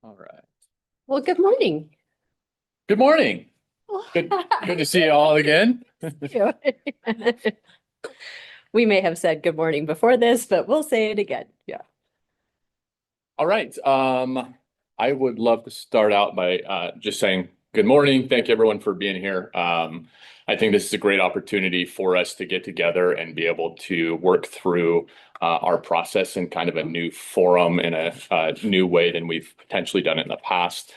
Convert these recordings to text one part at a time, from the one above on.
All right. Well, good morning. Good morning. Good to see you all again. We may have said good morning before this, but we'll say it again. Yeah. All right. I would love to start out by just saying good morning. Thank you everyone for being here. I think this is a great opportunity for us to get together and be able to work through our process in kind of a new forum in a new way than we've potentially done it in the past.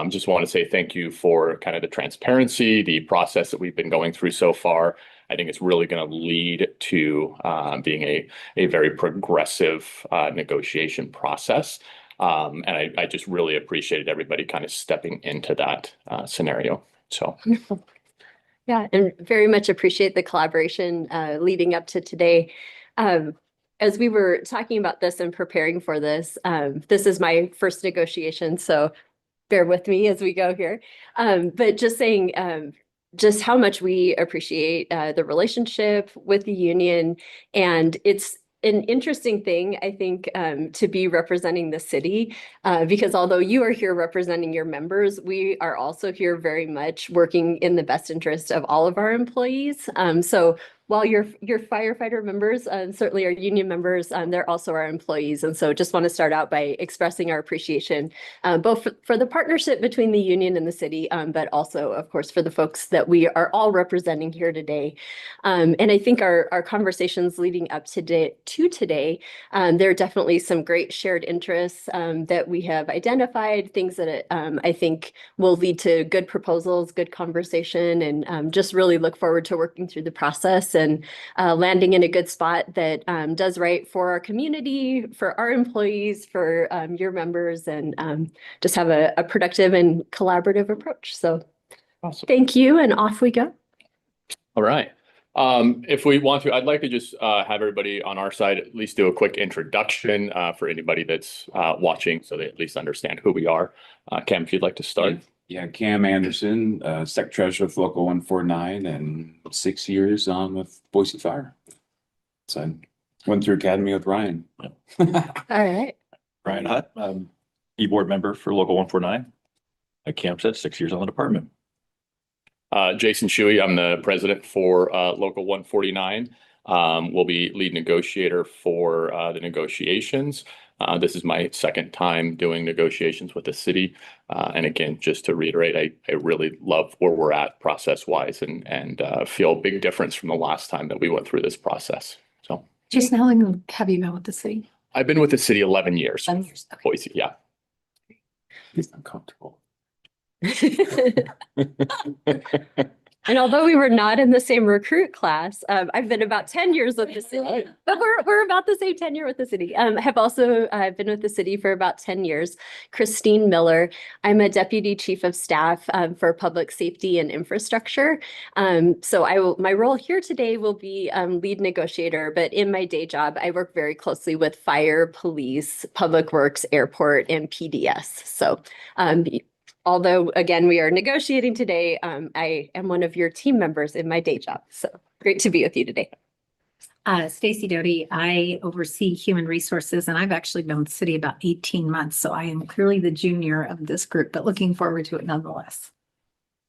Just want to say thank you for kind of the transparency, the process that we've been going through so far. I think it's really going to lead to being a very progressive negotiation process. And I just really appreciated everybody kind of stepping into that scenario. So, Yeah, and very much appreciate the collaboration leading up to today. As we were talking about this and preparing for this, this is my first negotiation, so bear with me as we go here. But just saying just how much we appreciate the relationship with the union. And it's an interesting thing, I think, to be representing the city, because although you are here representing your members, we are also here very much working in the best interest of all of our employees. So while your firefighter members certainly are union members, they're also our employees. And so just want to start out by expressing our appreciation, both for the partnership between the union and the city, but also, of course, for the folks that we are all representing here today. And I think our conversations leading up to today, there are definitely some great shared interests that we have identified, things that I think will lead to good proposals, good conversation, and just really look forward to working through the process and landing in a good spot that does right for our community, for our employees, for your members, and just have a productive and collaborative approach. So awesome. Thank you, and off we go. All right. If we want to, I'd like to just have everybody on our side at least do a quick introduction for anybody that's watching so they at least understand who we are. Cam, if you'd like to start. Yeah, Cam Anderson, Sec Treasurer of Local 149 and 6 years with Boise Fire. So I went through Academy with Ryan. All right. Ryan Hutt, E-Board member for Local 149. Like Cam said, 6 years on the department. Jason Shuey, I'm the president for Local 149. Will be lead negotiator for the negotiations. This is my second time doing negotiations with the city. And again, just to reiterate, I really love where we're at process-wise and feel a big difference from the last time that we went through this process. So, Jason, how long have you been with the city? I've been with the city 11 years. 11 years. Okay. Boise, yeah. He's uncomfortable. And although we were not in the same recruit class, I've been about 10 years with the city, but we're about the same tenure with the city. Have also been with the city for about 10 years. Christine Miller, I'm a deputy chief of staff for public safety and infrastructure. So my role here today will be lead negotiator, but in my day job, I work very closely with fire, police, public works, airport, and PDS. So although, again, we are negotiating today, I am one of your team members in my day job. So great to be with you today. Stacy Doty, I oversee human resources, and I've actually been with the city about 18 months. So I am clearly the junior of this group, but looking forward to it nonetheless.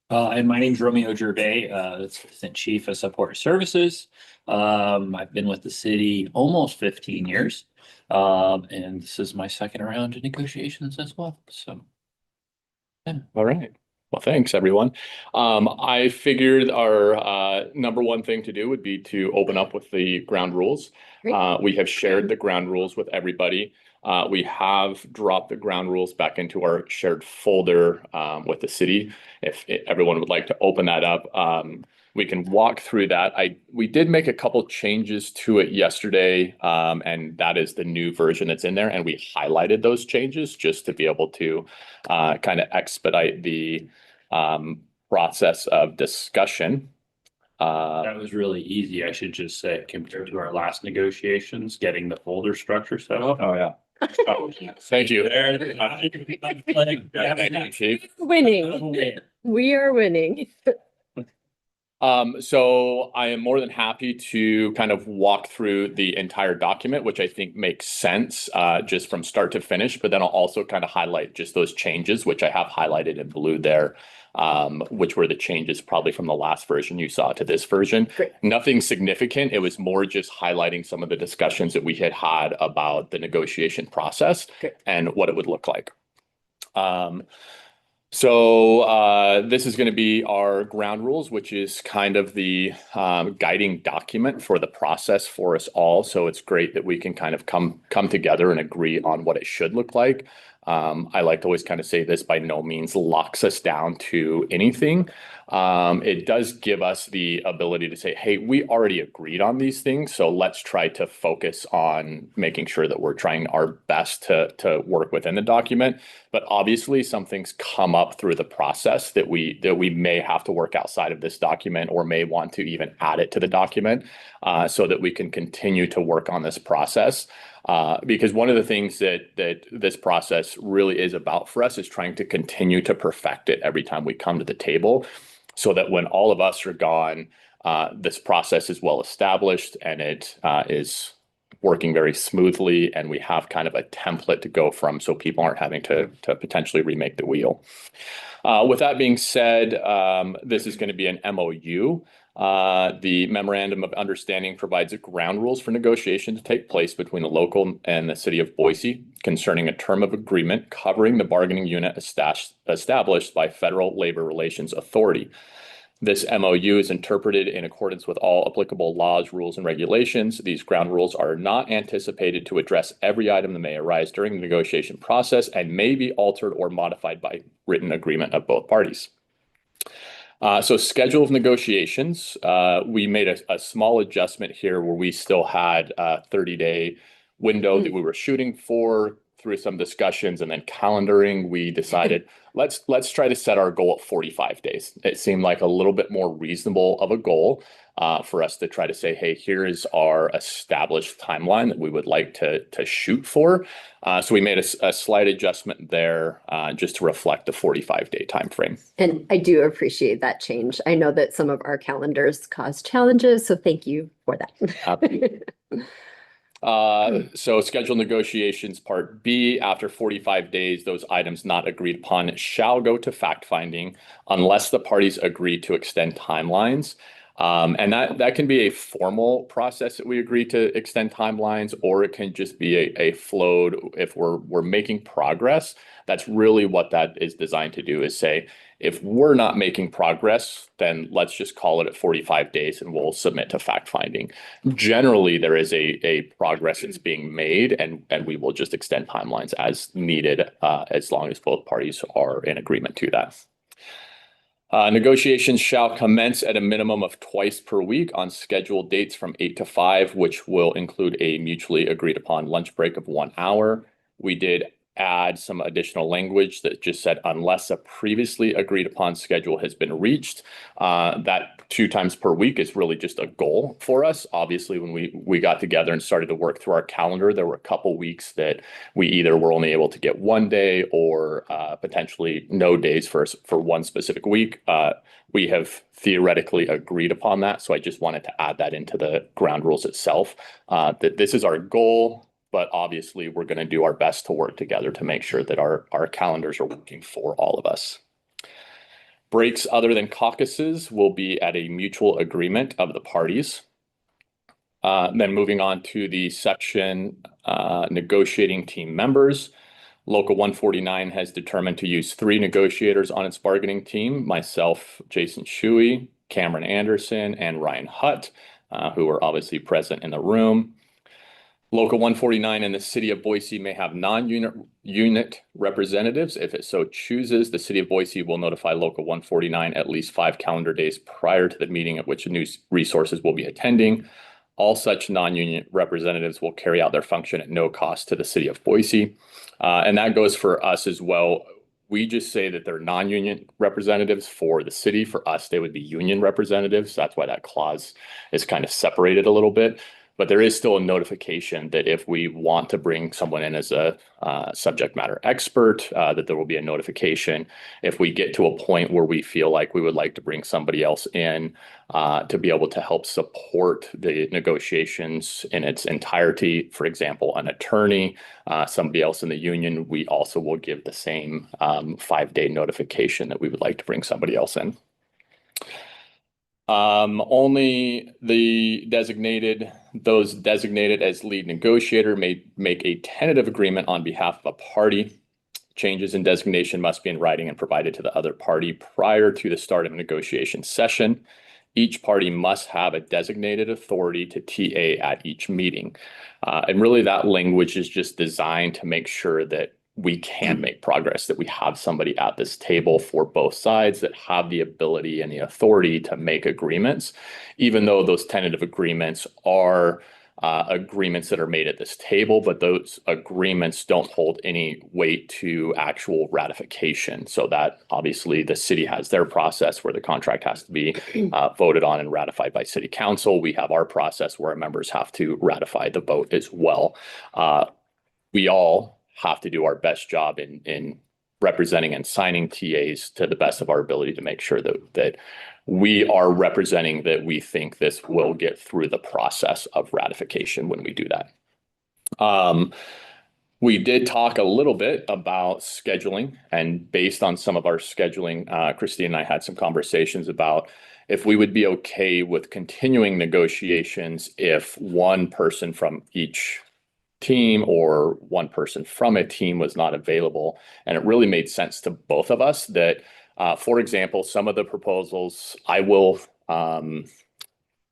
And my name's Romeo Gervais, Assistant Chief of Support Services. I've been with the city almost 15 years. And this is my second round of negotiations as well. So. Yeah. All right. Well, thanks everyone. I figured our number one thing to do would be to open up with the ground rules. We have shared the ground rules with everybody. We have dropped the ground rules back into our shared folder with the city. If everyone would like to open that up, we can walk through that. We did make a couple changes to it yesterday, and that is the new version that's in there. And we highlighted those changes just to be able to kind of expedite the process of discussion. That was really easy, I should just say, compared to our last negotiations, getting the folder structure set up. Oh, yeah. Thank you. Winning. We are winning. So I am more than happy to kind of walk through the entire document, which I think makes sense, just from start to finish, but then I'll also kind of highlight just those changes, which I have highlighted in blue there, which were the changes probably from the last version you saw to this version. Great. Nothing significant. It was more just highlighting some of the discussions that we had about the negotiation process Great. and what it would look like. So this is going to be our ground rules, which is kind of the guiding document for the process for us all. So it's great that we can kind of come together and agree on what it should look like. I like to always kind of say this by no means locks us down to anything. It does give us the ability to say, hey, we already agreed on these things, so let's try to focus on making sure that we're trying our best to work within the document. But obviously, some things come up through the process that we may have to work outside of this document or may want to even add it to the document, so that we can continue to work on this process. Because one of the things that this process really is about for us is trying to continue to perfect it every time we come to the table, so that when all of us are gone, this process is well established and it is working very smoothly, and we have kind of a template to go from, so people aren't having to potentially remake the wheel. With that being said, this is going to be an MOU. The Memorandum of Understanding provides ground rules for negotiation to take place between the local and the city of Boise concerning a term of agreement covering the bargaining unit established by Federal Labor Relations Authority. This MOU is interpreted in accordance with all applicable laws, rules, and regulations. These ground rules are not anticipated to address every item that may arise during the negotiation process and may be altered or modified by written agreement of both parties. So schedule of negotiations, we made a small adjustment here where we still had a 30-day window that we were shooting for. Through some discussions and then calendaring, we decided let's try to set our goal at 45 days. It seemed like a little bit more reasonable of a goal for us to try to say, hey, here is our established timeline that we would like to shoot for. So we made a slight adjustment there, just to reflect the 45-day time frame. And I do appreciate that change. I know that some of our calendars cause challenges, so thank you for that. Absolutely. So schedule negotiations part B, after 45 days, those items not agreed upon shall go to fact finding unless the parties agree to extend timelines. And that can be a formal process that we agree to extend timelines, or it can just be a flowed if we're making progress. That's really what that is designed to do, is say, if we're not making progress, then let's just call it at 45 days and we'll submit to fact finding. Generally, there is a progress that's being made, and we will just extend timelines as needed, as long as both parties are in agreement to that. Negotiations shall commence at a minimum of twice per week on scheduled dates from 8 to 5, which will include a mutually agreed upon lunch break of 1 hour. We did add some additional language that just said, unless a previously agreed upon schedule has been reached. That 2 times per week is really just a goal for us. Obviously, when we got together and started to work through our calendar, there were a couple weeks that we either were only able to get 1 day or potentially no days for one specific week. We have theoretically agreed upon that. So I just wanted to add that into the ground rules itself, that this is our goal. But obviously, we're going to do our best to work together to make sure that our calendars are working for all of us. Breaks other than caucuses will be at a mutual agreement of the parties. Then moving on to the section negotiating team members. Local 149 has determined to use 3 negotiators on its bargaining team: myself, Jason Shuey, Cameron Anderson, and Ryan Hutt, who are obviously present in the room. Local 149 and the city of Boise may have non-unit representatives. If it so chooses, the city of Boise will notify local 149 at least 5 calendar days prior to the meeting at which new resources will be attending. All such non-union representatives will carry out their function at no cost to the city of Boise. And that goes for us as well. We just say that they're non-union representatives for the city. For us, they would be union representatives. That's why that clause is kind of separated a little bit. But there is still a notification that if we want to bring someone in as a subject matter expert, that there will be a notification. If we get to a point where we feel like we would like to bring somebody else in to be able to help support the negotiations in its entirety, for example, an attorney, somebody else in the union, we also will give the same 5-day notification that we would like to bring somebody else in. Only those designated as lead negotiator may make a tentative agreement on behalf of a party. Changes in designation must be in writing and provided to the other party prior to the start of a negotiation session. Each party must have a designated authority to TA at each meeting. And really that language is just designed to make sure that we can make progress, that we have somebody at this table for both sides that have the ability and the authority to make agreements, even though those tentative agreements are agreements that are made at this table, but those agreements don't hold any weight to actual ratification. So that obviously the city has their process where the contract has to be voted on and ratified by city council. We have our process where our members have to ratify the vote as well. We all have to do our best job in representing and signing TAs to the best of our ability to make sure that we are representing that we think this will get through the process of ratification when we do that. We did talk a little bit about scheduling, and based on some of our scheduling, Christine and I had some conversations about if we would be okay with continuing negotiations if one person from each team or one person from a team was not available. And it really made sense to both of us that, for example, some of the proposals I will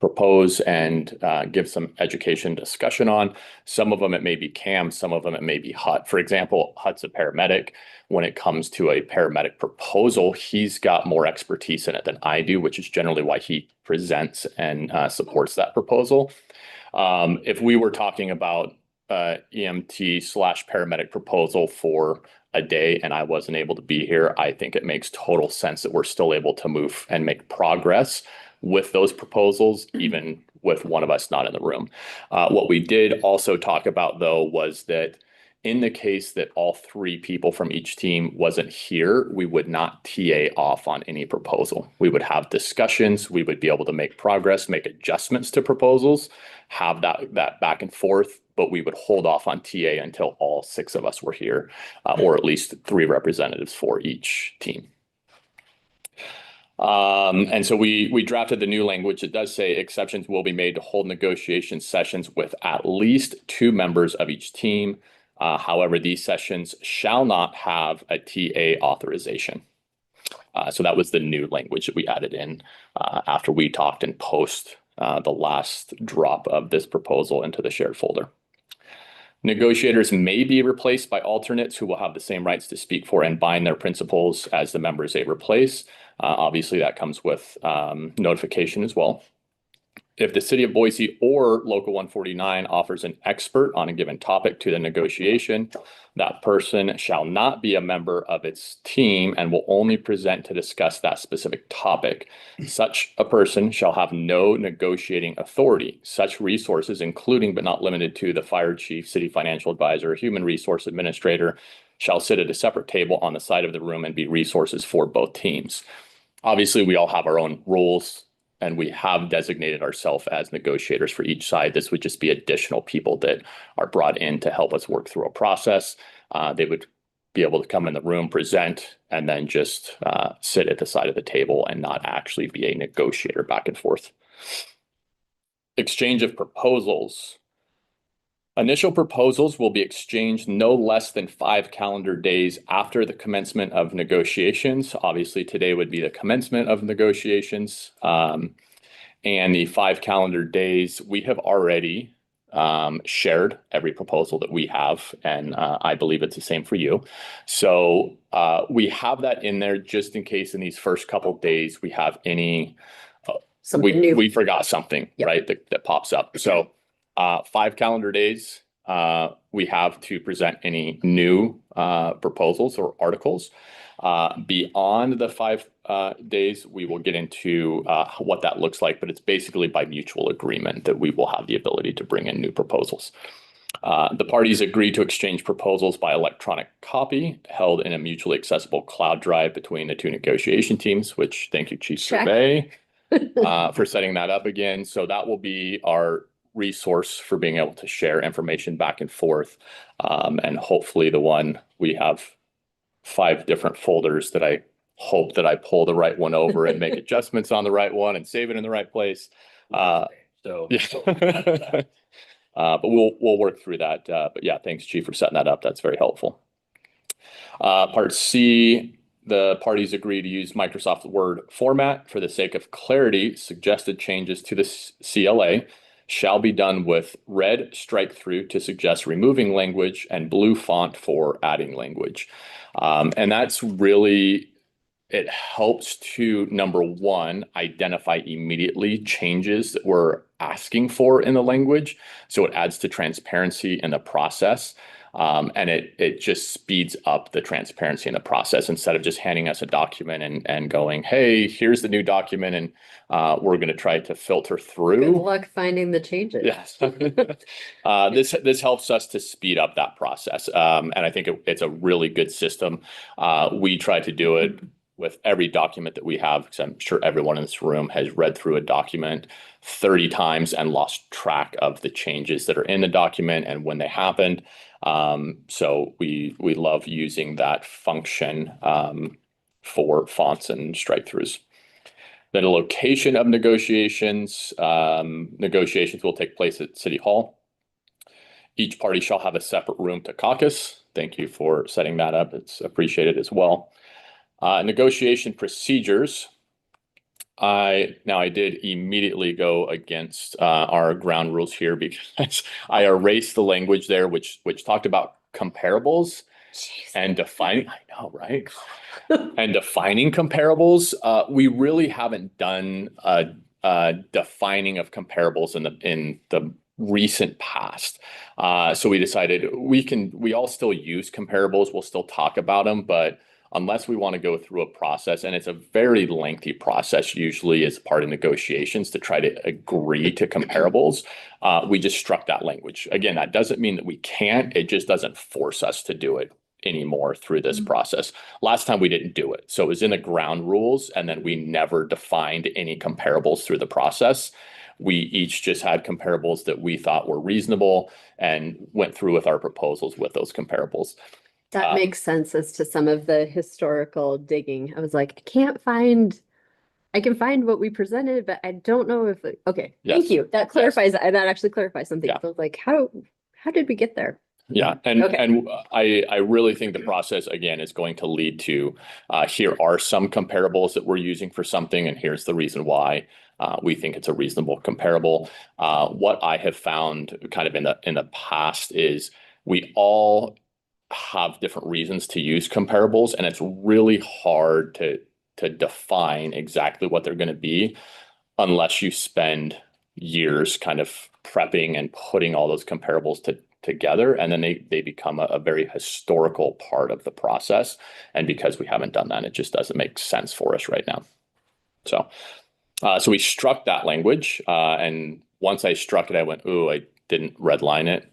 propose and give some education discussion on. Some of them it may be Cam, some of them it may be Hut. For example, Hut's a paramedic. When it comes to a paramedic proposal, he's got more expertise in it than I do, which is generally why he presents and supports that proposal. If we were talking about EMT/paramedic proposal for a day and I wasn't able to be here, I think it makes total sense that we're still able to move and make progress with those proposals, even with one of us not in the room. What we did also talk about, though, was that in the case that all 3 people from each team wasn't here, we would not TA off on any proposal. We would have discussions, we would be able to make progress, make adjustments to proposals, have that back and forth, but we would hold off on TA until all 6 of us were here, or at least 3 representatives for each team. And so we drafted the new language. It does say exceptions will be made to hold negotiation sessions with at least 2 members of each team. However, these sessions shall not have a TA authorization. So that was the new language that we added in after we talked and post the last drop of this proposal into the shared folder. Negotiators may be replaced by alternates who will have the same rights to speak for and bind their principles as the members they replace. Obviously, that comes with notification as well. If the city of Boise or Local 149 offers an expert on a given topic to the negotiation, that person shall not be a member of its team and will only present to discuss that specific topic. Such a person shall have no negotiating authority. Such resources, including but not limited to the fire chief, city financial advisor, human resource administrator, shall sit at a separate table on the side of the room and be resources for both teams. Obviously, we all have our own roles, and we have designated ourselves as negotiators for each side. This would just be additional people that are brought in to help us work through a process. They would be able to come in the room, present, and then just sit at the side of the table and not actually be a negotiator back and forth. Exchange of proposals. Initial proposals will be exchanged no less than 5 calendar days after the commencement of negotiations. Obviously, today would be the commencement of negotiations. And the 5 calendar days, we have already shared every proposal that we have, and I believe it's the same for you. So we have that in there just in case in these first couple days we have any, we forgot something, yep, right, that pops up. So 5 calendar days, we have to present any new proposals or articles. Beyond the 5 days, we will get into what that looks like, but it's basically by mutual agreement that we will have the ability to bring in new proposals. The parties agreed to exchange proposals by electronic copy held in a mutually accessible cloud drive between the two negotiation teams, which thank you, Chief Check. Survey, for setting that up again. So that will be our resource for being able to share information back and forth. And hopefully the one we have 5 different folders that I hope that I pull the right one over and make adjustments on the right one and save it in the right place. So. Yeah. But we'll work through that. But yeah, thanks, Chief, for setting that up. That's very helpful. Part C, the parties agree to use Microsoft Word format. For the sake of clarity, suggested changes to the CLA shall be done with red strike through to suggest removing language and blue font for adding language. And that's really, it helps to, number one, identify immediately changes that we're asking for in the language. So it adds to transparency in the process. And it just speeds up the transparency in the process instead of just handing us a document and going, hey, here's the new document, and we're going to try to filter Good through. luck finding the changes. Yes. This helps us to speed up that process. And I think it's a really good system. We try to do it with every document that we have, because I'm sure everyone in this room has read through a document 30 times and lost track of the changes that are in the document and when they happened. So we love using that function for fonts and strike throughs. Then the location of negotiations. Negotiations will take place at City Hall. Each party shall have a separate room to caucus. Thank you for setting that up. It's appreciated as well. Negotiation procedures. I did immediately go against our ground rules here because I erased the language there, which talked about comparables and defining. I know, right? And defining comparables. We really haven't done defining of comparables in the recent past. So we decided we all still use comparables. We'll still talk about them, but unless we want to go through a process, and it's a very lengthy process, usually as part of negotiations to try to agree to comparables, we just struck that language. Again, that doesn't mean that we can't, it just doesn't force us to do it anymore through this process. Last time we didn't do it. So it was in the ground rules, and then we never defined any comparables through the process. We each just had comparables that we thought were reasonable and went through with our proposals with those comparables. That makes sense as to some of the historical digging. I was like, I can find what we presented, but I don't know if, okay, thank Yes. you. That clarifies, that actually clarifies something. Yeah. I was like, how did we get there? Yeah, and Okay. and I really think the process again is going to lead to here are some comparables that we're using for something, and here's the reason why we think it's a reasonable comparable. What I have found kind of in the past is we all have different reasons to use comparables, and it's really hard to define exactly what they're going to be unless you spend years kind of prepping and putting all those comparables together, and then they become a very historical part of the process. And because we haven't done that, it just doesn't make sense for us right now. So we struck that language, and once I struck it, I went, ooh, I didn't redline it.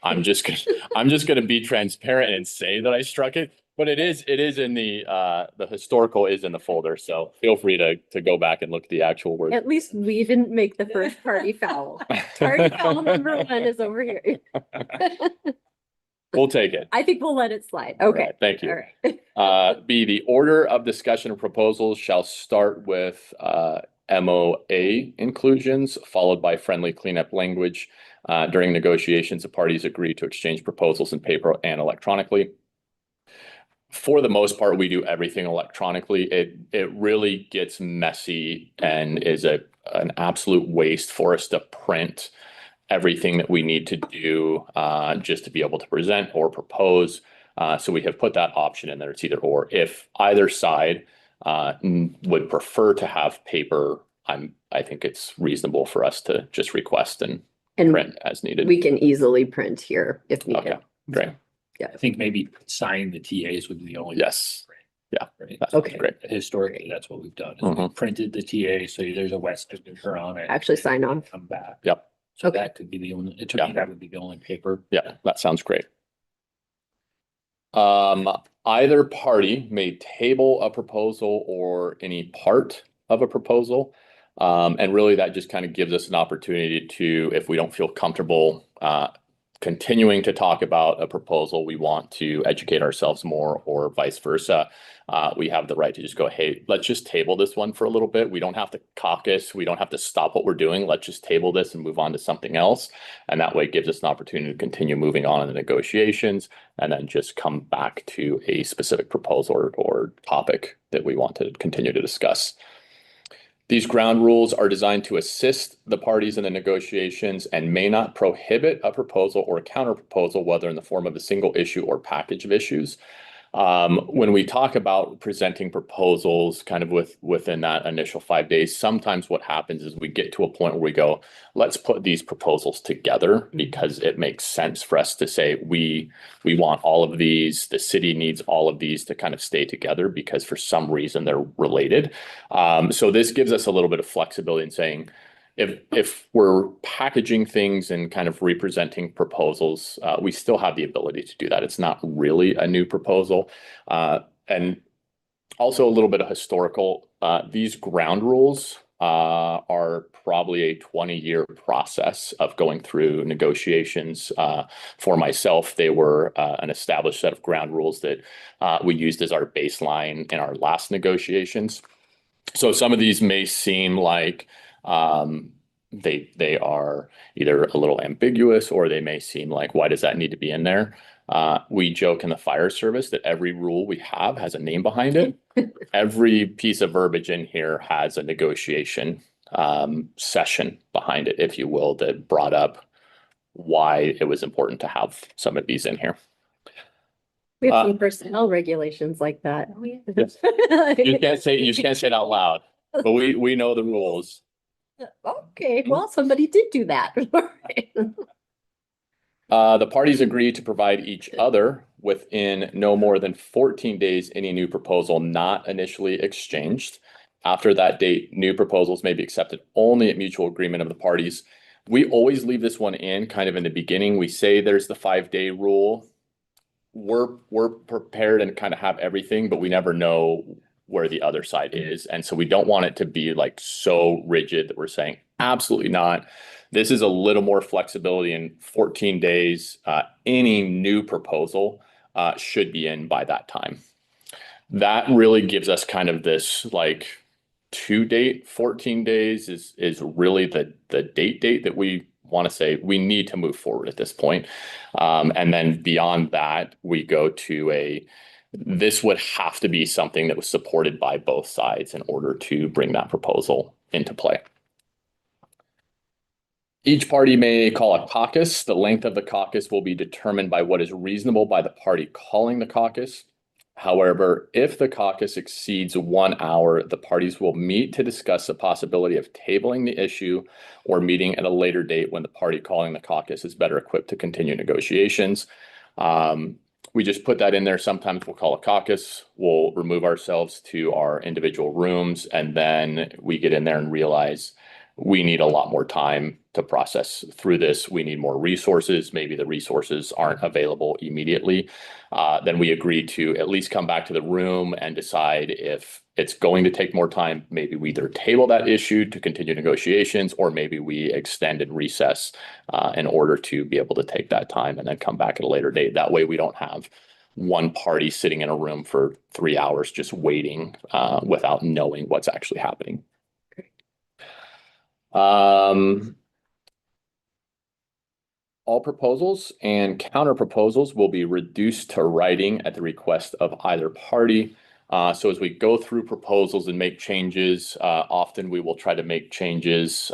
I'm just gonna be transparent and say that I struck it, but it is in the historical is in the folder. So feel free to go back and look at the actual word. At least we didn't make the first party foul. Party foul number 1 is over here. We'll take it. I think we'll let it slide. All Okay. right, thank you. All right. B, the order of discussion of proposals shall start with MOA inclusions, followed by friendly cleanup language. During negotiations, the parties agree to exchange proposals in paper and electronically. For the most part, we do everything electronically. It really gets messy and is an absolute waste for us to print everything that we need to do just to be able to present or propose. So we have put that option in there. It's either or. If either side would prefer to have paper, I think it's reasonable for us to just request and print as needed. We can easily print here if needed. Okay, great. I think maybe signing the TAs would be the only. Yes. Right? That's Okay. great. Historically, that's what we've done. Is we printed the TA, so there's a wet signature on it. Actually sign off. Come back. Yep. So Okay. that could be the only, to Yeah. me, that would be the only paper. Yeah, that sounds great. Either party may table a proposal or any part of a proposal. And really that just kind of gives us an opportunity to, if we don't feel comfortable, continuing to talk about a proposal, we want to educate ourselves more or vice versa. We have the right to just go, hey, let's just table this one for a little bit. We don't have to caucus. We don't have to stop what we're doing. Let's just table this and move on to something else. And that way it gives us an opportunity to continue moving on in the negotiations and then just come back to a specific proposal or topic that we want to continue to discuss. These ground rules are designed to assist the parties in the negotiations and may not prohibit a proposal or a counter proposal, whether in the form of a single issue or package of issues. When we talk about presenting proposals kind of within that initial 5 days, sometimes what happens is we get to a point where we go, let's put these proposals together because it makes sense for us to say we want all of these, the city needs all of these to kind of stay together because for some reason they're related. So this gives us a little bit of flexibility in saying, if we're packaging things and kind of representing proposals, we still have the ability to do that. It's not really a new proposal. And also a little bit of historical, these ground rules are probably a 20-year process of going through negotiations. For myself, they were an established set of ground rules that we used as our baseline in our last negotiations. So some of these may seem like they are either a little ambiguous or they may seem like, why does that need to be in there? We joke in the fire service that every rule we have has a name behind it. Every piece of verbiage in here has a negotiation session behind it, if you will, that brought up why it was important to have some of these in here. We have some personnel regulations like that. Yes. You can't say it out loud, but we know the rules. Okay, well, somebody did do that. The parties agreed to provide each other within no more than 14 days any new proposal not initially exchanged. After that date, new proposals may be accepted only at mutual agreement of the parties. We always leave this one in kind of in the beginning. We say there's the 5-day rule. We're prepared and kind of have everything, but we never know where the other side is. And so we don't want it to be like so rigid that we're saying absolutely not. This is a little more flexibility in 14 days. Any new proposal should be in by that time. That really gives us kind of this like to date. 14 days is really the date that we want to say we need to move forward at this point. And then beyond that, we go to this would have to be something that was supported by both sides in order to bring that proposal into play. Each party may call a caucus. The length of the caucus will be determined by what is reasonable by the party calling the caucus. However, if the caucus exceeds 1 hour, the parties will meet to discuss the possibility of tabling the issue or meeting at a later date when the party calling the caucus is better equipped to continue negotiations. We just put that in there. Sometimes we'll call a caucus, we'll remove ourselves to our individual rooms, and then we get in there and realize we need a lot more time to process through this. We need more resources. Maybe the resources aren't available immediately. Then we agree to at least come back to the room and decide if it's going to take more time. Maybe we either table that issue to continue negotiations, or maybe we extend and recess in order to be able to take that time and then come back at a later date. That way we don't have one party sitting in a room for 3 hours just waiting without knowing what's actually happening. All proposals and counter proposals will be reduced to writing at the request of either party. So as we go through proposals and make changes, often we will try to make changes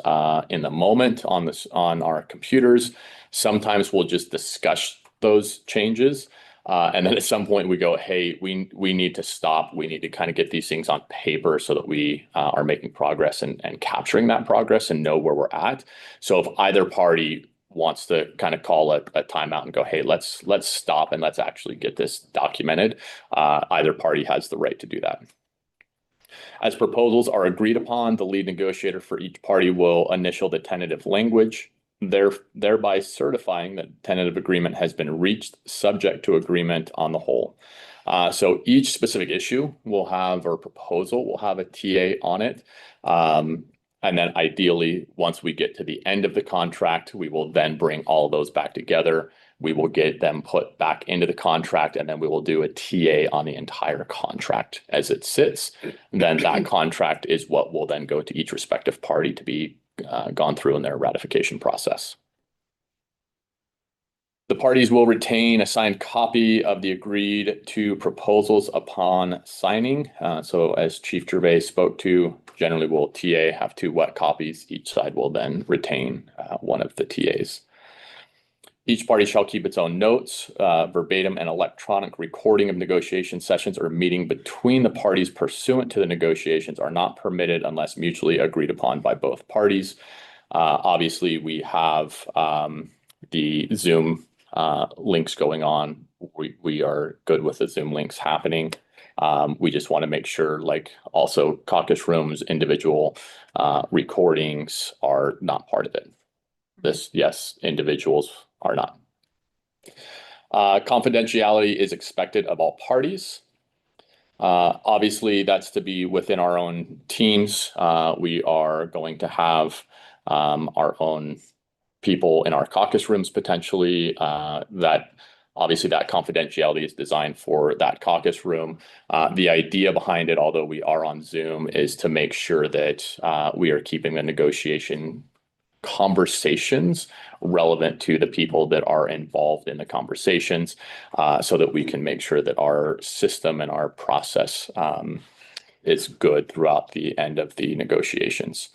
in the moment on our computers. Sometimes we'll just discuss those changes. And then at some point we go, hey, we need to stop. We need to kind of get these things on paper so that we are making progress and capturing that progress and know where we're at. So if either party wants to kind of call a timeout and go, hey, let's stop and let's actually get this documented, either party has the right to do that. As proposals are agreed upon, the lead negotiator for each party will initial the tentative language, thereby certifying that tentative agreement has been reached, subject to agreement on the whole. So each specific issue will have, or proposal will have a TA on it. And then ideally, once we get to the end of the contract, we will then bring all of those back together. We will get them put back into the contract, and then we will do a TA on the entire contract as it sits. Then that contract is what will then go to each respective party to be gone through in their ratification process. The parties will retain a signed copy of the agreed to proposals upon signing. So as Chief Gervais spoke to, generally we'll TA have 2 wet copies. Each side will then retain one of the TAs. Each party shall keep its own notes, verbatim and electronic recording of negotiation sessions or meeting between the parties pursuant to the negotiations are not permitted unless mutually agreed upon by both parties. Obviously, we have the Zoom links going on. We are good with the Zoom links happening. We just want to make sure, like, also caucus rooms, individual recordings are not part of it. This, yes, individuals are not. Confidentiality is expected of all parties. Obviously, that's to be within our own teams. We are going to have our own people in our caucus rooms potentially. That obviously that confidentiality is designed for that caucus room. The idea behind it, although we are on Zoom, is to make sure that we are keeping the negotiation conversations relevant to the people that are involved in the conversations, so that we can make sure that our system and our process is good throughout the end of the negotiations.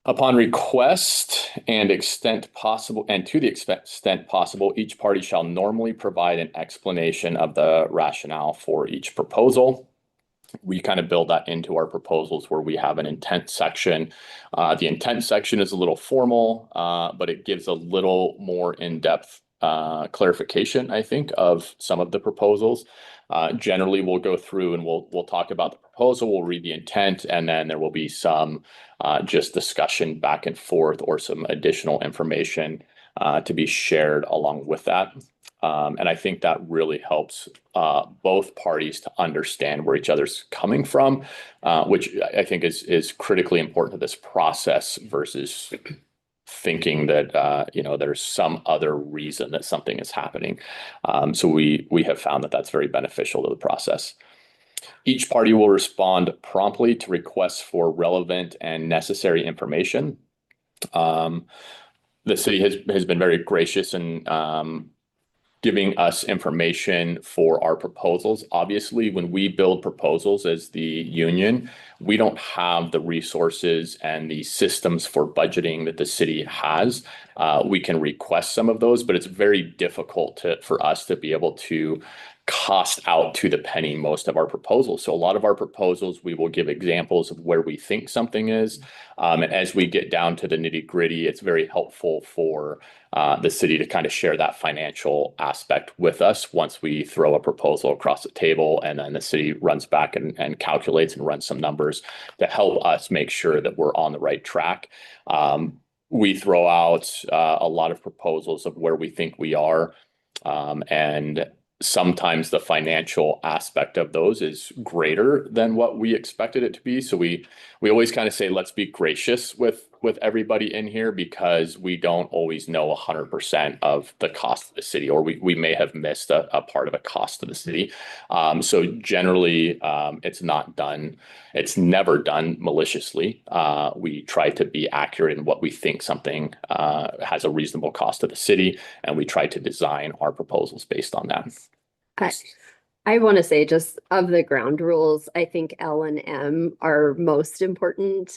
Upon request and extent possible, and to the extent possible, each party shall normally provide an explanation of the rationale for each proposal. We kind of build that into our proposals where we have an intent section. The intent section is a little formal, but it gives a little more in-depth clarification, I think, of some of the proposals. Generally, we'll go through and we'll talk about the proposal, we'll read the intent, and then there will be some just discussion back and forth or some additional information to be shared along with that. And I think that really helps both parties to understand where each other's coming from, which I think is critically important to this process versus thinking that there's some other reason that something is happening. So we have found that that's very beneficial to the process. Each party will respond promptly to requests for relevant and necessary information. The city has been very gracious in giving us information for our proposals. Obviously, when we build proposals as the union, we don't have the resources and the systems for budgeting that the city has. We can request some of those, but it's very difficult for us to be able to cost out to the penny most of our proposals. So a lot of our proposals, we will give examples of where we think something is. And as we get down to the nitty gritty, it's very helpful for the city to kind of share that financial aspect with us once we throw a proposal across the table, and then the city runs back and calculates and runs some numbers to help us make sure that we're on the right track. We throw out a lot of proposals of where we think we are, and sometimes the financial aspect of those is greater than what we expected it to be. So we always kind of say, let's be gracious with everybody in here, because we don't always know 100% of the cost of the city, or we may have missed a part of a cost to the city. So generally, it's never done maliciously. We try to be accurate in what we think something has a reasonable cost to the city, and we try to design our proposals based on that. I want to say, just of the ground rules, I think L and M are most important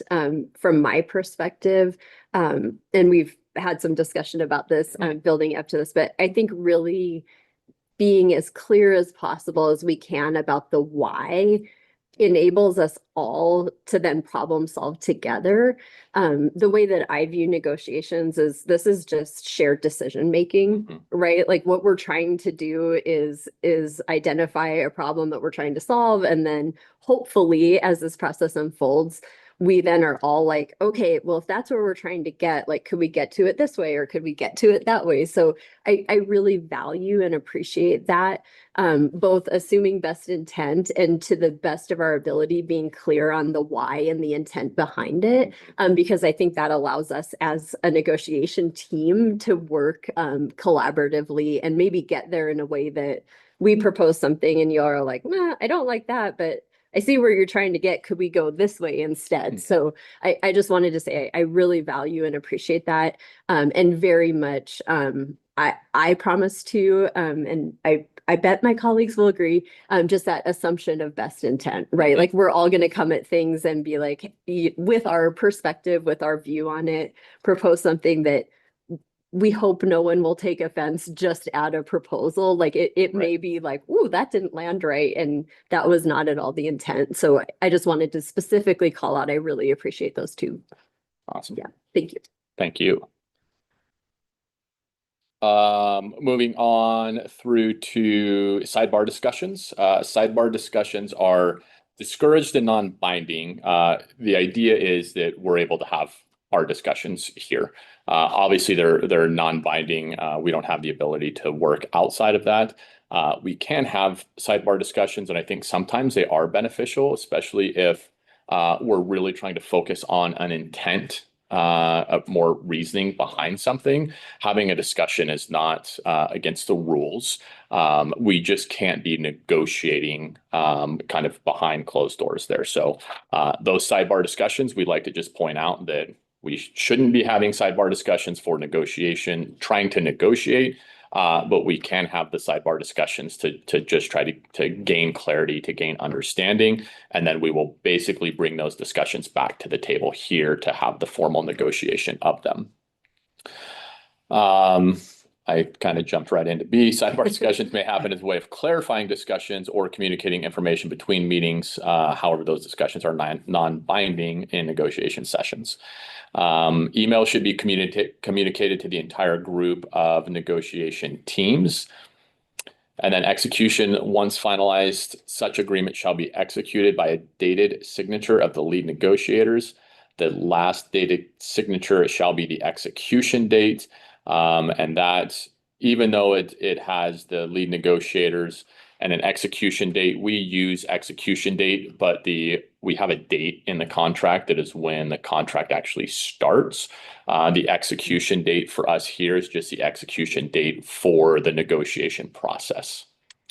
from my perspective. And we've had some discussion about this building up to this, but I think really being as clear as possible as we can about the why enables us all to then problem solve together. The way that I view negotiations is this is just shared decision making, Mhm. right? Like what we're trying to do is identify a problem that we're trying to solve, and then hopefully as this process unfolds, we then are all like, okay, well, if that's where we're trying to get, like, could we get to it this way or could we get to it that way? So I really value and appreciate that, both assuming best intent and to the best of our ability being clear on the why and the intent behind it, because I think that allows us as a negotiation team to work collaboratively and maybe get there in a way that we propose something and you're like, nah, I don't like that, but I see where you're trying to get. Could we go this way instead? So I just wanted to say I really value and appreciate that, and very much I promise to, and I bet my colleagues will agree, just that assumption of best intent, right? Like we're all going to come at things and be like, with our perspective, with our view on it, propose something that we hope no one will take offense just at a proposal. Like it may be like, ooh, that didn't land right. And that was not at all the intent. So I just wanted to specifically call out, I really appreciate those two. Awesome. Yeah, thank you. Thank you. Moving on through to sidebar discussions. Sidebar discussions are discouraged and non-binding. The idea is that we're able to have our discussions here. Obviously, they're non-binding. We don't have the ability to work outside of that. We can have sidebar discussions, and I think sometimes they are beneficial, especially if we're really trying to focus on an intent, of more reasoning behind something. Having a discussion is not against the rules. We just can't be negotiating kind of behind closed doors there. So those sidebar discussions, we'd like to just point out that we shouldn't be having sidebar discussions for negotiation, trying to negotiate. But we can have the sidebar discussions to just try to gain clarity, to gain understanding. And then we will basically bring those discussions back to the table here to have the formal negotiation of them. I kind of jumped right into B. Sidebar discussions may happen as a way of clarifying discussions or communicating information between meetings. However, those discussions are non-binding in negotiation sessions. Email should be communicated to the entire group of negotiation teams. And then execution, once finalized, such agreement shall be executed by a dated signature of the lead negotiators. The last dated signature shall be the execution date. And that, even though it has the lead negotiators and an execution date, we use execution date, but we have a date in the contract that is when the contract actually starts. The execution date for us here is just the execution date for the negotiation process,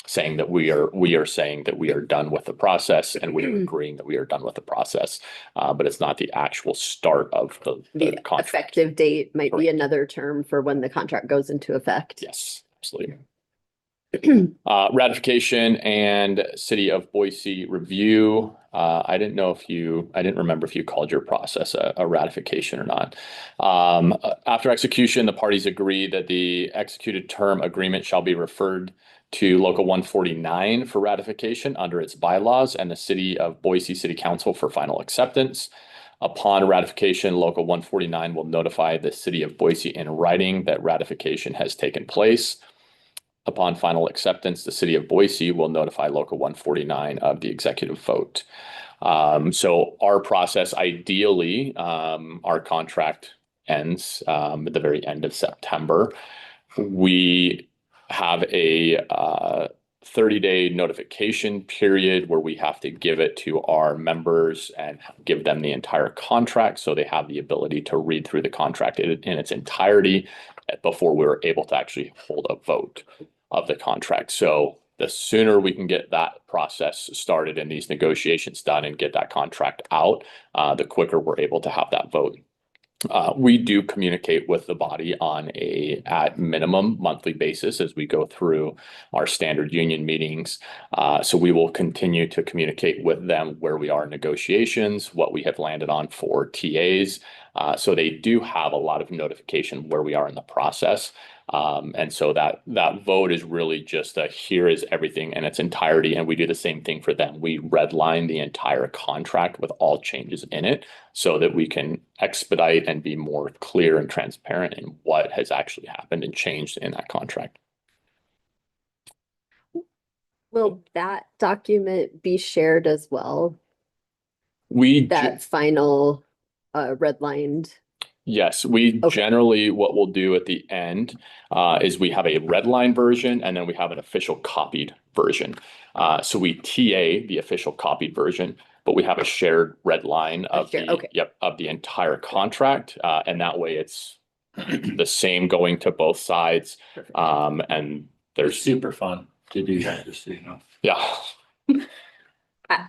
saying that we are saying that we are done with the process and we are agreeing that we are done with the process. But it's not the actual start of the contract. Effective date might be Correct. another term for when the contract goes into effect. Yes, absolutely. Ratification and City of Boise review. I didn't remember if you called your process a ratification or not. After execution, the parties agree that the executed term agreement shall be referred to Local 149 for ratification under its bylaws and the City of Boise City Council for final acceptance. Upon ratification, Local 149 will notify the City of Boise in writing that ratification has taken place. Upon final acceptance, the City of Boise will notify Local 149 of the executive vote. So our process, ideally, our contract ends at the very end of September. We have a 30-day notification period where we have to give it to our members and give them the entire contract so they have the ability to read through the contract in its entirety before we're able to actually hold a vote of the contract. So the sooner we can get that process started and these negotiations done and get that contract out, the quicker we're able to have that vote. We do communicate with the body on at minimum monthly basis as we go through our standard union meetings. So we will continue to communicate with them where we are in negotiations, what we have landed on for TAs. So they do have a lot of notification where we are in the process. And so that vote is really just here is everything in its entirety. And we do the same thing for them. We redline the entire contract with all changes in it so that we can expedite and be more clear and transparent in what has actually happened and changed in that contract. Will that document be shared as well? We That final redlined? Yes, we Okay. generally, what we'll do at the end is we have a red line version and then we have an official copied version. So we TA the official copied version, but we have a shared red line of Okay. of the entire contract. And that way it's the same going to both sides. Perfect. And They're there's, super fun to do that, just so you know. yeah.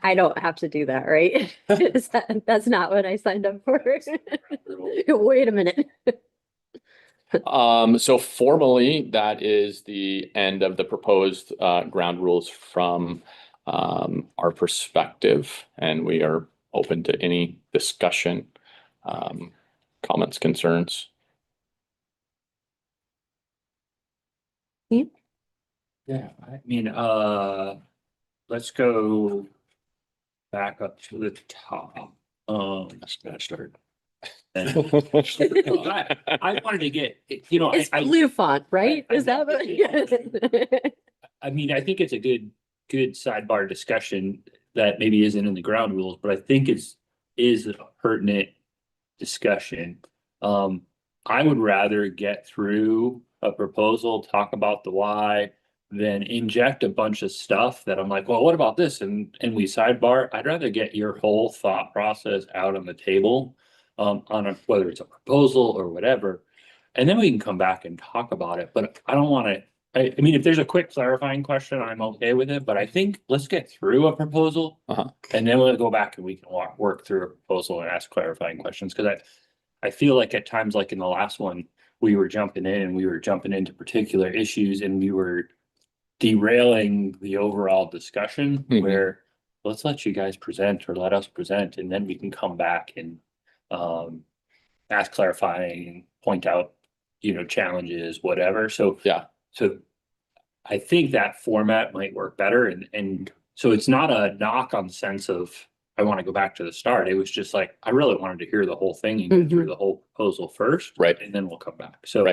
I don't have to do that, right? That's not what I signed up for. Wait a minute. So formally, that is the end of the proposed ground rules from our perspective, and we are open to any discussion, comments, concerns. Yeah, I mean, let's go back up to the top. That's a bad start. and- I wanted to get, you know, It's blue font, right? I- Is that what? I mean, I think it's a good sidebar discussion that maybe isn't in the ground rules, but I think is a pertinent discussion. I would rather get through a proposal, talk about the why, than inject a bunch of stuff that I'm like, well, what about this? And we sidebar. I'd rather get your whole thought process out on the table, whether it's a proposal or whatever. And then we can come back and talk about it, but I don't want to. I mean, if there's a quick clarifying question, I'm okay with it, but I think let's get through a proposal. And then we'll go back and we can work through a proposal and ask clarifying questions, because I feel like at times, like in the last one, we were jumping into particular issues and we were derailing the overall discussion where let's let you guys present or let us present, and then we can come back and ask clarifying, point out, challenges, whatever. So I think that format might work better. And so it's not a knock on the sense of I want to go back to the start. It was just like, I really wanted to hear the whole thing and get through the whole proposal first. Right. And then we'll come back. So,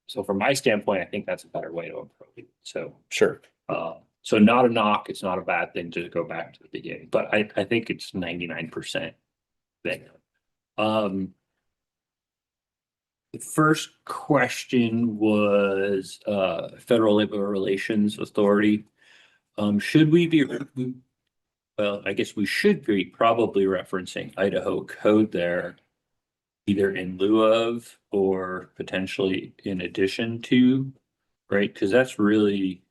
so from my standpoint, I think that's a better way to approach it. So, Sure. So not a knock. It's not a bad thing to go back to the beginning, but I think it's 99% there. The first question was Federal Labor Relations Authority. Should we be, well, I guess we should be probably referencing Idaho code there, either in lieu of or potentially in addition to, right? Because that's really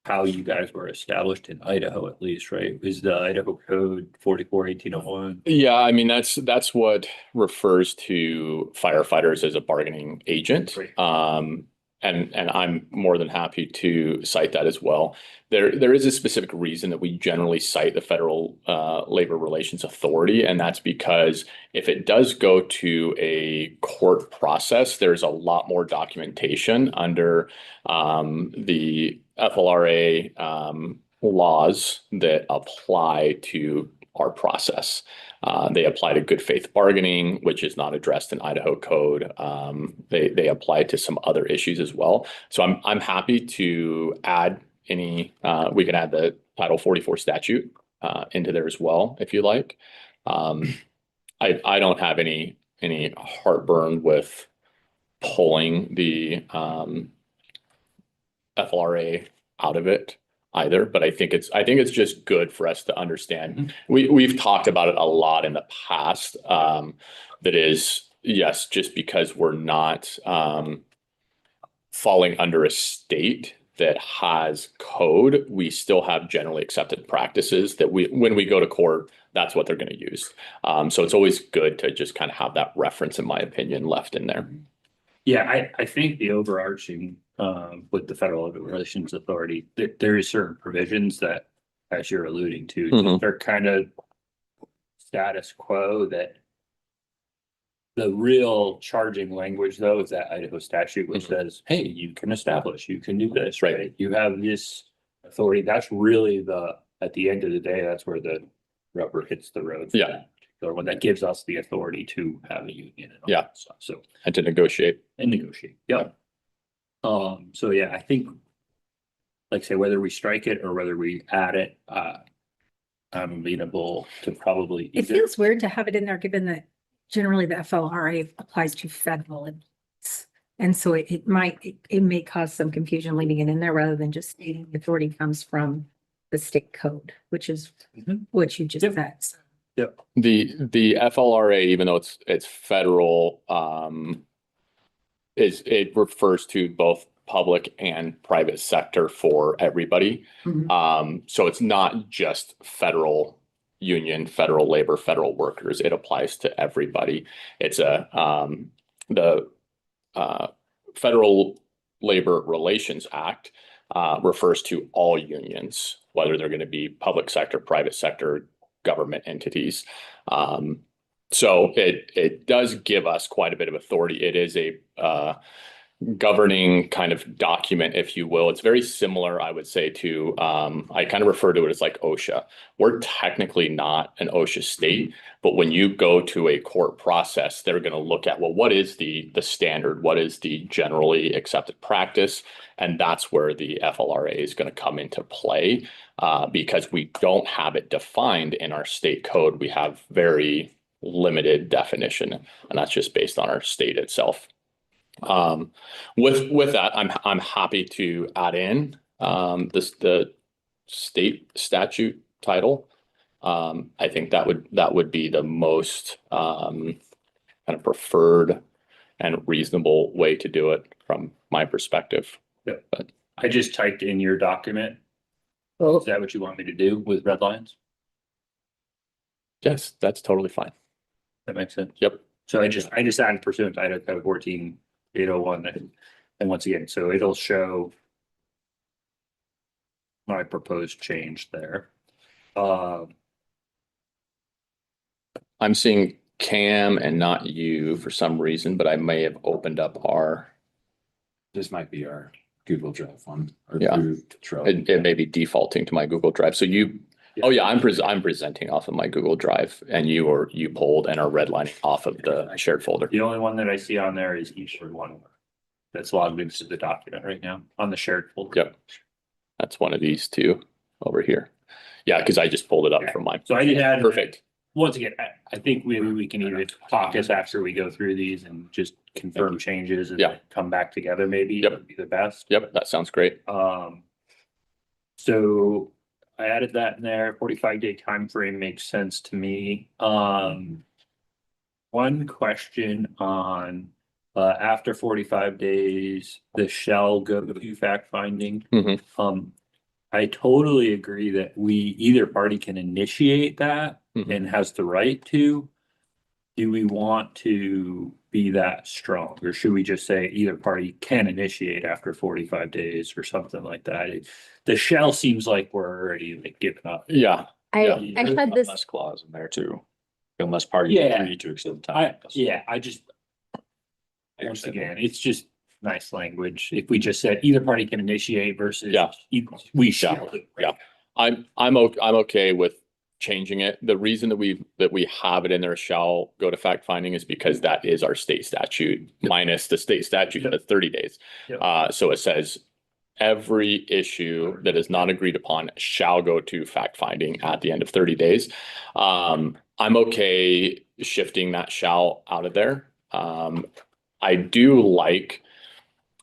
how you guys were established in Idaho, at least, right? Is the Idaho code 44-1801? Yeah, I mean, that's what refers to firefighters as a bargaining agent. Right. And I'm more than happy to cite that as well. There is a specific reason that we generally cite the Federal Labor Relations Authority, and that's because if it does go to a court process, there's a lot more documentation under the FLRA laws that apply to our process. They apply to good faith bargaining, which is not addressed in Idaho code. They apply to some other issues as well. So I'm happy to add any. We can add the Title 44 statute into there as well if you like. I don't have any heartburn with pulling the FLRA out of it either, but I think it's just good for us to understand. We've talked about it a lot in the past. That is, yes, just because we're not falling under a state that has code, we still have generally accepted practices that when we go to court, that's what they're going to use. So it's always good to just kind of have that reference, in my opinion, left in there. Yeah, I think the overarching with the Federal Labor Relations Authority, there is certain provisions that, as you're alluding to, Mhm. are kind of status quo that The real charging language though is that Idaho statute which Mhm. says, hey, you can establish, you can do this, Right. right? You have this authority. That's really at the end of the day, that's where the rubber hits the road. for Yeah. that particular one that gives us the authority to have a union and all Yeah. that stuff. So, And to negotiate. and negotiate. Yep. So yeah, I think, like I say, whether we strike it or whether we add it, I'm amenable to probably. It either. feels weird to have it in there, given that generally the FLRA applies to federal employees. And so it may cause some confusion leaving it in there rather than just stating the authority comes from the state code, which is Mhm. what you just Yep. said. So Yep. The FLRA, even though it's federal, it refers to both public and private sector for everybody. Mhm. So it's not just federal union, federal labor, federal workers. It applies to everybody. It's the Federal Labor Relations Act refers to all unions, whether they're going to be public sector, private sector, government entities. So it does give us quite a bit of authority. It is a governing kind of document, if you will. It's very similar, I would say, to I kind of refer to it as like OSHA. We're technically not an OSHA state, but when you go to a court process, they're going to look at, well, what is the standard? What is the generally accepted practice? And that's where the FLRA is going to come into play because we don't have it defined in our state code. We have very limited definition, and that's just based on our state itself. With that, I'm happy to add in the state statute title. I think that would be the most kind of preferred and reasonable way to do it from my perspective. I just typed in your document. Is that what you want me to do with red lines? Yes, that's totally fine. That makes sense. Yep. So I just added pursuant to Idaho Code 14801 and once again, so it'll show my proposed change there. I'm seeing Cam and not you for some reason, but I may have opened up our, This might be our Google Drive one. Or Yeah. through Trello. it may be defaulting to my Google Drive. So oh yeah, I'm presenting off of my Google Drive and you pulled and are redlining off of the shared folder. The only one that I see on there is Eastern one. That's logged into the document right now on the shared folder. Yep. That's one of these two over here. Yeah, because I just pulled it up from my. So I did add. Perfect. Once again, I think maybe we can either talk this after we go through these and just confirm changes and Yeah. come back together, maybe. Yep. Would be the best. Yep, that sounds great. So I added that in there. 45-day time frame makes sense to me. One question on after 45 days, the shall go to fact finding. Mhm. I totally agree that either party can initiate that Mhm. and has the right to. Do we want to be that strong, or should we just say either party can initiate after 45 days or something like that? The shall seems like we're already like giving up. Yeah, I There's had a this, unless clause in there too. Unless parties Yeah. agree to extend the time. Once again, it's just nice language. If we just said either party can initiate versus. Yeah. We shall. do, right? Yeah. I'm okay with changing it. The reason that we have it in there shall go to fact finding is because that is our state statute minus the state statute Yep. at 30 days. Yep. So it says every issue that is not agreed upon shall go to fact finding at the end of 30 days. I'm okay shifting that shall out of there. I do like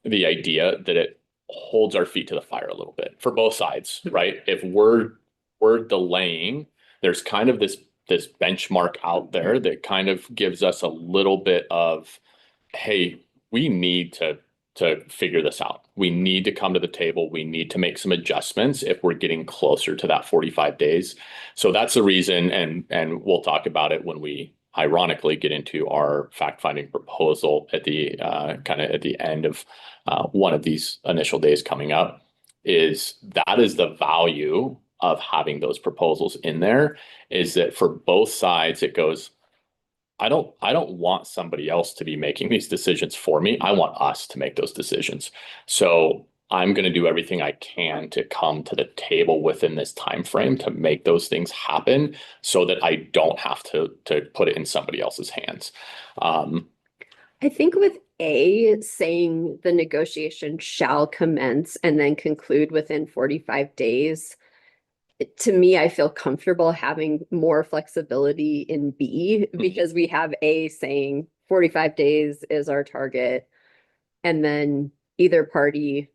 the idea that it holds our feet to the fire a little bit for both sides, right? If we're delaying, there's kind of this benchmark out there that kind of gives us a little bit of, hey, we need to figure this out. We need to come to the table. We need to make some adjustments if we're getting closer to that 45 days. So that's the reason, and we'll talk about it when we ironically get into our fact-finding proposal at the kind of at the end of one of these initial days coming up. That is the value of having those proposals in there, is that for both sides, it goes, I don't want somebody else to be making these decisions for me. I want us to make those decisions. So I'm going to do everything I can to come to the table within this time frame to make those things happen so that I don't have to put it in somebody else's hands. I think with A saying the negotiation shall commence and then conclude within 45 days, to me, I feel comfortable having more flexibility in B because we have A saying 45 days is our target. And then either party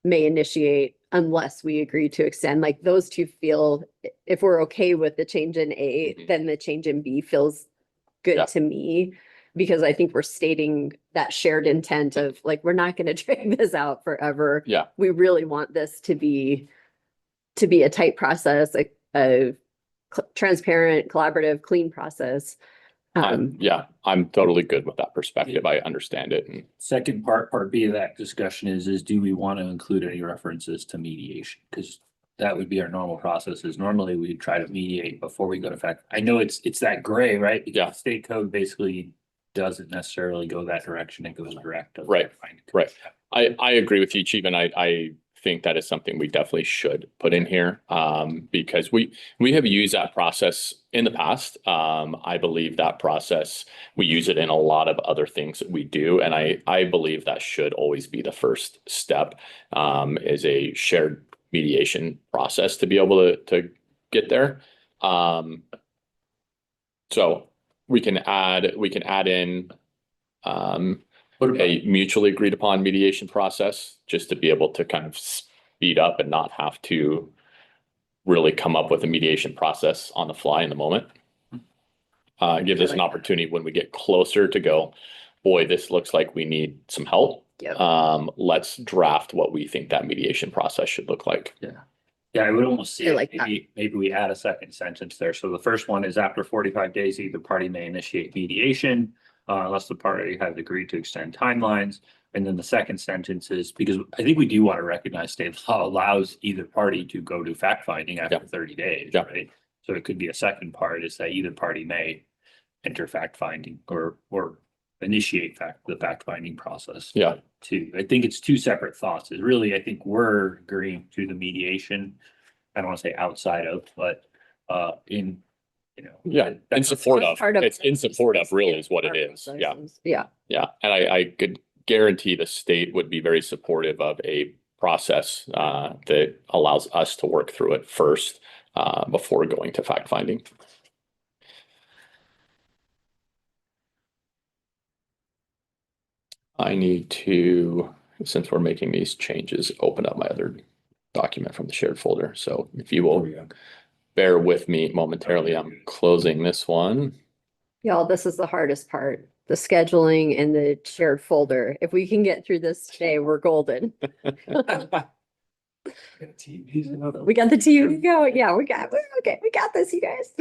may initiate unless we agree to extend. Like those two feel, if we're okay with the change in A, then the change in B feels Yeah. good to me. Because I think we're stating that shared intent of like, we're not going to drag this out forever. Yeah. We really want this to be a tight process, a transparent, collaborative, clean process. Yeah, I'm totally good with that perspective. I understand it. And Second part B of that discussion is do we want to include any references to mediation? Because that would be our normal process is normally we try to mediate before we go to fact. I know it's that gray, right? Because Yeah. state code basically doesn't necessarily go that direction. It goes direct. to Right, fact-finding. right. I agree with you, Chief, and I think that is something we definitely should put in here, because we have used that process in the past. I believe that process, we use it in a lot of other things that we do, and I believe that should always be the first step, is a shared mediation process to be able to get there. So we can add in What about, a mutually agreed upon mediation process, just to be able to kind of speed up and not have to really come up with a mediation process on the fly in the moment. It gives us an opportunity when we get closer to go, boy, this looks like we need some help. Yep. Let's draft what we think that mediation process should look like. yeah, I would almost see I it, like that. maybe we add a second sentence there. So the first one is after 45 days, either party may initiate mediation, unless the party has agreed to extend timelines. And then the second sentence is because I think we do want to recognize state law allows either party to go to fact finding after 30 days, Yeah. right? So it could be a second part is that either party may enter fact finding or initiate the fact finding process. Yeah. Too. I think it's two separate thoughts. Is really, I think we're agreeing to the mediation. I don't want to say outside of, but in, Yeah, in support of, Part of it's in support of really is what our it is. Yeah. processes. Yeah. Yeah, and I could guarantee the state would be very supportive of a process that allows us to work through it first before going to fact finding. I need to, since we're making these changes, open up my other document from the shared folder. So if you will bear with me momentarily, I'm closing this one. Y'all, this is the hardest part, the scheduling and the shared folder. If we can get through this today, we're golden. We got the TV going. Yeah, we're okay. We got this, you guys.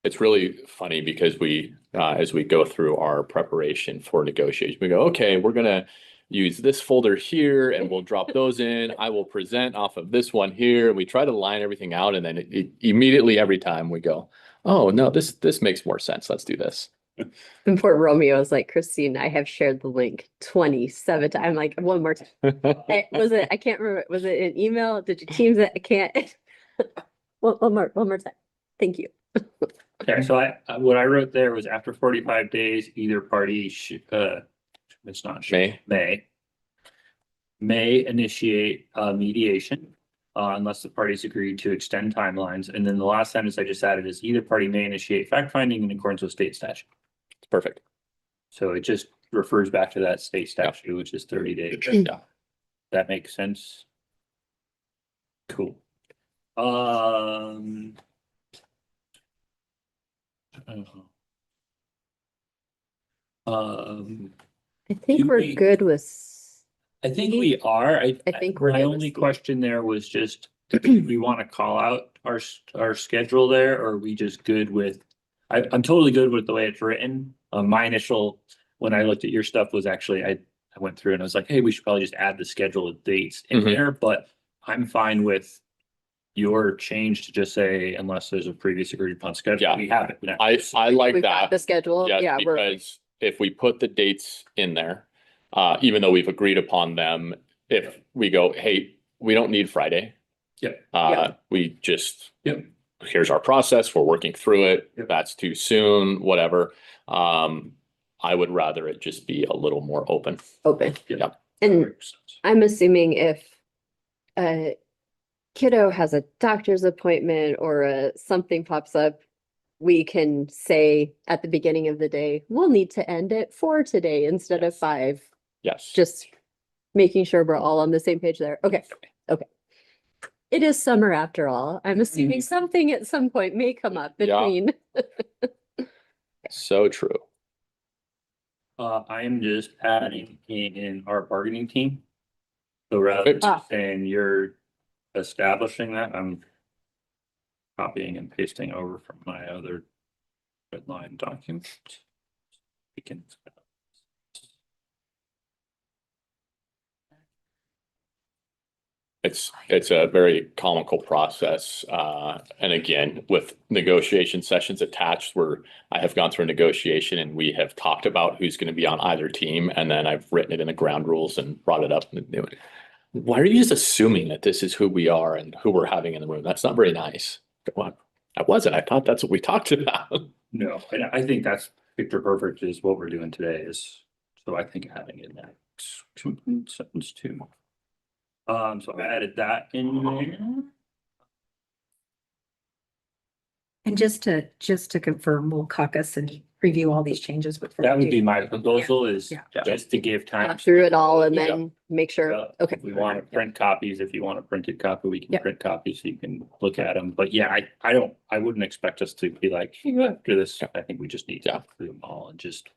It's really funny because we, as we go through our preparation for negotiation, we go, okay, we're gonna use this folder here and we'll drop those in. I will present off of this one here. We try to line everything out and then it immediately every time we go, oh no, this makes more sense. Let's do this. And poor Romeo was like, Christine, I have shared the link 27 times. I'm like, one more time. I can't remember. Was it an email? Did you Teams it? I can't. One more time. Thank you. Okay, so what I wrote there was after 45 days, either party it's not may initiate mediation unless the parties agree to extend timelines. And then the last sentence I just added is either party may initiate fact finding in accordance with state statute. It's perfect. So it just refers back to that state statute, which is 30 days. Yeah. That makes sense. Cool. I think Do we're we- good with. I think we are. I think we're My good with only Steve. question there was just, do we want to call out our schedule there, or are we just good with? I'm totally good with the way it's written. My initial, when I looked at your stuff was actually, I went through and I was like, hey, we should probably just add the schedule of dates in Mhm. there, but I'm fine with your change to just say unless there's a previous agreed upon schedule. Yeah. We have it now. I like We've got that. the schedule. Yes, Yeah, we're, because if we put the dates in there, even though we've agreed upon them, if we go, hey, we don't need Friday. Yep. We just. Yep. Here's our process, we're working through it. Yep. That's too soon, whatever. I would rather it just be a little more open. open. Yeah. And I'm assuming if a kiddo has a doctor's appointment or something pops up, we can say at the beginning of the day, we'll need to end at 4 today instead of 5. Yes. Just making sure we're all on the same page there. Okay, okay. It is summer after all. I'm assuming something at some point may come up Yeah. between. So true. I am just adding in our bargaining team. So rather Perfect. than saying you're establishing that, I'm copying and pasting over from my other red line document. We can. It's a very comical process. And again, with negotiation sessions attached where I have gone through a negotiation and we have talked about who's going to be on either team. And then I've written it in the ground rules and brought it up. Why are you just assuming that this is who we are and who we're having in the room? That's not very nice. Well, I wasn't. I thought that's what we talked about. No, and I think that's picture perfect is what we're doing today is, so I think having in that complete sentence too. So I added that in there. And just to confirm, we'll caucus and review all these changes before. That we would do. be my proposal is Yeah. just to give time. Talk through it all and Yeah. then make sure, okay. If we want to print copies, if you want a printed copy, we can Yeah. print copies so you can look at them. But yeah, I wouldn't expect us to be like, after this, I think we just need to Yeah. go through them all and just.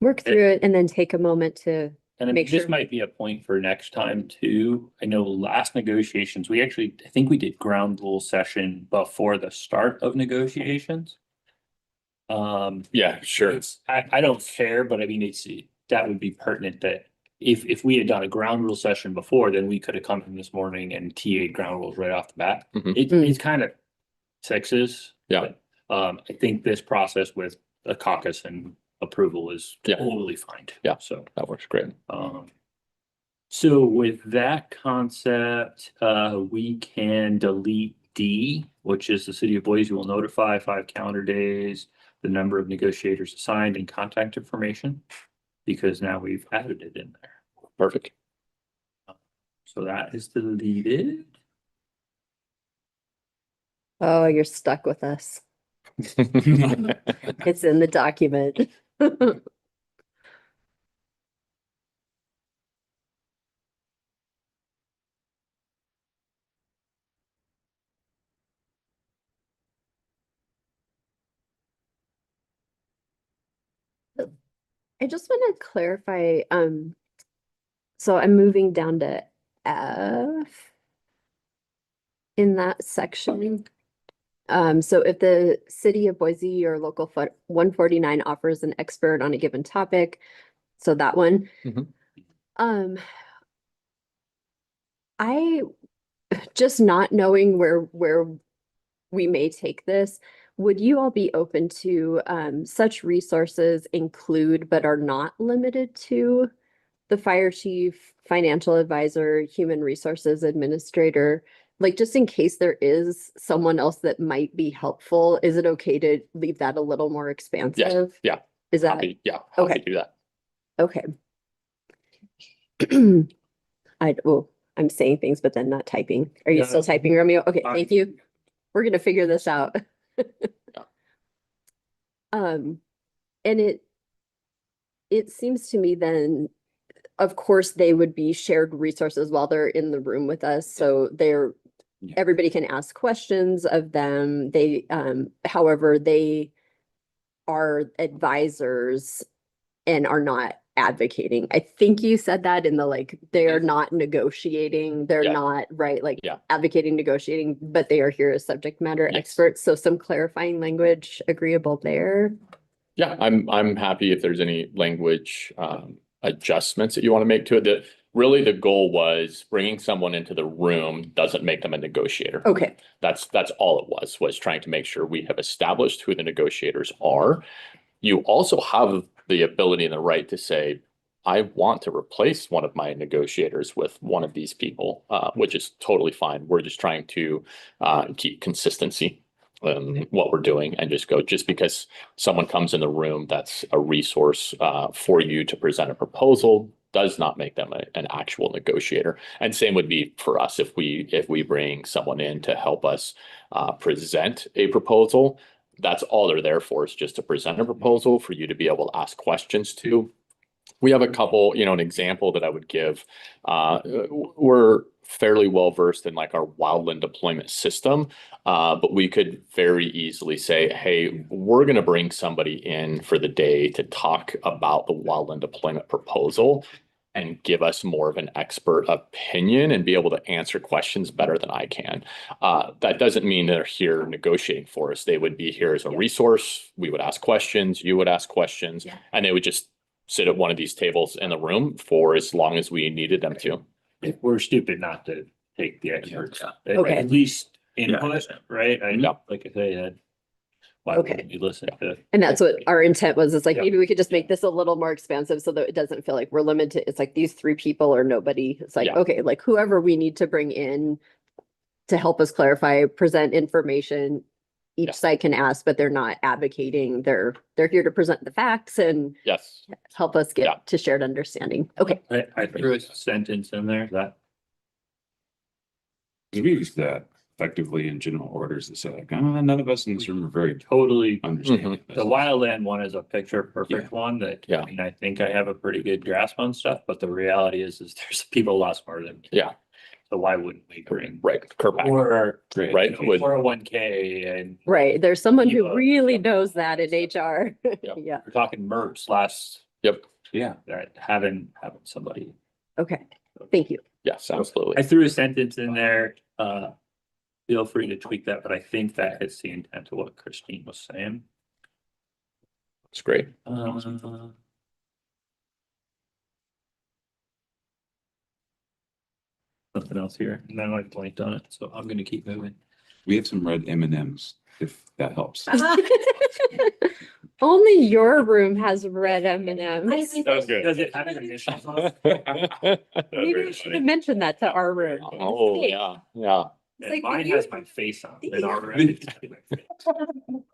Work through it and then take a moment to, And Make this sure. might be a point for next time too. I know last negotiations, I think we did ground rule session before the start of negotiations. Yeah, sure. I don't care, but I mean, that would be pertinent that if we had done a ground rule session before, then we could have come in this morning and TA'd ground rules right off the bat. Mhm. It's kind of sexes. Yeah. I think this process with a caucus and approval is Yeah. totally fine. Yeah. So. That works great. So with that concept, we can delete D, which is the city of Boise will notify 5 calendar days, the number of negotiators assigned and contact information, because now we've added it in there. Perfect. So that is deleted. oh, you're stuck with us. It's in the document. I just want to clarify, so I'm moving down to F in that section. So if the city of Boise or local 149 offers an expert on a given topic, so that one. Mhm. I just not knowing where we may take this, would you all be open to such resources include but are not limited to the fire chief, financial advisor, human resources administrator? Like, just in case there is someone else that might be helpful, is it okay to leave that a little more expansive? yeah. Is that Happy to Okay. do that. okay? I'm saying things, but then not typing. Are you Yeah. still typing, Romeo? Okay, Fine. thank you. We're gonna figure this out. And it seems to me then, of course, they would be shared resources while they're in the room with us, so Yeah. everybody can ask questions of them. They, however, they are advisors and are not advocating. I think you said that in the, like, they are not negotiating, they're Yeah. not, right, like Yeah. advocating, negotiating, but they are here as subject matter Yes. experts. So some clarifying language agreeable there. Yeah, I'm happy if there's any language adjustments that you want to make to it. really the goal was bringing someone into the room doesn't make them a negotiator. Okay, That's all it was trying to make sure we have established who the negotiators are. You also have the ability and the right to say, I want to replace one of my negotiators with one of these people, which is totally fine. We're just trying to keep consistency in what we're doing and just because someone comes in the room that's a resource for you to present a proposal does not make them an actual negotiator. And same would be for us if we bring someone in to help us present a proposal. That's all they're there for, is just to present a proposal for you to be able to ask questions to. We have a couple, an example that I would give. We're fairly well versed in like our wildland deployment system, but we could very easily say, hey, we're going to bring somebody in for the day to talk about the wildland deployment proposal and give us more of an expert opinion and be able to answer questions better than I can. That doesn't mean they're here negotiating for us. They would be here as a resource. We would ask questions, you would ask questions, and they would just sit at one of these tables in the room for as long as we needed them to. If we're stupid not to take the experts. Okay. At least input, right? Yeah. Like I say, why Okay. wouldn't you listen to? and that's what our intent was, is like, Yeah. maybe we could just make this a little more expansive so that it doesn't feel like we're limited. It's like these 3 people or nobody. It's like, Yeah. okay, like whoever we need to bring in to help us clarify, present information. Each Yeah. side can ask, but they're not advocating. They're here to present the facts and Yes. help us Yeah. get to shared understanding. Okay, I threw a sentence in there that We use that effectively in general orders to say like, none of us in this room are very totally, understanding. the wildland one is a picture perfect one that, Yeah. I mean, I think I have a pretty good grasp on stuff, but the reality is there's people a lot smarter than me. Yeah. So why wouldn't we bring? Right. Kerpac. Or, Great. Right. Would- 401k and right. There's someone who Yeah. really knows that in HR. Yep. Yeah, we're talking MERS last, Yep. Yeah. right, having somebody. okay, thank you. Yes, absolutely. I threw a sentence in there, feel free to tweak that, but I think that hits the intent of what Christine was saying. It's great. Nothing else here, now I blanked on it, so I'm gonna keep moving. We have some red M&Ms, if that helps. Only your room has red M&Ms. That was good. Does it have an initial on it? Maybe we should have mentioned that to our room. Oh, yeah, yeah. It's like, Mine you- has my face on it already.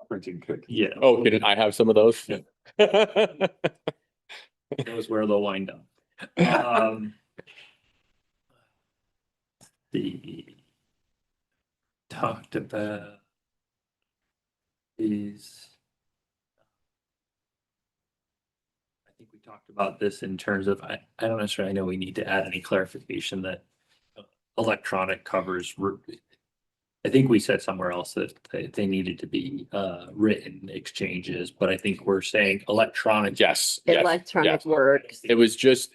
Printing cook. Yeah. Oh, didn't I have some of those? Knows where they'll wind up. The talked about is I think we talked about this in terms of, I don't necessarily know we need to add any clarification that electronic covers. I think we said somewhere else that they needed to be written exchanges, but I think we're saying electronic. Yes. Yes. Electronic yes. works. It was just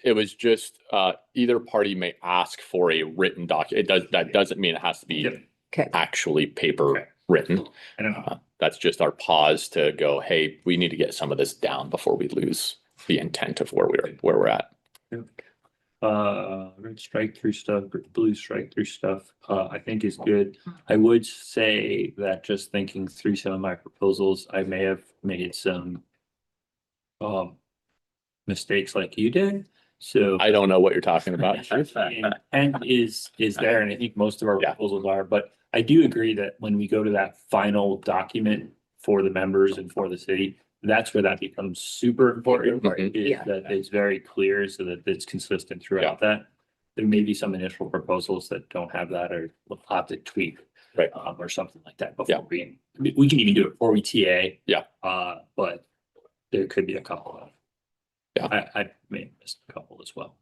either party may ask for a written document. That doesn't mean it has to be Yep. Okay, actually paper Okay. written. I don't know. That's just our pause to go, hey, we need to get some of this down before we lose the intent of where we're at. Red strike through stuff, blue strike through stuff, I think is good. I would say that just thinking through some of my proposals, I may have made some mistakes like you did, so. I don't know what you're talking about. The intent is there, and I think most of our Yeah. proposals are, but I do agree that when we go to that final document for the members and for the city, that's where that becomes super important. Mhm. Is Yeah. that it's very clear so that it's consistent throughout that. There may be some initial proposals that don't have that, or we'll have to tweak. Right. Or something like that before we can even do it before we TA. Yeah. But there could be a couple of. Yeah. I may have missed a couple as well.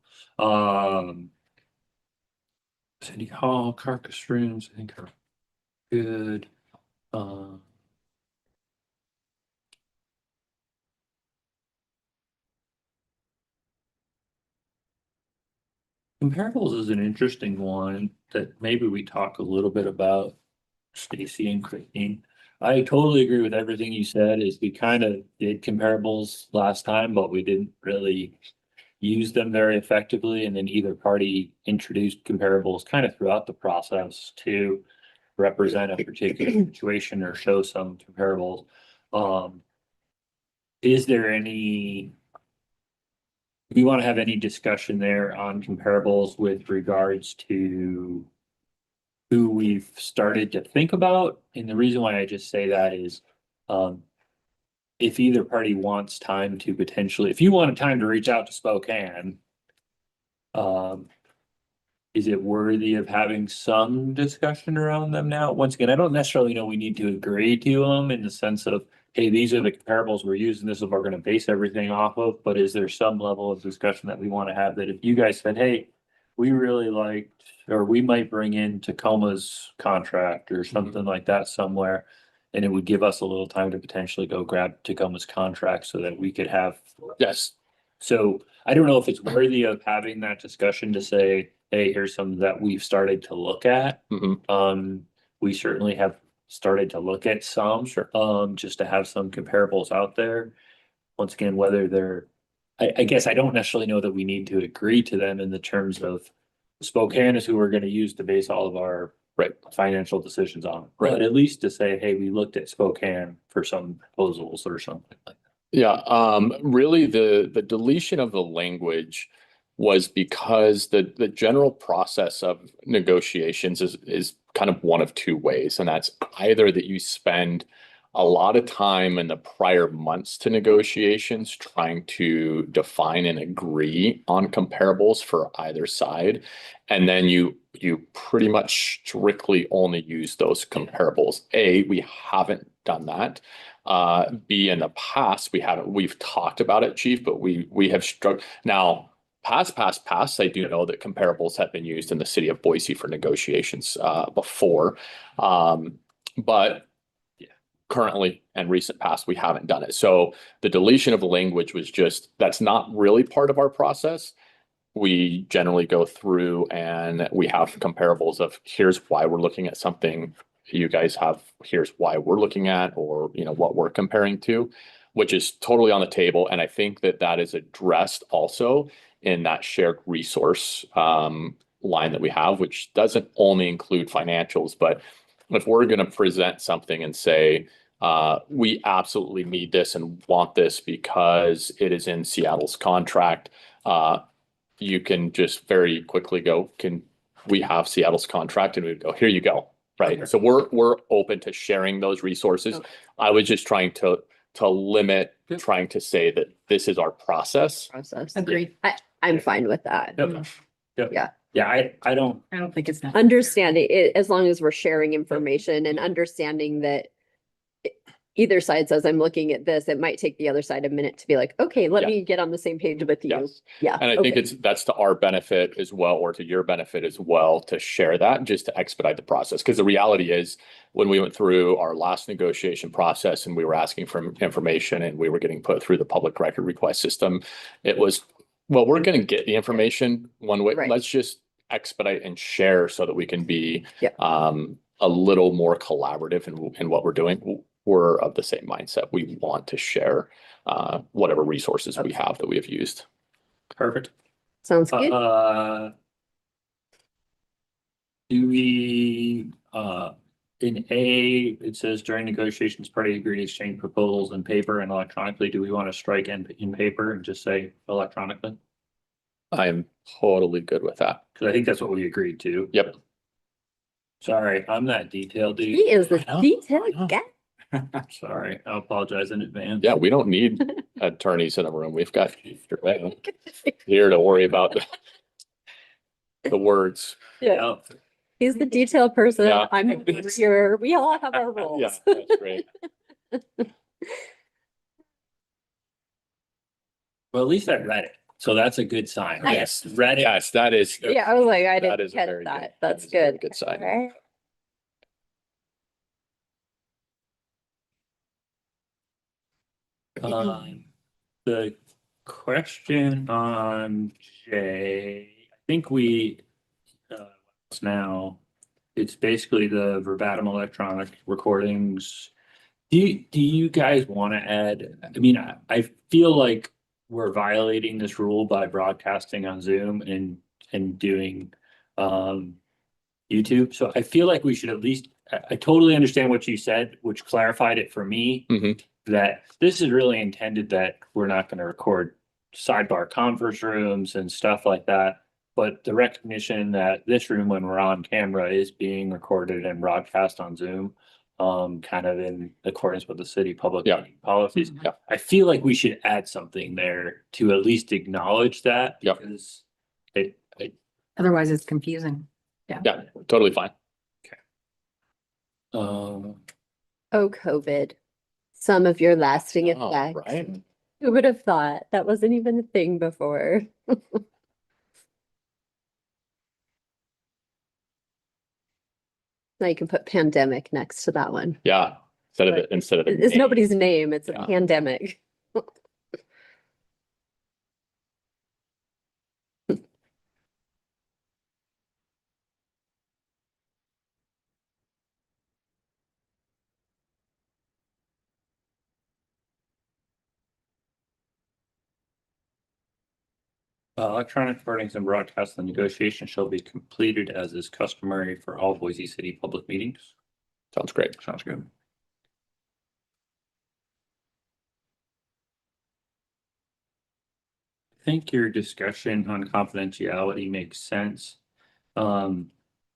City Hall, carcass rooms, I think are good. Comparables is an interesting one that maybe we talk a little bit about, Stacy and Christine. I totally agree with everything you said, is we kind of did comparables last time, but we didn't really used them very effectively, and then either party introduced comparables kind of throughout the process to represent a particular situation or show some comparables. Is there any, do you want to have any discussion there on comparables with regards to who we've started to think about? And the reason why I just say that is, if either party wants time to potentially, if you want time to reach out to Spokane, is it worthy of having some discussion around them now? Once again, I don't necessarily know we need to agree to them in the sense of, hey, these are the comparables we're using, this is what we're gonna base everything off of, but is there some level of discussion that we want to have that if you guys said, hey, we really liked, or we might bring in Tacoma's contract or something like that somewhere, and it would give us a little time to potentially go grab Tacoma's contract so that we could have. Yes. So I don't know if it's worthy of having that discussion to say, hey, here's some that we've started to look at. Mhm. We certainly have started to look at some. Sure. Just to have some comparables out there. Once again, whether they're, I guess I don't necessarily know that we need to agree to them in the terms of Spokane is who we're gonna use to base all of our Right. financial decisions on. Right. But at least to say, hey, we looked at Spokane for some proposals or something like that. Yeah, really the deletion of the language was because the general process of negotiations is kind of one of two ways, and that's either that you spend a lot of time in the prior months to negotiations trying to define and agree on comparables for either side, and then you pretty much strictly only use those comparables. A, we haven't done that. B, in the past, we've talked about it, Chief, but we have struggled. Now, past, I do know that comparables have been used in the city of Boise for negotiations before. But Yeah. currently and recent past, we haven't done it. So the deletion of the language was just, that's not really part of our process. We generally go through and we have comparables of here's why we're looking at something. You guys have, here's why we're looking at, or, what we're comparing to, which is totally on the table. And I think that that is addressed also in that shared resource line that we have, which doesn't only include financials, but if we're going to present something and say, we absolutely need this and want this because it is in Seattle's contract, you can just very quickly go, can we have Seattle's contract? And we'd go, here you go. Right. Okay. So we're open to sharing those resources. Okay. I was just trying to limit, Yep. trying to say that this is our process. Agreed. I'm fine with that. Yep. Yep. Yeah. Yeah, I don't, I don't think it's necessary. Understanding it, as long as we're sharing information and understanding that either side says, I'm looking at this, it might take the other side a minute to be like, okay, let Yeah. me get on the same page with you. Yes. Yeah. And I think okay. that's to our benefit as well, or to your benefit as well, to share that just to expedite the process. Because the reality is, when we went through our last negotiation process and we were asking for information and we were getting put through the public record request system, it was, well, we're going to get the information one way. Right. Let's just expedite and share so that we can be Yeah. a little more collaborative in what we're doing. We're of the same mindset. We want to share whatever resources we have that we have used. perfect. Sounds good. Do we, in A, it says during negotiations, party agreed to exchange proposals in paper and electronically. Do we want to strike in paper and just say electronically? I am totally good with that. Cause I think that's what we agreed to. Yep. Sorry, I'm that detailed dude. He is the I know, detailed I know. guy. Sorry, I apologize in advance. Yeah, we don't need attorneys in the room. We've got here to worry about the words. Yeah, Yeah. he's the detailed person. Yeah. I'm here. We all have our roles. Yeah, that's great. Well, at least I read it. So that's a good sign. Nice. Read it. Yes, that is. Yeah, I was like, I That didn't is a catch very good- that. that That's is a very good. good sign. All right. The question on J, I think now, it's basically the verbatim electronic recordings. Do you guys want to add, I mean, I feel like we're violating this rule by broadcasting on Zoom and doing YouTube. So I feel like we should at least, I totally understand what you said, which clarified it for me. Mhm. That this is really intended that we're not going to record sidebar conference rooms and stuff like that. But the recognition that this room, when we're on camera, is being recorded and broadcast on Zoom, kind of in accordance with the city public Yeah. policies. Yeah. I feel like we should add something there to at least acknowledge that. Yeah. Because Otherwise, it's confusing. Yeah, totally fine. um, Oh, COVID. Some of your lasting Oh, effects. right. Who would have thought that wasn't even a thing before? Now you can put pandemic next to that one. Yeah, instead of the It's name. nobody's name, it's a Yeah. pandemic. electronic recordings and broadcasts and negotiation shall be completed as is customary for all Boise City public meetings. Sounds great. Sounds good. I think your discussion on confidentiality makes sense.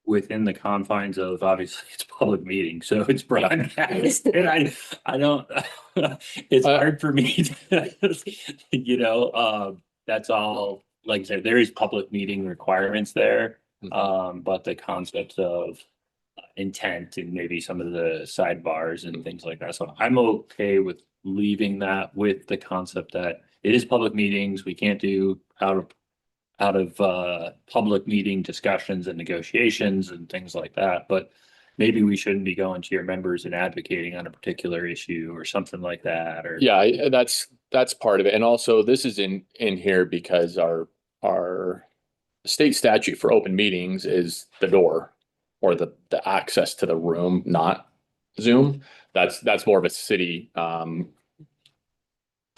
Within the confines of, obviously, it's a public meeting, so it's broadcast. And I don't, it's hard for me to, that's all, like I said, there is public meeting requirements there. But the concept of intent and maybe some of the sidebars and things like that. So I'm okay with leaving that with the concept that it is public meetings. We can't do out of public meeting discussions and negotiations and things like that. But maybe we shouldn't be going to your members and advocating on a particular issue or something like that, or. Yeah, that's part of it. And also this is in here because our state statute for open meetings is the door or the access to the room, not Zoom. That's more of a city,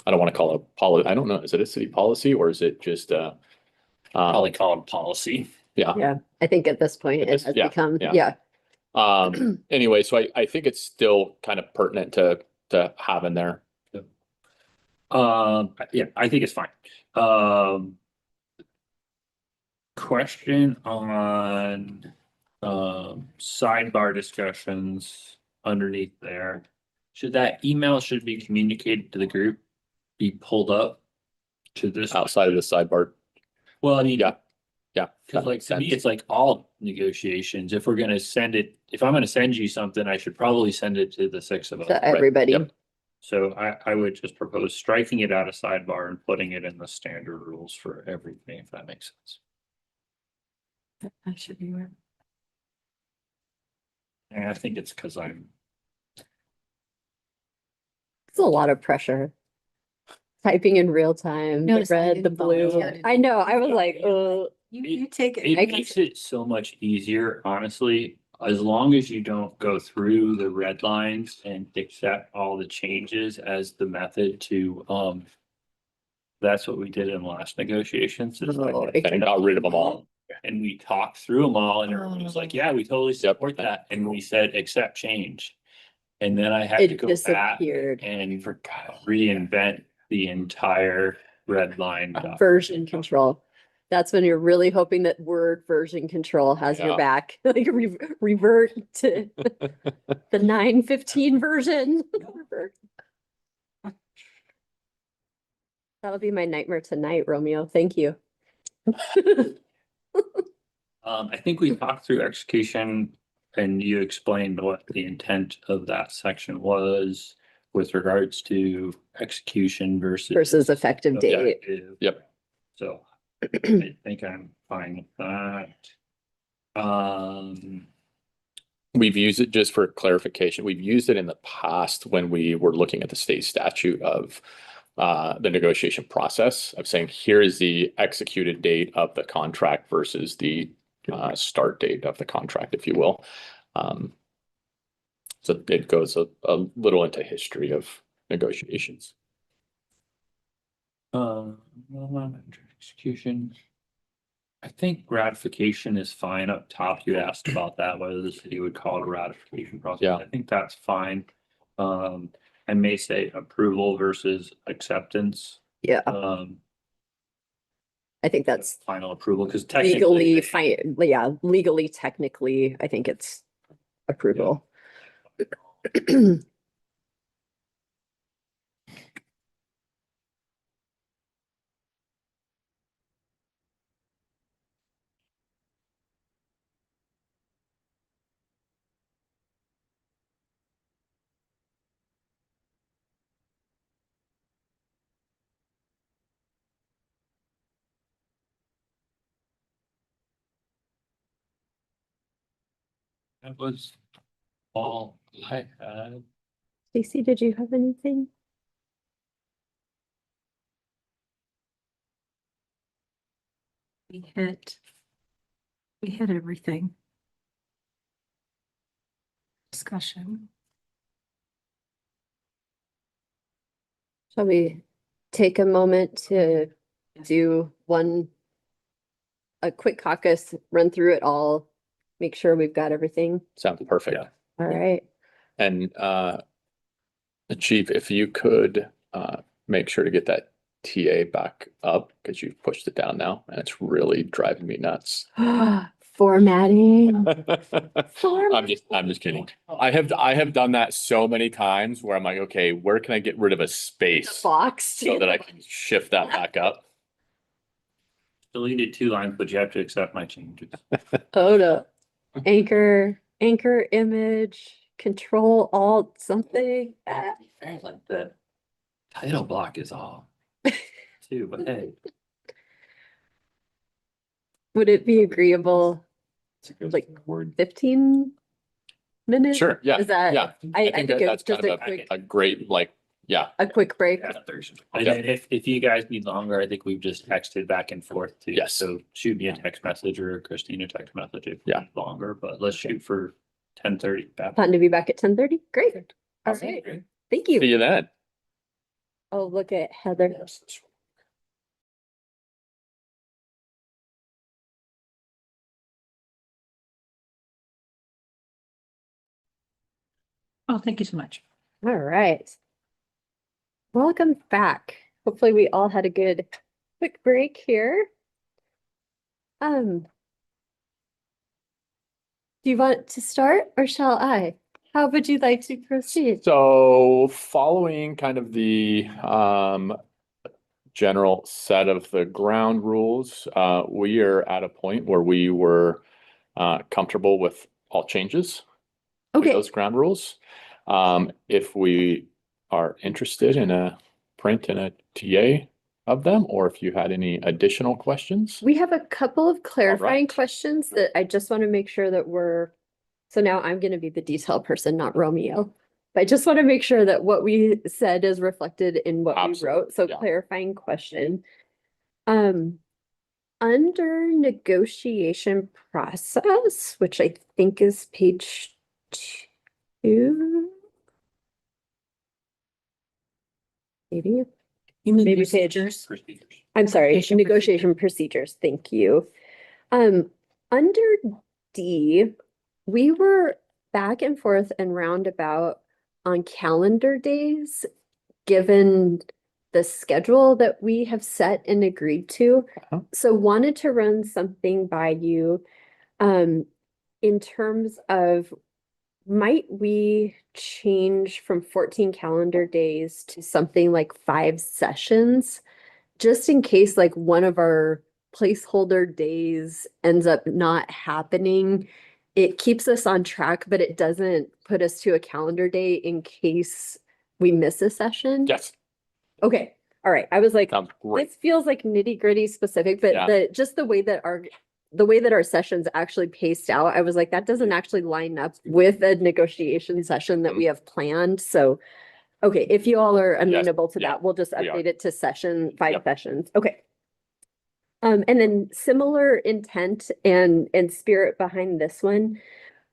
I don't want to call it a policy. I don't know. Is it a city policy or is it just Probably call it policy. yeah. Yeah, I think at this point it It is, has yeah, become, yeah. yeah. Anyway, so I think it's still kind of pertinent to have in there. Yeah, I think it's fine. Question on sidebar discussions underneath there. Should that email should be communicated to the group, be pulled up to this? Outside of the sidebar. Well, I mean. Yeah. Yeah. Cause that like makes to me, sense. it's like all negotiations. If we're gonna send it, if I'm gonna send you something, I should probably send it to the six of us. To everybody. Yep. So I would just propose striking it out of sidebar and putting it in the standard rules for everything, if that makes sense. That should be where. And I think it's because I'm, It's a lot of pressure. Typing in real time, the Notice I red, the didn't volunteer blue. to I know, I was like, You take it it. makes it so much easier, honestly, as long as you don't go through the red lines and accept all the changes as the method to, that's what we did in the last negotiations. is like, Oh, And got rid of them all. And we talked through them all and everyone was like, yeah, we totally support that. And we said, accept change. And then I had to it go back disappeared. and reinvent the entire red line. document. Version control. That's when you're really hoping that Word version control has your Yeah. back. Like revert to the 9:15 version. Revert. That'll be my nightmare tonight, Romeo. Thank you. I think we talked through execution and you explained what the intent of that section was with regards to execution Versus effective date. effective. Yep. So I think I'm fine with that. We've used it just for clarification. We've used it in the past when we were looking at the state statute of the negotiation process of saying, here is the executed date of the contract versus the start date of the contract, if you will. So it goes a little into history of negotiations. Execution. I think ratification is fine up top. You asked about that, whether the city would call it a ratification process. Yeah. I think that's fine. I may say approval versus acceptance. Yeah, Um, I think that's final approval, because legally technically. yeah, legally, technically, I think it's approval. That was all I had. Stacy, did you have anything? We hit everything. Discussion. Shall we take a moment to do a quick caucus, run through it all, make sure we've got everything? Sounds perfect. Yeah. All right. And Chief, if you could make sure to get that TA back up because you've pushed it down now and it's really driving me nuts. Formatting. I'm just kidding. I have done that so many times where I'm like, okay, where can I get rid of a space Box. so that I can shift that back up? Deleted 2 lines, but you have to accept my changes. Oh no. Anchor image, control alt something. Like the title block is all too, but hey. Would it be agreeable, like, Word. 15 minutes? Sure, yeah, Is that, yeah. I think think that's it's just kind a of quick, a great, like, yeah. a quick break. And then if you guys need longer, I think we've just texted back and forth too. Yes. So shoot me a text message or Christina text message if we Yeah. need longer, but let's shoot for 10:30. Plan to be back at 10:30. Great. All Awesome. right. Thank See you. you then. Oh, look at Heather. Oh, thank you so much. All right. Welcome back. Hopefully we all had a good quick break here. Do you want to start or shall I? How would you like to proceed? So following kind of the general set of the ground rules, we are at a point where we were comfortable with all changes to Okay, those ground rules. If we are interested in a print and a TA of them, or if you had any additional questions. we have a couple of clarifying right. questions that I just want to make sure that so now I'm going to be the detail person, not Romeo. But I just want to make sure that what we said is reflected in what we Absolutely, wrote. So yeah. clarifying question. Under negotiation process, which I think is page 2. Maybe. You mean Maybe procedures? I'm sorry, Negotiation negotiation procedures. Thank you. Under D, we were back and forth and roundabout on calendar days, given the schedule that we have set and agreed to. Uh-huh. So wanted to run something by you, in terms of, might we change from 14 calendar days to something like 5 sessions? Just in case like one of our placeholder days ends up not happening, it keeps us on track, but it doesn't put us to a calendar day in case we miss a session. Yes, Okay, all right. I was like, sounds great. this feels like nitty gritty specific, but Yeah. just the way that our sessions actually paced out, I was like, that doesn't actually line up with a negotiation session that we have planned. So, okay, if you all are amenable to yeah, that, we'll just we are. update it to 5 Yep. sessions. Okay. And then similar intent and spirit behind this one.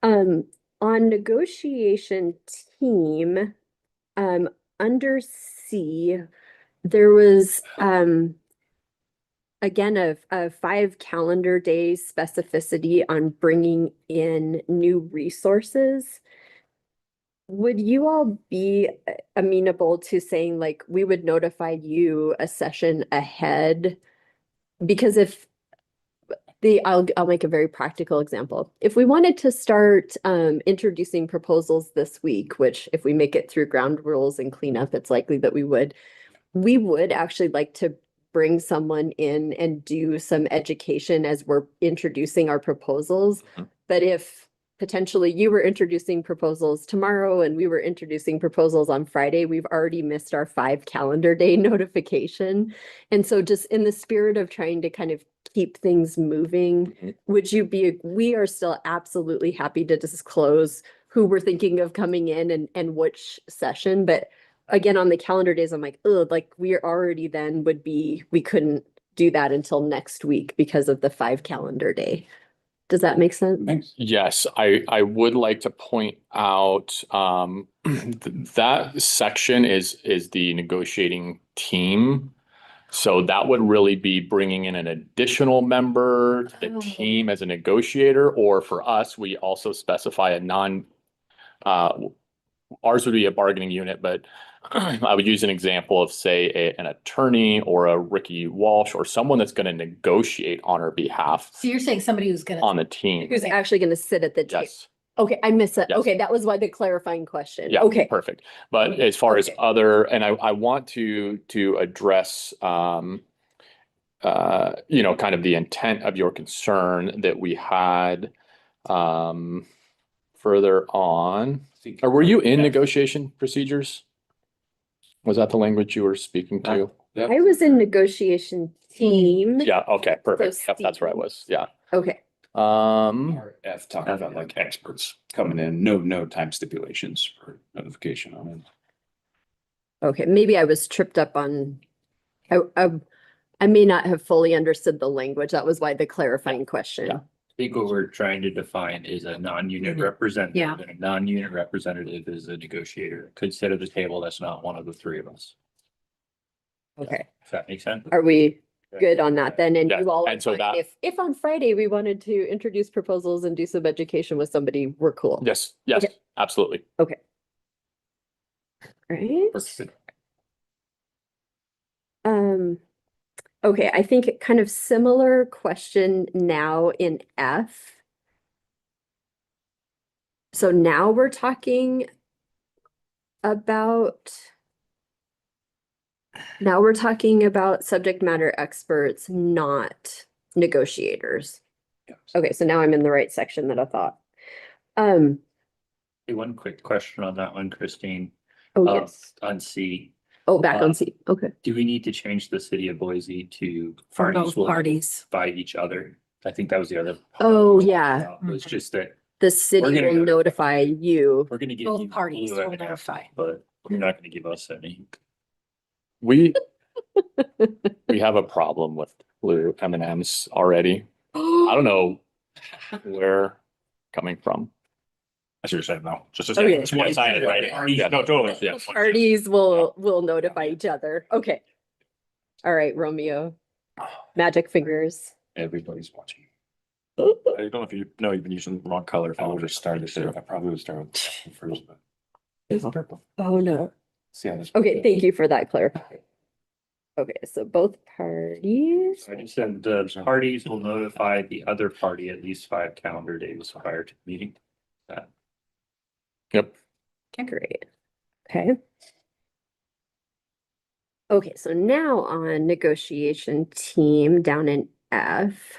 On negotiation team, under C, there was, again, a 5 calendar days specificity on bringing in new resources. Would you all be amenable to saying like, we would notify you a session ahead? Because if I'll make a very practical example. If we wanted to start introducing proposals this week, which if we make it through ground rules and cleanup, it's likely that we would actually like to bring someone in and do some education as we're introducing our proposals. Mhm. But if potentially you were introducing proposals tomorrow and we were introducing proposals on Friday, we've already missed our 5 calendar day notification. And so just in the spirit of trying to kind of keep things moving, Mhm. we are still absolutely happy to disclose who we're thinking of coming in and which session, but again, on the calendar days, I'm like, ugh, like we're already then we couldn't do that until next week because of the 5 calendar day. Does that make sense? Thanks. Yes, I would like to point out, that section is the negotiating team. So that would really be bringing in an additional member to the Oh. team as a negotiator, or for us, we also specify a ours would be a bargaining unit, but I would use an example of, say, an attorney or a Ricky Walsh or someone that's going to negotiate on our behalf So you're saying somebody who's on gonna, the team. Who's actually gonna sit at the table? Yes. Okay, I missed that. Yes. Okay, that was why the clarifying question. Yeah, Okay, perfect. But as far as Okay. other, and I want to address, kind of the intent of your concern that we had, further on. Or were you in negotiation procedures? Was that the language you were speaking to? I was in negotiation team. Yeah, okay, perfect. So Yep, that's where I was. Yeah. Okay, RF talking about like experts coming in, no time stipulations for notification on it. okay, maybe I was tripped up on, I may not have fully understood the language. That was why the clarifying question. Yeah. I think what we're trying to define is a non-unit representative. Yeah. And a non-unit representative is a negotiator. Could sit at the table. That's not one of the three of us. Okay, If that makes sense. are we good on that then? And Yeah, you all are and so fine. that- If on Friday we wanted to introduce proposals and do some education with somebody, we're cool. Yes, yes, Okay. absolutely. Right? Okay, I think kind of similar question now in F. So now we're talking about subject matter experts, not negotiators. Okay, so now I'm in the right section that I thought. Hey, one quick question on that one, Christine. Oh, Uh, yes. On C, Oh, back on C. Okay. do we need to change the city of Boise to for parties both will parties. by each other? I think that was the other. Oh, yeah. It was just that The city We're gonna- will notify you. we're gonna give Both you parties blue will M&Ms, notify. but you're not gonna give us any. We have a problem with blue M&Ms already. I don't know where coming from. I see what you're saying, no, just. Okay. It's one-sided, right? Yeah. No, totally. Yeah. Parties will notify each other. Okay. All right, Romeo. Magic fingers. Everybody's watching. I don't know if you know, you've been using the wrong color. I would have started there. I probably would start with the first, but. It's purple. Oh, no. See how this. Okay, thank you for that clarification. Okay, so both parties. I just said the parties will notify the other party at least 5 calendar days prior to the meeting. Yep. Great. Okay. Okay, so now on negotiation team down in F.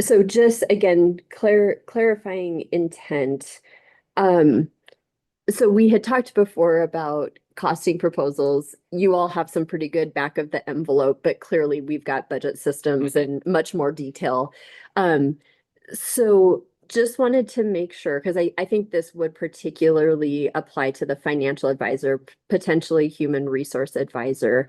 So just again, clarifying intent. So we had talked before about costing proposals. You all have some pretty good back of the envelope, but clearly we've got budget systems and much more detail. So just wanted to make sure, because I think this would particularly apply to the financial advisor, potentially human resource advisor.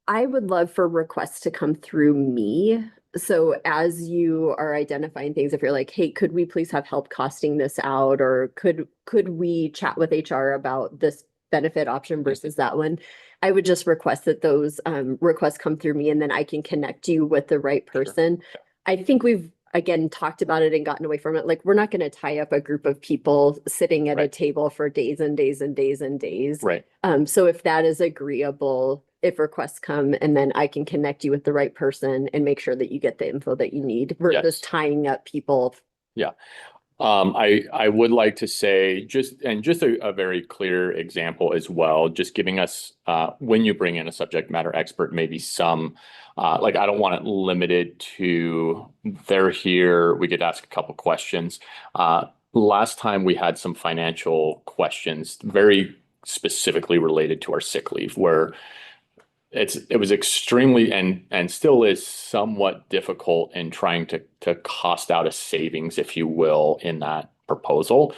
I would love for requests to come through me So as you are identifying things, if you're like, hey, could we please have help costing this out? Or could we chat with HR about this benefit option versus that one? I would just request that those requests come through me and then I can connect you with the right person. I think we've again talked about it and gotten away from it. Like, we're not going to tie up a group of people sitting at a Right. table for days and days and days and days. Right. So if that is agreeable, if requests come, and then I can connect you with the right person and make sure that you get the info that you need versus Yes. tying up people. I would like to say just a very clear example as well, just giving us, when you bring in a subject matter expert, maybe some, like, I don't want it limited to they're here, we could ask a couple questions. Last time we had some financial questions very specifically related to our sick leave, where it was extremely and still is somewhat difficult in trying to cost out a savings, if you will, in that proposal.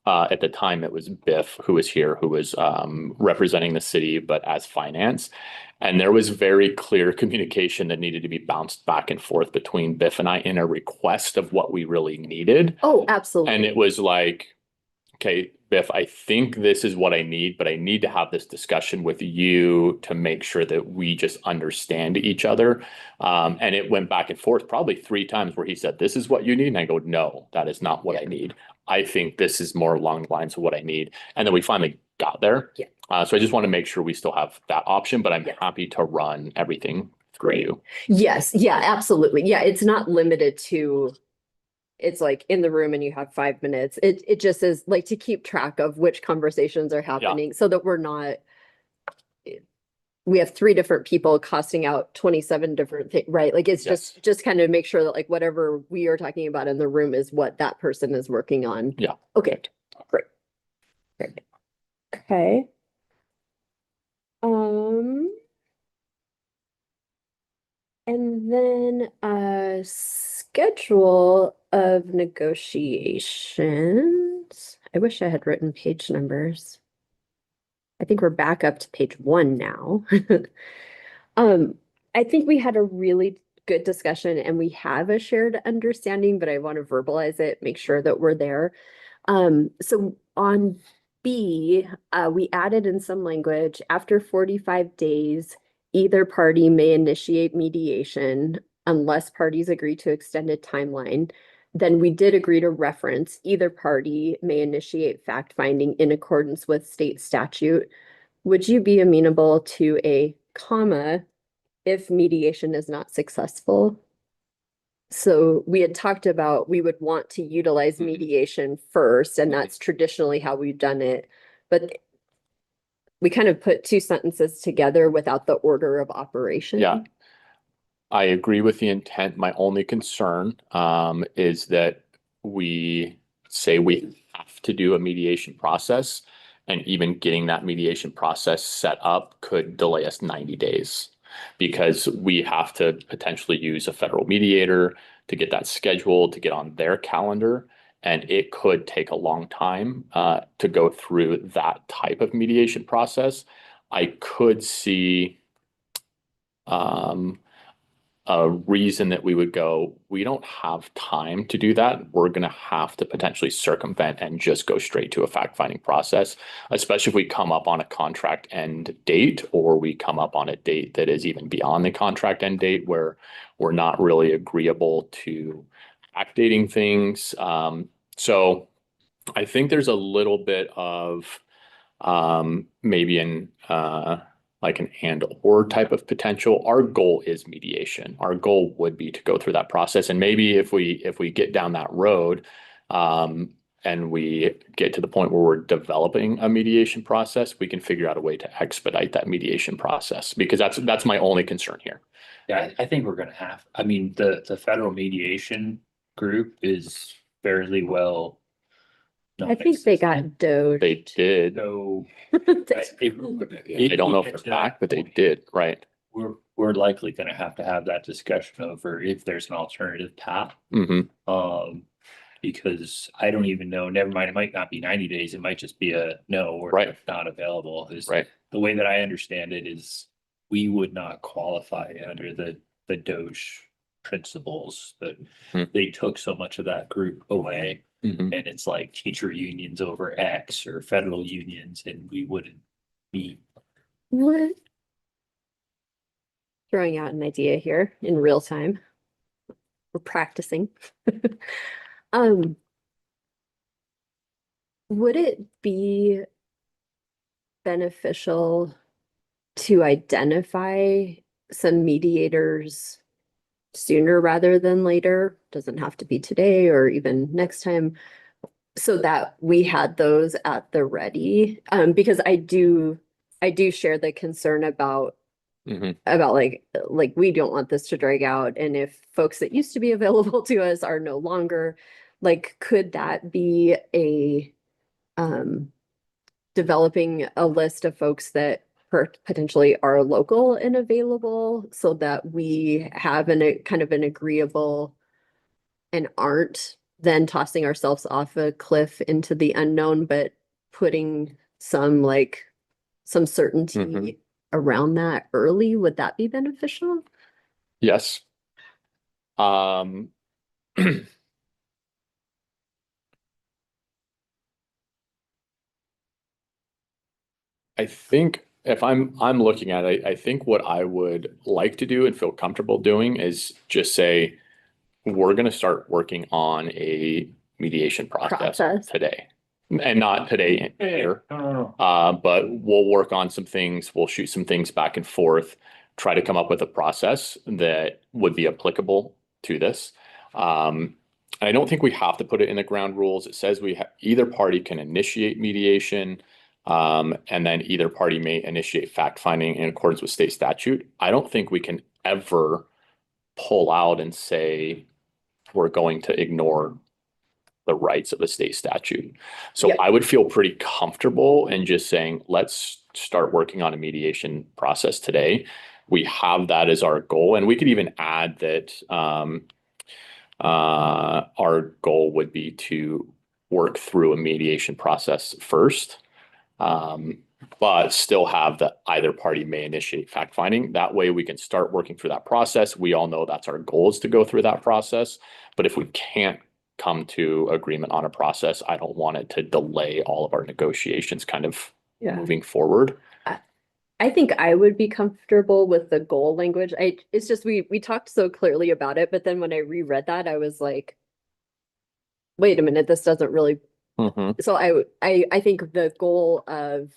At the time, it was Biff who was here, who was representing the city, but as finance. And there was very clear communication that needed to be bounced back and forth between Biff and I in a request of what we really needed. Oh, absolutely. And it was like, okay, Biff, I think this is what I need, but I need to have this discussion with you to make sure that we just understand each other. And it went back and forth probably 3 times where he said, this is what you need. And I go, no, that is not what I need. I think this is more along the lines of what I need. And then we finally got there. Yeah. So I just want to make sure we still have that option, but I'm Yes. happy to run everything through you. Yes, yeah, absolutely. Yeah, it's not limited to, it's like in the room and you have 5 minutes. It just is like to keep track of which conversations are happening so that we're not, we have 3 different people costing out 27 different things, right? Like, it's Yes. just kind of make sure that like whatever we are talking about in the room is what that person is working on. Yeah. Okay, great. Great. Okay. And then schedule of negotiations. I wish I had written page numbers. I think we're back up to page 1 now. I think we had a really good discussion and we have a shared understanding, but I want to verbalize it, make sure that we're there. So on B, we added in some language, after 45 days, either party may initiate mediation unless parties agree to extended timeline. Then we did agree to reference either party may initiate fact finding in accordance with state statute. Would you be amenable to a comma if mediation is not successful? So we had talked about, we would want to utilize Mhm. mediation first, and Mhm. that's traditionally how we've done it. But we kind of put 2 sentences together without the order of operation. Yeah. I agree with the intent. My only concern is that we say we have to do a mediation process, and even getting that mediation process set up could delay us 90 days because we have to potentially use a federal mediator to get that scheduled, to get on their calendar. And it could take a long time to go through that type of mediation process. I could see a reason that we would go, we don't have time to do that. We're going to have to potentially circumvent and just go straight to a fact-finding process, especially if we come up on a contract end date, or we come up on a date that is even beyond the contract end date where we're not really agreeable to backdating things. So I think there's a little bit of maybe in like an and or type of potential. Our goal is mediation. Our goal would be to go through that process. And maybe if we get down that road, and we get to the point where we're developing a mediation process, we can figure out a way to expedite that mediation process, because that's my only concern here. Yeah, I think we're gonna have, I mean, the federal mediation group is fairly well. I think they got non-existent. They doged. did. So I don't know for a fact, but they did, right? we're likely gonna have to have that discussion over if there's an alternative path. Hmm. Because I don't even know, never mind, it might not be 90 days, it might just be a no, or Right. not available. Right. The way that I understand it is we would not qualify under the Doge principals that Hmm. they took so much of that group away. Mhm. And it's like teacher unions over X or federal unions, and we wouldn't meet. What? Throwing out an idea here in real time. We're practicing. Um, would it be beneficial to identify some mediators sooner rather than later? Doesn't have to be today or even next time, so that we had those at the ready. Because I do share the concern about Mhm. like we don't want this to drag out, and if folks that used to be available to us are no longer, like, could that be a developing a list of folks that potentially are local and available, so that we have a kind of an agreeable and aren't then tossing ourselves off a cliff into the unknown, but putting some certainty Mhm. around that early? Would that be beneficial? Yes. Um, I think if I'm looking at it, I think what I would like to do and feel comfortable doing is just say, we're gonna start working on a mediation process today. And not today here, No. but we'll work on some things, we'll shoot some things back and forth, try to come up with a process that would be applicable to this. I don't think we have to put it in the ground rules. It says either party can initiate mediation, and then either party may initiate fact finding in accordance with state statute. I don't think we can ever pull out and say we're going to ignore the rights of the state statute. So Yep. I would feel pretty comfortable in just saying, let's start working on a mediation process today. We have that as our goal, and we could even add that our goal would be to work through a mediation process first, but still have the either party may initiate fact finding. That way we can start working through that process. We all know that's our goal, is to go through that process. But if we can't come to agreement on a process, I don't want it to delay all of our negotiations kind of moving forward. I think I would be comfortable with the goal language. It's just we talked so clearly about it, but then when I reread that, I was like, wait a minute, this doesn't really. Mhm. So I think the goal of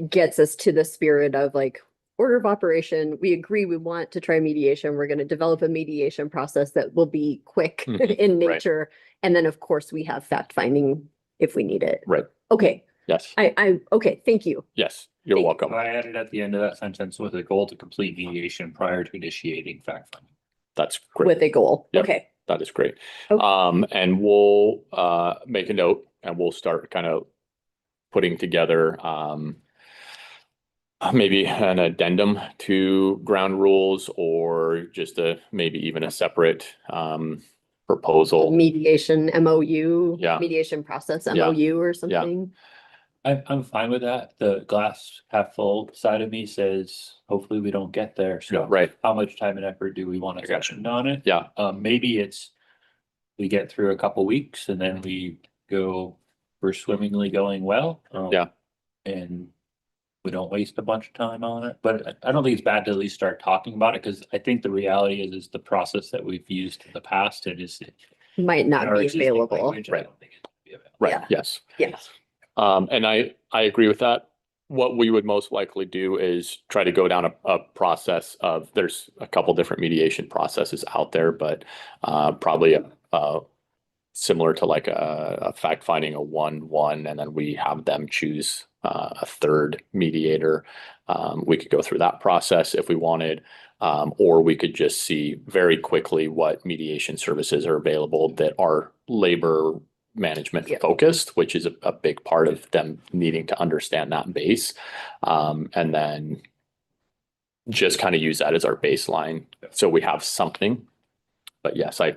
gets us to the spirit of like order of operation. We agree we want to try mediation. We're going to develop a mediation process that will be quick Mhm. in Right. nature. And then of course we have fact finding if we need it. Right. Okay. Yes. Okay. Thank you. Yes. You're Thank you. welcome. I added at the end of that sentence with a goal to complete mediation prior to initiating fact finding. That's great. With a goal. Yep. Okay. That is great. Okay. And we'll make a note and we'll start kind of putting together maybe an addendum to ground rules, or just maybe even a separate proposal. Mediation MOU. Yeah. Mediation process Yeah. MOU or something. I'm fine with that. The glass half full side of me says, hopefully we don't get there. Yeah, So right. how much time and effort do we want I to gotcha. spend on it? Yeah. Maybe we get through a couple weeks and then we're swimmingly going well. Yeah. And we don't waste a bunch of time on it, but I don't think it's bad to at least start talking about it, because I think the reality is the process that we've used in the past, it is. Might not our be existing available. language, I Right. don't think it would be available. Right. Yeah. Yes. Yes. And I agree with that. What we would most likely do is try to go down a process of, there's a couple different mediation processes out there, but probably similar to like a fact finding, a 1-1, and then we have them choose a third mediator. We could go through that process if we wanted, or we could just see very quickly what mediation services are available that are labor management Yep. focused, which is a big part of them needing to understand that base. And then just kind of use that as our baseline. So we have something. But yes, I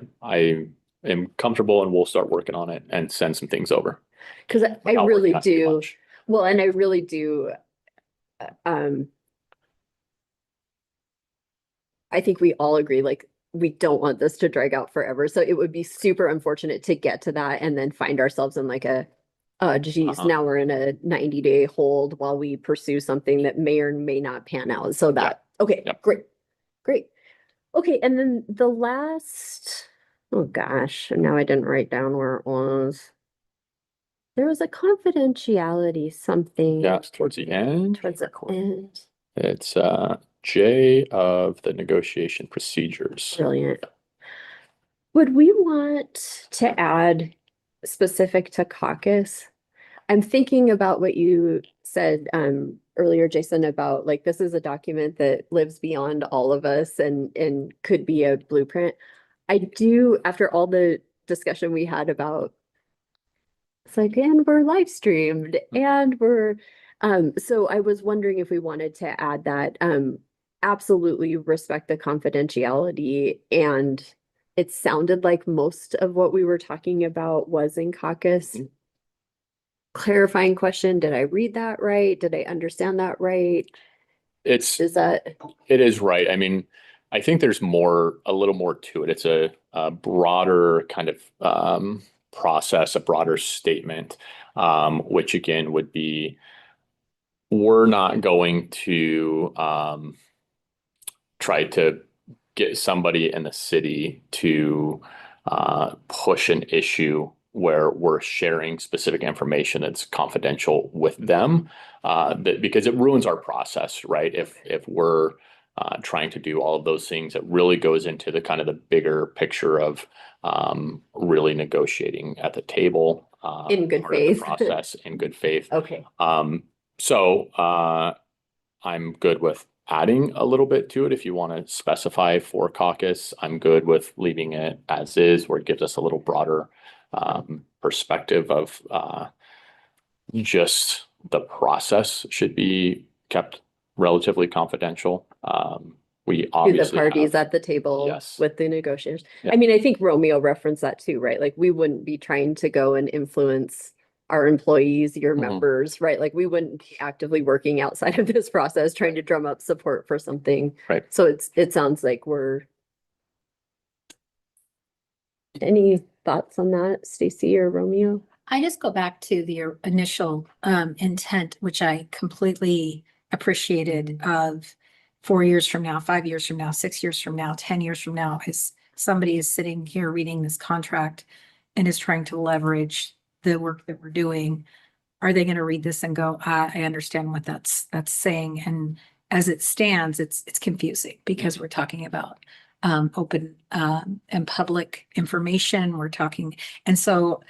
am comfortable, and we'll start working on it and send some things over. Because I without really working on too do. much. Well, and I really do. I think we all agree, like, we don't want this to drag out forever. So it would be super unfortunate to get to that and then find ourselves in like a, geez, Uh-huh. now we're in a 90-day hold while we pursue something that may or may not pan out. So that, okay, Yep. great, great. Okay, and then the last, oh gosh, now I didn't write down where it was. There was a confidentiality something. Yeah, it's towards the end. Towards the end. It's J of the negotiation procedures. Brilliant. Would we want to add specific to caucus? I'm thinking about what you said earlier, Jason, about like this is a document that lives beyond all of us and could be a blueprint. I do, after all the discussion we had about it's like, and we're live streamed and we're so I was wondering if we wanted to add that absolutely respect the confidentiality, and it sounded like most of what we were talking about was in caucus. Mhm. Clarifying question, did I read that right? Did I understand that right? It's Is that It is right. I mean, I think there's a little more to it. It's a broader kind of process, a broader statement, which again would be, we're not going to try to get somebody in the city to push an issue where we're sharing specific information that's confidential with them, because it ruins our process, right? If we're trying to do all of those things, it really goes into the kind of the bigger picture of really negotiating at the table In good part of the faith. process in good faith. okay? So I'm good with adding a little bit to it. If you want to specify for caucus, I'm good with leaving it as is, where it gives us a little broader perspective of just the process should be kept relatively confidential. We To the obviously parties have, at the table Yes. with the negotiators. Yeah. I mean, I think Romeo referenced that too, right? Like we wouldn't be trying to go and influence our employees, your Mhm. members, right? Like we wouldn't be actively working outside of this process, trying to drum up support for something. Right. So it sounds like any thoughts on that, Stacy or Romeo? I just go back to the initial intent, which I completely appreciated of 4 years from now, 5 years from now, 6 years from now, 10 years from now, is somebody is sitting here reading this contract and is trying to leverage the work that we're doing. Are they going to read this and go, I understand what that's saying? And as it stands, it's confusing because we're talking about open and public information. We're talking, and so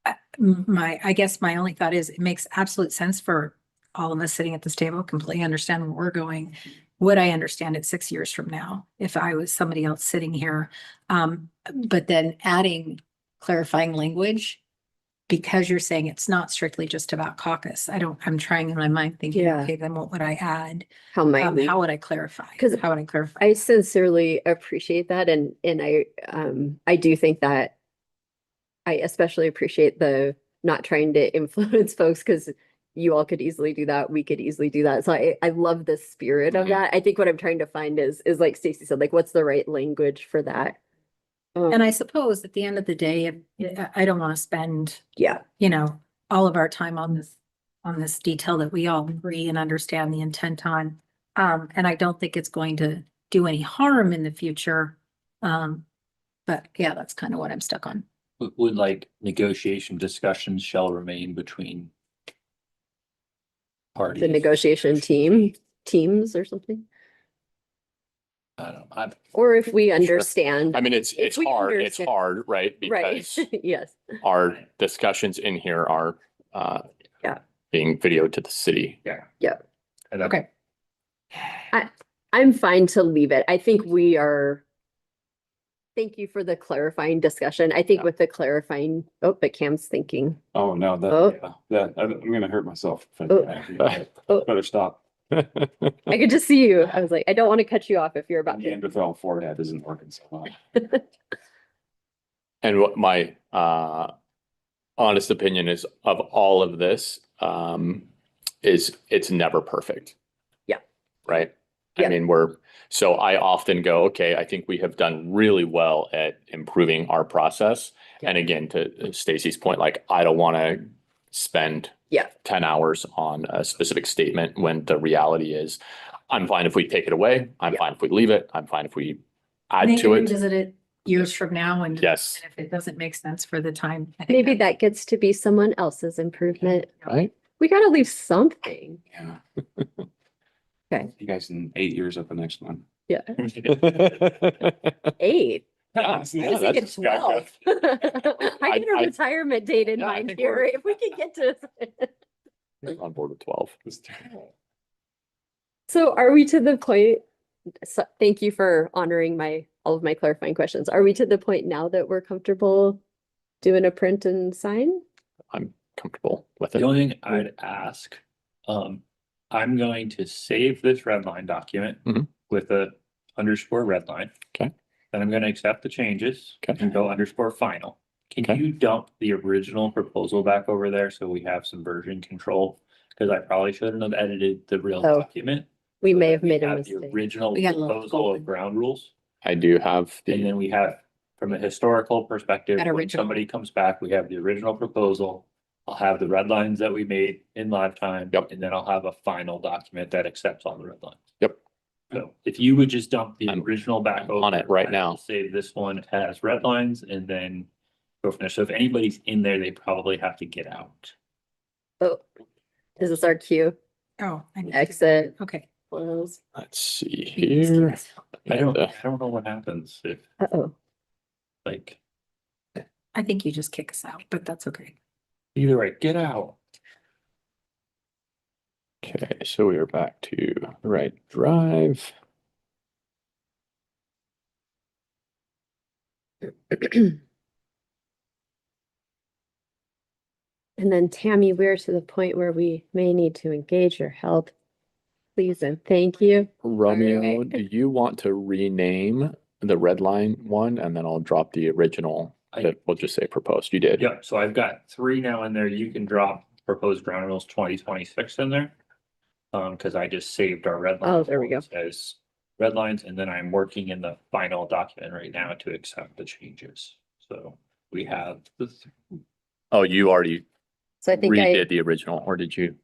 I guess my only thought is it makes absolute sense for all of us sitting at this table, completely understand where we're going. Would I understand it 6 years from now if I was somebody else sitting here? But then adding clarifying language, because you're saying it's not strictly just about caucus. I'm trying in my mind thinking, Yeah. okay, then what would I add? How might we? How would I clarify? 'Cause How would I clarify? I sincerely appreciate that, and I do think that I especially appreciate the not trying to influence folks, because you all could easily do that. We could easily do that. So I love the spirit of Mhm. that. I think what I'm trying to find is like Stacy said, like what's the right language for that? And I suppose at the end of the day, I don't want to spend, Yeah, all of our time on this detail that we all agree and understand the intent on. And I don't think it's going to do any harm in the future. But yeah, that's kind of what I'm stuck on. Would like negotiation discussions shall remain between parties? the negotiation teams or something. I don't know. Or if we understand. I mean, it's If we it's understand- hard, right? Right, Because yes. our discussions in here are Yeah. being videoed to the city. Okay. I'm fine to leave it. I think we are. Thank you for the clarifying discussion. I think Yeah. with the clarifying, oh, but Cam's thinking. Oh, no, Oh. I'm gonna hurt myself. Oh. Better stop. I could just see you. I was like, I don't want to cut you off if you're about to. Neanderthal forehead isn't working so well. And what my honest opinion is of all of this is it's never perfect. Yeah. Right? I Yeah. mean, so I often go, okay, I think we have done really well at improving our process. And again, to Stacy's point, like, I don't want to spend Yeah. 10 hours on a specific statement when the reality is, I'm fine if we take it away. I'm Yeah. fine if we leave it. I'm fine if we They add can to it. revisit it years from now and. Yes. and if it doesn't make sense for the time. I think Maybe that gets to be someone else's improvement. Right? We gotta leave something. Yeah. Okay. You guys in 8 years at the next one. Yeah. Yeah, 8. yeah, I was thinking that's 12. I get a I- retirement date in Yeah, I mind think here. we're- If we could get to. on board with 12. So are we to the point? So thank you for honoring all of my clarifying questions. Are we to the point now that we're comfortable doing a print and sign? I'm comfortable with The it. only thing I'd ask, I'm going to save this red line document Mhm. with a underscore red line. Okay. Then I'm gonna accept the changes Okay. and go underscore final. Can Okay. you dump the original proposal back over there so we have some version control? Cause I probably shouldn't have edited the real Oh, document. We so may that have made a the mistake. Original We got a little proposal open. of ground rules. I do have And the, then we have, from a historical perspective, That when original. somebody comes back, we have the original proposal. I'll have the red lines that we made in live time. Yep. And then I'll have a final document that accepts all the red lines. Yep. So if you would just dump the I'm original back over. on it right I will now. Save this one as red lines and then go from there. So if anybody's in there, they probably have to get out. Oh, is this our cue? Oh. I need to- Exit. Okay. Close. let's see These here. guys. I don't know what happens if Uh-oh. like, I think you just kick us out, but that's okay. either way, get out. Okay, so we are back to the right drive. And then Tammy, we're to the point where we may need to engage your help. Please and thank you. Romeo, Alright. do you want to rename the red line one and then I'll drop the original that we'll just say proposed? You did. Yeah, so I've got 3 now in there. You can drop proposed ground rules 2026 in there. Cause I just saved our red lines. Oh, there we go. As red lines, and then I'm working in the final document right now to accept the changes. So we have this. Oh, you already So I think redid the original, or did you?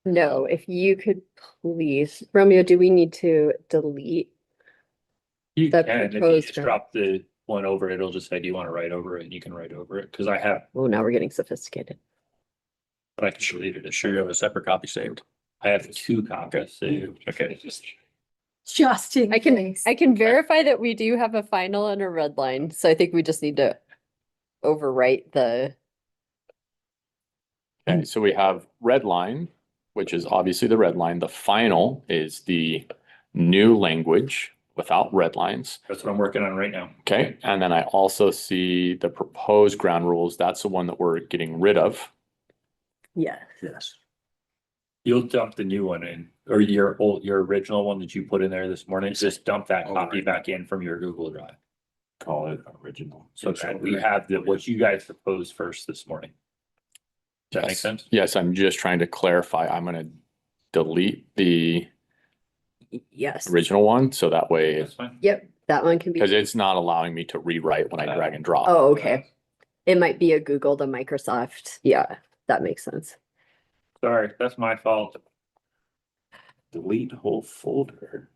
no, if you could please, Romeo, do we need to delete? You The can, if you proposed just ground. drop the one over, it'll just say, do you want to write over it? And you can write over it, cause I have, Oh, now we're getting sophisticated. but I can delete it. Sure, you have a separate copy saved. I have 2 copies saved. Okay. Just in I can case. verify that we do have a final and a red line, so I think we just need to overwrite the, Okay, so we have red line, which is obviously the red line. The final is the new language without red lines. That's what I'm working on right now. Okay, and then I also see the proposed ground rules. That's the one that we're getting rid of. yeah. Yes. You'll dump the new one in, or your original one that you put in there this morning, just dump that copy back in from your Google Drive. Call it original. So that we have what you guys proposed first this morning. Does that make Yes. sense? Yes, I'm just trying to clarify. I'm gonna delete the Yes. original one, so that way, That's fine. Yep, that one can be. because it's not allowing me to rewrite when I drag and drop. Oh, okay. It might be a Google to Microsoft. Yeah, that makes sense. Sorry, that's my fault. Delete whole folder.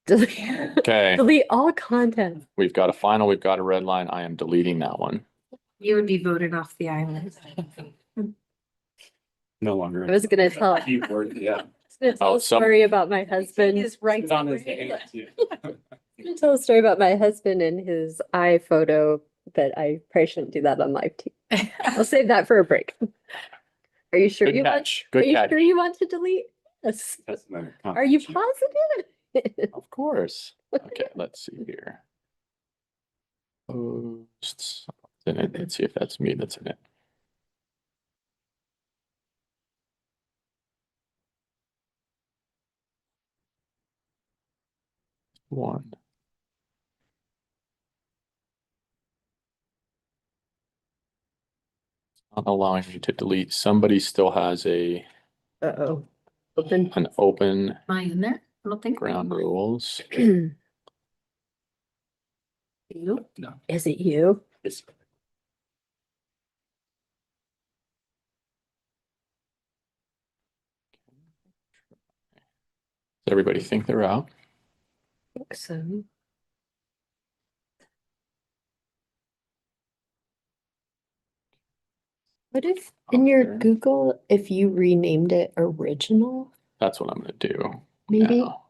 Delete Okay, delete all content. we've got a final, we've got a red line. I am deleting that one. You would be voted off the island. No longer. I was gonna tell, Keyword, yeah. a Oh, story about my husband. Is right. It's on his hand, too. I'm gonna tell a story about my husband and his iPhoto, but I probably shouldn't do that on live TV. I'll save that for a break. Are you sure Good you want? catch, Are good you catch. sure you want to delete? Yes. That's not a Are you confidential. positive? Of course. Okay, let's see here. Posts in it. Let's see if that's me that's in it. One. Not allowing me to delete. Somebody still has Uh-oh. Open. an open. Am I in there? I don't think. Ground rules. You? No. Is it you? It's Does everybody think they're out? I think so. What if in your Okay. Google, if you renamed it original, That's what I'm gonna do. maybe? now.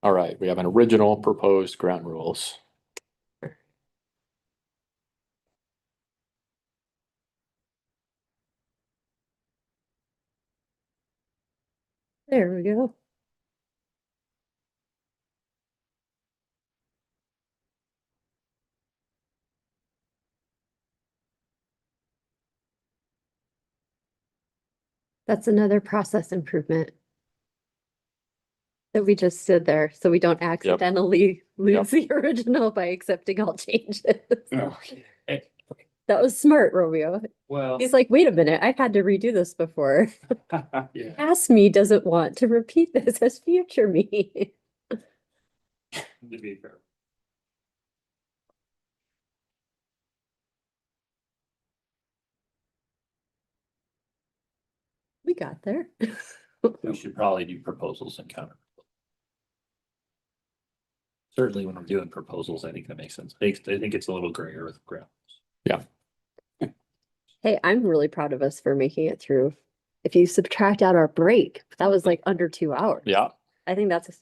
All right, we have an original proposed ground rules. There we go. That's another process improvement that we just did there, so we don't accidentally lose the original by accepting all changes. Hey, That was smart, Romeo. well, He's like, wait a minute, I've had to redo this before. yeah. Past me doesn't want to repeat this as future me. To be fair. We got there. We should probably do proposals and counter. Certainly when I'm doing proposals, I think that makes sense. I think it's a little grayer with ground. Hey, I'm really proud of us for making it through. If you subtract out our break, that was like under 2 hours. Yeah, I think that's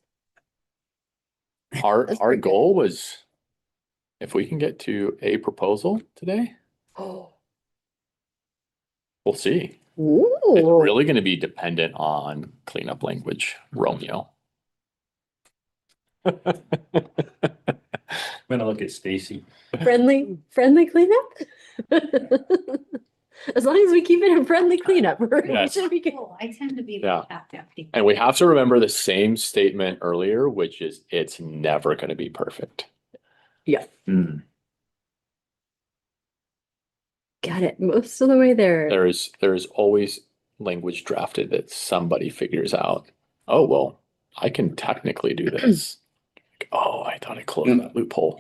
our That's our pretty good. goal was if we can get to a proposal today, oh, we'll see. It's ooh, really gonna be dependent on cleanup language, Romeo. I'm gonna look at Stacy. friendly cleanup. As long as we keep it a friendly cleanup, we Yes. should be good. Oh, I tend to be Yeah. half deputy. And we have to remember the same statement earlier, which is it's never gonna be perfect. Yeah, Hmm. got it most of the way there. There's always language drafted that somebody figures out, oh, well, I can technically do this. Like, oh, I thought I closed that loophole.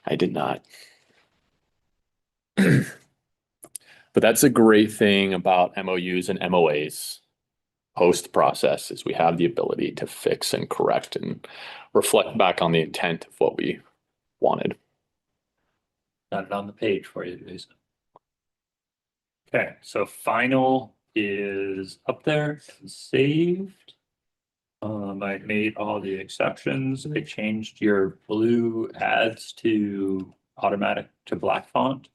I did not. But that's a great thing about MOUs and MOAs. Post-process is we have the ability to fix and correct and reflect back on the intent of what we wanted. Got it on the page for you, Jason. Okay, so final is up there and saved. I made all the exceptions. I changed your blue ads to automatic to black font.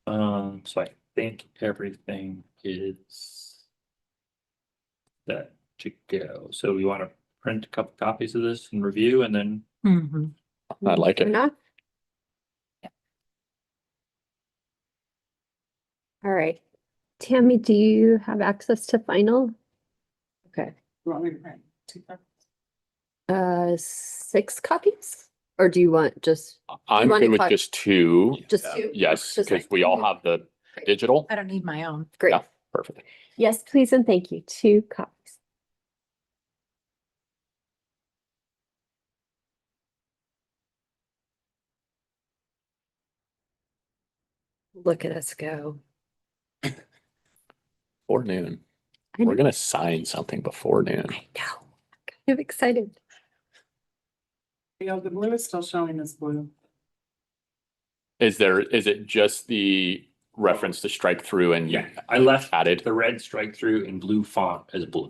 So I think everything is set to go. So we want to print a couple copies of this and review and then Mhm. I like Fair it. enough. All right. Tammy, do you have access to final? Okay. You want me to print 2 copies? 6 copies? Or do you want just I'm want good to with cut- just 2. just Yeah. 2? Yes, Just because like- we all have the digital. I don't need my own. Great. Yeah. Perfect. Yes, please and thank you. 2 copies. Look at us go. Before noon. I We're know. gonna sign something before noon. I know. I'm excited. Yeah, the blue is still showing as blue. Is it just the reference to strike through and you yeah, I left added? the red strike through in blue font as blue.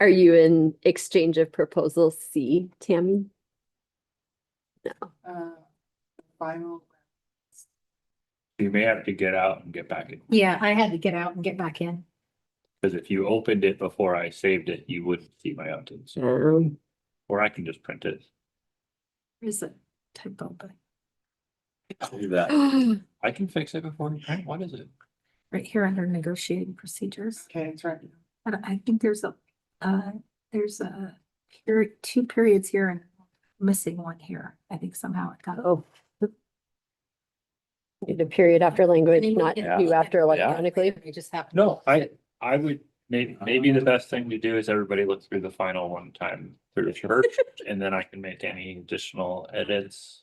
Are you in exchange of proposals C, Tammy? Final. You may have to get out and get back in, Yeah, I had to get out and get back in. because if you opened it before I saved it, you wouldn't see my updates. Or I can just print it. There's a typo, but Do that. I can fix it before you print. What is it? right here under negotiating procedures. Okay, it's right. But I think there's a period, 2 periods here and missing one here. I think somehow it got. Oh. Need a period after language, Anyone not can- you after electronically. I just have. No, I would, maybe the best thing to do is everybody look through the final one time through the church, and then I can make any additional edits.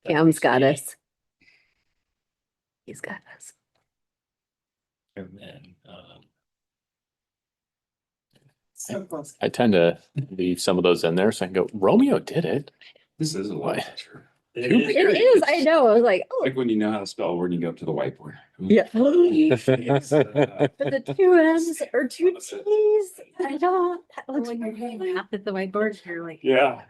Cam's got us. He's got us. And then, So close. I tend to leave some of those in there so I can go, Romeo did it. This is a lot better. it Two is- It is, I know, I was like, oh, Like when you know how to spell a word and you go up to the whiteboard. yeah. It's, But the 2 N's or 2 T's, I don't. that looks When you're really doing math at the whiteboard, you're like. Yeah.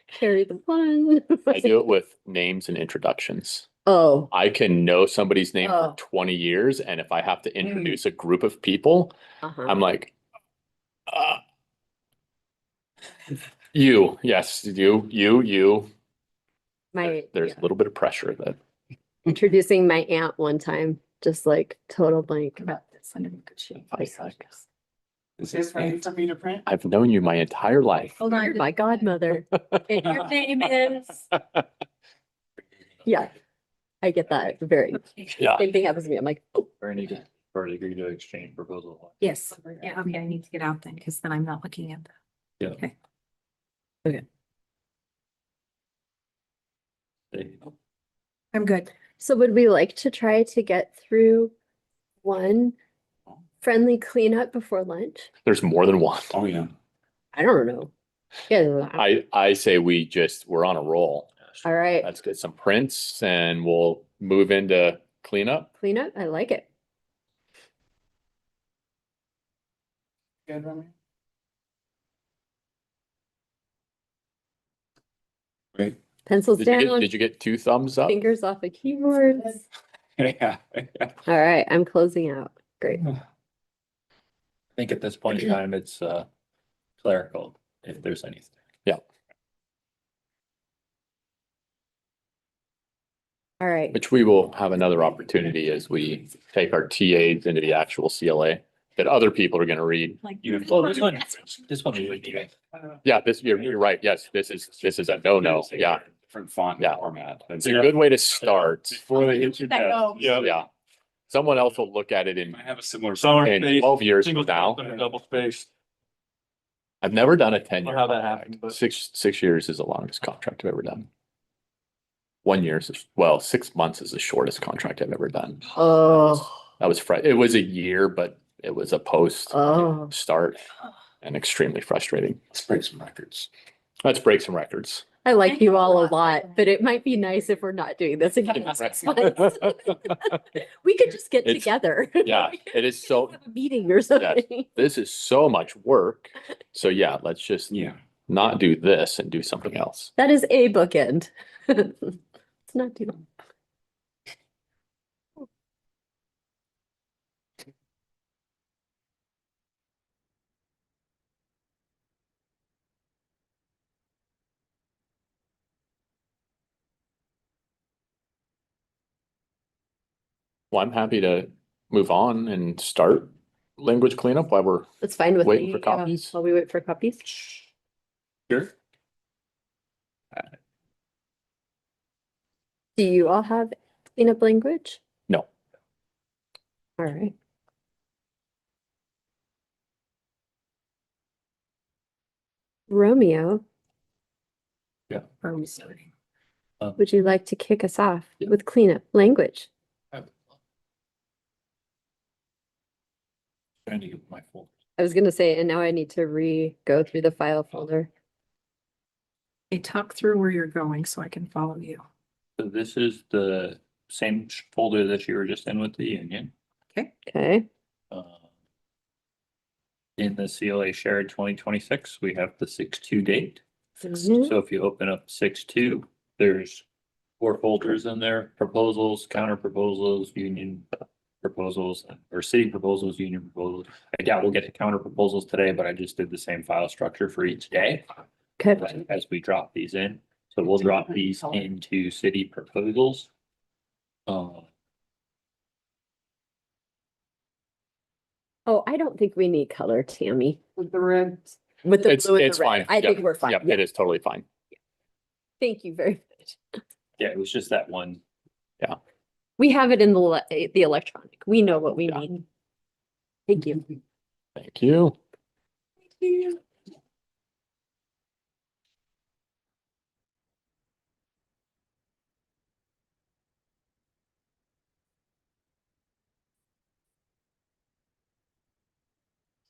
Carry the one. I do it with names and introductions. Oh, I can know somebody's name Oh. for 20 years, and if I have to introduce a group of people, uh-huh. I'm like, you, yes, you. My, There's a little bit of pressure that introducing my aunt one time, just like total blank. About this under negotiating. I like. This Is is ready for me to print? I've known you my entire life. Hold on. You're my godmother. And your name is. Yeah, I get that very, Yeah. same thing happens to me. I'm like, oh, Or any, or agree to exchange proposal. Yes, yeah, okay, I need to get out then, because then I'm not looking at that. Yeah. Okay. There you go. I'm good. so would we like to try to get through one friendly cleanup before lunch? There's more than one. Oh, yeah. I don't know. Yeah, I say we're on a roll. all right, Let's get some prints and we'll move into cleanup. cleanup, I like it. Good, Romeo? Great. Pencils down, Did you get 2 thumbs up? fingers off the keyboards. Yeah. All right, I'm closing out. Great. I think at this point in time, it's clerical, if there's anything. All right. Which we will have another opportunity as we take our TAs into the actual CLA that other people are gonna read. Like. Well, this one we would do. Yeah, you're right. Yes, this is a no. Yeah, Different font Yeah. format. it's a good way to start. Before they hit your That desk. goes. Yeah. Someone else will look at it in I have a similar. in 12 years from now. Double space. I've never done a 10-year. How that contract. happened, but- 6 years is the longest contract I've ever done. 1 year is, 6 months is the shortest contract I've ever done. Oh, That was it was a year, but it was a post oh, start and extremely frustrating. Let's break some records. Let's break some records. I like you all a lot, but it might be nice if we're not doing this again in 6 months. We could just get It's- together. Yeah, it is so, Have a meeting or something. this is so much work. So yeah, let's just Yeah. not do this and do something else. That is a bookend. It's not too long. Well, I'm happy to move on and start language cleanup while we're That's fine with waiting me. for copies. While we wait for copies. Sure. Do you all have cleanup language? No. All right. Romeo, Are we starting? would you like to kick us off Yeah. with cleanup language? Trying to get my folder. I was gonna say, and now I need to go through the file folder. Hey, talk through where you're going so I can follow you. So this is the same folder that you were just in with the union. Okay, Uh, In the CLA shared 2026, we have the 6/2 date Mhm. So if you open up 6.2, there's 4 folders in there: proposals, counter proposals, union proposals, or city proposals, union proposals. I doubt we'll get to counter proposals today, but I just did the same file structure for each day Okay. as we drop these in. So we'll drop these into city proposals. Oh, I don't think we need color, Tammy. With the red. With the It's, blue and it's the red, fine. I think we're fine. Yep, Yeah. it is totally fine. Thank you very much. Yeah, it was just that one. We have it in the electronic. We know what we Yeah. need. Thank you. Thank you.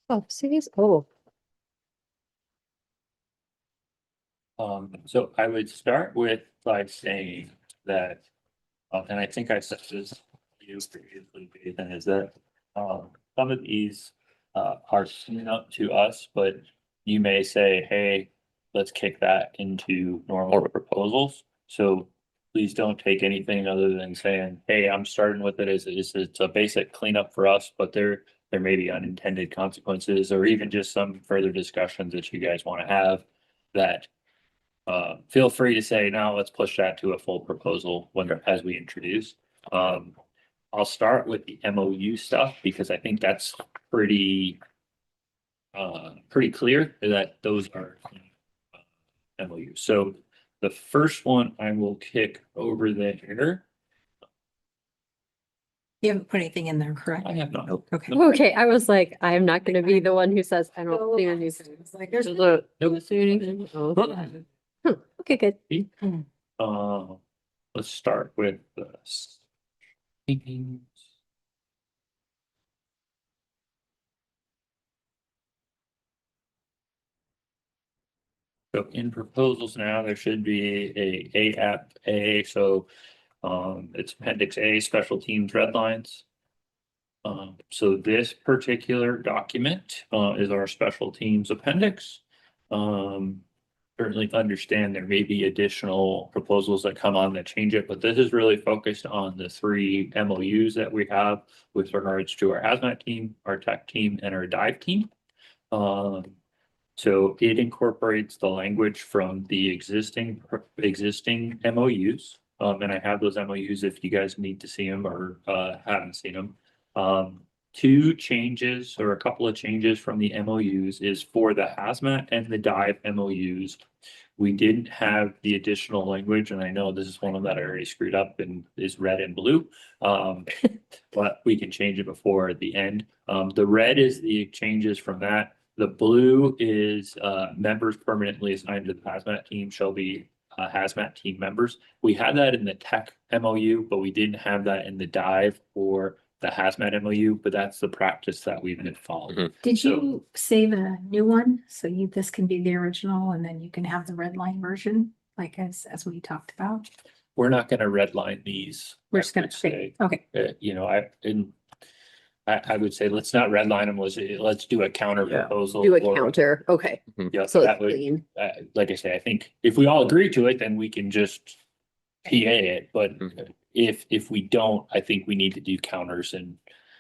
Oh, serious? Oh, So I would start with by saying that, and I think I said this to you previously, Ethan, is that, some of these, are seen up to us, but you may say, hey, let's kick that into normal proposals. So please don't take anything other than saying, hey, I'm starting with it as it's a basic cleanup for us, but there may be unintended consequences, or even just some further discussions that you guys want to have that feel free to say, now let's push that to a full proposal as we introduce. I'll start with the MOU stuff because I think that's pretty clear that those are MOU. So the first one I will kick over there. You haven't put anything in there, correct? I have not. Okay. okay. I was like, I am not gonna be the one who says, I don't see any. It's like, there's Nope. See anything? Oh, okay, good. Let's start with the so in proposals now, there should be a app A, so it's appendix A, special teams red lines. So this particular document is our special teams appendix. Certainly understand there may be additional proposals that come on that change it, but this is really focused on the 3 MOUs that we have with regards to our hazmat team, our tech team, and our dive team. So it incorporates the language from the existing MOUs. And I have those MOUs if you guys need to see them or haven't seen them. 2 changes or a couple of changes from the MOUs is for the hazmat and the dive MOUs. We didn't have the additional language, and I know this is one of that I already screwed up and is red and blue. But we can change it before the end. The red is the changes from that. The blue is members permanently assigned to the hazmat team shall be hazmat team members. We had that in the tech MOU, but we didn't have that in the dive or the hazmat MOU, but that's the practice that we've been following. Did So- you save a new one? So this can be the original and then you can have the red line version, like as we talked about? We're not gonna redline these. We're I just gonna would say. okay. You know, I would say, let's not redline them, let's do a counter proposal. Do a or- counter. Okay, Yeah, so that it's would, clean. like I say, I think if we all agree to it, then we can just PA it, but Mhm. if we don't, I think we need to do counters and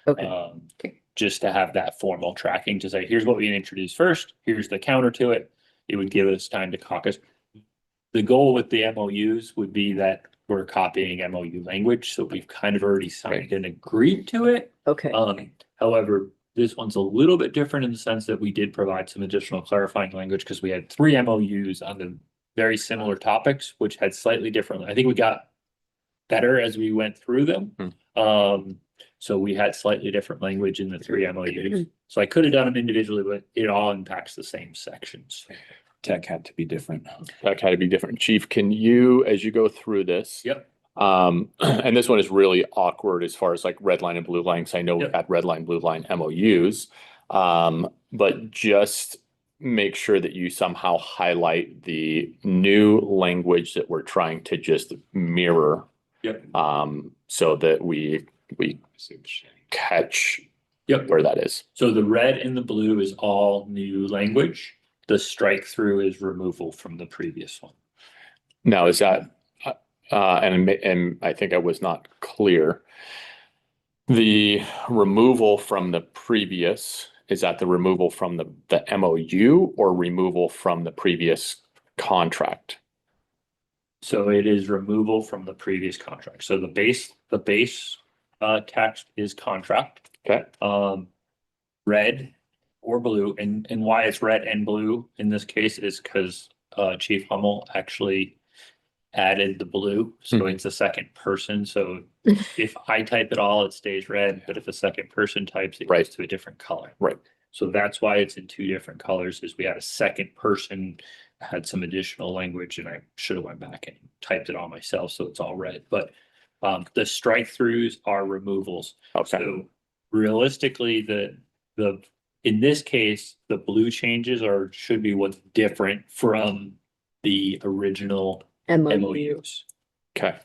Okay, Okay. just to have that formal tracking to say, here's what we introduced first, here's the counter to it. It would give us time to caucus. The goal with the MOUs would be that we're copying MOU language, so we've kind of already signed and agreed to it. okay. However, this one's a little bit different in the sense that we did provide some additional clarifying language because we had 3 MOUs on the very similar topics, which had slightly different. I think we got better as we went through them. So we had slightly different language in the 3 MOUs. So I could have done them individually, but it all impacts the same sections. Tech had to be different. That had to be different. Chief, can you, as you go through this? Yep. And this one is really awkward as far as like red line and blue line, because I know we've Yep. had red line, blue line MOUs. But just make sure that you somehow highlight the new language that we're trying to just mirror. Yep. So that we catch Yep. where that is. So the red and the blue is all new language. The strike through is removal from the previous one. Now, is that, and I think I was not clear. The removal from the previous, is that the removal from the MOU or removal from the previous contract? So it is removal from the previous contract. So the base text is contract. Okay, Red or blue, and why it's red and blue in this case is because Chief Hummel actually added the blue, so Mhm. it's a second person. So if I type it all, it stays red, but if a second person types, it Right. goes to a different color. Right. So that's why it's in two different colors, is we had a second person had some additional language, and I should have went back and typed it all myself, so it's all red. But the strike throughs are removals. okay, So realistically, in this case, the blue changes should be what's different from the original MOU. MOUs. okay,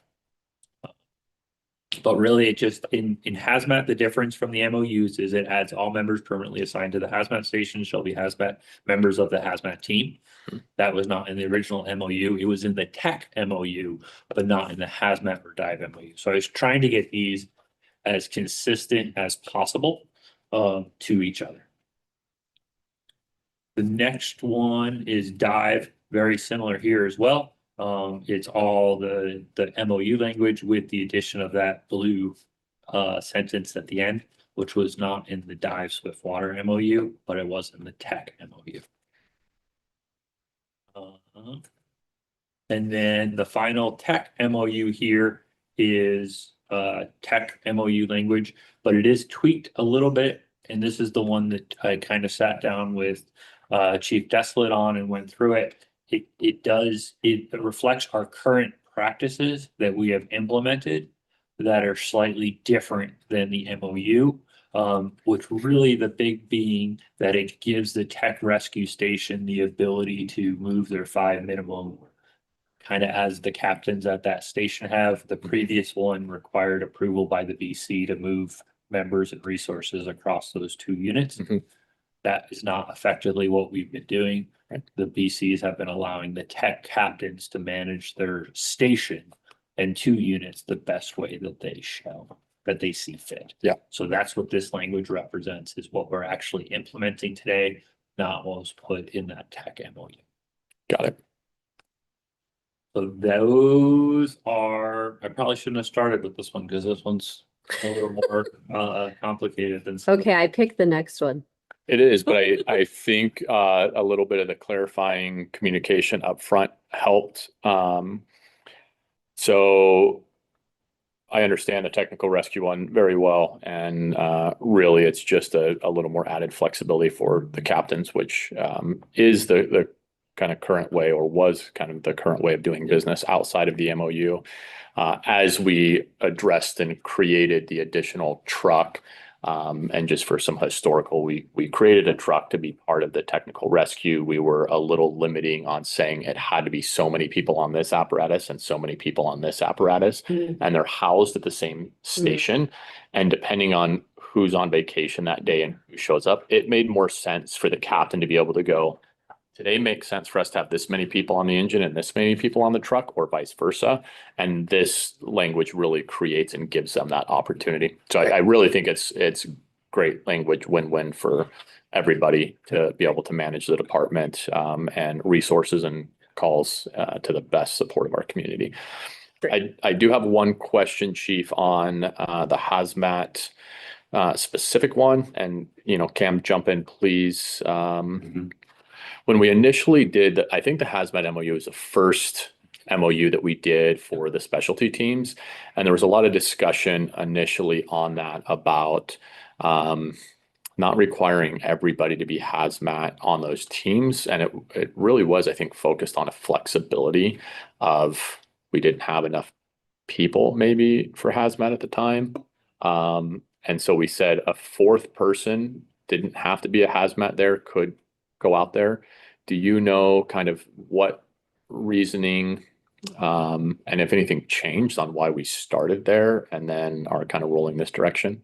But really, it just in hazmat, the difference from the MOUs is it adds all members permanently assigned to the hazmat station shall be hazmat members of the hazmat team. That was not in the original MOU. It was in the tech MOU, but not in the hazmat or dive MOU. So I was trying to get these as consistent as possible to each other. The next one is dive, very similar here as well. It's all the MOU language with the addition of that blue sentence at the end, which was not in the dive Swiftwater MOU, but it was in the tech MOU. And then the final tech MOU here is tech MOU language, but it is tweaked a little bit. And this is the one that I kind of sat down with Chief Desolate on and went through it. It reflects our current practices that we have implemented that are slightly different than the MOU. Which really the big being that it gives the tech rescue station the ability to move their 5 minimum, kind of as the captains at that station have. The previous one required approval by the BC to move members and resources across those 2 units. Mhm. That is not effectively what we've been doing. The BCs have been allowing the tech captains to manage their station and 2 units the best way that they see fit. Yeah. So that's what this language represents, is what we're actually implementing today, not what was put in that tech MOU. got it. So those are, I probably shouldn't have started with this one because this one's a little more complicated than. Okay, I picked the next one. It is, but I think a little bit of the clarifying communication up front helped. So I understand the technical rescue one very well, and really it's just a little more added flexibility for the captains, which is the kind of current way, or was kind of the current way of doing business outside of the MOU. As we addressed and created the additional truck, and just for some historical, we created a truck to be part of the technical rescue. We were a little limiting on saying it had to be so many people on this apparatus and so many people on this apparatus, and they're housed at the same station. And depending on who's on vacation that day and who shows up, it made more sense for the captain to be able to go, today makes sense for us to have this many people on the engine and this many people on the truck, or vice versa. And this language really creates and gives them that opportunity. So I really think it's great language, win-win for everybody to be able to manage the department and resources and calls to the best support of our community. I do have one question, Chief, on the hazmat specific one, and Cam, jump in, please. When we initially did, I think the hazmat MOU was the first MOU that we did for the specialty teams. And there was a lot of discussion initially on that about not requiring everybody to be hazmat on those teams. And it really was, I think, focused on a flexibility of, we didn't have enough people maybe for hazmat at the time. And so we said a 4th person didn't have to be a hazmat there, could go out there. Do you know kind of what reasoning and if anything changed on why we started there and then are kind of rolling this direction?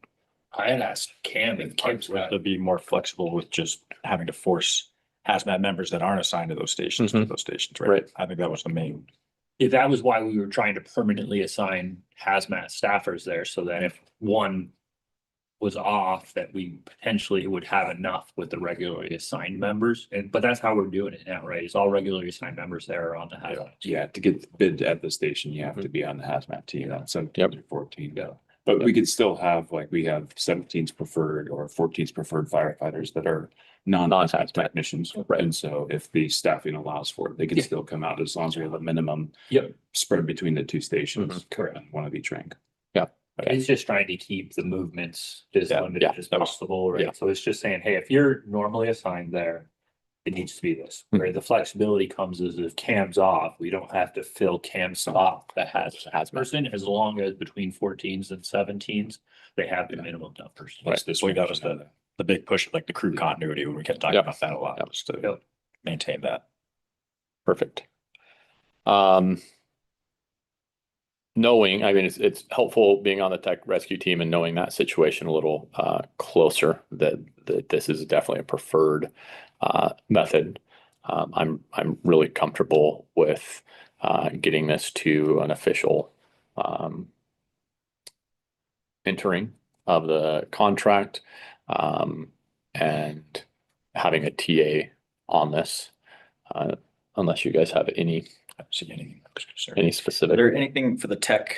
I had asked Cam if Cam's To be more flexible with just having to force hazmat members that aren't assigned to those stations, to Mhm. those stations, Right. right? I think that was the main. If that was why we were trying to permanently assign hazmat staffers there, so that if one was off, that we potentially would have enough with the regularly assigned members. But that's how we're doing it now, right? It's all regularly assigned members there on the hazmat. Yeah, to get the bid at the station, you have to be on the hazmat team, not 17 Yep. or 14. But we could still have, like, we have 17's preferred or 14's preferred firefighters that are non-hazmat Non-hazmat. technicians. Right. And so if the staffing allows for it, they can Yeah. still come out as long as we have a minimum Yep. spread between the two stations. Correct. and one of each rank. It's just trying to keep the movements as Yeah, limited yeah, as that was- possible, yeah. right? So it's just saying, hey, if you're normally assigned there, it needs to be this, Mhm. where the flexibility comes is if Cam's off, we don't have to fill Cam's spot that has a hazmat person, as long as between 14s and 17s, they have the minimum numbers. Right, this week, that was the big push, like the crew continuity, when we kept talking Yep. about that a lot, Yep. was to Yep. maintain that. Perfect. Knowing, I mean, it's helpful being on the tech rescue team and knowing that situation a little closer, that this is definitely a preferred method. I'm really comfortable with getting this to an official entering of the contract and having a TA on this. Unless you guys have any I don't see anything. that was concerned. any Is specific. there anything for the tech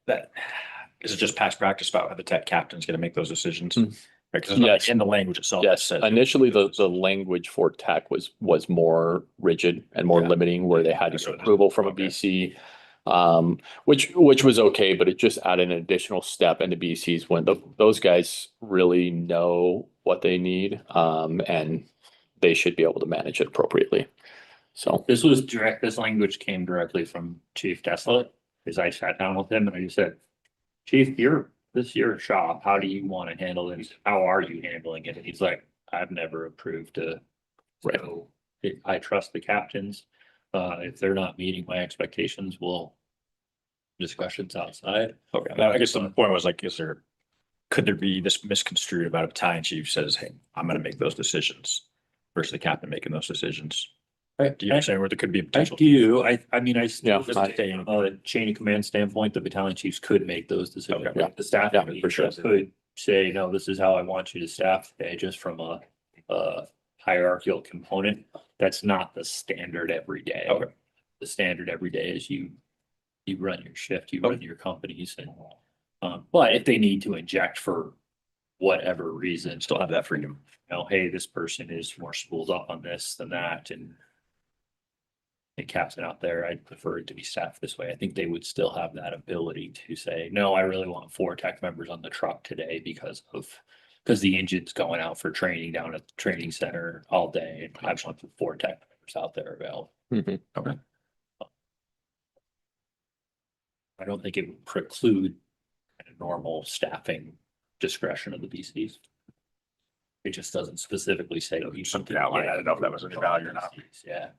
that, is it just past practice about how the tech captain's gonna make those decisions? Mm. Right, 'cause there's nothing Yes. in the language itself. that Yes, says- initially the language for tech was more rigid and more Yeah. limiting, where they had to That's get what it is. approval from a Okay. BC. Which was okay, but it just added an additional step into BCs when those guys really know what they need. And they should be able to manage it appropriately. So, This language came directly from Chief Desolate, because I sat down with him and I just said, Chief, this is your shop. How do you want to handle this? How are you handling it? And he's like, I've never approved a. Right. So I trust the captains. If they're not meeting my expectations, we'll discussions outside. Okay, now, I guess the point was like, could there be this misconstrued about a battalion chief says, hey, I'm gonna make those decisions versus the captain making those decisions? Do you understand where there could be a I potential? do. I mean, I Yeah, still just I- saying, chain of command standpoint, the battalion chiefs could make those decisions. Okay. Like, the staff Yeah, meeting for sure. could say, no, this is how I want you to staff today, just from a hierarchical component. That's not the standard every day. Okay. The standard every day is you run your shift, you run your companies, and but if they need to inject for whatever reason, Still have that freedom. you know, hey, this person is more spooled up on this than that, and captain out there, I'd prefer it to be staffed this way. I think they would still have that ability to say, no, I really want 4 tech members on the truck today because the engine's going out for training down at the training center all day, and I just want 4 tech members out there available. mhm. Okay. I don't think it would preclude a normal staffing discretion of the BCs. It just doesn't specifically say. Something outlined. I didn't know if that was any value or not. Yeah.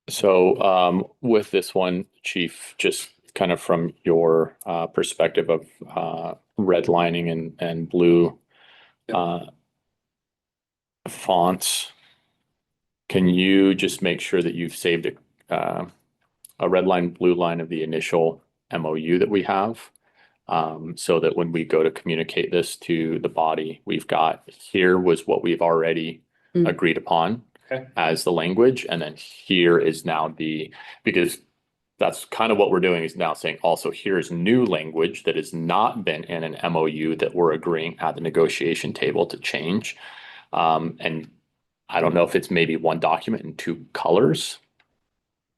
So with this one, Chief, just kind of from your perspective of redlining and blue fonts, can you just make sure that you've saved a red line, blue line of the initial MOU that we have? So that when we go to communicate this to the body, we've got, here was what we've already Mm. agreed upon Okay. as the language, and then here is now because that's kind of what we're doing, is now saying also here's new language that has not been in an MOU that we're agreeing at the negotiation table to change. And I don't know if it's maybe one document in 2 colors.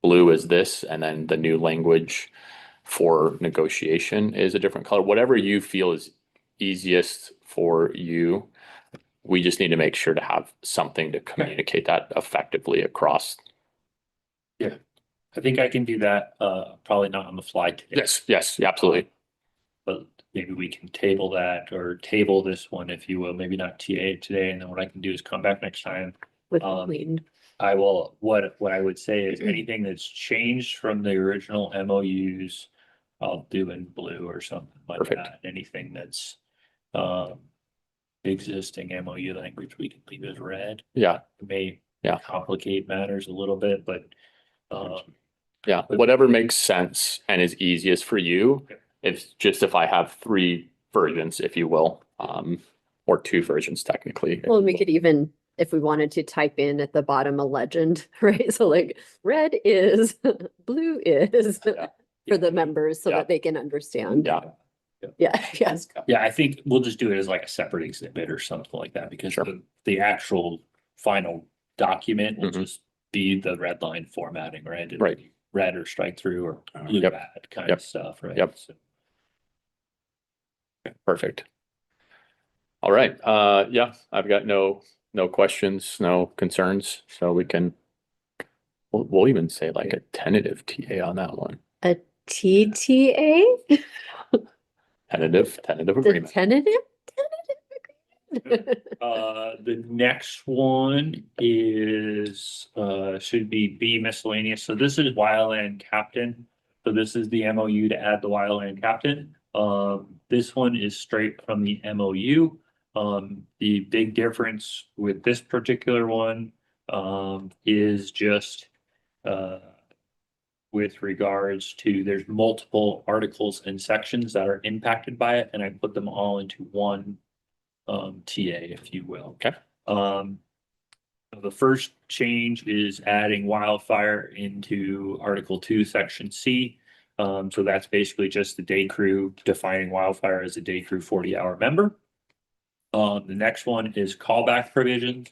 Blue is this, and then the new language for negotiation is a different color. Whatever you feel is easiest for you. We just need to make sure to have something to communicate that effectively across. I think I can do that, probably not on the fly today. Yes, absolutely. But maybe we can table that, or table this one, if you will, maybe not TA today, and then what I can do is come back next time. With Um, lead. I will, what I would say is anything that's changed from the original MOUs, I'll do in blue or something like Perfect. that. Anything that's, existing MOU language, we can leave as red. Yeah, It may Yeah. complicate matters a little bit, but yeah, whatever makes sense and is easiest for you. It's just if I have three versions, if you will, or two versions technically. Well, we could even, if we wanted to type in at the bottom a legend, right? So like red is, blue is Yeah. for the members so Yeah. that they can understand. Yeah, Yeah, yes. yeah, I think we'll just do it as like a separate exhibit or something like that, because Sure. the actual final document will Mhm. just be the red line formatting, right? It'll Right. be red or strike through or blue Yep. bad kind Yep. of stuff, right? Yep. So- perfect. All right, yeah, I've got no questions, no concerns, so we can, we'll even say like a tentative TA on that one. A TTA, Tentative the agreement. tentative? The next one is, should be B miscellaneous. So this is wildland captain. So this is the MOU to add the wildland captain. This one is straight from the MOU. The big difference with this particular one, is just, with regards to, there's multiple articles and sections that are impacted by it, and I put them all into one TA, if you will. Okay. The first change is adding wildfire into Article 2, Section C. So that's basically just the day crew, defining wildfire as a day crew 40-hour member. The next one is callback provisions.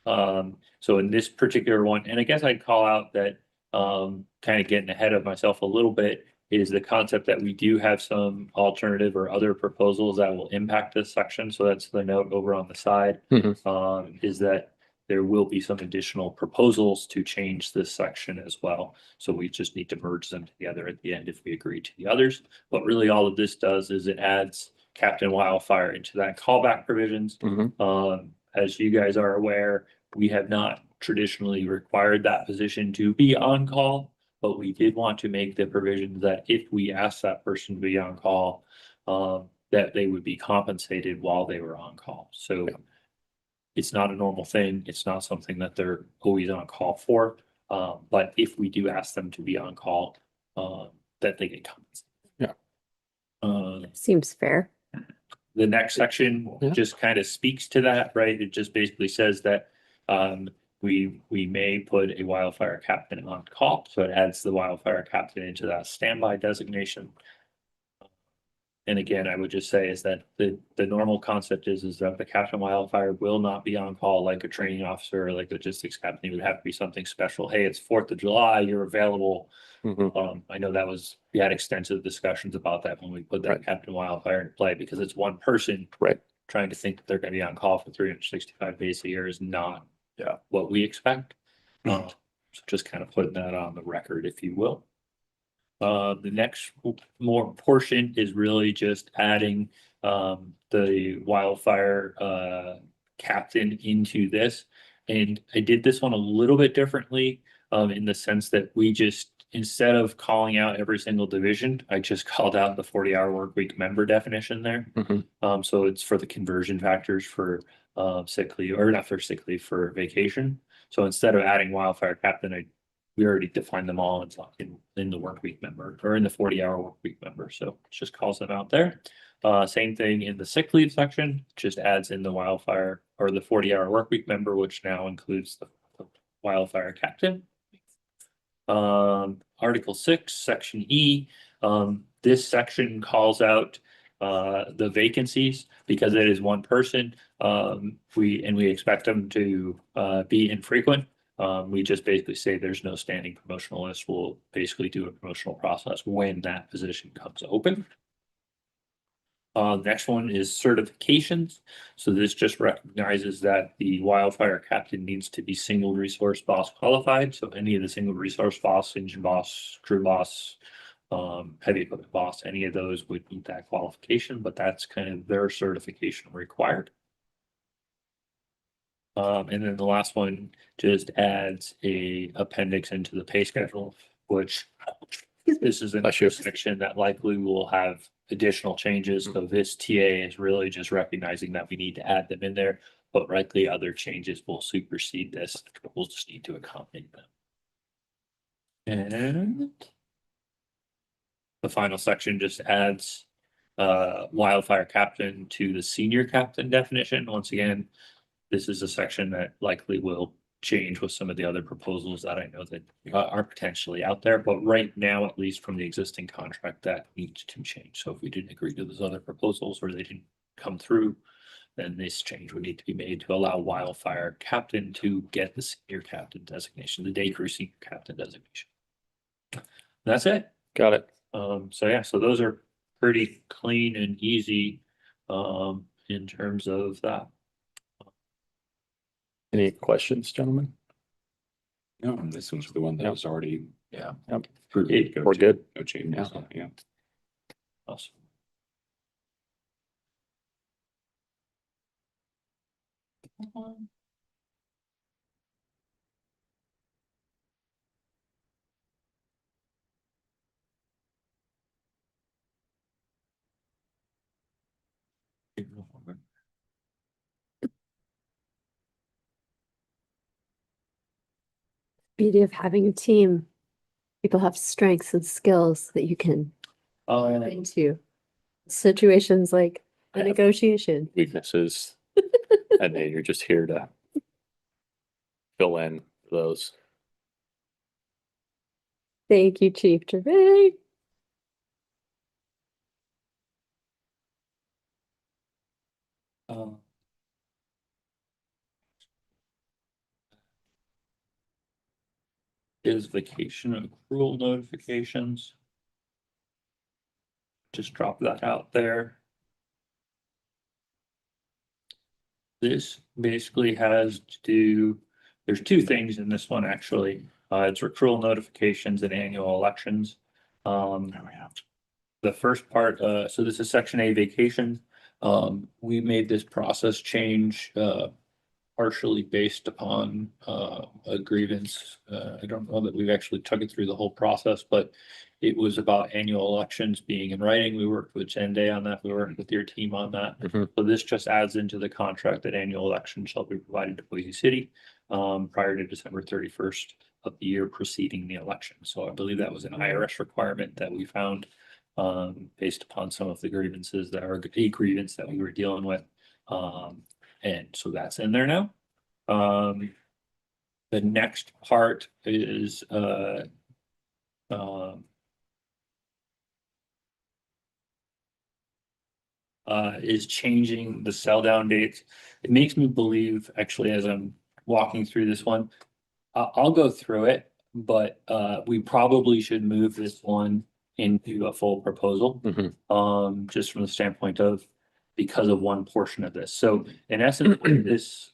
So in this particular one, and I guess I'd call out that, kind of getting ahead of myself a little bit, is the concept that we do have some alternative or other proposals that will impact this section. So that's the note over on the side. Mhm. Is that there will be some additional proposals to change this section as well. So we just need to merge them together at the end if we agree to the others. But really all of this does is it adds Captain Wildfire into that callback provisions. Mhm. As you guys are aware, we have not traditionally required that position to be on call, but we did want to make the provision that if we ask that person to be on call, that they would be compensated while they were on call. So Yeah. it's not a normal thing. It's not something that they're always on call for. But if we do ask them to be on call, that they get compensated. Yeah. Seems fair. The next section Yeah. just kind of speaks to that, right? It just basically says that we may put a wildfire captain on call, so it adds the wildfire captain into that standby designation. And again, I would just say is that the normal concept is that the captain wildfire will not be on call like a training officer or like logistics captain. It would have to be something special. Hey, it's 4th of July, you're available. Mhm. I know we had extensive discussions about that when we put that Right. captain wildfire in play, because it's one person. Right. Trying to think that they're gonna be on call for 365 days a year is not. Yeah. What we expect. So just kind of putting that on the record, if you will. The next more portion is really just adding the wildfire captain into this. And I did this one a little bit differently, in the sense that we just, instead of calling out every single division, I just called out the 40-hour work week member definition there. Mhm. So it's for the conversion factors for sick leave, or not for sick leave, for vacation. So instead of adding wildfire captain, we already defined them all in the work week member, or in the 40-hour work week member. So it just calls them out there. Same thing in the sick leave section, just adds in the wildfire or the 40-hour work week member, which now includes the wildfire captain. Article 6, Section E. This section calls out the vacancies because it is one person. We expect them to be infrequent. We just basically say there's no standing promotional list. We'll basically do a promotional process when that position comes open. Next one is certifications. So this just recognizes that the wildfire captain needs to be single resource boss qualified. So any of the single resource boss, engine boss, crew boss, heavy equipment boss, any of those would meet that qualification, but that's kind of their certification required. And then the last one just adds a appendix into the pay schedule, which this is a Bless you. section that likely will have additional changes. So this TA is really just recognizing that we need to add them in there, but likely other changes will supersede this. We'll just need to accommodate them. And the final section just adds wildfire captain to the senior captain definition. Once again, this is a section that likely will change with some of the other proposals that I know that are potentially out there, but right now, at least from the existing contract, that needs to change. So if we didn't agree to those other proposals or they didn't come through, then this change would need to be made to allow wildfire captain to get the senior captain designation, the day crew senior captain designation. That's it. Got it. So yeah, so those are pretty clean and easy in terms of that. Any questions, gentlemen? No, this was the one that Yep. was already. Yep. Approved. We're good. No changes, yeah. Awesome. Beauty of having a team. People have strengths and skills that you can Oh, bring to situations like a Yeah. negotiation. Weaknesses. And then you're just here to fill in those. Thank you, Chief Gervais. Is vacation accrual notifications. Just drop that out there. This basically has to do, there's two things in this one, actually. It's accrual notifications and annual elections. The first part, so this is section A vacation. We made this process change, partially based upon a grievance. I don't know that we've actually took it through the whole process, but it was about annual elections being in writing. We worked with Jen Day on that. We worked with your team on that. Mhm. So this just adds into the contract that annual elections shall be provided to Boise City prior to December 31st of the year preceding the election. So I believe that was an IRS requirement that we found based upon some of the grievances that are a grievance that we were dealing with. And so that's in there now. The next part is changing the sell down dates. It makes me believe, actually, as I'm walking through this one, I'll go through it, but we probably should move this one into a full proposal. Just from the standpoint of because of one portion of this. So in essence, this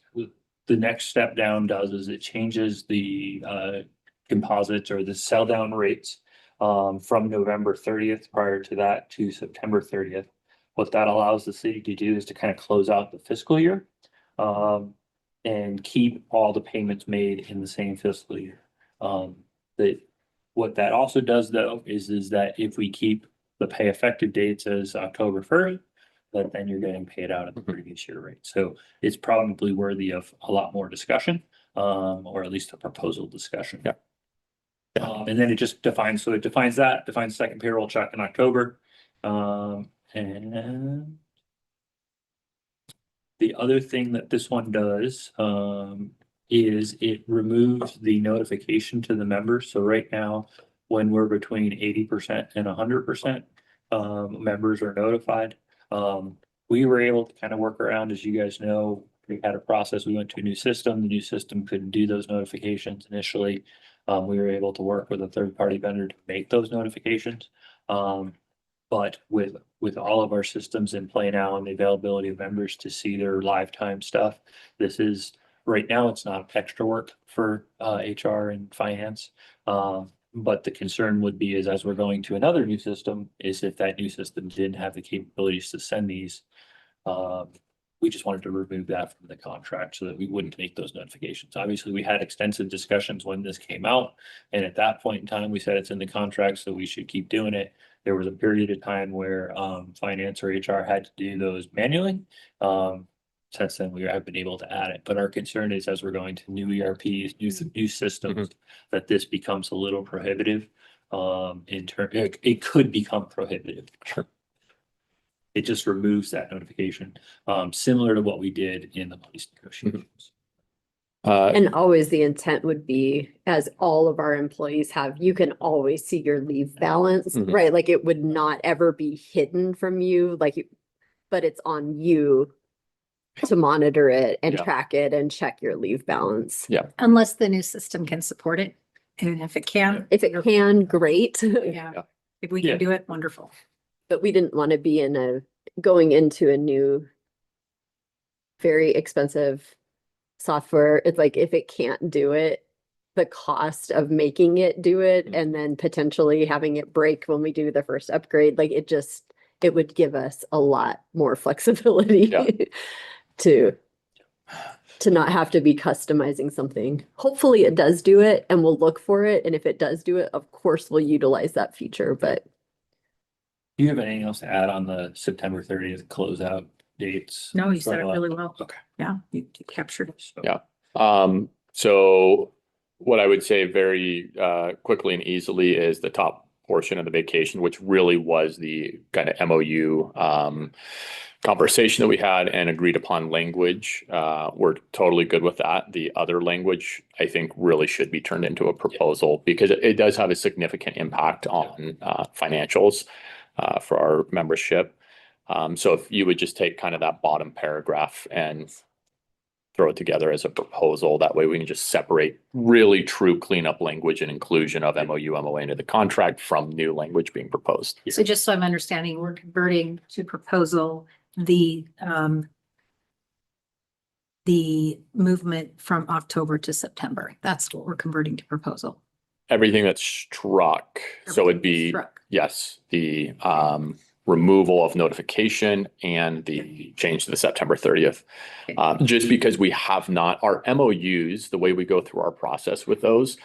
the next step down does is it changes the composites or the sell down rates from November 30th prior to that to September 30th. What that allows the city to do is to kind of close out the fiscal year and keep all the payments made in the same fiscal year. What that also does though is that if we keep the pay effective dates as October 1st, but then you're getting paid out at the previous year rate. So it's probably worthy of a lot more discussion, or at least a proposal discussion. Yeah. And then it just defines, so it defines second payroll check in October. And the other thing that this one does, is it removes the notification to the members. So right now, when we're between 80% and 100%, members are notified. We were able to kind of work around, as you guys know, we had a process, we went to a new system, the new system couldn't do those notifications initially. We were able to work with a third-party vendor to make those notifications. But with all of our systems in play now and the availability of members to see their lifetime stuff, this is, right now, it's not extra work for HR and finance. But the concern would be is as we're going to another new system, is if that new system didn't have the capabilities to send these, we just wanted to remove that from the contract so that we wouldn't make those notifications. Obviously, we had extensive discussions when this came out. And at that point in time, we said it's in the contract, so we should keep doing it. There was a period of time where finance or HR had to do those manually. Since then, we have been able to add it. But our concern is as we're going to new ERPs, new systems, that this becomes a little prohibitive. It could become prohibitive. Sure. It just removes that notification, similar to what we did in the police negotiations. And always the intent would be, as all of our employees have, you can always see your leave balance, Mhm. right? Like it would not ever be hidden from you, but it's on you to monitor it and Yeah. track it and check your leave balance. Unless the new system can support it. And if it can. If it can, great. Yeah, Yeah. if we Yeah. can do it, wonderful. But we didn't want to be going into a new, very expensive software. It's like, if it can't do it, the cost of making it do it and then potentially having it break when we do the first upgrade, like it would give us a lot more flexibility Yeah. to not have to be customizing something. Hopefully it does do it and we'll look for it. And if it does do it, of course, we'll utilize that feature, but Do you have anything else to add on the September 30th closeout dates? No, you said it really well. Okay. Yeah, you captured it. So- Yeah. So what I would say very quickly and easily is the top portion of the vacation, which really was the kind of MOU conversation that we had and agreed upon language. We're totally good with that. The other language, I think, really should be turned into a proposal because it does have a significant impact on financials for our membership. So if you would just take kind of that bottom paragraph and throw it together as a proposal, that way we can just separate really true cleanup language and inclusion of MOU, MOA into the contract from new language being proposed. So just so I'm understanding, we're converting to proposal the movement from October to September. That's what we're converting to proposal. Everything that's struck, so it'd be, Struck. yes, the removal of notification and the change to the September 30th. Just because we have not, our MOUs, the way we go through our process with those,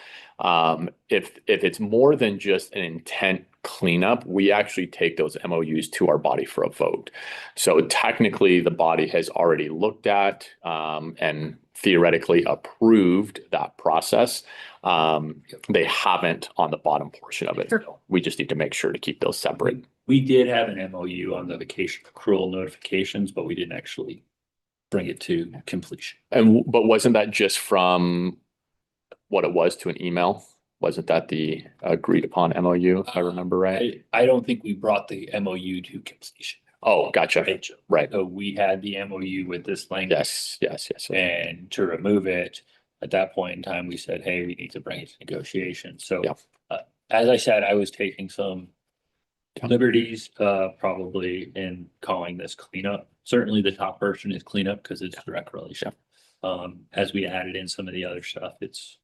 if it's more than just an intent cleanup, we actually take those MOUs to our body for a vote. So technically, the body has already looked at and theoretically approved that process. They haven't on the bottom portion of it. Sure. We just need to make sure to keep those separate. We did have an MOU on the vacation accrual notifications, but we didn't actually bring it to completion. But wasn't that just from what it was to an email? Wasn't that the agreed upon MOU, if I remember right? I don't think we brought the MOU to completion. Oh, gotcha. Right. So we had the MOU with this language. Yes. And to remove it, at that point in time, we said, hey, we need to bring it to negotiation. So Yeah. As I said, I was taking some Yeah. liberties, probably in calling this cleanup. Certainly the top version is cleanup because it's direct relation. As we added in some of the other stuff, it's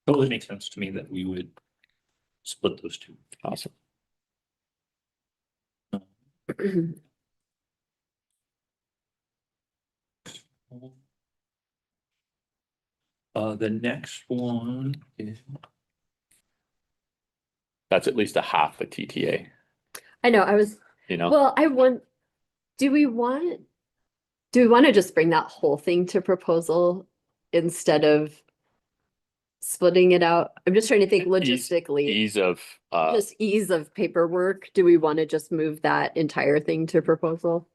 totally makes sense to me that we would split those two. Awesome. The next one is. That's at least a half a TTA, I know, well, do we want to just bring that whole thing to proposal instead of splitting it out? I'm just trying to think logistically, Ease of, just ease of paperwork. Do we want to just move that entire thing to proposal?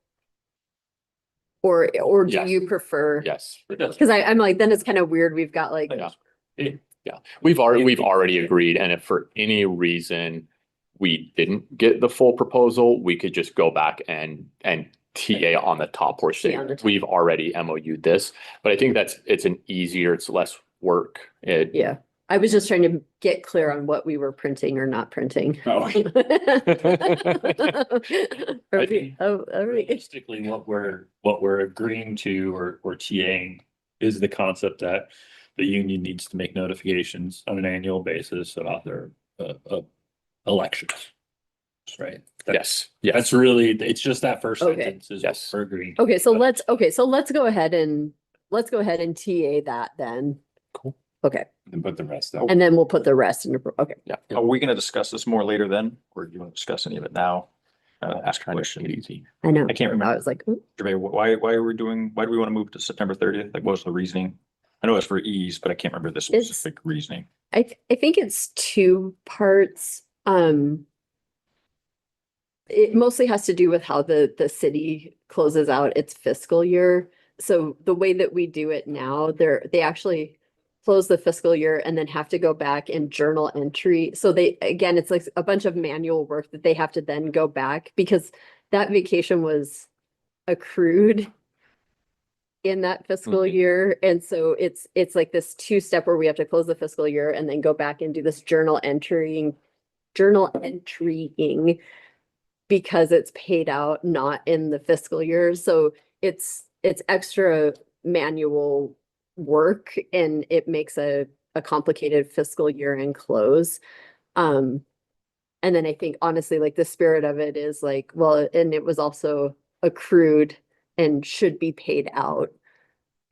Or do Yes. you prefer? yes. Because I'm like, then it's kind of weird. We've got like, Yeah, we've already agreed, and if for any reason we didn't get the full proposal, we could just go back and TA on the top portion. TA on the top. We've already MOU'd this, but I think it's less work. yeah. I was just trying to get clear on what we were printing or not printing. Oh. Realistically, what we're agreeing to or TAing is the concept that the union needs to make notifications on an annual basis about their elections. Right. Yes, yes. That's really, it's just that first Okay. sentence is Yes. we're agreeing. Okay, so let's go ahead and TA that then. Cool. Okay, And put the rest out. and then we'll put the rest in, okay. Yeah. Are we gonna discuss this more later then, or do you want to discuss any of it now? Ask a Trying to question. make it easy. I know. I can't remember. I was like, ooh. Jermaine, why do we want to move to September 30th? Like, what was the reasoning? I know it's for ease, but I can't remember the It's- specific reasoning. I think it's two parts. It mostly has to do with how the city closes out its fiscal year. So the way that we do it now, they actually close the fiscal year and then have to go back and journal entry. So again, it's like a bunch of manual work that they have to then go back because that vacation was accrued in that fiscal Mhm. year. And so it's like this two-step where we have to close the fiscal year and then go back and do this journal entrying because it's paid out not in the fiscal year. So it's extra manual work and it makes a complicated fiscal year end close. And then I think honestly, like the spirit of it is like, well, and it was also accrued and should be paid out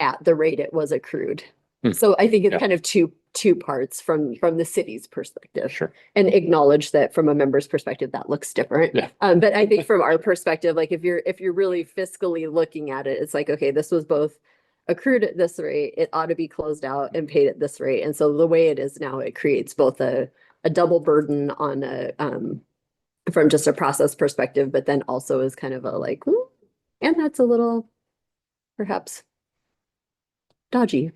at the rate it was accrued. Hmm. So I think it's Yeah. kind of two parts from the city's perspective. Sure. And acknowledge that from a member's perspective, that looks different. Yeah. But I think from our perspective, like if you're really fiscally looking at it, it's like, okay, this was both accrued at this rate, it ought to be closed out and paid at this rate. And so the way it is now, it creates both a double burden on from just a process perspective, but then also is kind of a like, and that's a little perhaps dodgy.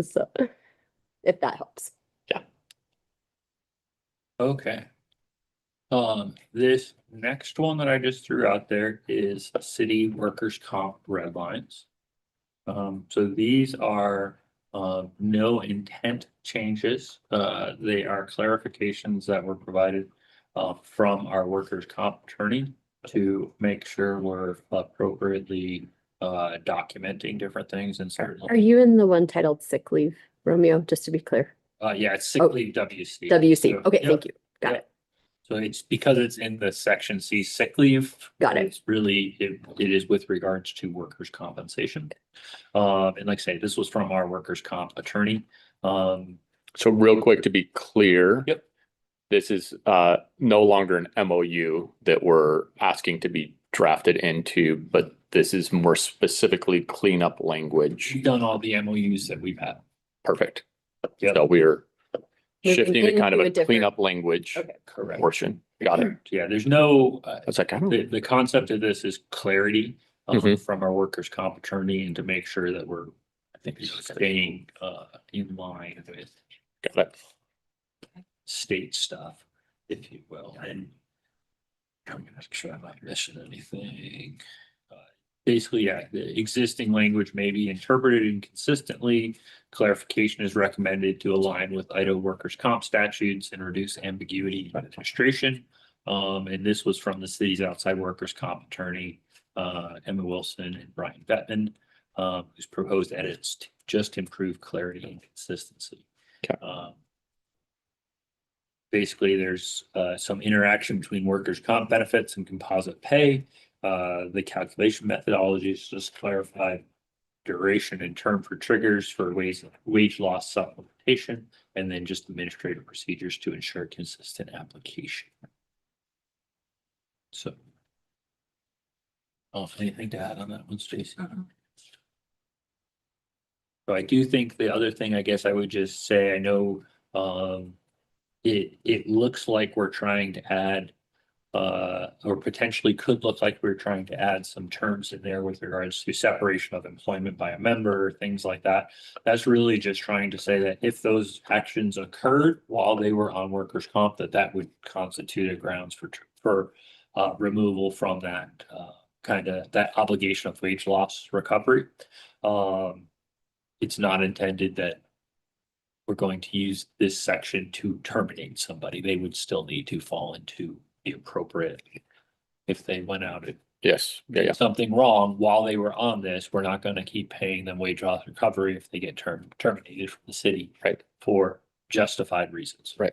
So if that helps. Okay. This next one that I just threw out there is city workers' comp red lines. So these are, no intent changes. They are clarifications that were provided, from our workers' comp attorney to make sure we're appropriately, documenting different things and certainly. Are you in the one titled sick leave, Romeo, just to be clear? Yeah, it's sick Oh, leave WC. WC, So, okay, yep, thank you, got yep. it. So it's because it's in the section C sick leave. Got it. It's really, it is with regards to workers' compensation. And like I say, this was from our workers' comp attorney. So real quick to be clear. Yep. This is no longer an MOU that we're asking to be drafted into, but this is more specifically cleanup language. We've done all the MOUs that we've had. Perfect. Yep. So we're Moving shifting to kind of into a a different- cleanup language Okay. Correct. portion. Got it. Yeah, there's no, I was like, I don't. the concept of this is clarity, Mhm. from our workers' comp attorney and to make sure that we're, I think, staying, in line with Got it. state stuff, if you will, and I'm gonna make sure I'm not missing anything. Basically, yeah, the existing language may be interpreted inconsistently. Clarification is recommended to align with Idaho workers' comp statutes and reduce ambiguity in administration. And this was from the city's outside workers' comp attorney, Emma Wilson and Brian Bettman, whose proposed edits to just improve clarity and consistency. Okay. Basically, there's some interaction between workers' comp benefits and composite pay. The calculation methodologies just clarified duration and term for triggers for wage loss supplementation, and then just administrative procedures to ensure consistent application. So. Anything to add on that one, Stacy? So I do think the other thing, I guess I would just say, I know, it looks like we're trying to add, or potentially could look like we're trying to add some terms in there with regards to separation of employment by a member, things like that. That's really just trying to say that if those actions occurred while they were on workers' comp, that would constitute a grounds for removal from that, kind of that obligation of wage loss recovery. It's not intended that we're going to use this section to terminate somebody. They would still need to fall into the appropriate. If they went out and Yes. Yeah. Yeah. did something wrong while they were on this, we're not gonna keep paying them wage loss recovery if they get terminated from the city. Right. For justified reasons. Right.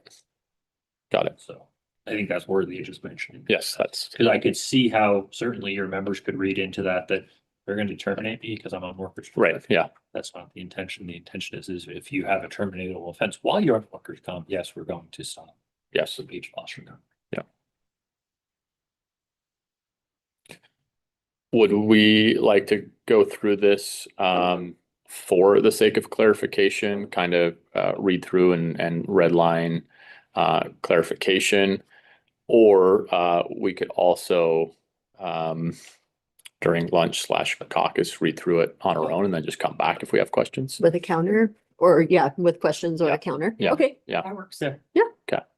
Got it. So, I think that's worthy of just mentioning. Yes, that's, Because I could see how certainly your members could read into that they're going to terminate me because I'm on workers' comp. right, yeah, That's not the intention. The intention is if you have a terminatable offense while you're on workers' comp, yes, we're going to stop yes. the beach loss recovery. Would we like to go through this for the sake of clarification, kind of read through and redline clarification? Or we could also during lunch / caucus, read through it on our own and then just come back if we have questions. With a counter or yeah, with questions or Yeah. a counter. Yeah. Okay. That works.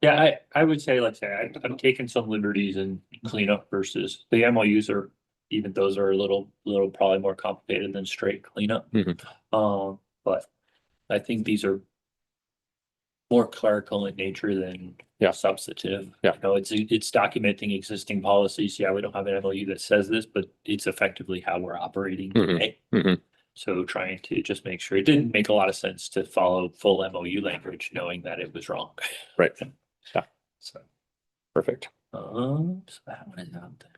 Yeah, I would say, like I say, I'm taking some liberties in cleanup versus the MOUs are, even those are a little probably more complicated than straight cleanup. Mhm. But I think these are more clerical in nature than Yeah. substantive. Yeah. You know, it's documenting existing policies. Yeah, we don't have an MOU that says this, but it's effectively how we're operating Mhm. today. Mhm. So trying to just make sure, it didn't make a lot of sense to follow full MOU language, knowing that it was wrong. Right. Yeah. So, Perfect. so that one is out there.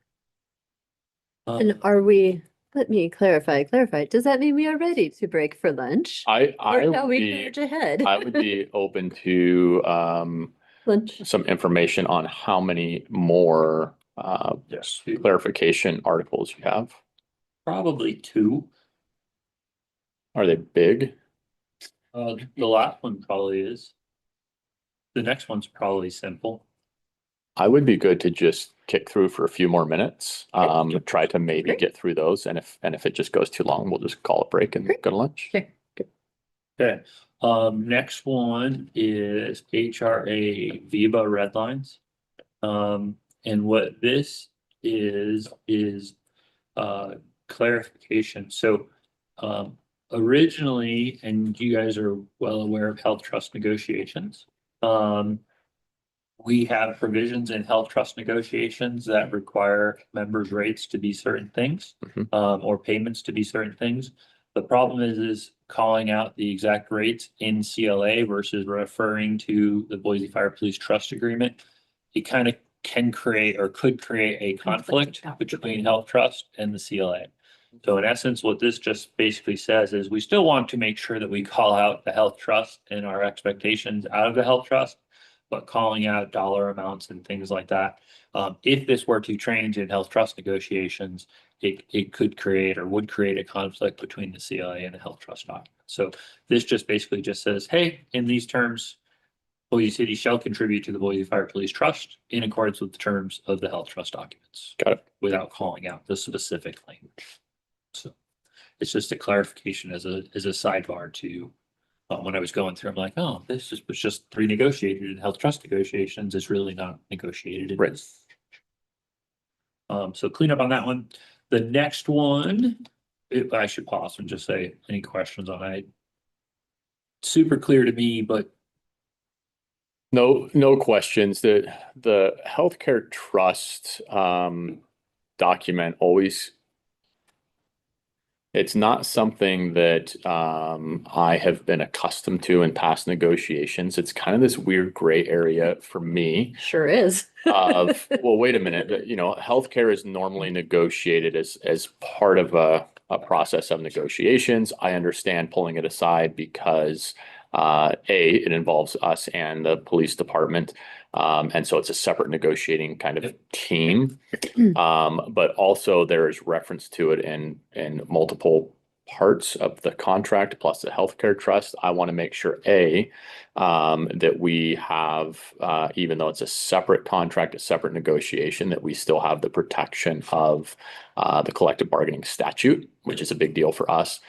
And are we, let me clarify. Does that mean we are ready to break for lunch? I Or shall would we be, forge ahead? I would be open to Lunch. some information on how many more Yes. clarification articles you have. Probably two. Are they big? The last one probably is. The next one's probably simple. I would be good to just kick through for a few more minutes. Try to maybe Great. get through those, and if it just goes too long, we'll just call a break and Great. go to lunch. Okay. Okay, next one is HRA VIBA red lines. And what this is clarification. So, originally, and you guys are well aware of health trust negotiations. We have provisions in health trust negotiations that require members' rates to be certain things, Mhm. or payments to be certain things. The problem is calling out the exact rates in CLA versus referring to the Boise Fire Police Trust Agreement. It kind of can create or could create a conflict between health trust and the CLA. So in essence, what this just basically says is we still want to make sure that we call out the health trust and our expectations out of the health trust, but calling out dollar amounts and things like that. If this were to change in health trust negotiations, it could create or would create a conflict between the CLA and the health trust document. So this just basically just says, hey, in these terms, Boise City shall contribute to the Boise Fire Police Trust in accordance with the terms of the health trust documents. Got it. Without calling out the specific language. So it's just a clarification as a sidebar to when I was going through, I'm like, oh, was just pre-negotiated in health trust negotiations. It's really not negotiated. Right. So clean up on that one. The next one, if I should pause and just say any questions on it. Super clear to me, but No questions. The healthcare trust document always. It's not something that I have been accustomed to in past negotiations. It's kind of this weird gray area for me. Sure is. Of, well, wait a minute, you know, healthcare is normally negotiated as part of a process of negotiations. I understand pulling it aside because it involves us and the police department. And so it's a separate negotiating kind of team. But also there is reference to it in multiple parts of the contract plus the healthcare trust. I want to make sure that we have, even though it's a separate contract, a separate negotiation, that we still have the protection of the collective bargaining statute, which is a big deal for us.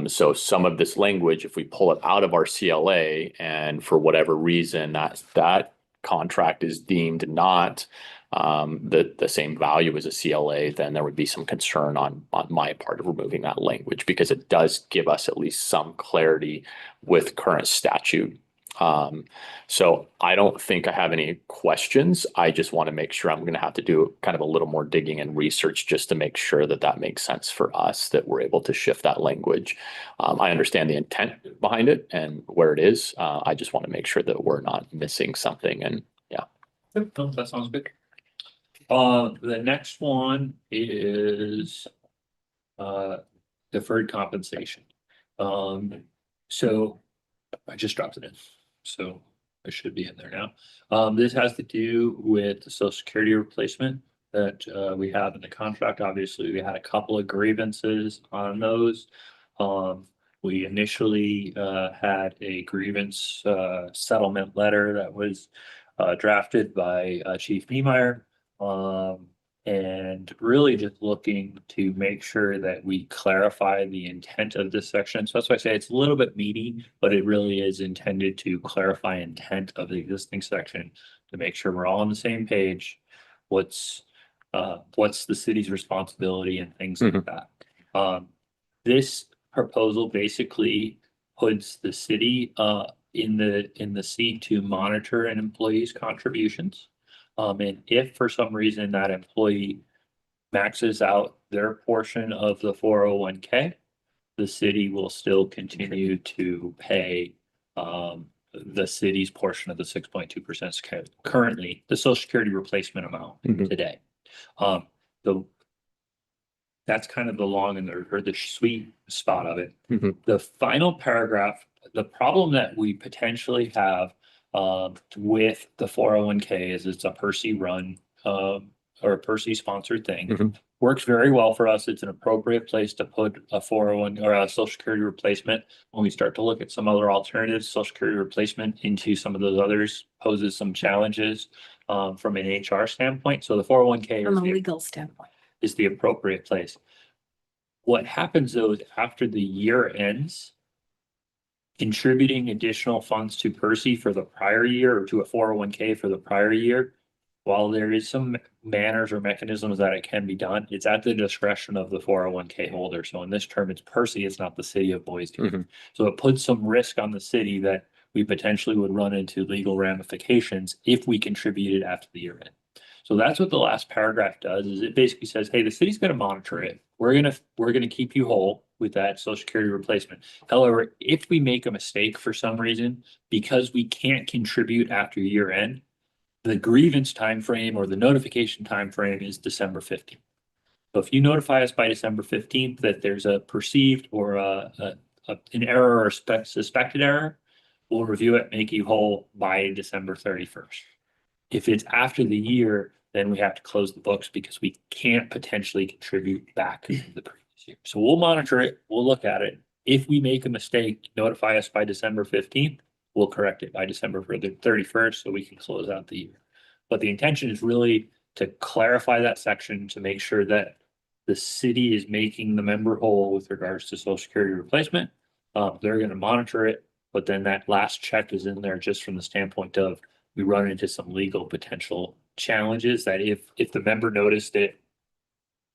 So some of this language, if we pull it out of our CLA and for whatever reason that contract is deemed not the same value as a CLA, then there would be some concern on my part of removing that language because it does give us at least some clarity with current statute. So I don't think I have any questions. I just want to make sure I'm going to have to do kind of a little more digging and research just to make sure that makes sense for us, that we're able to shift that language. I understand the intent behind it and where it is. I just want to make sure that we're not missing something. And yeah. No, that sounds good. The next one is deferred compensation. So I just dropped it in, so it should be in there now. This has to do with the social security replacement that we have in the contract. Obviously, we had a couple of grievances on those. We initially had a grievance settlement letter that was drafted by Chief Niemeyer. And really just looking to make sure that we clarify the intent of this section. So that's why I say it's a little bit meaty, but it really is intended to clarify intent of the existing section to make sure we're all on the same page. What's the city's responsibility and things like that. This proposal basically puts the city in the seat to monitor an employee's contributions. And if for some reason that employee maxes out their portion of the 401k, the city will still continue to pay the city's portion of the 6.2% currently, the social security replacement amount today. That's kind of the long and the sweet spot of it. The final paragraph, the problem that we potentially have with the 401k is it's a Percy run or a Percy sponsored thing. Works very well for us. It's an appropriate place to put a 401 or a social security replacement. When we start to look at some other alternatives, social security replacement into some of those others poses some challenges from an HR standpoint. So the 401k From a legal standpoint. is the appropriate place. What happens though is after the year ends, contributing additional funds to Percy for the prior year or to a 401k for the prior year, while there is some manners or mechanisms that it can be done, it's at the discretion of the 401k holder. So in this term, it's Percy, it's not the city of Boise. So it puts some risk on the city that we potentially would run into legal ramifications if we contributed after the year end. So that's what the last paragraph does, is it basically says, hey, the city's gonna monitor it. We're gonna keep you whole with that social security replacement. However, if we make a mistake for some reason, because we can't contribute after year end, the grievance timeframe or the notification timeframe is December 15th. So if you notify us by December 15th that there's a perceived or an error or suspected error, we'll review it, make you whole by December 31st. If it's after the year, then we have to close the books because we can't potentially contribute back to the previous year. So we'll monitor it, we'll look at it. If we make a mistake, notify us by December 15th. We'll correct it by December 31st so we can close out the year. But the intention is really to clarify that section to make sure that the city is making the member whole with regards to social security replacement. They're going to monitor it, but then that last check is in there just from the standpoint of we run into some legal potential challenges that if the member noticed it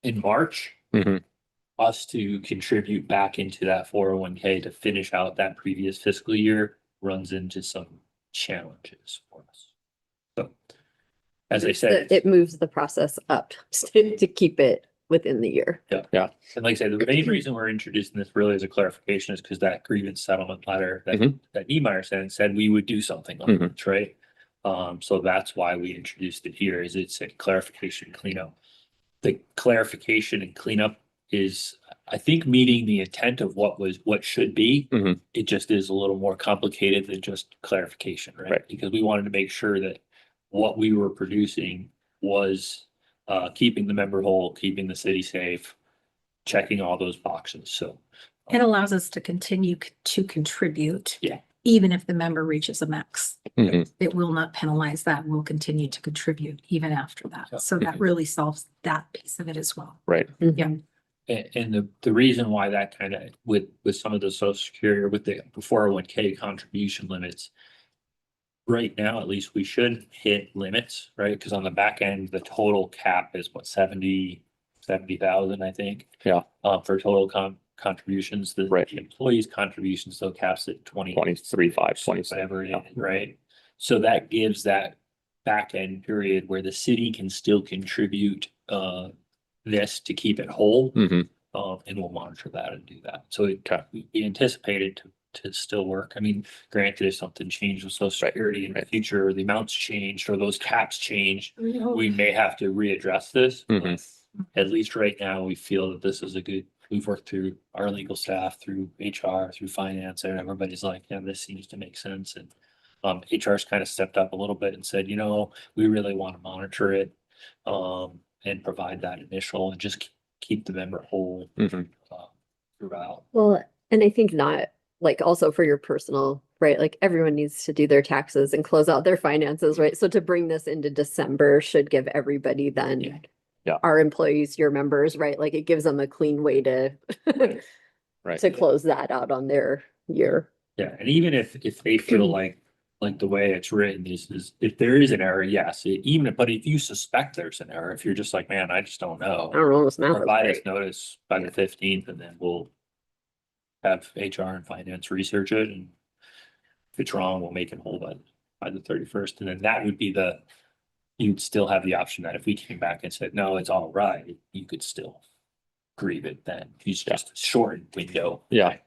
in March, us to contribute back into that 401k to finish out that previous fiscal year runs into some challenges for us. So, as I said, It moves the process up to keep it within the year. and like I said, the main reason we're introducing this really as a clarification is because that grievance settlement letter that Niemeyer said we would do something on it, right? So that's why we introduced it here, is it's a clarification cleanup. The clarification and cleanup is, I think, meeting the intent of what should be. It just is a little more complicated than just clarification, right? Because we wanted to make sure that what we were producing was keeping the member whole, keeping the city safe, checking all those boxes. So It allows us to continue to contribute. Yeah. Even if the member reaches a max. It will not penalize that. We'll continue to contribute even after that. So that really solves that piece of it as well. Right. Yeah. And the reason why that kind of with some of the social security or with the 401k contribution limits, right now, at least we should hit limits, right? Because on the back end, the total cap is what, 70,000, I think. Yeah. For total contributions, the employees' contributions still caps at 23,500, 27. whatever it is, right? So that gives that back end period where the city can still contribute this to keep it whole. And we'll monitor that and do that. So we anticipated to still work. I mean, granted, if something changed with social security in the right. future, or the amounts changed or those caps changed, Oh. we may have to readdress this. But Mhm. at least right now, we feel that this is a good, we've worked through our legal staff, through HR, through finance, and everybody's like, yeah, this seems to make sense. And HR's kind of stepped up a little bit and said, we really want to monitor it and provide that initial and just keep the member whole Mhm. throughout. Well, and I think not like also for your personal, right? Like everyone needs to do their taxes and close out their finances, right? So to bring this into December should give everybody then. Yeah. Our employees, your members, right? Like it gives them a clean way to Right. to close that out on their year. Yeah, and even if they feel like the way it's written is if there is an error, yes, but if you suspect there's an error, if you're just like, man, I just don't I know. don't know, this math is Provide us great. notice by the 15th, and then we'll have HR and finance research it, and if it's wrong, we'll make it whole by the 31st, and then that would be you'd still have the option that if we came back and said, no, it's all right, you could still grieve it then. It's just a shortened window. Yeah.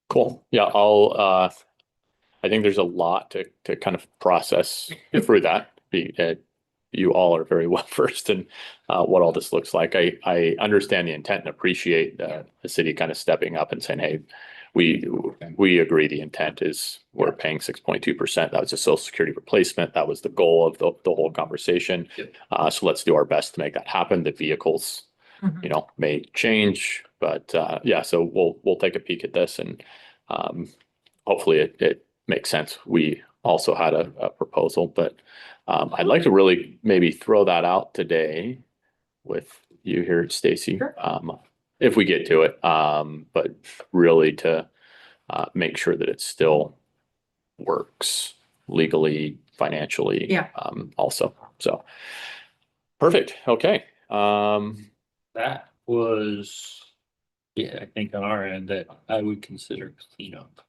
Cool. Yeah, I think there's a lot to kind of process through that. You all are very well versed in what all this looks like. I understand the intent and appreciate the city kind of stepping up and saying, hey, we agree the intent is we're paying 6.2%. That was a Social Security replacement. That was the goal of the whole conversation. Yep. So let's do our best to make that happen. The vehicles, Mhm. may change, but yeah, so we'll take a peek at this and hopefully it makes sense. We also had a proposal, but I'd like to really maybe throw that out today with you here, Stacy. Sure. If we get to it, but really to make sure that it still works legally, financially. Yeah. Also, so perfect. Okay. That was, yeah, I think on our end that I would consider cleanup.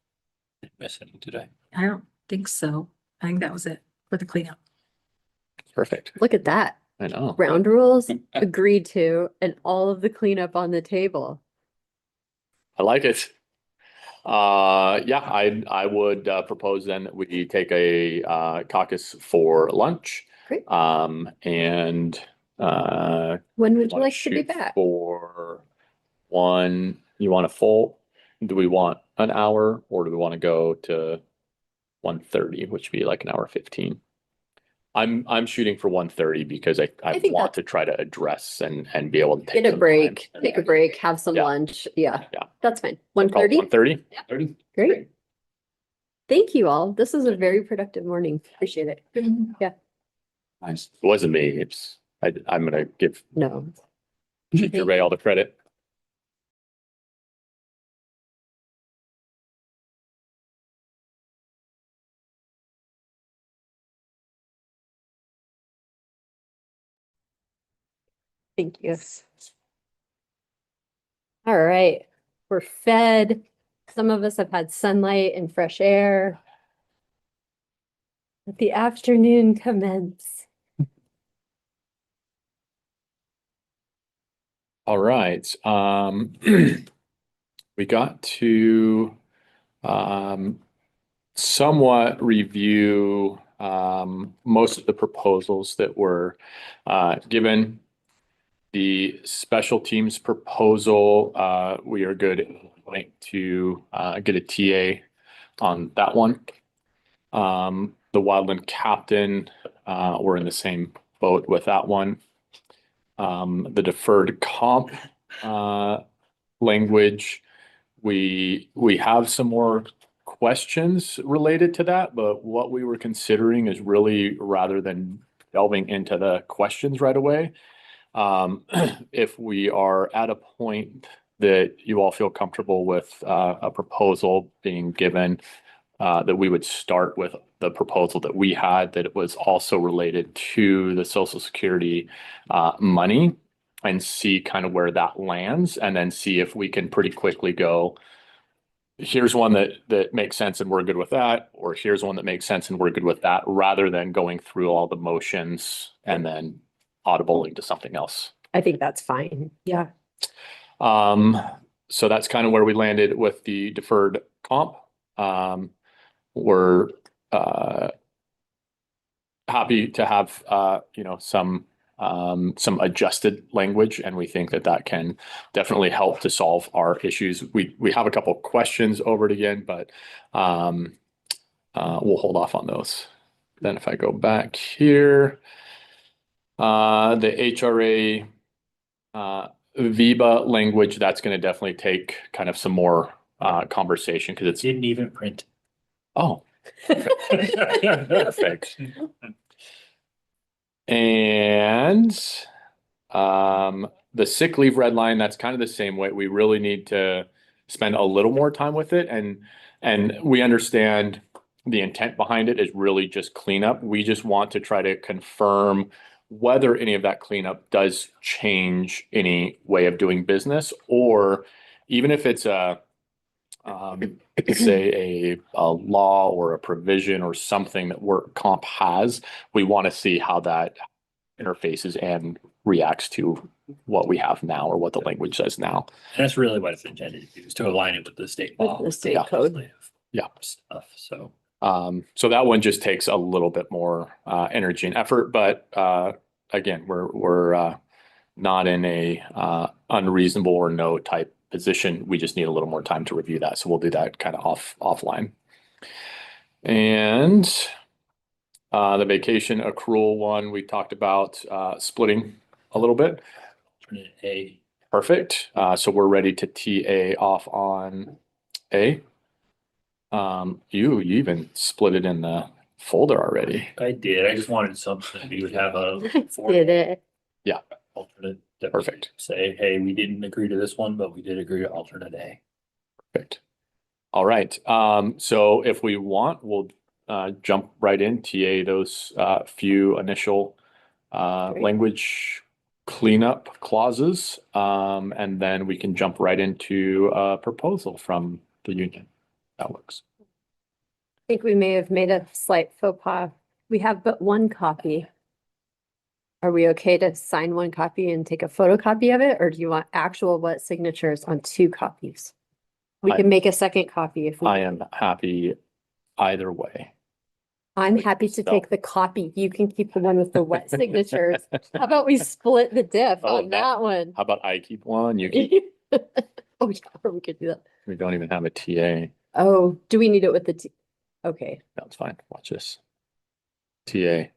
Didn't miss any today. I don't think so. I think that was it for the cleanup. Perfect. Look at that. I know. Ground rules agreed to and all of the cleanup on the table. I like it. Yeah, I would propose then that we take a caucus for lunch. Great. And When would you wanna like to be shoot back? for one, you want a full, do we want an hour or do we want to go to 1:30, which would be like an hour 15? I'm shooting for 1:30 because I think want that's- to try to address and be able to take Get a some break, time. take a break, have some Yeah. lunch. Yeah. Yeah. That's fine. 1:30? 1:30? 30? Great. Thank you all. This was a very productive morning. Appreciate it. Nice. It wasn't me. I'm gonna give No. Chief Gervais all the credit. Thank you. All right, we're fed. Some of us have had sunlight and fresh air. Let the afternoon commence. All right, we got to somewhat review most of the proposals that were given. The special teams proposal, we are good to get a TA on that one. The wildland captain, we're in the same boat with that one. The deferred comp language, we have some more questions related to that, but what we were considering is really rather than delving into the questions right away, if we are at a point that you all feel comfortable with a proposal being given, that we would start with the proposal that we had, that it was also related to the Social Security money, and see kind of where that lands, and then see if we can pretty quickly go, here's one that makes sense and we're good with that, or here's one that makes sense and we're good with that, rather than going through all the motions and then audibling to something else. I think that's fine. Yeah. so that's kind of where we landed with the deferred comp. We're happy to have some adjusted language, and we think that that can definitely help to solve our issues. We have a couple questions over it again, but we'll hold off on those. Then if I go back here, the HRA VIBA language, that's going to definitely take kind of some more conversation because it's Didn't even print. oh perfect. And the sick leave red line, that's kind of the same way. We really need to spend a little more time with it, and we understand the intent behind it is really just cleanup. We just want to try to confirm whether any of that cleanup does change any way of doing business, or even if it's say a law or a provision or something that work comp has, we want to see how that interfaces and reacts to what we have now or what the language says now. And that's really what it's intended to do, is to align it with the state With law. the state code. Yeah. Stuff, so. So that one just takes a little bit more energy and effort, but again, we're not in a unreasonable or no type position. We just need a little more time to review that. So we'll do that kind of offline. And the vacation accrual one, we talked about splitting a little bit. Alternate A. Perfect. So we're ready to TA off on A. You even split it in the folder already. I did. I just wanted something. We would have a Did it. alternate. That we Perfect. Say, hey, we didn't agree to this one, but we did agree to alternate A. Perfect. All right. So if we want, we'll jump right in, TA those few initial Great. language cleanup clauses, and then we can jump right into a proposal from the union. That works. I think we may have made a slight faux pas. We have but one copy. Are we okay to sign one copy and take a photocopy of it, or do you want actual wet signatures on two copies? We I- can make a second copy if we. I am happy either way. I'm happy to take the copy. You can keep the one with the wet signatures. How about we split the diff Oh, on that one? How about I keep one, you keep, Oh, yeah, or we could do that. we don't even have a TA. Oh, do we need it with the okay. That's fine. Watch this. TA.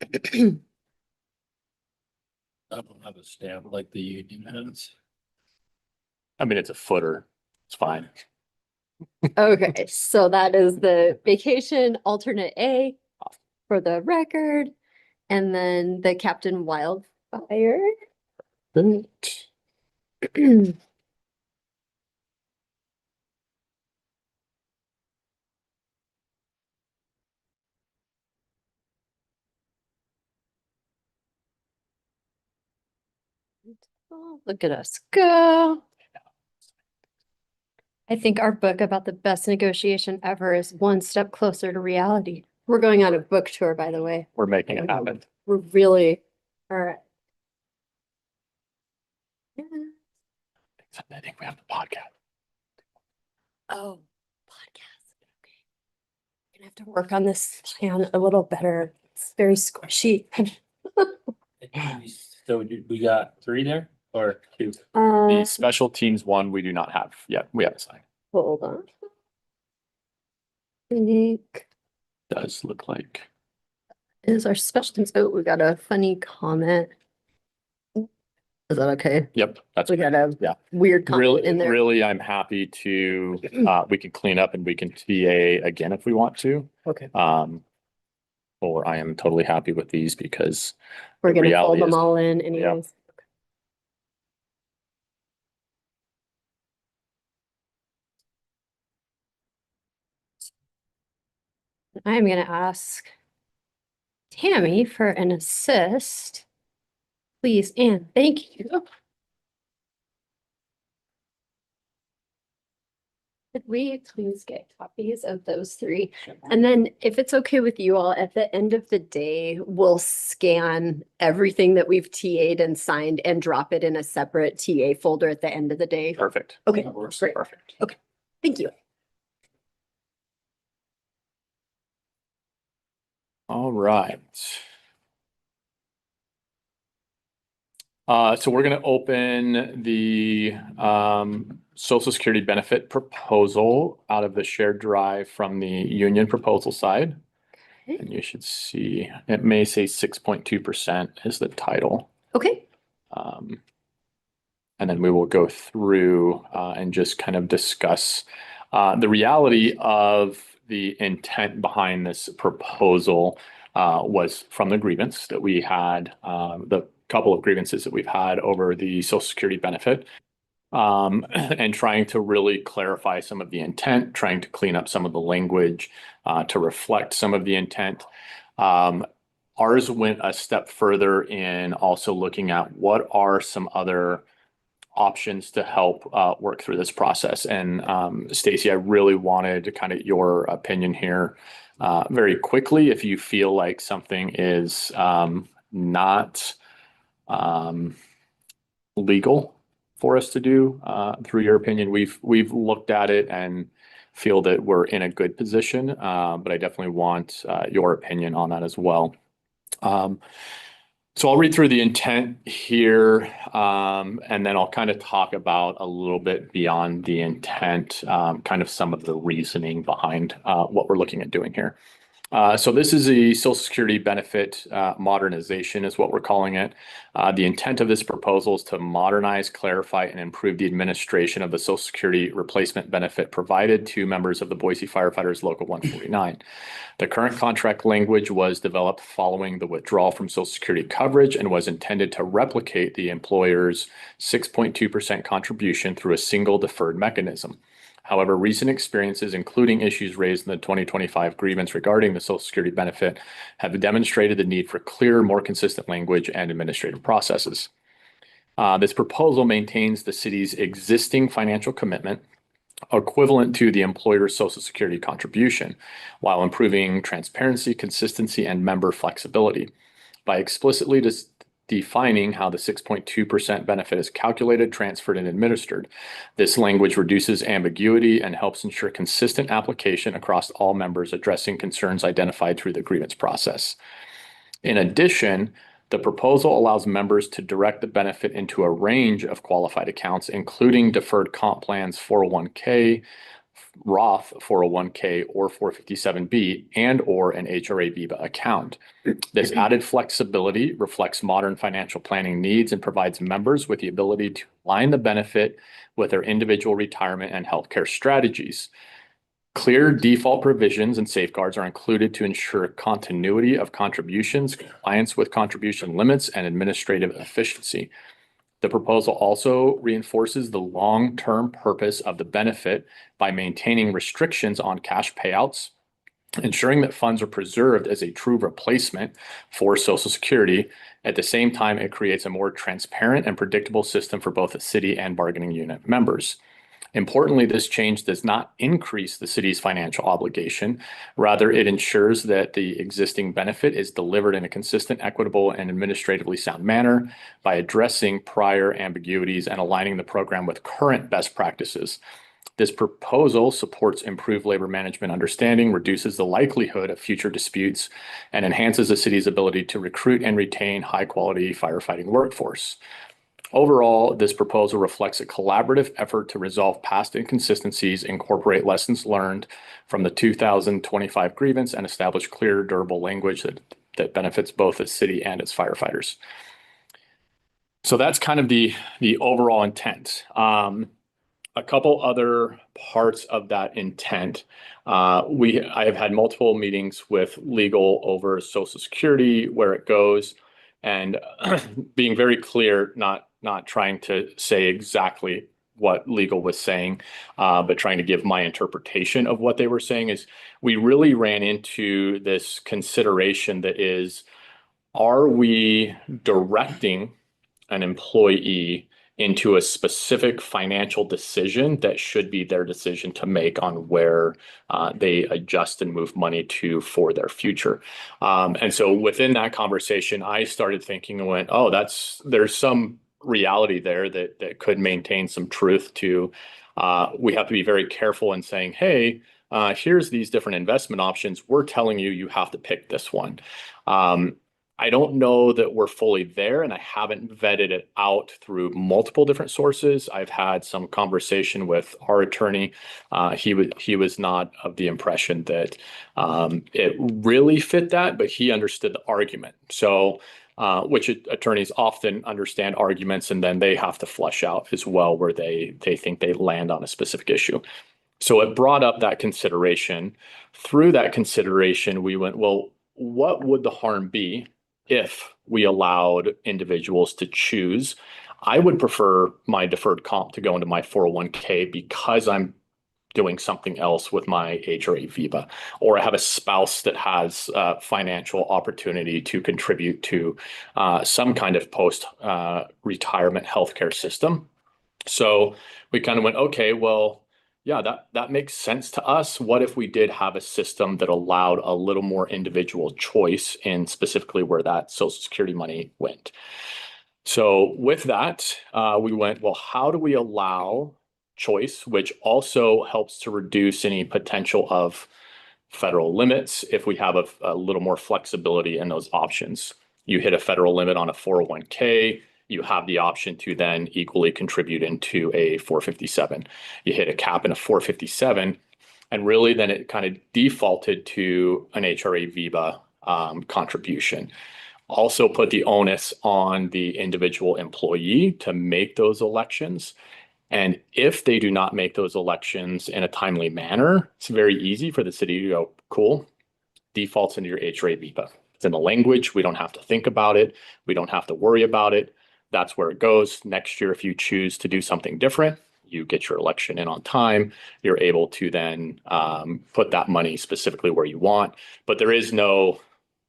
I don't have a stamp like the union has. I mean, it's a footer. It's fine. Okay, so that is the vacation alternate A for the record. And then the Captain Wildfire. Oh, look at us go. I think our book about the best negotiation ever is one step closer to reality. We're going on a book tour, by the way. We're making it happen. We're really, all right. Yeah. I think we have the podcast. Oh, podcast. Okay. Gonna have to work on this plan a little better. It's very squishy. So we got 3 there or 2? The special teams one, we do not have yet. We haven't signed. Hold on. Think Does look like. is our special teams. Oh, we got a funny comment. Is that okay? Yep, that's We got a yeah. weird comment Really, in there. really, I'm happy to, we can clean up and we can TA again if we want to. Okay. Or I am totally happy with these because We're the gonna fold reality them is- all in anyways. I'm gonna ask Tammy for an assist. Please and thank you. Could we please get copies of those three? And then if it's okay with you all, at the end of the day, we'll scan everything that we've TA'd and signed and drop it in a separate TA folder at the end of the day. Perfect. Okay, That works. great. Perfect. Thank you. All right. So we're going to open the Social Security benefit proposal out of the shared drive from the union proposal side. Okay. And you should see, it may say 6.2% is the title. Okay, And then we will go through and just kind of discuss the reality of the intent behind this proposal was from the grievance that we had, the couple of grievances that we've had over the Social Security benefit. And trying to really clarify some of the intent, trying to clean up some of the language to reflect some of the intent. Ours went a step further in also looking at what are some other options to help work through this process. And Stacy, I really wanted kind of your opinion here very quickly. If you feel like something is not legal for us to do, through your opinion, we've looked at it and feel that we're in a good position. But I definitely want your opinion on that as well. So I'll read through the intent here, and then I'll kind of talk about a little bit beyond the intent, kind of some of the reasoning behind what we're looking at doing here. So this is a Social Security benefit modernization is what we're calling it. The intent of this proposal is to modernize, clarify, and improve the administration of the Social Security replacement benefit provided to members of the Boise Firefighters Local 149. The current contract language was developed following the withdrawal from Social Security coverage and was intended to replicate the employer's 6.2% contribution through a single deferred mechanism. However, recent experiences, including issues raised in the 2025 grievance regarding the Social Security benefit, have demonstrated the need for clearer, more consistent language and administrative processes. This proposal maintains the city's existing financial commitment equivalent to the employer's Social Security contribution, while improving transparency, consistency, and member flexibility. By explicitly defining how the 6.2% benefit is calculated, transferred, and administered, this language reduces ambiguity and helps ensure consistent application across all members, addressing concerns identified through the grievance process. In addition, the proposal allows members to direct the benefit into a range of qualified accounts, including deferred comp plans, 401k, Roth 401k, or 457b, and or an HRA VEBA account. This added flexibility reflects modern financial planning needs and provides members with the ability to align the benefit with their individual retirement and healthcare strategies. Clear default provisions and safeguards are included to ensure continuity of contributions, compliance with contribution limits, and administrative efficiency. The proposal also reinforces the long-term purpose of the benefit by maintaining restrictions on cash payouts, ensuring that funds are preserved as a true replacement for Social Security. At the same time, it creates a more transparent and predictable system for both the city and bargaining unit members. Importantly, this change does not increase the city's financial obligation. Rather, it ensures that the existing benefit is delivered in a consistent, equitable, and administratively sound manner by addressing prior ambiguities and aligning the program with current best practices. This proposal supports improved labor management understanding, reduces the likelihood of future disputes, and enhances the city's ability to recruit and retain high-quality firefighting workforce. Overall, this proposal reflects a collaborative effort to resolve past inconsistencies, incorporate lessons learned from the 2025 grievance, and establish clear, durable language that benefits both the city and its firefighters. So that's kind of the overall intent. A couple other parts of that intent. I have had multiple meetings with legal over Social Security, where it goes, and being very clear, not trying to say exactly what legal was saying, but trying to give my interpretation of what they were saying. Is we really ran into this consideration that is, are we directing an employee into a specific financial decision that should be their decision to make on where they adjust and move money to for their future. And so within that conversation, I started thinking and went, oh, there's some reality there that could maintain some truth to, we have to be very careful in saying, hey, here's these different investment options. We're telling you, you have to pick this one. I don't know that we're fully there, and I haven't vetted it out through multiple different sources. I've had some conversation with our attorney. He was not of the impression that it really fit that, but he understood the argument. So, which attorneys often understand arguments, and then they have to flush out as well where they think they land on a specific issue. So it brought up that consideration. Through that consideration, we went, well, what would the harm be if we allowed individuals to choose? I would prefer my deferred comp to go into my 401k because I'm doing something else with my HRA VIBA, or I have a spouse that has financial opportunity to contribute to some kind of post retirement healthcare system. So we kind of went, okay, well, yeah, that makes sense to us. What if we did have a system that allowed a little more individual choice in specifically where that Social Security money went? So with that, we went, well, how do we allow choice, which also helps to reduce any potential of federal limits if we have a little more flexibility in those options? You hit a federal limit on a 401k, you have the option to then equally contribute into a 457. You hit a cap in a 457, and really then it kind of defaulted to an HRA VIBA contribution. Also put the onus on the individual employee to make those elections. And if they do not make those elections in a timely manner, it's very easy for the city to go, cool, defaults into your HRA VIBA. It's in the language. We don't have to think about it. We don't have to worry about it. That's where it goes. Next year, if you choose to do something different, you get your election in on time, you're able to then put that money specifically where you want. But there is no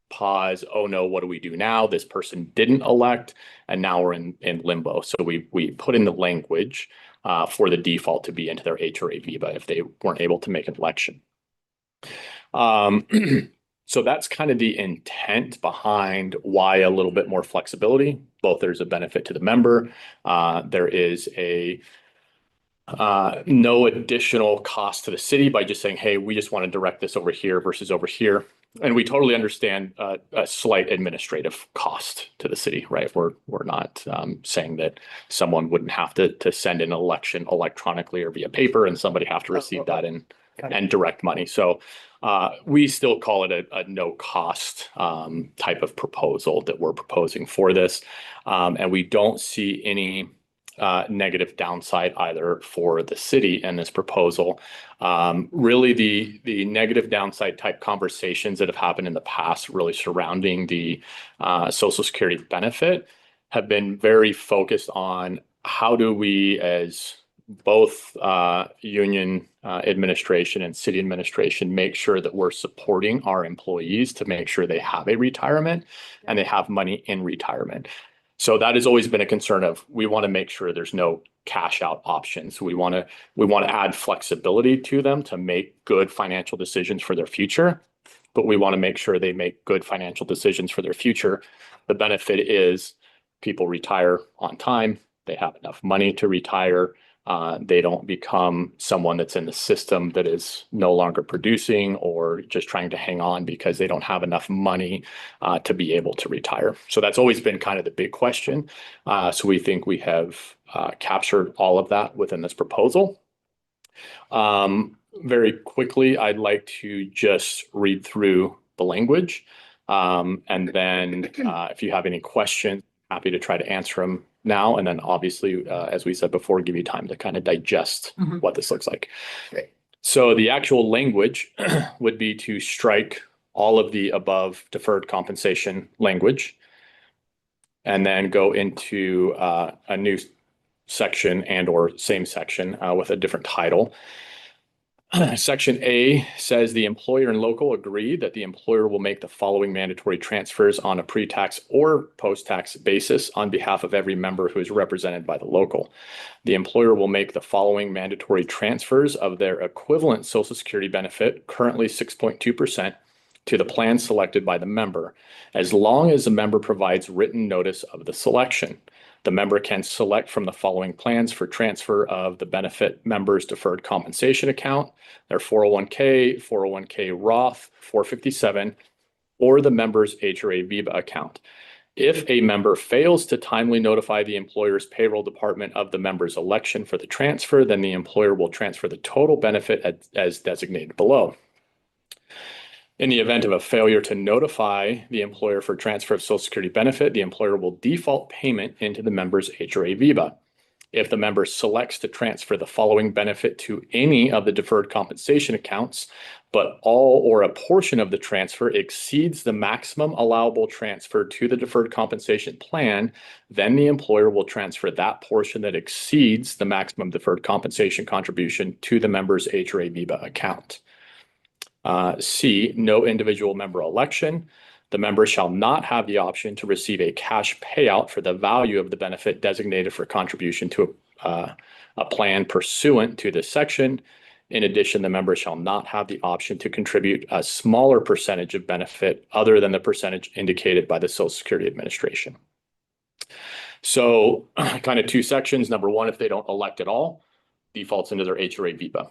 pause. Oh no, what do we do now? This person didn't elect, and now we're in limbo. So we put in the language for the default to be into their HRA VIBA if they weren't able to make an election. So that's kind of the intent behind why a little bit more flexibility. Both there's a benefit to the member. There is a no additional cost to the city by just saying, hey, we just want to direct this over here versus over here. And we totally understand a slight administrative cost to the city, right? We're not saying that someone wouldn't have to send an election electronically or via paper and somebody have to receive that and direct money. So we still call it a no cost type of proposal that we're proposing for this. And we don't see any negative downside either for the city in this proposal. Really the negative downside type conversations that have happened in the past really surrounding the Social Security benefit have been very focused on how do we, as both union administration and city administration, make sure that we're supporting our employees to make sure they have a retirement and they have money in retirement. So that has always been a concern of, we want to make sure there's no cash out options. We want to add flexibility to them to make good financial decisions for their future, but we want to make sure they make good financial decisions for their future. The benefit is people retire on time. They have enough money to retire. They don't become someone that's in the system that is no longer producing or just trying to hang on because they don't have enough money to be able to retire. So that's always been kind of the big question. So we think we have captured all of that within this proposal. Very quickly, I'd like to just read through the language. And then if you have any questions, happy to try to answer them now. And then obviously, as we said before, give you time to kind of digest what this looks like. Great. So the actual language would be to strike all of the above deferred compensation language and then go into a new section and or same section with a different title. Section A says the employer and local agree that the employer will make the following mandatory transfers on a pre-tax or post-tax basis on behalf of every member who is represented by the local. The employer will make the following mandatory transfers of their equivalent Social Security benefit, currently 6.2%, to the plan selected by the member, as long as the member provides written notice of the selection. The member can select from the following plans for transfer of the benefit member's deferred compensation account, their 401k, 401k Roth, 457, or the member's HRA VIBA account. If a member fails to timely notify the employer's payroll department of the member's election for the transfer, then the employer will transfer the total benefit as designated below. In the event of a failure to notify the employer for transfer of Social Security benefit, the employer will default payment into the member's HRA VIBA. If the member selects to transfer the following benefit to any of the deferred compensation accounts, but all or a portion of the transfer exceeds the maximum allowable transfer to the deferred compensation plan, then the employer will transfer that portion that exceeds the maximum deferred compensation contribution to the member's HRA VIBA account. C, no individual member election. The member shall not have the option to receive a cash payout for the value of the benefit designated for contribution to a plan pursuant to this section. In addition, the member shall not have the option to contribute a smaller percentage of benefit other than the percentage indicated by the Social Security Administration. So kind of two sections. Number one, if they don't elect at all, defaults into their HRA VIBA.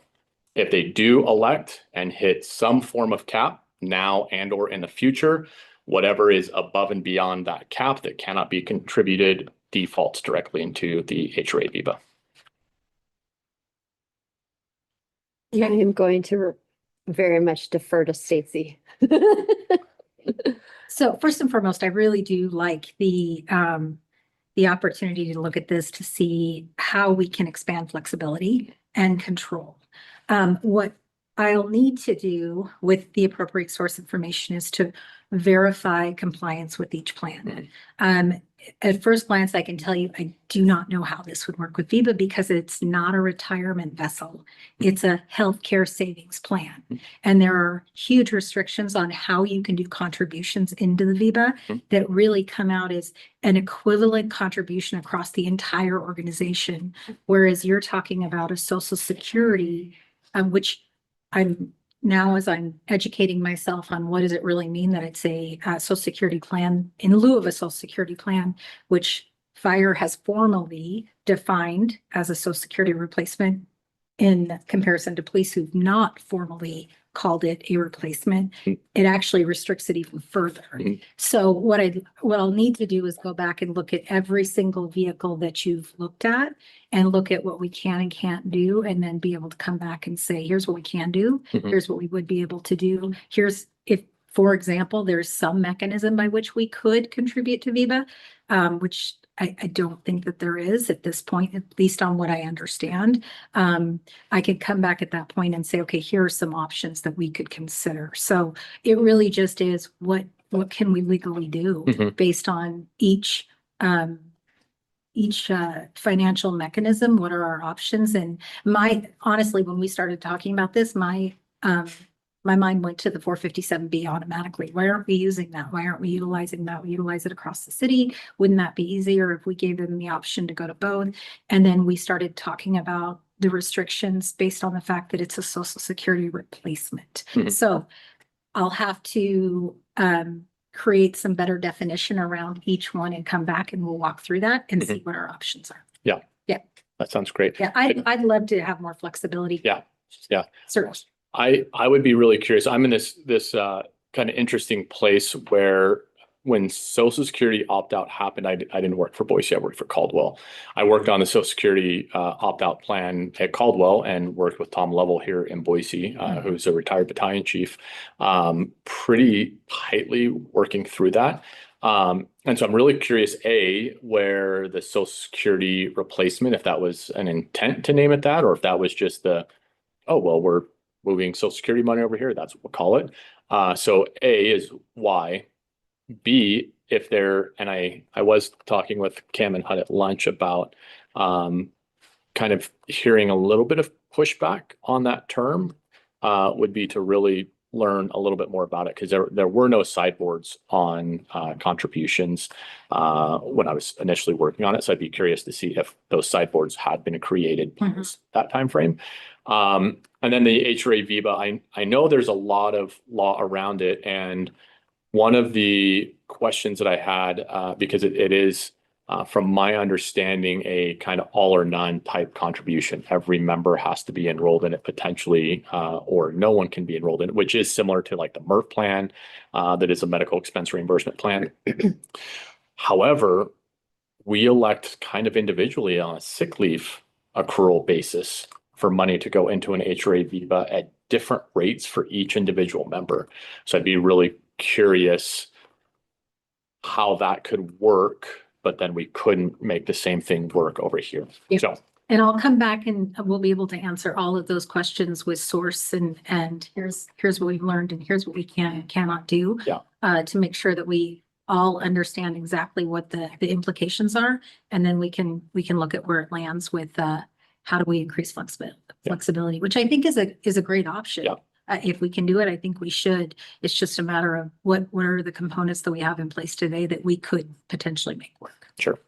If they do elect and hit some form of cap now and or in the future, whatever is above and beyond that cap that cannot be contributed defaults directly into the HRA VIBA. I am going to very much defer to Stacy. So first and foremost, I really do like the opportunity to look at this to see how we can expand flexibility and control. What I'll need to do with the appropriate source information is to verify compliance with each plan. At first glance, I can tell you, I do not know how this would work with VIBA because it's not a retirement vessel. It's a healthcare savings plan. And there are huge restrictions on how you can do contributions into the VIBA that really come out as an equivalent contribution across the entire organization. Whereas you're talking about a Social Security, which I'm now, as I'm educating myself on what does it really mean that it's a Social Security plan in lieu of a Social Security plan, which fire has formally defined as a Social Security replacement in comparison to police who've not formally called it a replacement. It actually restricts it even further. So what I'll need to do is go back and look at every single vehicle that you've looked at and look at what we can and can't do, and then be able to come back and say, here's what we can do. Here's what we would be able to do. Here's if, for example, there's some mechanism by which we could contribute to VIBA, which I don't think that there is at this point, at least on what I understand. I could come back at that point and say, okay, here are some options that we could consider. So it really just is what can we legally do based on each financial mechanism? What are our options? And honestly, when we started talking about this, my mind went to the 457B automatically. Why aren't we using that? Why aren't we utilizing that? We utilize it across the city. Wouldn't that be easier if we gave them the option to go to both? And then we started talking about the restrictions based on the fact that it's a Social Security replacement. So I'll have to create some better definition around each one and come back and we'll walk through that and see what our options are. Yeah. That sounds great. Yeah, I'd love to have more flexibility. Yeah. Certainly. I would be really curious. I'm in this kind of interesting place where when Social Security opt-out happened, I didn't work for Boise. I worked for Caldwell. I worked on the Social Security opt-out plan at Caldwell and worked with Tom Lovell here in Boise, who's a retired battalion chief, pretty tightly working through that. And so I'm really curious, where the Social Security replacement, if that was an intent to name it that, or if that was just we're moving Social Security money over here, that's what we'll call it. So A is why. B, if they're, and I was talking with Cam and Hud at lunch about kind of hearing a little bit of pushback on that term. would be to really learn a little bit more about it, because there were no sideboards on contributions when I was initially working on it. So I'd be curious to see if those sideboards had been created post that time frame. And then the HRA VIBA, I know there's a lot of law around it, and one of the questions that I had, because it is, from my understanding, a kind of all or none type contribution. Every member has to be enrolled in it potentially, or no one can be enrolled in it, which is similar to like the MERT plan, that is a medical expense reimbursement plan. However, we elect kind of individually on a sick leave accrual basis for money to go into an HRA VIBA at different rates for each individual member. So I'd be really curious how that could work, but then we couldn't make the same thing work over here. Yeah. So, And I'll come back and we'll be able to answer all of those questions with source and here's what we've learned and here's what we can and cannot do. Yeah. To make sure that we all understand exactly what the implications are. And then we can look at where it lands with, how do we increase flexibility, which I think is a great option. Yeah. If we can do it, I think we should. It's just a matter of what are the components that we have in place today that we could potentially make work. sure.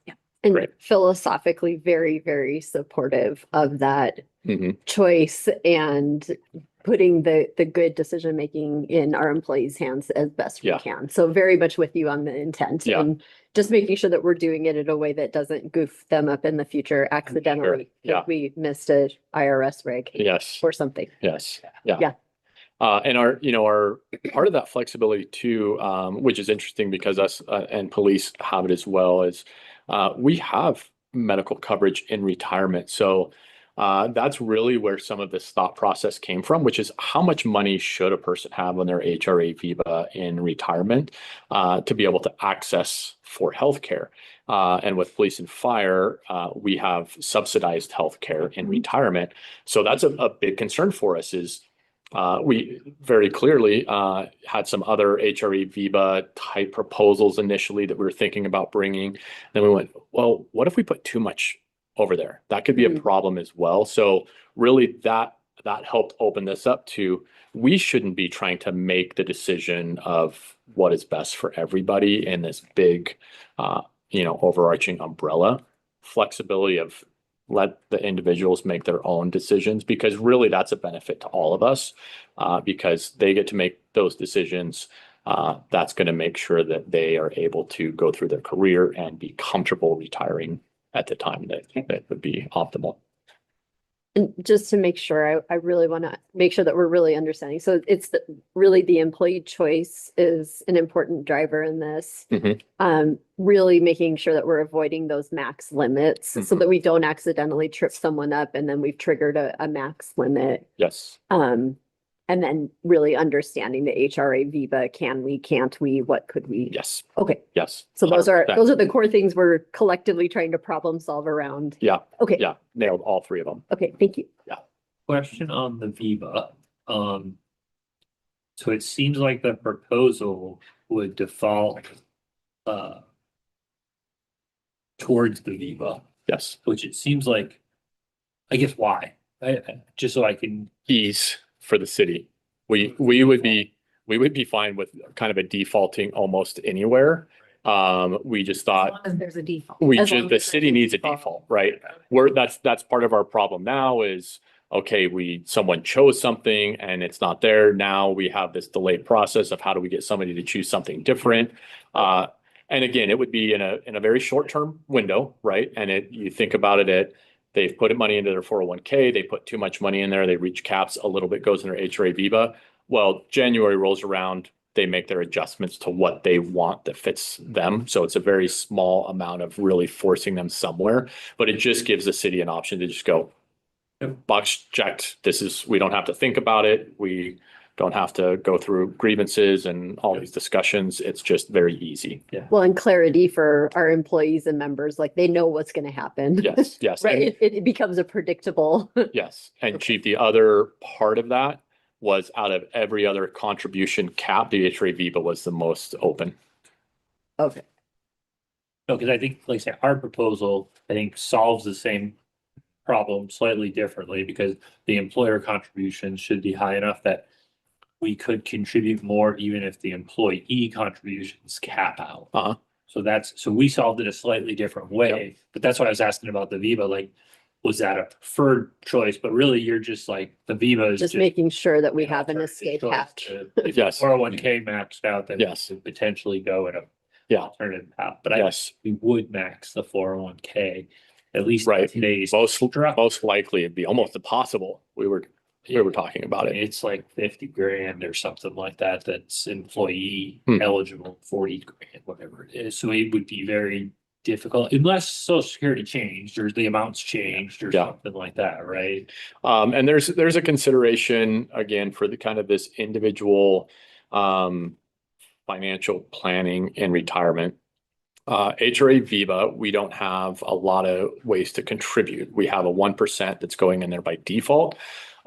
And Right. philosophically, very, very supportive of that Mhm. choice and putting the good decision making in our employees' hands as best we Yeah. can. So very much with you on the intent Yeah. and just making sure that we're doing it in a way that doesn't goof them up in the future accidentally. Yeah. If we missed a IRS reg Yes. or something. Yes. Yeah. Yeah. And our part of that flexibility too, which is interesting because us and police have it as well, is we have medical coverage in retirement. So that's really where some of this thought process came from, which is how much money should a person have on their HRA VIBA in retirement to be able to access for healthcare. And with police and fire, we have subsidized healthcare in retirement. So that's a big concern for us is we very clearly had some other HRE VIBA type proposals initially that we were thinking about bringing. Then we went, well, what if we put too much over there? That could be a problem as well. So really that helped open this up to, we shouldn't be trying to make the decision of what is best for everybody in this big, overarching umbrella. Flexibility of let the individuals make their own decisions, because really that's a benefit to all of us, because they get to make those decisions. That's going to make sure that they are able to go through their career and be comfortable retiring at the time that would be optimal. And just to make sure, I really want to make sure that we're really understanding. So it's really the employee choice is an important driver in this. Really making sure that we're avoiding those max limits so that we don't accidentally trip someone up and then we've triggered a max limit. Yes. And then really understanding the HRA VIBA, can we, can't we, what could we? Yes. Okay. Yes. So those are 100%. the core things we're collectively trying to problem solve around. Yeah. Okay. Yeah. Nailed all three of them. Okay. Thank you. Question on the Viva. So it seems like the proposal would default towards the Viva, Yes. which it seems like, I guess why? Just so I can, Ease for the city. We would be fine with kind of a defaulting almost anywhere. We just As thought long as there's a default. As long the as city there's a needs a default. default, right? That's part of our problem now is, okay, someone chose something and it's not there. Now we have this delayed process of how do we get somebody to choose something different? And again, it would be in a very short-term window, right? And you think about it they've put money into their 401k, they put too much money in there, they reach caps, a little bit goes in their HRA VIBA. Well, January rolls around, they make their adjustments to what they want that fits them. So it's a very small amount of really forcing them somewhere, but it just gives the city an option to just go, box checked. We don't have to think about it. We don't have to go through grievances and all these discussions. It's just very easy. Well, and clarity for our employees and members, like they know what's going to happen. Yes, yes. Right. It becomes a predictable. Yes. And Chief, the other part of that was out of every other contribution cap, the HRA VIBA was the most open. Okay. no, because I think, like I said, our proposal, I think solves the same problem slightly differently because the employer contribution should be high enough that we could contribute more even if the employee contributions cap out. Uh-huh. So we solved it a slightly different way, but that's what I was asking about the Viva, like, was that a preferred choice? But really, you're just like, the Viva is Just making sure that we have an alternative escape choice hatch. to- If Yes. 401k maxed out, then Yes. we could potentially go in a Yeah. alternative path, but I, Yes, we would max the 401k, at least in right. today's. Most likely it'd be almost impossible. We were talking about it. It's like 50 grand or something like that, that's employee Hmm. eligible, 40 grand, whatever it is. So it would be very difficult unless social security changed or the amounts changed or Yeah. something like that, right? And there's a consideration again for the kind of this individual financial planning and retirement. HRA Viva, we don't have a lot of ways to contribute. We have a 1% that's going in there by default.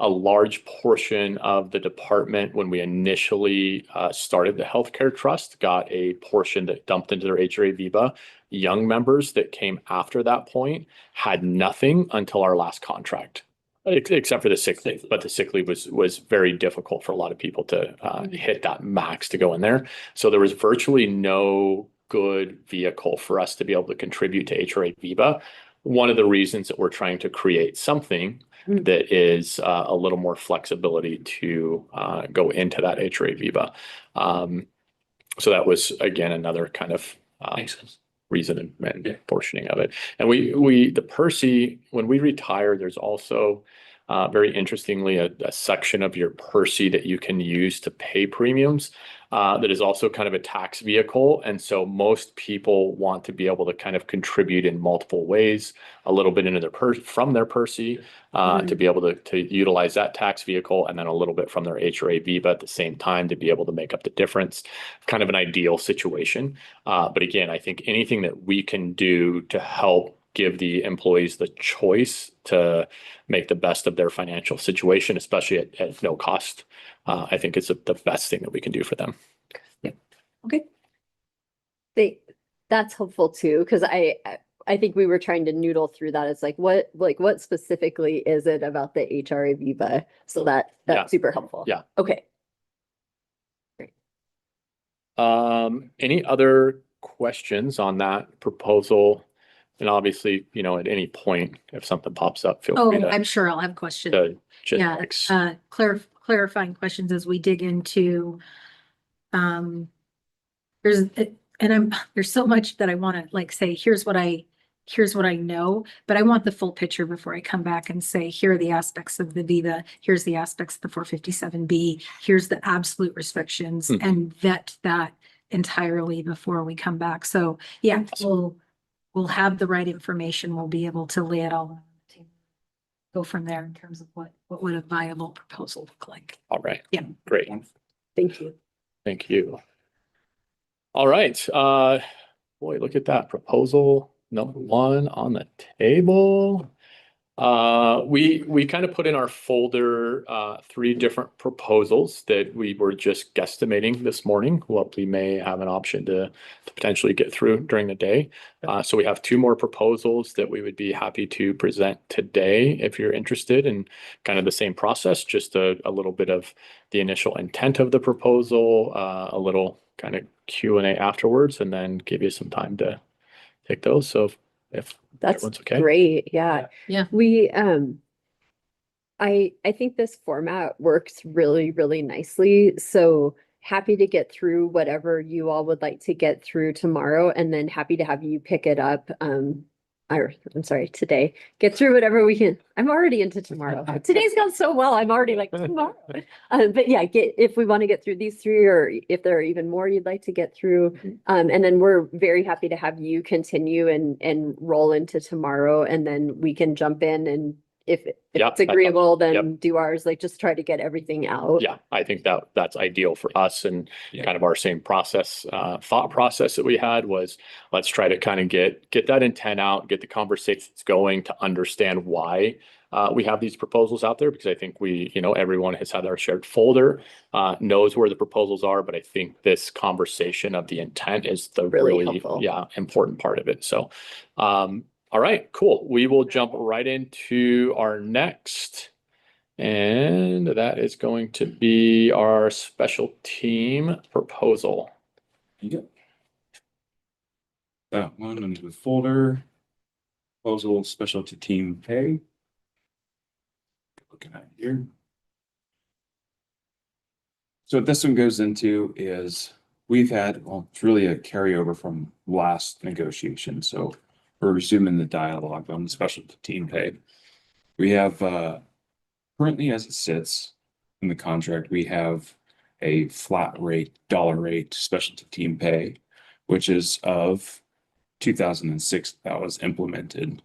A large portion of the department, when we initially started the healthcare trust, got a portion that dumped into their HRA Viva. Young members that came after that point had nothing until our last contract. Except for the sick leave, but the sick leave was very difficult for a lot of people to hit that max to go in there. So there was virtually no good vehicle for us to be able to contribute to HRA Viva. One of the reasons that we're trying to create something that is a little more flexibility to go into that HRA Viva. So that was, again, another kind of Makes sense. reason and portioning of it. And the Percy, when we retire, there's also very interestingly a section of your Percy that you can use to pay premiums that is also kind of a tax vehicle. And so most people want to be able to kind of contribute in multiple ways, a little bit into their from their Percy to be able to utilize that tax vehicle, and then a little bit from their HRA Viva at the same time to be able to make up the difference. Kind of an ideal situation. But again, I think anything that we can do to help give the employees the choice to make the best of their financial situation, especially at no cost, I think it's the best thing that we can do for them. Okay. That's helpful too, because I think we were trying to noodle through that. It's like what specifically is it about the HRA Viva? So that's Yeah. super helpful. Yeah. Okay. Any other questions on that proposal? And obviously, at any point, if something pops up, feel free Oh, to I'm sure I'll have questions. just Yeah, clarifying questions as we dig into, there's so much that I want to say, here's what I know, but I want the full picture before I come back and say, here are the aspects of the Viva, here's the aspects of the 457B, here's the absolute restrictions, and vet that entirely before we come back. So yeah, we'll have the right information. We'll be able to lay it all out. Go from there in terms of what would a viable proposal look like. All right. Yeah. Great. Thank you. Thank you. All right. Boy, look at that proposal number 1 on the table. We kind of put in our folder 3 different proposals that we were just guesstimating this morning, what we may have an option to potentially get through during the day. So we have 2 more proposals that we would be happy to present today if you're interested in kind of the same process, just a little bit of the initial intent of the proposal, a little kind of Q&A afterwards, and then give you some time to take those. So if That's everyone's okay. great. Yeah. Yeah. We, I think this format works really, really nicely. So happy to get through whatever you all would like to get through tomorrow, and then happy to have you pick it up. I'm sorry, today. Get through whatever we can. I'm already into tomorrow. Today's gone so well. I'm already like tomorrow. But yeah, if we want to get through these 3, or if there are even more you'd like to get through. And then we're very happy to have you continue and roll into tomorrow, and then we can jump in, and if Yeah, it's agreeable, then yep. do ours, just try to get everything out. Yeah, I think that's ideal for us, and kind of our same process, thought process that we had was, let's try to kind of get that intent out, get the conversations going to understand why we have these proposals out there, because I think everyone has had our shared folder, knows where the proposals are, but I think this conversation of the intent is the Really really helpful. important part of it. So All right, cool. We will jump right into our next. And that is going to be our special team proposal. You go. That one into the folder. Proposal specialty team pay. Looking at here. So what this one goes into is we've had, well, it's really a carryover from last negotiation. So we're resuming the dialogue on the specialty team pay. We have currently as it sits in the contract, we have a flat rate, dollar rate specialty team pay, which is of 2006 that was implemented.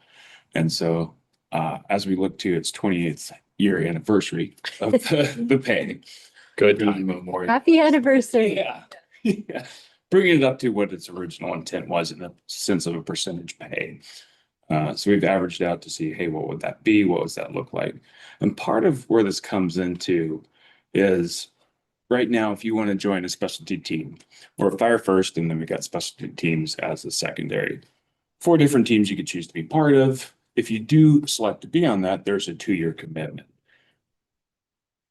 And so as we look to its 28th year anniversary of the pay. Good Really time. memorial. Happy anniversary. Yeah. Yeah. Bringing it up to what its original intent was in the sense of a percentage pay. So we've averaged out to see, hey, what would that be? What does that look like? And part of where this comes into is right now, if you want to join a specialty team, we're fire first, and then we got specialty teams as a secondary. 4 different teams you could choose to be part of. If you do select to be on that, there's a 2-year commitment.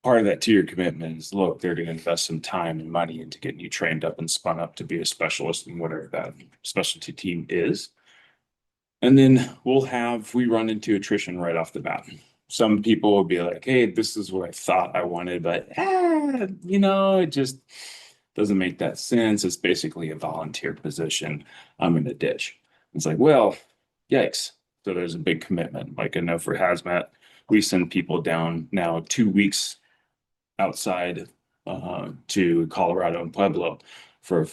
Part of that 2-year commitment is, look, they're going to invest some time and money into getting you trained up and spun up to be a specialist in whatever that specialty team is. And then we run into attrition right off the bat. Some people will be like, hey, this is what I thought I wanted, but it just doesn't make that sense. It's basically a volunteer position. I'm in a ditch. It's like, well, yikes. So there's a big commitment. Like I know for hazmat, we send people down now 2 weeks outside to Colorado and Pueblo for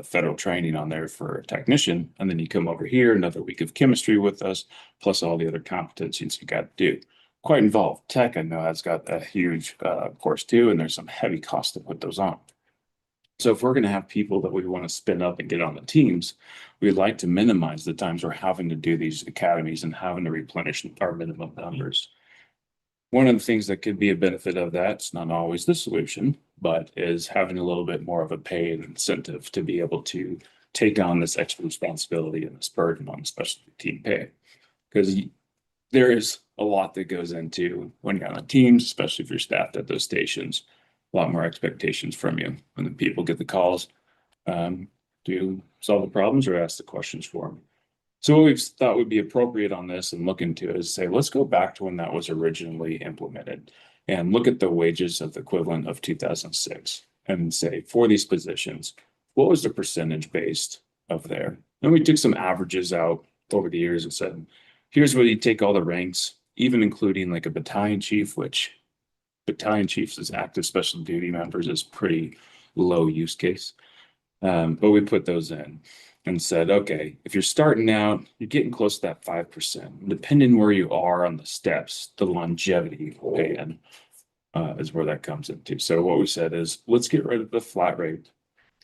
federal training on there for a technician. And then you come over here, another week of chemistry with us, plus all the other competencies you got to do. Quite involved. Tech, I know, has got a huge course too, and there's some heavy cost to put those on. So if we're going to have people that we want to spin up and get on the teams, we'd like to minimize the times we're having to do these academies and having to replenish our minimum numbers. One of the things that could be a benefit of that, it's not always the solution, but is having a little bit more of a paid incentive to be able to take on this extra responsibility and this burden on specialty team pay. Because there is a lot that goes into when you're on teams, especially if you're staffed at those stations, a lot more expectations from you. When the people get the calls, do you solve the problems or ask the questions for them? So what we've thought would be appropriate on this and look into is say, let's go back to when that was originally implemented and look at the wages of the equivalent of 2006 and say, for these positions, what was the percentage based of there? And we took some averages out over the years and said, here's where you take all the ranks, even including like a battalion chief, which battalion chiefs as active special duty members is pretty low use case. But we put those in and said, okay, if you're starting out, you're getting close to that 5%. Depending where you are on the steps, the longevity you pay in is where that comes into. So what we said is, let's get rid of the flat rate.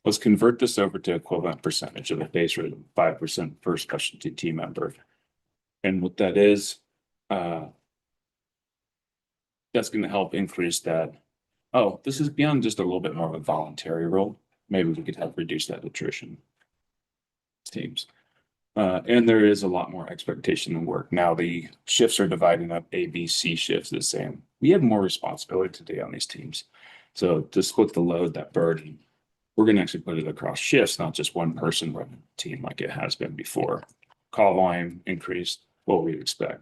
Let's convert this over to equivalent percentage of the base rate of 5% per specialty team member. And what that is, that's going to help increase that. Oh, this is beyond just a little bit more of a voluntary role. Maybe we could help reduce that attrition teams. And there is a lot more expectation and work. Now the shifts are dividing up A, B, C shifts the same. We have more responsibility today on these teams. So to split the load, that burden, we're going to actually put it across shifts, not just one person running the team like it has been before. Call volume increased, what we expect.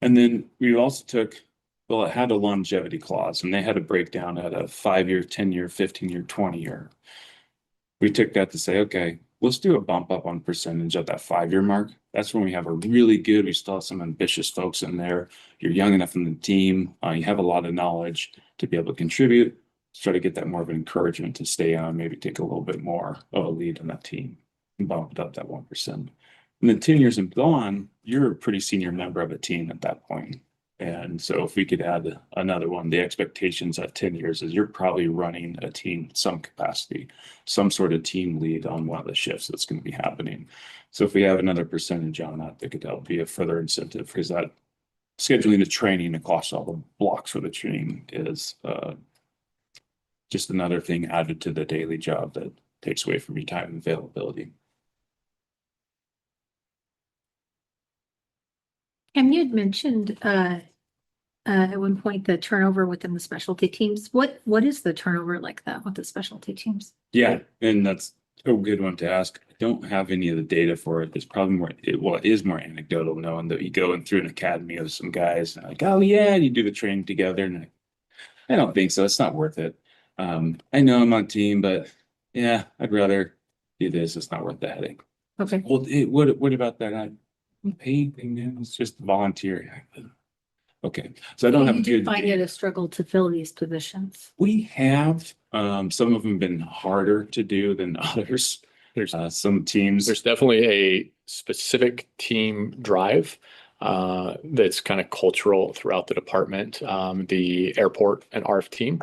And then we also took, well, it had a longevity clause and they had a breakdown at a 5-year, 10-year, 15-year, 20-year. We took that to say, okay, let's do a bump up on percentage at that 5-year mark. That's when we have a really good, we still have some ambitious folks in there. You're young enough in the team. You have a lot of knowledge to be able to contribute. Try to get that more of an encouragement to stay on, maybe take a little bit more of a lead in that team and bump it up that 1%. And then 10 years and on, you're a pretty senior member of a team at that point. And so if we could add another one, the expectations at 10 years is you're probably running a team in some capacity, some sort of team lead on one of the shifts that's going to be happening. So if we have another percentage on that, that could help be a further incentive because that scheduling the training across all the blocks for the training is just another thing added to the daily job that takes away from your time and availability. Cam, you had mentioned at one point the turnover within the specialty teams. What is the turnover like that with the specialty teams? Yeah, and that's a good one to ask. I don't have any of the data for it. It's probably more, it is more anecdotal knowing that you go in through an academy with some guys and like, oh yeah, and you do the training together. And I don't think so. It's not worth it. I know I'm on team, but yeah, I'd rather do this. It's not worth the headache. Okay. Well, what about that? I'm paid thing, man. It's just volunteer. Okay, so I don't have a You do good. find it a struggle to fill these positions. We have, some of them been harder to do than others. There's Some teams. There's definitely a specific team drive that's kind of cultural throughout the department. The airport and ARF team,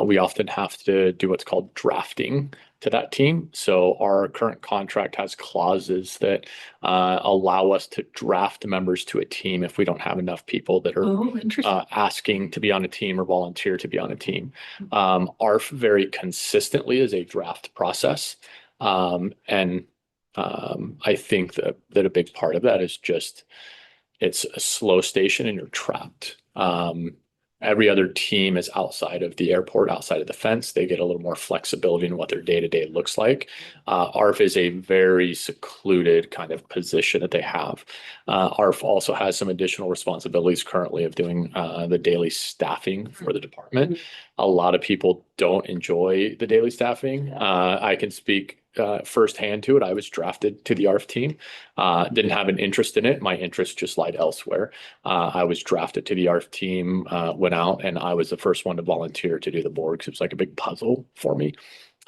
we often have to do what's called drafting to that team. So our current contract has clauses that allow us to draft members to a team if we don't have enough people that are Oh, interesting. asking to be on a team or volunteer to be on a team. ARF very consistently is a draft process. And I think that a big part of that is just it's a slow station and you're trapped. Every other team is outside of the airport, outside of the fence. They get a little more flexibility in what their day-to-day looks like. ARF is a very secluded kind of position that they have. ARF also has some additional responsibilities currently of doing the daily staffing for the department. A lot of people don't enjoy the daily staffing. I can speak firsthand to it. I was drafted to the ARF team. Didn't have an interest in it. My interest just lied elsewhere. I was drafted to the ARF team, went out, and I was the first one to volunteer to do the board because it was like a big puzzle for me.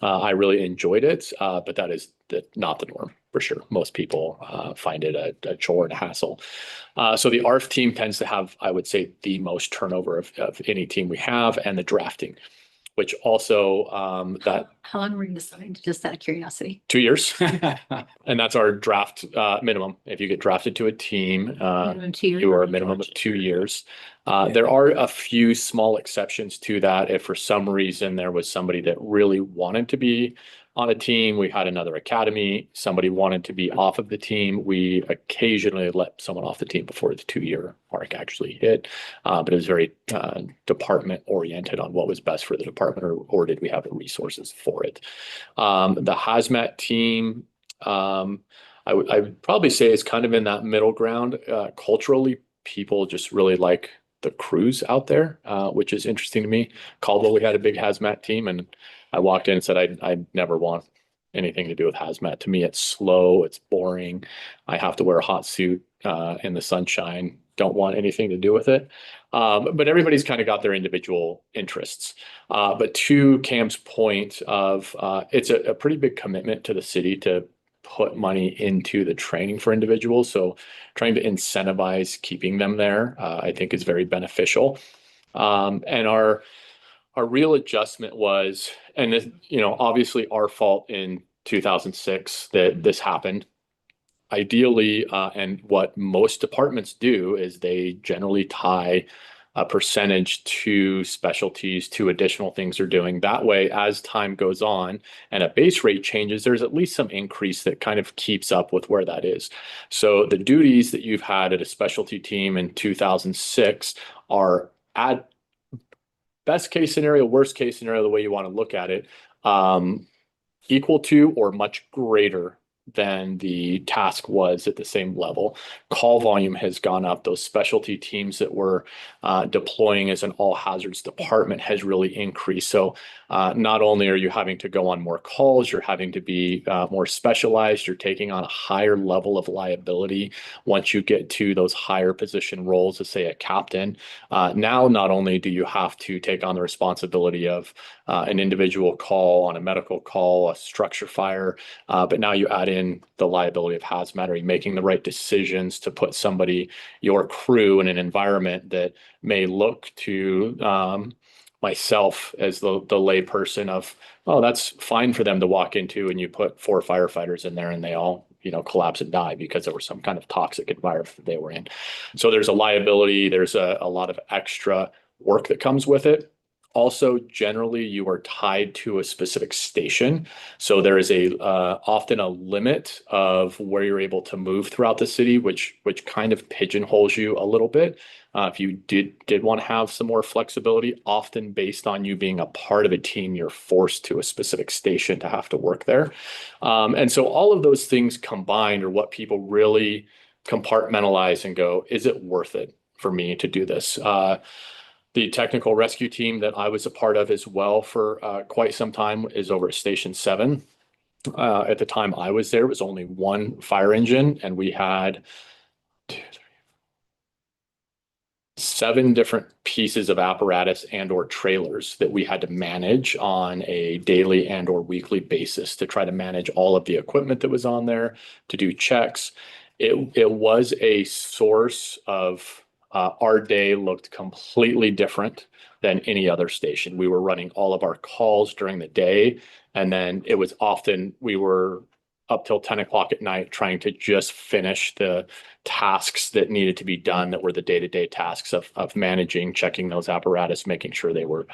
I really enjoyed it, but that is not the norm for sure. Most people find it a chore and a hassle. So the ARF team tends to have, I would say, the most turnover of any team we have, and the drafting, which also that How long were you assigned? Just out of curiosity. 2 years. And that's our draft minimum. If you get drafted to a team, Minimum 2 years? you are a minimum of 2 years. There are a few small exceptions to that. If for some reason there was somebody that really wanted to be on a team, we had another academy, somebody wanted to be off of the team, we occasionally let someone off the team before the 2-year mark actually hit. But it was very department oriented on what was best for the department, or did we have the resources for it. The hazmat team, I would probably say is kind of in that middle ground. Culturally, people just really like the crews out there, which is interesting to me. Caldwell, we had a big hazmat team, and I walked in and said, I never want anything to do with hazmat. To me, it's slow, it's boring. I have to wear a hot suit in the sunshine. Don't want anything to do with it. But everybody's kind of got their individual interests. But to Cam's point of it's a pretty big commitment to the city to put money into the training for individuals. So trying to incentivize keeping them there, I think is very beneficial. And our real adjustment was, and this, obviously our fault in 2006 that this happened. Ideally, and what most departments do is they generally tie a percentage to specialties, to additional things they're doing. That way, as time goes on and a base rate changes, there's at least some increase that kind of keeps up with where that is. So the duties that you've had at a specialty team in 2006 are, at best case scenario, worst case scenario, the way you want to look at it, equal to or much greater than the task was at the same level. Call volume has gone up. Those specialty teams that we're deploying as an all hazards department has really increased. So not only are you having to go on more calls, you're having to be more specialized, you're taking on a higher level of liability once you get to those higher position roles, as say a captain. Now, not only do you have to take on the responsibility of an individual call, on a medical call, a structure fire, but now you add in the liability of hazmat. Are you making the right decisions to put somebody, your crew, in an environment that may look to myself as the lay person of, oh, that's fine for them to walk into, and you put 4 firefighters in there and they all collapse and die because there was some kind of toxic environment that they were in. So there's a liability, there's a lot of extra work that comes with it. Also, generally, you are tied to a specific station. So there is often a limit of where you're able to move throughout the city, which kind of pigeonholes you a little bit. If you did want to have some more flexibility, often based on you being a part of a team, you're forced to a specific station to have to work there. And so all of those things combined are what people really compartmentalize and go, is it worth it for me to do this? The technical rescue team that I was a part of as well for quite some time is over at Station 7. At the time I was there, it was only one fire engine, and we had 7 different pieces of apparatus and or trailers that we had to manage on a daily and or weekly basis to try to manage all of the equipment that was on there, to do checks. It was a source of our day looked completely different than any other station. We were running all of our calls during the day, and then it was often we were up till 10 o'clock at night trying to just finish the tasks that needed to be done, that were the day-to-day tasks of managing, checking those apparatus, making sure they were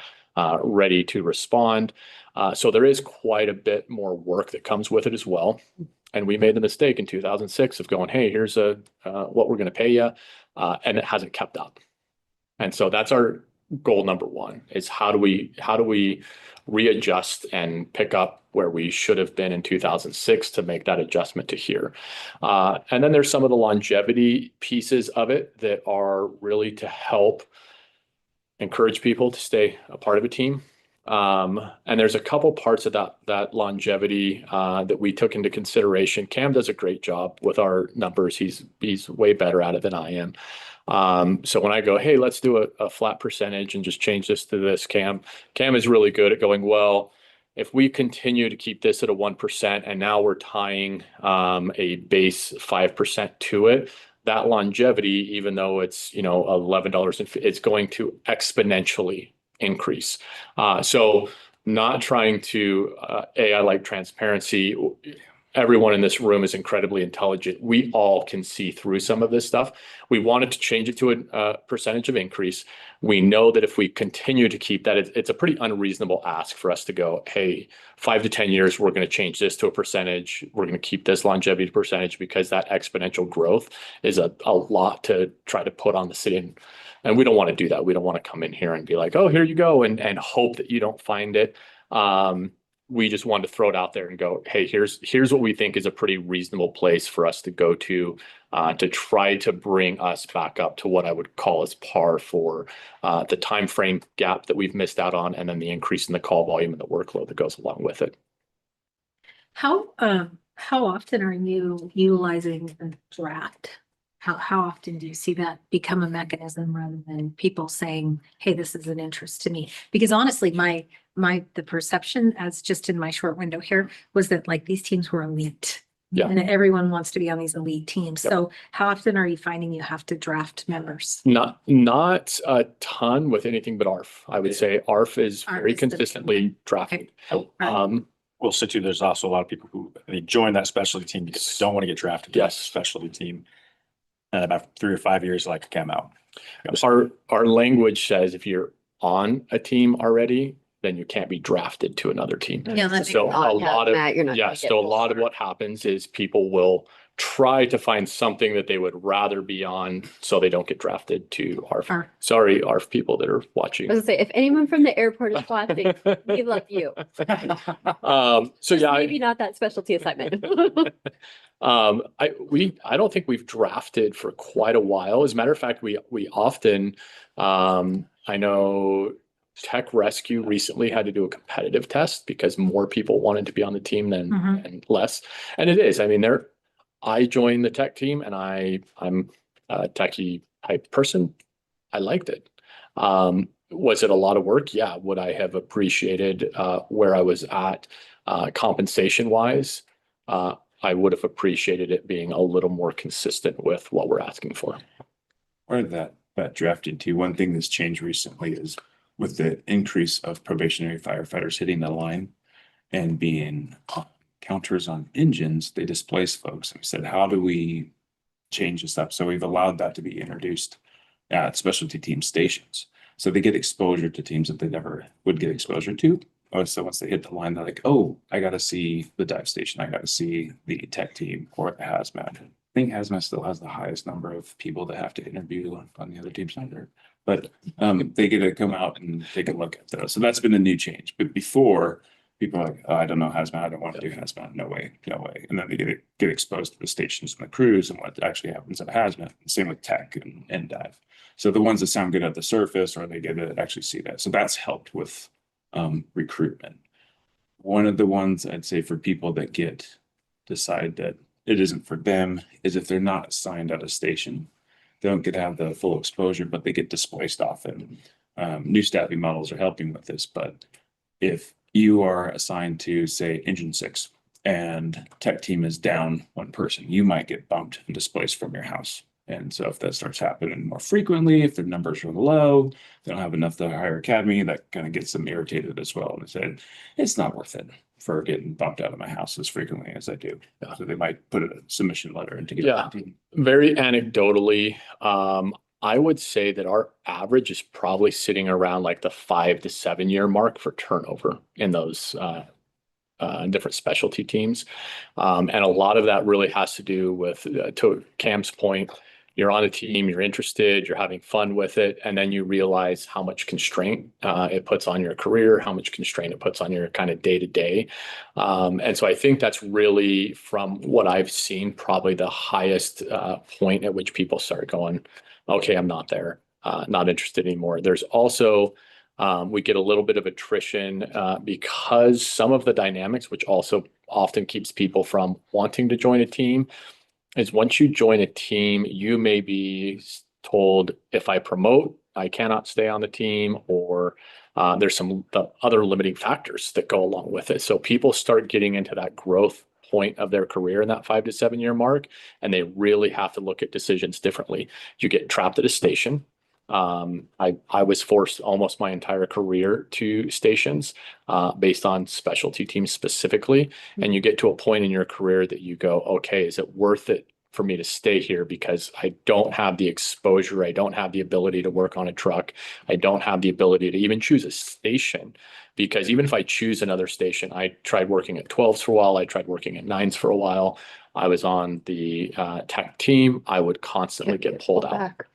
ready to respond. So there is quite a bit more work that comes with it as well. And we made the mistake in 2006 of going, hey, here's what we're going to pay you. And it hasn't kept up. And so that's our goal number one, is how do we readjust and pick up where we should have been in 2006 to make that adjustment to here. And then there's some of the longevity pieces of it that are really to help encourage people to stay a part of a team. And there's a couple parts of that longevity that we took into consideration. Cam does a great job with our numbers. He's way better at it than I am. So when I go, hey, let's do a flat percentage and just change this to this, Cam is really good at going, well, if we continue to keep this at a 1% and now we're tying a base 5% to it, that longevity, even though it's, $11, it's going to exponentially increase. So not trying to, I like transparency. Everyone in this room is incredibly intelligent. We all can see through some of this stuff. We wanted to change it to a percentage of increase. We know that if we continue to keep that, it's a pretty unreasonable ask for us to go, hey, 5 to 10 years, we're going to change this to a percentage. We're going to keep this longevity percentage, because that exponential growth is a lot to try to put on the city. And we don't want to do that. We don't want to come in here and be like, oh, here you go, and hope that you don't find it. We just wanted to throw it out there and go, hey, here's what we think is a pretty reasonable place for us to go to try to bring us back up to what I would call as par for the time frame gap that we've missed out on, and then the increase in the call volume and the workload that goes along with it. How often are you utilizing a draft? How often do you see that become a mechanism rather than people saying, hey, this is an interest to me? Because honestly, the perception, as just in my short window here, was that like these teams were elite. Yeah. And everyone wants to be on these elite teams. Yep. So how often are you finding you have to draft members? Not a ton with anything but ARF. I would say ARF is very is the- consistently drafted. We'll say too, there's also a lot of people who they join that specialty team because they don't want to get drafted to that Yes. specialty team. And about 3 or 5 years, like, come out. Our language says if you're on a team already, then you can't be drafted to another team. Yeah, that So makes a lot of, Matt, you're not yeah, gonna get so a both. lot of what happens is people will try to find something that they would rather be on so they don't get drafted to ARF. ARF. Sorry, ARF people that are watching. I was gonna say, if anyone from the airport is watching, we love you. So Just yeah, maybe not that specialty assignment. I don't think we've drafted for quite a while. As a matter of fact, we often, I know Tech Rescue recently had to do a competitive test because more people wanted to be on the team than and less. And it is, I mean, I joined the tech team and I'm a techie type person. I liked it. Was it a lot of work? Yeah. Would I have appreciated where I was at compensation wise? I would have appreciated it being a little more consistent with what we're asking for. Part of that drafted too, one thing that's changed recently is with the increase of probationary firefighters hitting the line and being counters on engines, they displace folks. And we said, how do we change this up? So we've allowed that to be introduced at specialty team stations. So they get exposure to teams that they never would get exposure to. Oh, so once they hit the line, they're like, oh, I got to see the dive station. I got to see the tech team or the hazmat. I think hazmat still has the highest number of people that have to interview on the other teams out there. But they get to come out and take a look at those. So that's been a new change. But before, people are like, oh, I don't know hazmat. I don't want to do hazmat. No way, no way. And then they get exposed to the stations and the crews and what actually happens at hazmat. Same with tech and dive. So the ones that sound good at the surface, or they get to actually see that. So that's helped with recruitment. One of the ones I'd say for people that decide that it isn't for them is if they're not assigned at a station. They don't get to have the full exposure, but they get displaced often. New staffing models are helping with this, but if you are assigned to, say, Engine 6 and tech team is down one person, you might get bumped and displaced from your house. And so if that starts happening more frequently, if their numbers are low, they don't have enough to hire academy, that kind of gets them irritated as well. And they said, it's not worth it for getting bumped out of my house as frequently as I do. Yeah. So they might put a submission letter in to get Yeah. a team. Very anecdotally, I would say that our average is probably sitting around like the 5 to 7 year mark for turnover in those different specialty teams. And a lot of that really has to do with, to Cam's point, you're on a team, you're interested, you're having fun with it, and then you realize how much constraint it puts on your career, how much constraint it puts on your kind of day to day. And so I think that's really, from what I've seen, probably the highest point at which people start going, okay, I'm not there, not interested anymore. There's also, we get a little bit of attrition because some of the dynamics, which also often keeps people from wanting to join a team, is once you join a team, you may be told, if I promote, I cannot stay on the team, or there's some other limiting factors that go along with it. So people start getting into that growth point of their career in that 5 to 7 year mark, and they really have to look at decisions differently. You get trapped at a station. I was forced almost my entire career to stations based on specialty teams specifically. And you get to a point in your career that you go, okay, is it worth it for me to stay here? Because I don't have the exposure. I don't have the ability to work on a truck. I don't have the ability to even choose a station. Because even if I choose another station, I tried working at 12s for a while. I tried working at 9s for a while. I was on the tech team. I would constantly get pulled out. Back.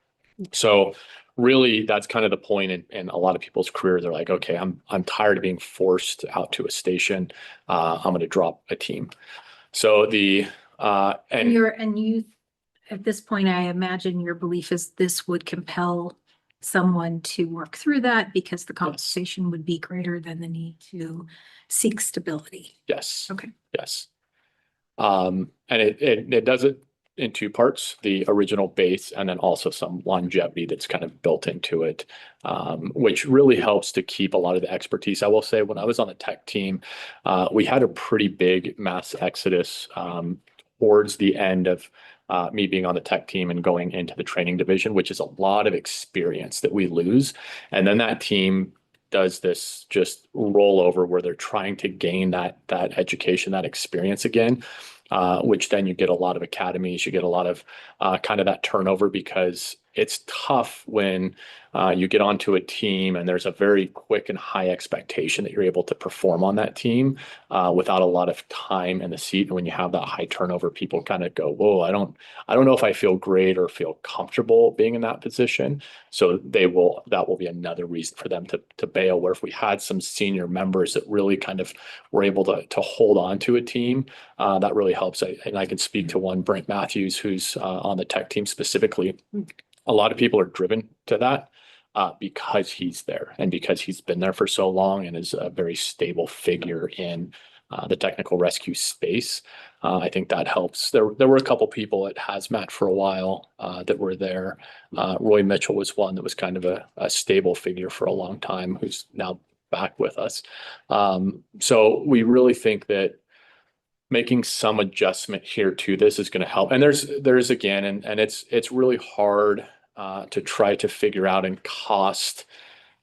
So really, that's kind of the point in a lot of people's careers. They're like, okay, I'm tired of being forced out to a station. I'm going to drop a team. So And you, at this point, I imagine your belief is this would compel someone to work through that because the compensation would be greater than the need to seek stability. yes, Okay. yes. And it does it in two parts: the original base, and then also some longevity that's kind of built into it, which really helps to keep a lot of the expertise. I will say, when I was on the tech team, we had a pretty big mass exodus towards the end of me being on the tech team and going into the training division, which is a lot of experience that we lose. And then that team does this just rollover where they're trying to gain that education, that experience again, which then you get a lot of academies, you get a lot of kind of that turnover, because it's tough when you get onto a team and there's a very quick and high expectation that you're able to perform on that team without a lot of time in the seat. And when you have that high turnover, people kind of go, whoa, I don't know if I feel great or feel comfortable being in that position. So that will be another reason for them to bail. Where if we had some senior members that really kind of were able to hold on to a team, that really helps. And I can speak to one, Brent Matthews, who's on the tech team specifically. A lot of people are driven to that because he's there and because he's been there for so long and is a very stable figure in the technical rescue space. I think that helps. There were a couple people at Hazmat for a while that were there. Roy Mitchell was one that was kind of a stable figure for a long time, who's now back with us. So we really think that making some adjustment here to this is going to help. And there's again, and it's really hard to try to figure out and cost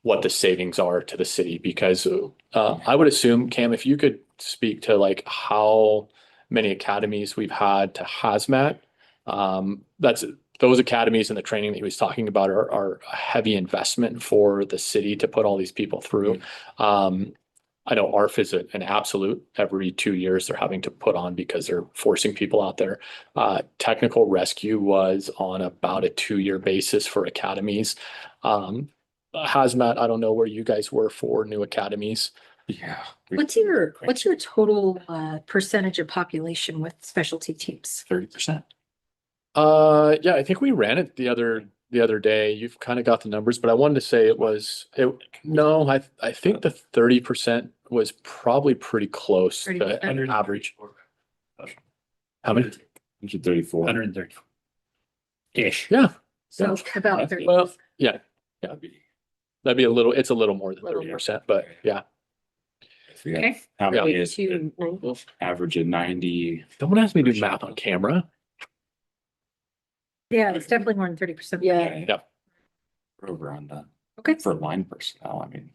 what the savings are to the city, because I would assume, Cam, if you could speak to like how many academies we've had to hazmat, that's those academies and the training that he was talking about are a heavy investment for the city to put all these people through. I know ARF is an absolute every 2 years they're having to put on because they're forcing people out there. Technical rescue was on about a 2-year basis for academies. Hazmat, I don't know where you guys were for new academies. Yeah. What's your total percentage of population with specialty teams? 30%. Yeah, I think we ran it the other day. You've kind of got the numbers, but I wanted to say no, I think the 30% was probably pretty close to 30%? average. How many? 134. 130. Ish. Yeah, So about 30. well, yeah, that'd be it's a little more than Little 30%, but yeah. I forget Okay. how many is 290. average of 90. Don't ask me to do math on camera. Yeah, it's definitely more than 30%. Yeah. Yeah. We're over on that. Okay. For line personnel, I mean.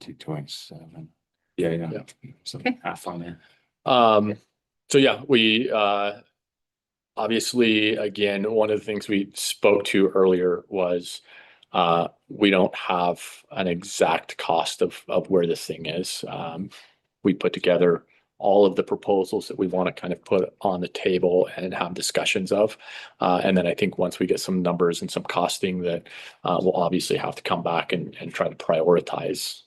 227. Yeah. Yeah. So Okay. half on there. So yeah, we obviously, again, one of the things we spoke to earlier was we don't have an exact cost of where this thing is. We put together all of the proposals that we want to kind of put on the table and have discussions of. And then I think once we get some numbers and some costing that we'll obviously have to come back and try to prioritize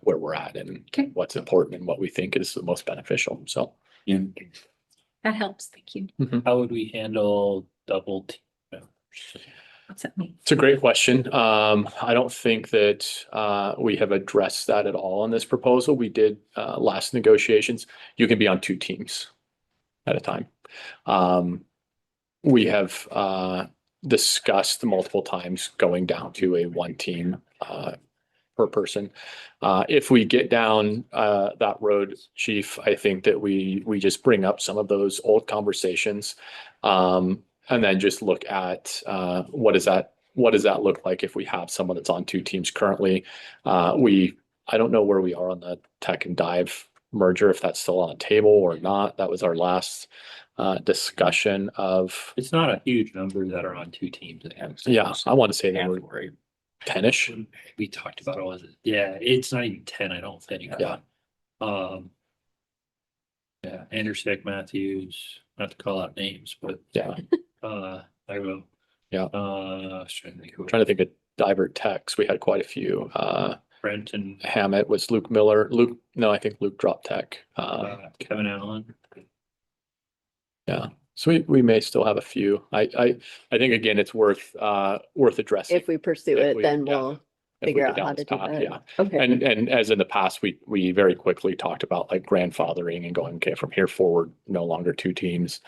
where we're at and Okay. what's important and what we think is the most beneficial. So. Yeah. That helps. Thank you. How would we handle double team members? What's that mean? It's a great question. I don't think that we have addressed that at all in this proposal. We did last negotiations. You can be on 2 teams at a time. We have discussed multiple times going down to a 1 team per person. If we get down that road, Chief, I think that we just bring up some of those old conversations. And then just look at what does that look like if we have someone that's on 2 teams currently? I don't know where we are on the Tech and Dive merger, if that's still on the table or not. That was our last discussion of. It's not a huge number that are on 2 teams. Yeah, I want to say they were Category. 10-ish. We talked about all of it. Yeah, it's not even 10, I don't think. Yeah. Yeah, Anderson, Matthews, not to call out names, but Yeah, I will. Yeah. I was trying to think who. trying to think of Diver Techs. We had quite a few. Brent and Hammett was Luke Miller. No, I think Luke dropped Tech. Kevin Allen. Yeah, so we may still have a few. I think again, it's worth addressing. If we pursue If it, we- then yeah, we'll if we figure get out down how this to do path, that. yeah. Okay. And as in the past, we very quickly talked about like grandfathering and going, okay, from here forward, no longer 2 teams.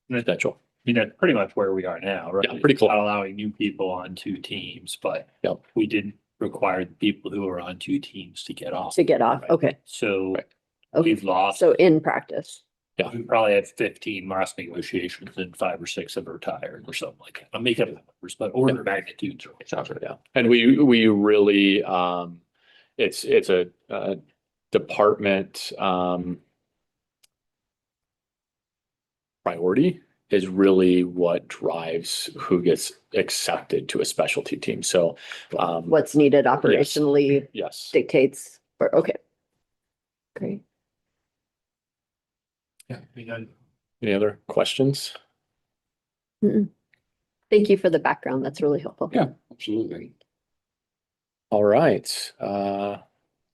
Potential. I mean, that's pretty much where we are now, right? Yeah, pretty close. Not allowing new people on 2 teams, but Yep. we did require the people who are on 2 teams to get off. To get off. Okay. So Right. Okay. we've lost. So in practice. Yeah. We probably have 15 last negotiations and 5 or 6 have retired or something like that. I'll make up the numbers, but order of magnitudes. Yeah, and we really it's a department priority is really what drives who gets accepted to a specialty team. So What's needed operationally yes. dictates, okay. Great. Yeah. Any other questions? Thank you for the background. That's really helpful. Yeah, absolutely. All right,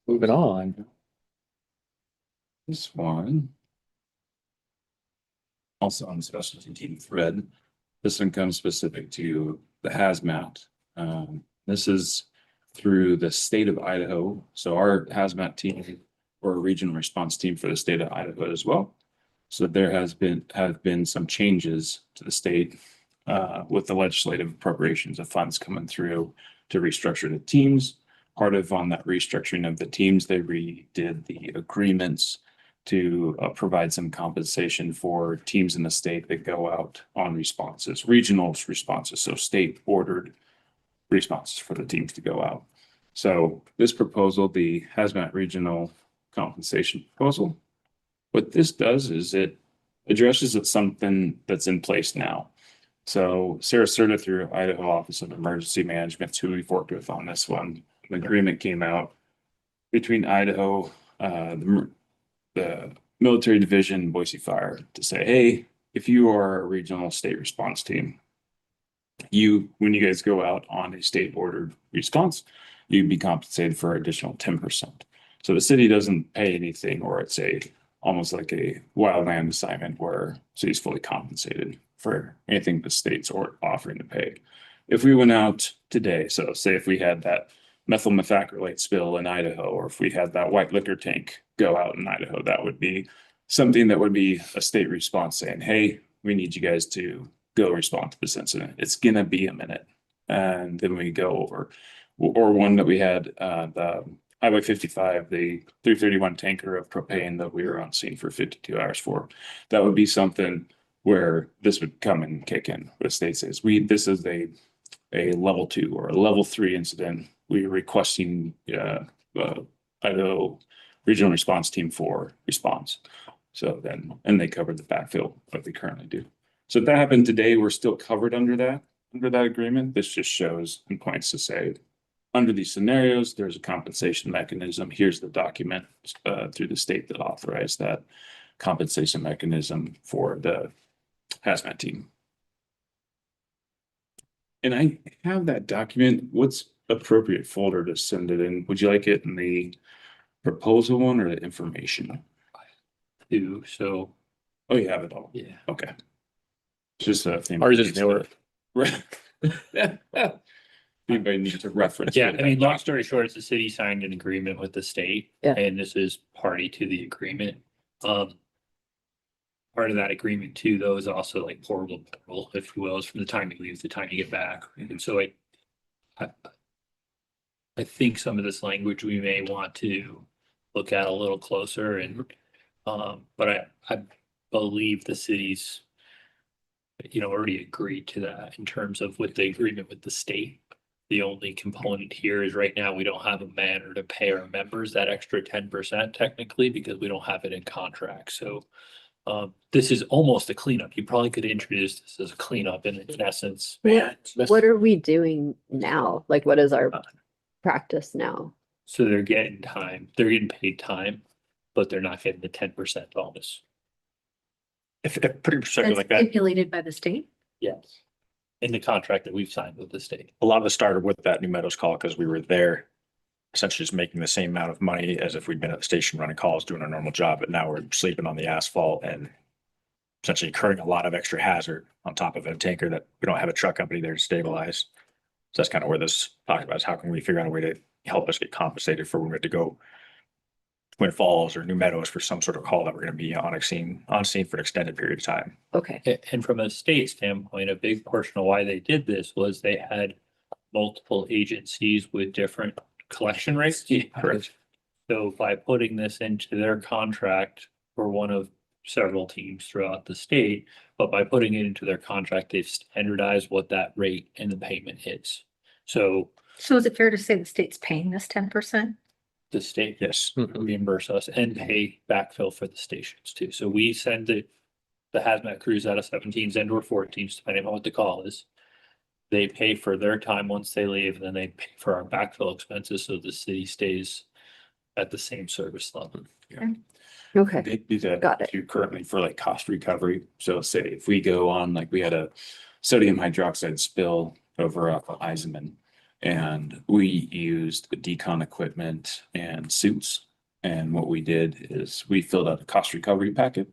moving on. This one. Also on the specialty team thread. This one comes specific to the hazmat. This is through the state of Idaho. So our hazmat team or a regional response team for the state of Idaho as well. So there have been some changes to the state with the legislative appropriations of funds coming through to restructure the teams. Part of on that restructuring of the teams, they redid the agreements to provide some compensation for teams in the state that go out on responses, regional responses, so state ordered responses for the teams to go out. So this proposal, the hazmat regional compensation proposal, what this does is it addresses something that's in place now. So Sarasota through Idaho Office of Emergency Management, who we've worked with on this one, an agreement came out between Idaho, the military division, Boise Fire, to say, hey, if you are a regional state response team, when you guys go out on a state ordered response, you'd be compensated for additional 10%. So the city doesn't pay anything, or it's almost like a wildland assignment where city's fully compensated for anything the state's offering to pay. If we went out today, so say if we had that methyl methacrylate spill in Idaho, or if we had that white liquor tank go out in Idaho, that would be something that would be a state response saying, hey, we need you guys to go respond to this incident. It's gonna be a minute. And then we go over, or one that we had, the Highway 55, the 331 tanker of propane that we were on scene for 52 hours for. That would be something where this would come and kick in. The state says, this is a level 2 or a level 3 incident. We are requesting Idaho Regional Response Team 4 response. So then, and they covered the backfill like they currently do. So if that happened today, we're still covered under that agreement. This just shows and points to say, under these scenarios, there's a compensation mechanism. Here's the document through the state that authorized that compensation mechanism for the hazmat team. And I have that document. What's appropriate folder to send it in? Would you like it in the proposal one or the information? Too, so, Oh, you have it all. yeah. Okay. Just a thing. Ours is newer. Right. Anybody needs to reference. Yeah, I mean, long story short, the city signed an agreement with the state. Yeah. And this is party to the agreement. Part of that agreement too, though, is also like portable, if you will, is from the time you leave to the time you get back. And so I think some of this language we may want to look at a little closer and, but I believe the city's, already agreed to that in terms of with the agreement with the state. The only component here is right now, we don't have a manner to pay our members that extra 10% technically, because we don't have it in contract. So this is almost a cleanup. You probably could introduce this as a cleanup in essence. What are we doing now? Like, what is our practice now? So they're getting paid time, but they're not getting the 10% bonus. If pretty perspective That's like that, stipulated by the state. Yes. In the contract that we've signed with the state. a lot of it started with that New Meadows call because we were there essentially just making the same amount of money as if we'd been at the station running calls, doing our normal job, but now we're sleeping on the asphalt and essentially incurring a lot of extra hazard on top of a tanker that we don't have a truck company there to stabilize. So that's kind of where this talk about is how can we figure out a way to help us get compensated for when we have to go Twin Falls or New Meadows for some sort of call that we're going to be on scene for an extended period of time. Okay. And from a state standpoint, a big portion of why they did this was they had multiple agencies with different collection rates. Correct. So by putting this into their contract for one of several teams throughout the state, but by putting it into their contract, they've standardized what that rate and the payment is. So So is it fair to say the state's paying this 10%? the state Yes. reimburse us and pay backfill for the stations too. So we send the hazmat crews out of 17s and or 14s, depending on what the call is. They pay for their time once they leave, and then they pay for our backfill expenses, so the city stays at the same service level. Okay. They do that Got it. too currently for like cost recovery. So say if we go on, like we had a sodium hydroxide spill over off of Eisenman, and we used decon equipment and suits. And what we did is we filled out a cost recovery packet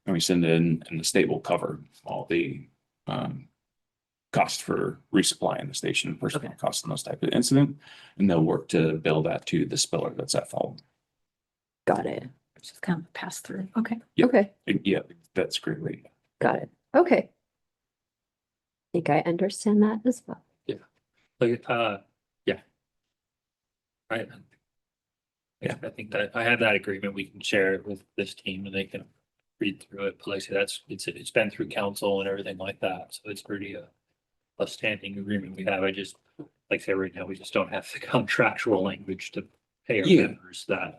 and we send it in, and the state will cover all the cost for resupplying the station, personnel costs and those type of incident. And they'll work to bill that to the spiller that's at fault. Got it. It's just kind of a pass through. Okay. Yep. Okay. Yeah, that's great. Got it. Okay. I think I understand that as well. Like, yeah. Right. Yeah, I think that if I have that agreement, we can share it with this team and they can read through it. But like I said, it's been through council and everything like that. So it's pretty a standing agreement we have. I just, like I said, right now, we just don't have the contractual language to pay our members that.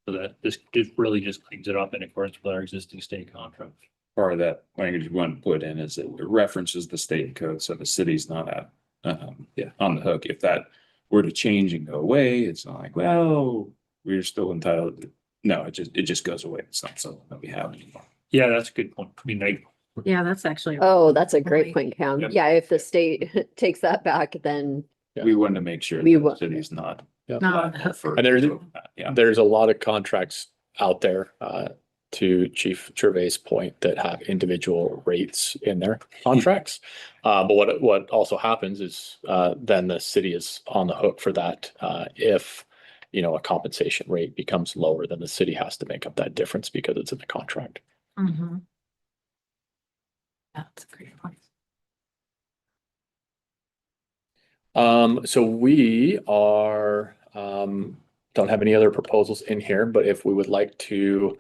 So that this just really just cleans it up in accordance with our existing state contract. part of that language we want to put in is it references the state code, so the city's not on the hook. If that were to change and go away, it's not like, well, we're still entitled to. No, it just goes away. It's not something that we have anymore. Yeah, that's a good point. I mean, like, Yeah, that's actually. Oh, that's a great Right. point, Cam. Yep. Yeah, if the state takes that back, then Yeah. We want to make sure We that wa- the city's not. Yeah. No. for- And there's- Yeah. There's a lot of contracts out there, to Chief Gervais' point, that have individual rates in their contracts. But what also happens is, then the city is on the hook for that. If, a compensation rate becomes lower, then the city has to make up that difference because it's in the contract. Mhm. That's a great point. So we are, don't have any other proposals in here, but if we would like to,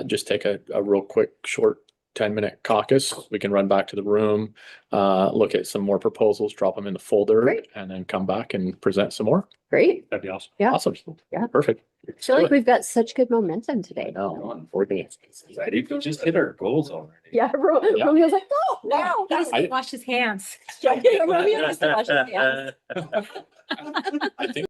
just take a real quick, short 10-minute caucus, we can run back to the room, look at some more proposals, drop them in the folder, Great. and then come back and present some more. great. that'd be awesome. Yeah. Awesome. Yeah. Perfect. I feel like we've got such good momentum today. No, we're gonna. I think we just hit our goals already. Yeah, Yeah. Romeo's like, no. He needs I- to wash his hands. Yeah, Romeo needs to wash his hands. I think.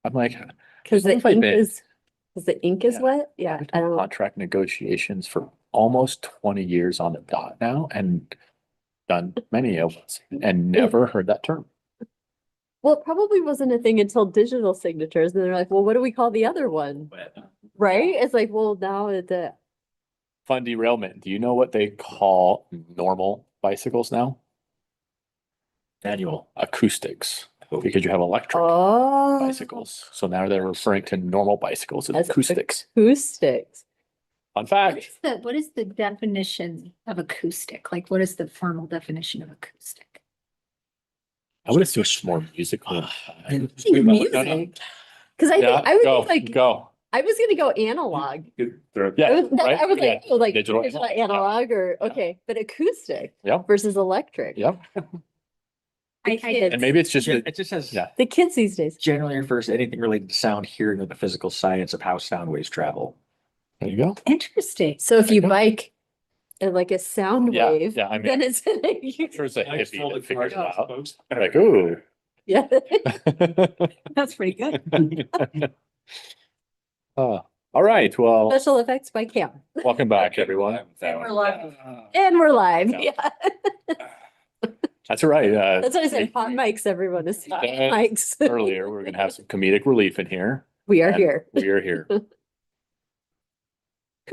I'm like, Cause the What have I ink been? cause the ink is Yeah. wet. Yeah. I've I done don't, contract negotiations for almost 20 years on the dot now and done many of us and never heard that term. well, it probably wasn't a thing until digital signatures. And they're like, well, what do we call the other one? Right? It's like, well, now the, Fun derailment. Do you know what they call normal bicycles now? Annual. Acoustics, because you have electric oh. bicycles. So now they're referring to normal bicycles as As acoustics. Acoustics. Fun fact. What is the definition of acoustic? Like, what is the formal definition of acoustic? I would assume it's more musical. Music. Cause I Yeah, think, I would go, think like, go. I was gonna go analog. Good throw. Yeah, I was, right? I was Yeah, like, oh, like digital digital analog. analog or, okay, but acoustic Yep, versus electric. yep. I kids. And maybe it's just, It just has. yeah. The kids these days. Generally refers to anything related to sound, hearing, or the physical science of how sound waves travel. There you go. Interesting. So if you Okay. bike at like a sound Yeah, wave, yeah, I mean, then it's, I'm sure it's a Nice hippie folded that figures it cards, out. folks. Like, ooh. yeah. That's pretty good. All right, well, Special effects by Cam. welcome back, everyone. And we're live. And we're live. Yeah. Yeah. That's right. That's what I said. Hot mics, everyone is hot Yeah. mics. Earlier, we're gonna have some comedic relief in here. We are and here. We are here. Who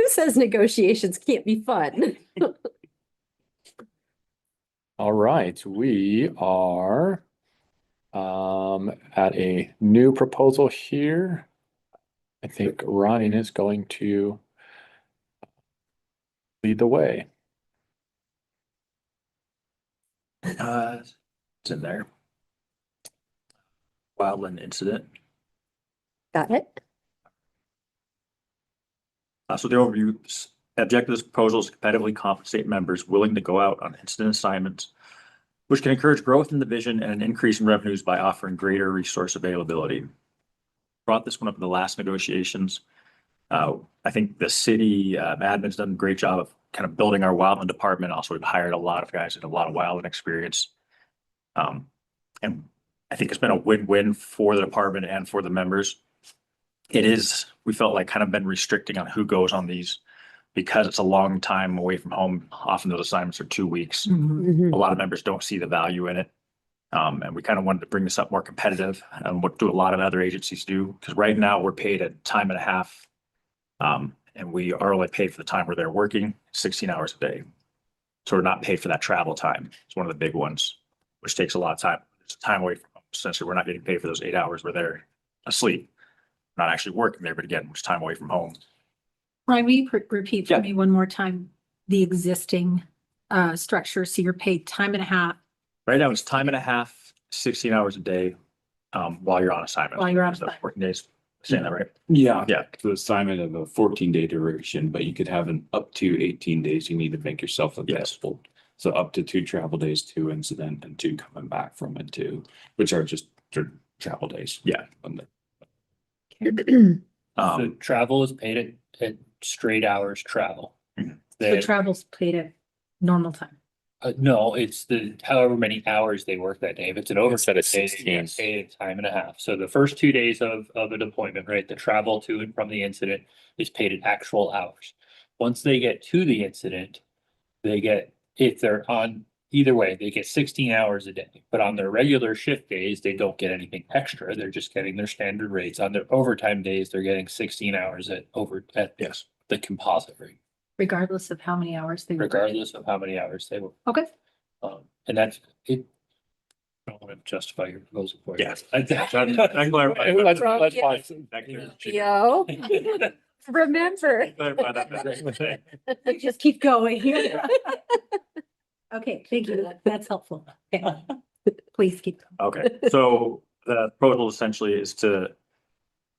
says negotiations can't be fun? All right, we are at a new proposal here. I think Ryan is going to lead the way. It's in there. Wildland incident. Got it? So the overview, objective of this proposal is to competitively compensate members willing to go out on incident assignments, which can encourage growth in the division and an increase in revenues by offering greater resource availability. Brought this one up in the last negotiations. I think the city admin's done a great job of kind of building our wildland department. Also, we've hired a lot of guys with a lot of wildland experience. And I think it's been a win-win for the department and for the members. It is, we felt like kind of been restricting on who goes on these because it's a long time away from home. Often those assignments are 2 weeks. Mhm. A lot of members don't see the value in it. And we kind of wanted to bring this up more competitive and what do a lot of other agencies do? Because right now we're paid at time and a half. And we are only paid for the time where they're working 16 hours a day. So we're not paid for that travel time. It's one of the big ones, which takes a lot of time. It's time away from home. Essentially, we're not getting paid for those 8 hours where they're asleep. Not actually working there, but again, much time away from home. Ryan, will you repeat for Yeah. me one more time, the existing structure? So you're paid time and a half Right now, it's time and a half, 16 hours a day, while you're on assignment. While you're on So assignment. Working days, saying that right? Yeah. Yeah. The assignment of a 14-day duration, but you could have an up to 18 days. You need to make yourself Yes. available. So up to 2 travel days to incident and 2 coming back from it too, which are just travel days. Yeah. The Um, travel is paid at straight hours travel. Mhm. So They- travel's paid at normal time. no, it's the however many hours they work that day. If it's an overtime Instead of day, they 16. get paid time and a half. So the first 2 days of a deployment, right, the travel to and from the incident is paid at actual hours. Once they get to the incident, they get, if they're on either way, they get 16 hours a day. But on their regular shift days, they don't get anything extra. They're just getting their standard rates. On their overtime days, they're getting 16 hours at Yes. the composite rate, Regardless of how many hours they work. regardless of how many hours they work. Okay. And that's it. I don't want to justify your proposal for you. Yes. Let's pause. Yo, remember. Just keep going. Okay, thank you. That's helpful. Okay. Please keep going. Okay, so the proposal essentially is to,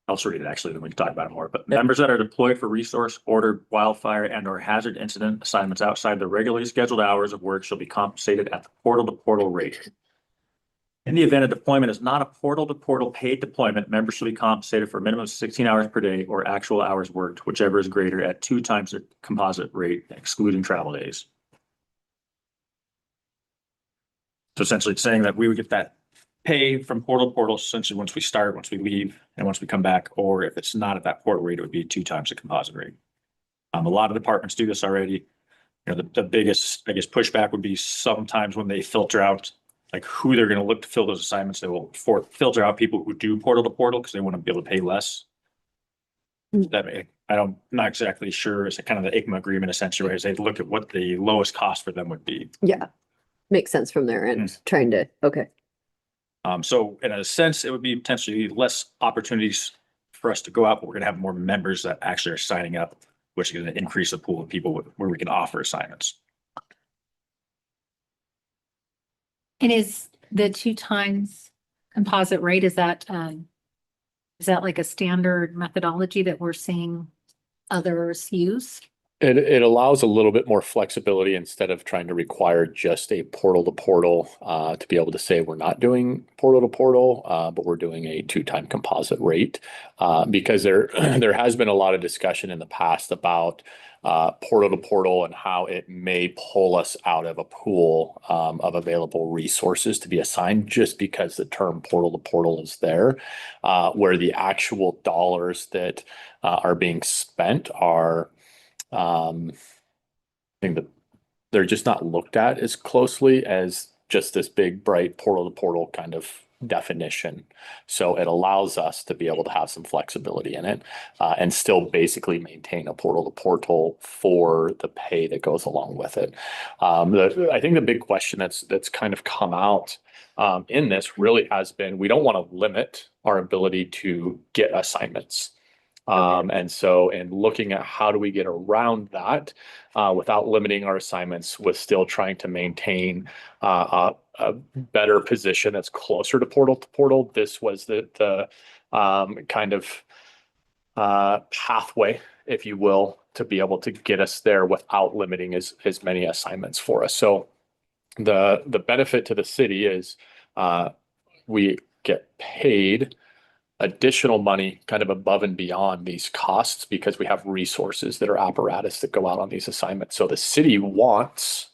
I'll just read it actually, then we can talk about it more, but members that are deployed for resource, order, wildfire and or hazard incident assignments outside the regularly scheduled hours of work shall be compensated at the portal to portal rate. In the event a deployment is not a portal to portal paid deployment, members shall be compensated for a minimum of 16 hours per day or actual hours worked, whichever is greater at 2 times the composite rate, excluding travel days. So essentially it's saying that we would get that pay from portal to portal essentially once we start, once we leave, and once we come back, or if it's not at that portal rate, it would be 2 times the composite rate. A lot of departments do this already. You know, the biggest, I guess, pushback would be sometimes when they filter out like who they're going to look to fill those assignments, they will filter out people who do portal to portal because they want to be able to pay less. That may, not exactly sure. It's kind of the ICMA agreement essentially, where they look at what the lowest cost for them would be. Yeah, makes sense from there and trying to, okay. So in a sense, it would be potentially less opportunities for us to go out, but we're gonna have more members that actually are signing up, which is gonna increase the pool of people where we can offer assignments. And is the 2 times composite rate, is that like a standard methodology that we're seeing others use? It allows a little bit more flexibility instead of trying to require just a portal to portal to be able to say we're not doing portal to portal, but we're doing a 2-time composite rate because there has been a lot of discussion in the past about portal to portal and how it may pull us out of a pool of available resources to be assigned just because the term portal to portal is there, where the actual dollars that are being spent are. I think that they're just not looked at as closely as just this big, bright portal to portal kind of definition. So it allows us to be able to have some flexibility in it and still basically maintain a portal to portal for the pay that goes along with it. I think the big question that's kind of come out in this really has been, we don't want to limit our ability to get assignments. And so in looking at how do we get around that without limiting our assignments, with still trying to maintain a better position that's closer to portal, this was the kind of pathway, if you will, to be able to get us there without limiting as many assignments for us. So the benefit to the city is we get paid additional money kind of above and beyond these costs because we have resources that are apparatus that go out on these assignments. So the city wants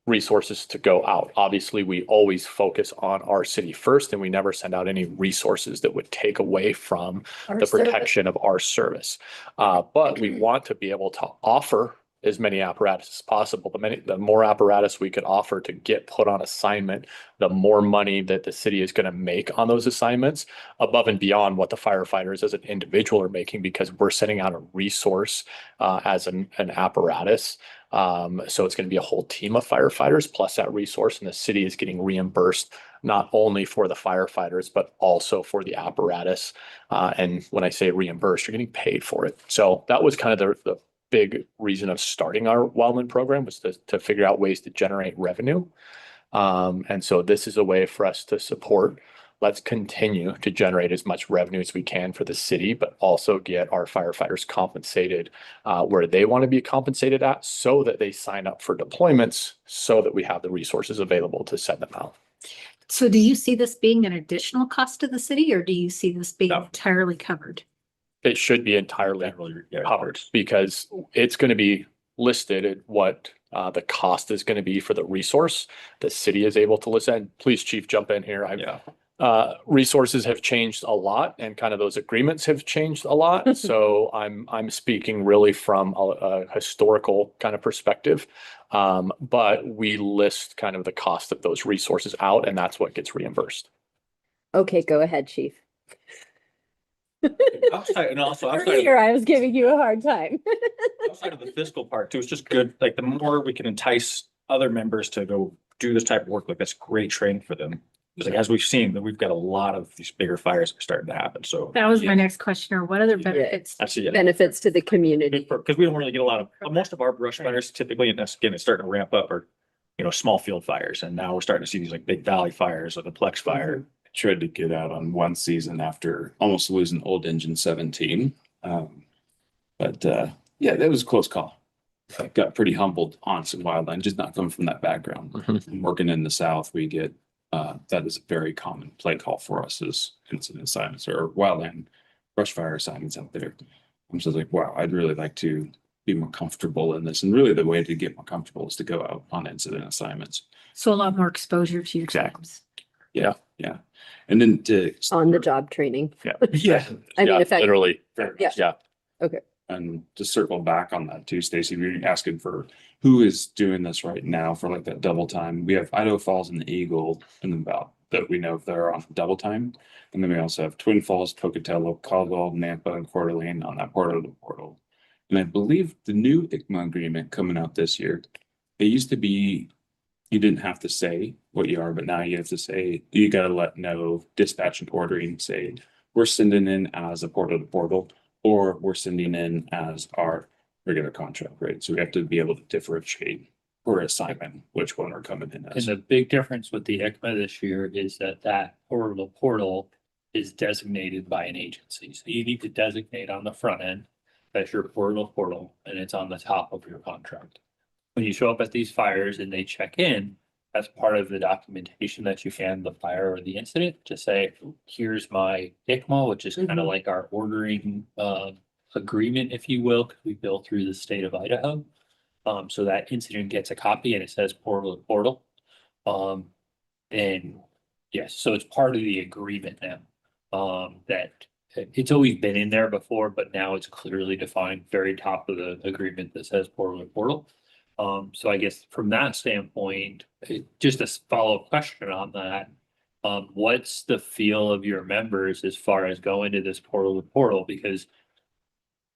resources to go out. Obviously, we always focus on our city first, and we never send out any resources that would take away from the protection of our service. But we want to be able to offer as many apparatus as possible. The more apparatus we could offer to get put on assignment, the more money that the city is going to make on those assignments above and beyond what the firefighters as an individual are making, because we're sending out a resource as an apparatus. So it's going to be a whole team of firefighters plus that resource, and the city is getting reimbursed not only for the firefighters, but also for the apparatus. And when I say reimbursed, you're getting paid for it. So that was kind of the big reason of starting our wildland program, was to figure out ways to generate revenue. And so this is a way for us to support let's continue to generate as much revenue as we can for the city, but also get our firefighters compensated where they want to be compensated at, so that they sign up for deployments, so that we have the resources available to send them out. So do you see this being an additional cost to the city, or do you see this being No. entirely covered? It should be entirely covered, because it's going to be listed at what the cost is going to be for the resource the city is able to listen. Please, Chief, jump in here. Resources have changed a lot, and kind of those agreements have changed a lot. So I'm speaking really from a historical kind of perspective. But we list kind of the cost of those resources out, and that's what gets reimbursed. Okay, go ahead, Chief. And also Earlier, I was giving you a hard time. outside of the fiscal part too, it's just good, like the more we can entice other members to go do this type of work, like that's great training for them. Because like, as we've seen, that we've got a lot of these bigger fires starting to happen, so. That was my next question, or what other benefits? That's it. Benefits to the community. Because we don't really get a lot of, most of our brush fires typically, and that's again, it's starting to ramp up, are, small field fires, and now we're starting to see these like big valley fires, like the Plex fire. Tried to get out on one season after almost losing Old Engine 17. Yeah, that was a close call. I got pretty humbled, honest and wildland, just not coming from that background. Working in the South, we get, that is a very common play call for us, is incident assignments or wildland brush fire assignments out there. I'm just like, wow, I'd really like to be more comfortable in this. And really the way to get more comfortable is to go out on incident assignments. So a lot more exposure to your Exactly. teams. Yeah. And then to On the job training. Yeah. I mean, Yeah, if I, literally. Yeah. Yeah. And to circle back on that too, Stacy, we were asking for who is doing this right now for like that double time. We have Idaho Falls and the Eagle in the belt that we know they're on double time. And then we also have Twin Falls, Pocatello, Caldwell, Nampa, and Coeur d'Alene on that portal to portal. And I believe the new ICMA agreement coming out this year, it used to be you didn't have to say what you are, but now you have to say, you got to let know dispatch and ordering, say, we're sending in as a portal to portal, or we're sending in as our regular contract, right? So we have to be able to differentiate per assignment, which one we're coming in And as. the big difference with the ECMA this year is that portal is designated by an agency. So you need to designate on the front end that's your portal, and it's on the top of your contract. When you show up at these fires and they check in, that's part of the documentation that you hand the fire or the incident to say, here's my ICMA, which is kind of like our ordering agreement, if you will, because we bill through the state of Idaho. So that incident gets a copy and it says portal to portal. And yes, so it's part of the agreement now. That it's always been in there before, but now it's clearly defined, very top of the agreement that says portal to portal. So I guess from that standpoint, just a follow-up question on that. What's the feel of your members as far as going to this portal to portal? Because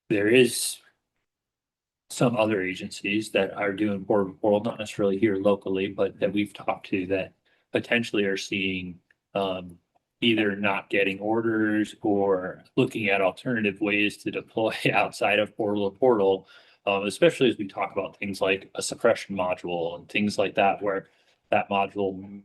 there is some other agencies that are doing portal to portal, not necessarily here locally, but that we've talked to that potentially are seeing either not getting orders or looking at alternative ways to deploy outside of portal to portal. Especially as we talk about things like a suppression module and things like that, where that module,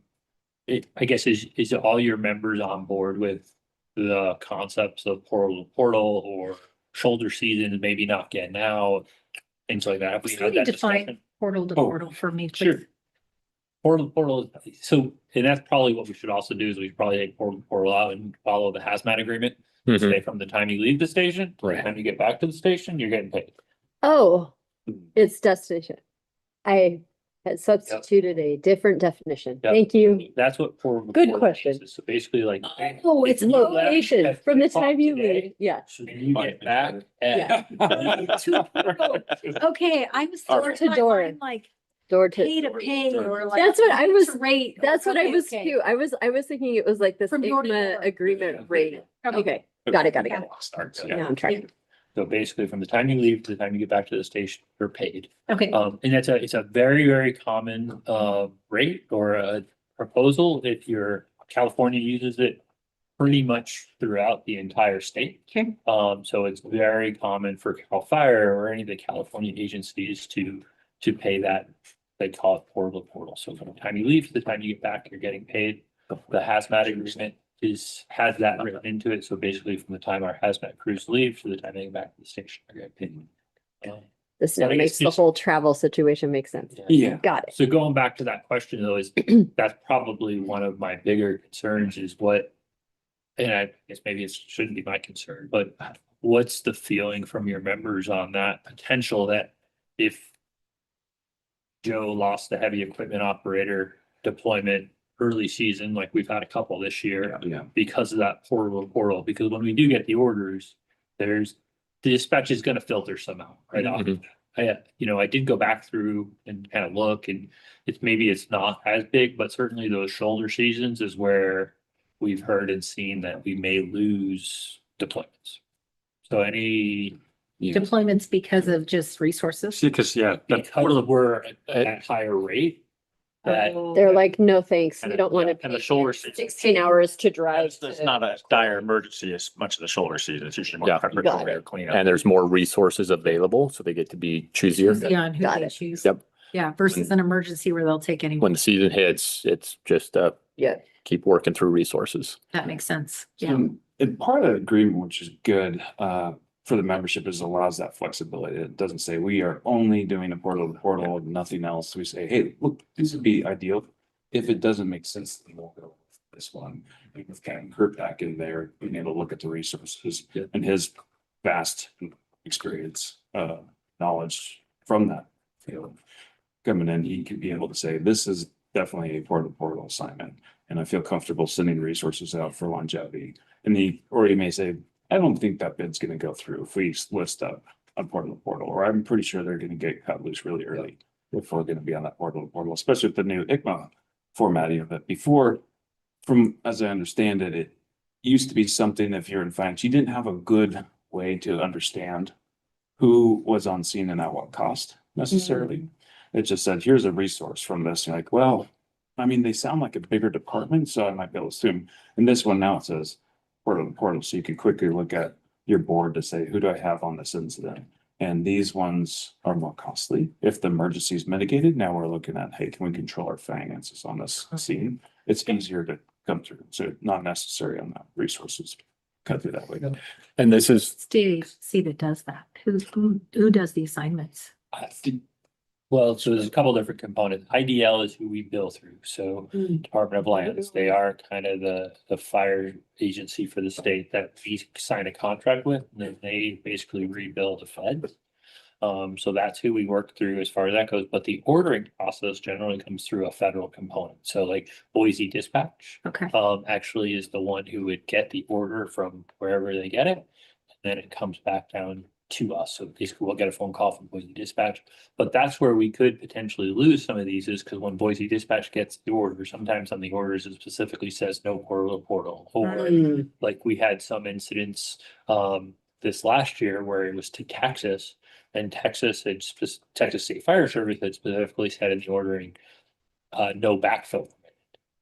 I guess, is all your members on board with the concepts of portal to portal, or shoulder season, maybe not getting out, things like that. Have we had Somebody that define discussion? portal to Oh, portal for me, Sure. please. Portal to portal, so, and that's probably what we should also do, is we should probably take portal to portal out and follow the hazmat agreement. Say from the time you leave the station, to the Right. time you get back to the station, you're getting paid. oh, it's destination. I had substituted a different definition. Yep. Thank you. That's what portal to Good portal question. is. So basically like. Oh, it's if you left location at from the 3 time you o'clock today, leave. Yeah. So then you get back Yeah. at. Okay, I was Door thinking to in my door. mind, like Door to. pay to pay, or like. That's what I was- Rate. That's what I Okay, was okay. too. I was thinking it was like this From door to ICMA door. agreement rate. Okay, got it. Starts, Now I'm tracking. So basically from the time you leave to the time you get back to the station, you're paid. Okay, And it's a very, very common rate or a proposal if California uses it pretty much throughout the entire state. okay. So it's very common for Cal Fire or any of the California agencies to pay that. They call it portal to portal. So from the time you leave to the time you get back, you're getting paid. The hazmat agreement has that written into it. So basically from the time our hazmat crews leave to the time they get back to the station, they're getting paid. This But now I guess makes the just- whole travel situation make sense. Yeah. Got it. So going back to that question though, is that's probably one of my bigger concerns is what. And I guess maybe it shouldn't be my concern, but what's the feeling from your members on that potential that if. Joe lost the heavy equipment operator deployment early season, like we've had a couple this year. Yeah. Because of that portal, because when we do get the orders, there's, the dispatch is gonna filter somehow, right off. Mhm. I did go back through and kind of look and it's not as big, but certainly those shoulder seasons is where we've heard and seen that we may lose deployments. So any, Yeah. Deployments because of just resources. See, because, yeah, that's because we're at higher rate, that Oh, They're like, no, thanks. We And- don't want to and the pay shoulder you season. 16 hours to drive. it's to- not a dire emergency as much of the shoulder season. It's usually more Yeah. preparatory or cleanup. And there's more resources available, so they get to be choosier. choosy on who Got they it. choose. Yep. Yeah, versus an emergency where they'll take anyone. When the season hits, it's just, Yeah. keep working through resources. That makes sense. Yeah. And part of the agreement, which is good, for the membership is allows that flexibility. It doesn't say we are only doing a portal to portal and nothing else. We say, hey, look, this would be ideal. If it doesn't make sense, then we'll go with this one. We've kind of Kurt back in there, being able to look at the resources and his vast experience, knowledge from that field. Coming in, he could be able to say, this is definitely a portal to portal assignment. And I feel comfortable sending resources out for longevity. And he may say, I don't think that bid's gonna go through if we list up a portal to portal, or I'm pretty sure they're gonna get cut loose really early. If we're gonna be on that portal to portal, especially with the new ICMA formatting of it. Before, from, as I understand it, it used to be something, if you're in finance, you didn't have a good way to understand who was on scene and at what cost necessarily. It just said, here's a resource from this. You're like, well, I mean, they sound like a bigger department, so I might be able to assume. In this one now, it says portal to portal, so you can quickly look at your board to say, who do I have on this incident? And these ones are more costly. If the emergency is mitigated, now we're looking at, hey, can we control our finances on this scene? It's easier to come through, so not necessary on that resources. Cut through that way. And this is, Steve, see that does that. Who does the assignments? well, so there's a couple different components. IDL is who we bill through, so Department of Lands, they are kind of the fire agency for the state that we sign a contract with, and then they basically rebuild the feds. So that's who we work through as far as that goes, but the ordering process generally comes through a federal component. So like Boise Dispatch, Okay. actually is the one who would get the order from wherever they get it. And then it comes back down to us. So basically we'll get a phone call from Boise Dispatch, but that's where we could potentially lose some of these is because when Boise Dispatch gets the order, sometimes on the orders it specifically says no portal, or Mm. like we had some incidents, this last year where it was to Texas. And Texas State Fire Service had specifically said in the ordering, no backfill.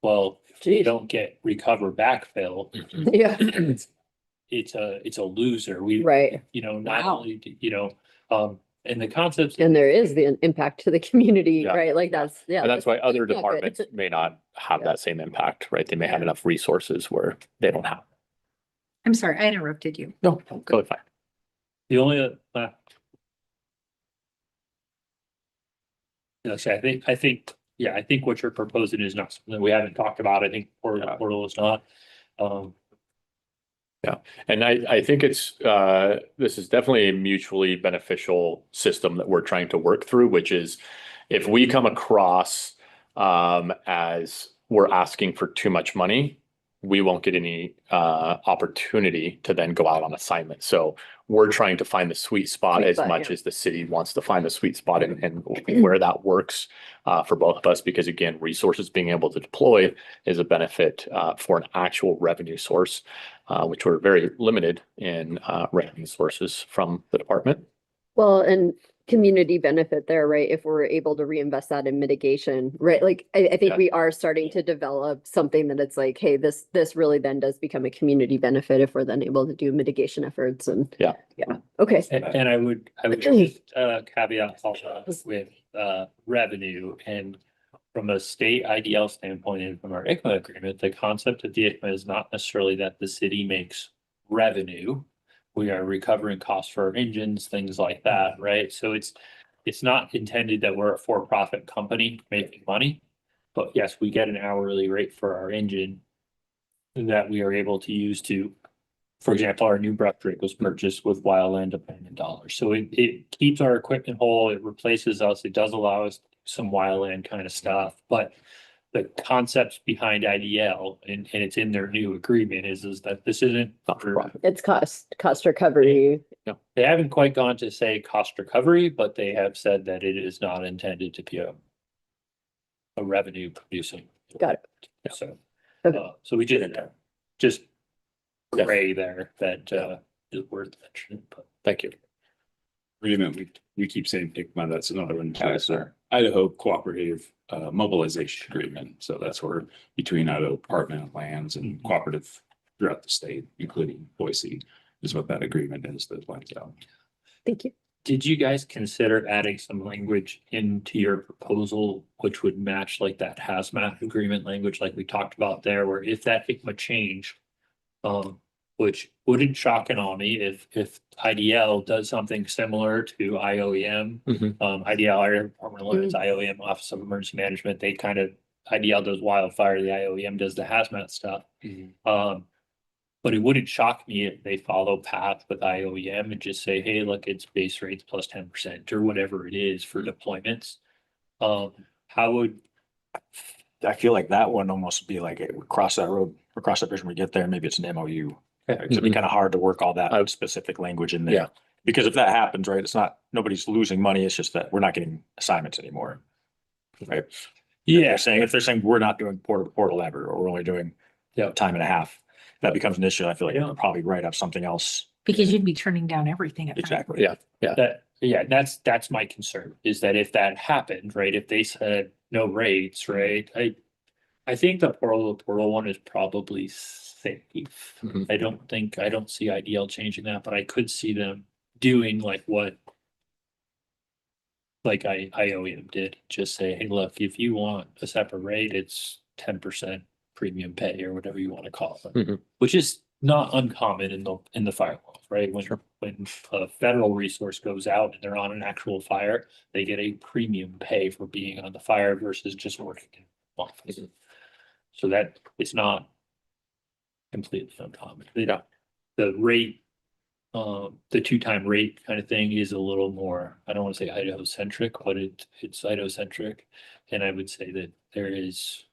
Well, if you Geez. don't get recover backfill, Yeah, it's a loser. We, right. not Wow. only, and the concepts. And there is the impact to the community, Yeah. right? Like that's, yeah. and that's why other not good. departments may not have Yeah. that same impact, right? They may have Yeah. enough resources where they don't have. I'm sorry, I interrupted you. No, totally fine. The only, I think what you're proposing is not something that we haven't talked about. I think portal is not. And I think it's, this is definitely a mutually beneficial system that we're trying to work through, which is if we come across as we're asking for too much money, we won't get any opportunity to then go out on assignment. So we're trying to find the sweet spot Sweet as spot, much yeah. as the city wants to find the sweet spot and where that works for both of us, because again, resources being able to deploy is a benefit for an actual revenue source, which we're very limited in revenue sources from the department. Well, and community benefit there, right? If we're able to reinvest that in mitigation, right? Like, I think Yeah. we are starting to develop something that it's like, hey, this really then does become a community benefit if we're then able to do mitigation efforts and. Yeah. Yeah, okay. And I would just caveat also with revenue, and from a state IDL standpoint and from our ICMA agreement, the concept of the ICMA is not necessarily that the city makes revenue. We are recovering costs for our engines, things like that, right? So it's not intended that we're a for-profit company making money. But yes, we get an hourly rate for our engine that we are able to use to, for example, our new brush rig was purchased with Wildland abandoned dollars. So it keeps our equipment whole, it replaces us, it does allow us some Wildland kind of stuff, but the concepts behind IDL and it's in their new agreement is that this isn't Not for profit. It's cost recovery. they haven't quite gone to say cost recovery, but they have said that it is not intended to be a revenue producing. Got it. So, Okay. so we just gray there that is worth mentioning, but. Thank you. Agreement, we keep saying ICMA, that's another one. Idaho Cooperative Mobilization Agreement. So that's where between Idaho Department of Lands and cooperative throughout the state, including Boise, is what that agreement is that lines out. Thank you. Did you guys consider adding some language into your proposal, which would match like that hazmat agreement language like we talked about there, where if that ICMA change, which wouldn't shock and awe me if IDL does something similar to IOEM. Mhm. IDL, Iowa Department of Lands, IOEM, Office of Emergency Management, they kind of, IDL does wildfire, the IOEM does the hazmat stuff. But it wouldn't shock me if they follow path with IOEM and just say, hey, look, it's base rates plus 10% or whatever it is for deployments. How would, I feel like that one almost be like, we cross that road, or cross that bridge when we get there, maybe it's an MOU. It'd be kind of hard to work all that specific language in there. Yeah. Because if that happens, right, it's not, nobody's losing money, it's just that we're not getting assignments anymore. Right? yeah, If they're saying we're not doing portal to portal ever, or we're only doing time and a half, that becomes an issue. I feel like Yeah. we'll probably write up something else. Because you'd be turning down everything at that Exactly. Yeah. that's my concern is that if that happened, right, if they said no rates, right, I think the portal to portal one is probably safe. Mhm. I don't see IDL changing that, but I could see them doing like what like IOEM did, just say, hey, look, if you want a separate rate, it's 10% premium pay or whatever you want to call it, Mhm. which is not uncommon in the firewall, right? Sure. When a federal resource goes out and they're on an actual fire, they get a premium pay for being on the fire versus just working in office. Mhm. So that it's not completely uncommon. Yeah. The rate, the 2-time rate kind of thing is a little more, I don't want to say Idaho centric, but it's Idaho centric. And I would say that there is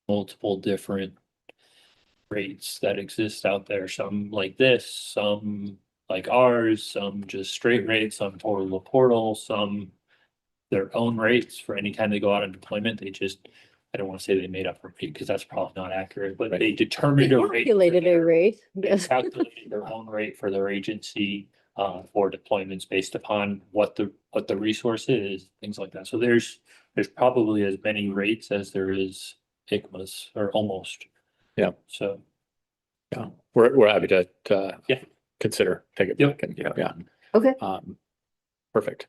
multiple different rates that exist out there, some like this, some like ours, some just straight rates, some portal to portal, some their own rates for any time they go out on deployment. They just, I don't want to say they made up a rate because that's probably not accurate, but Right. they determined a rate. Calculated a rate. They Yes. calculated their own rate for their agency for deployments based upon what the resource is, things like that. So there's probably as many rates as there is ICMAs or almost. Yeah. So. Yeah, we're happy to Yeah. consider, take it Yep. back and, yeah. Okay. Perfect.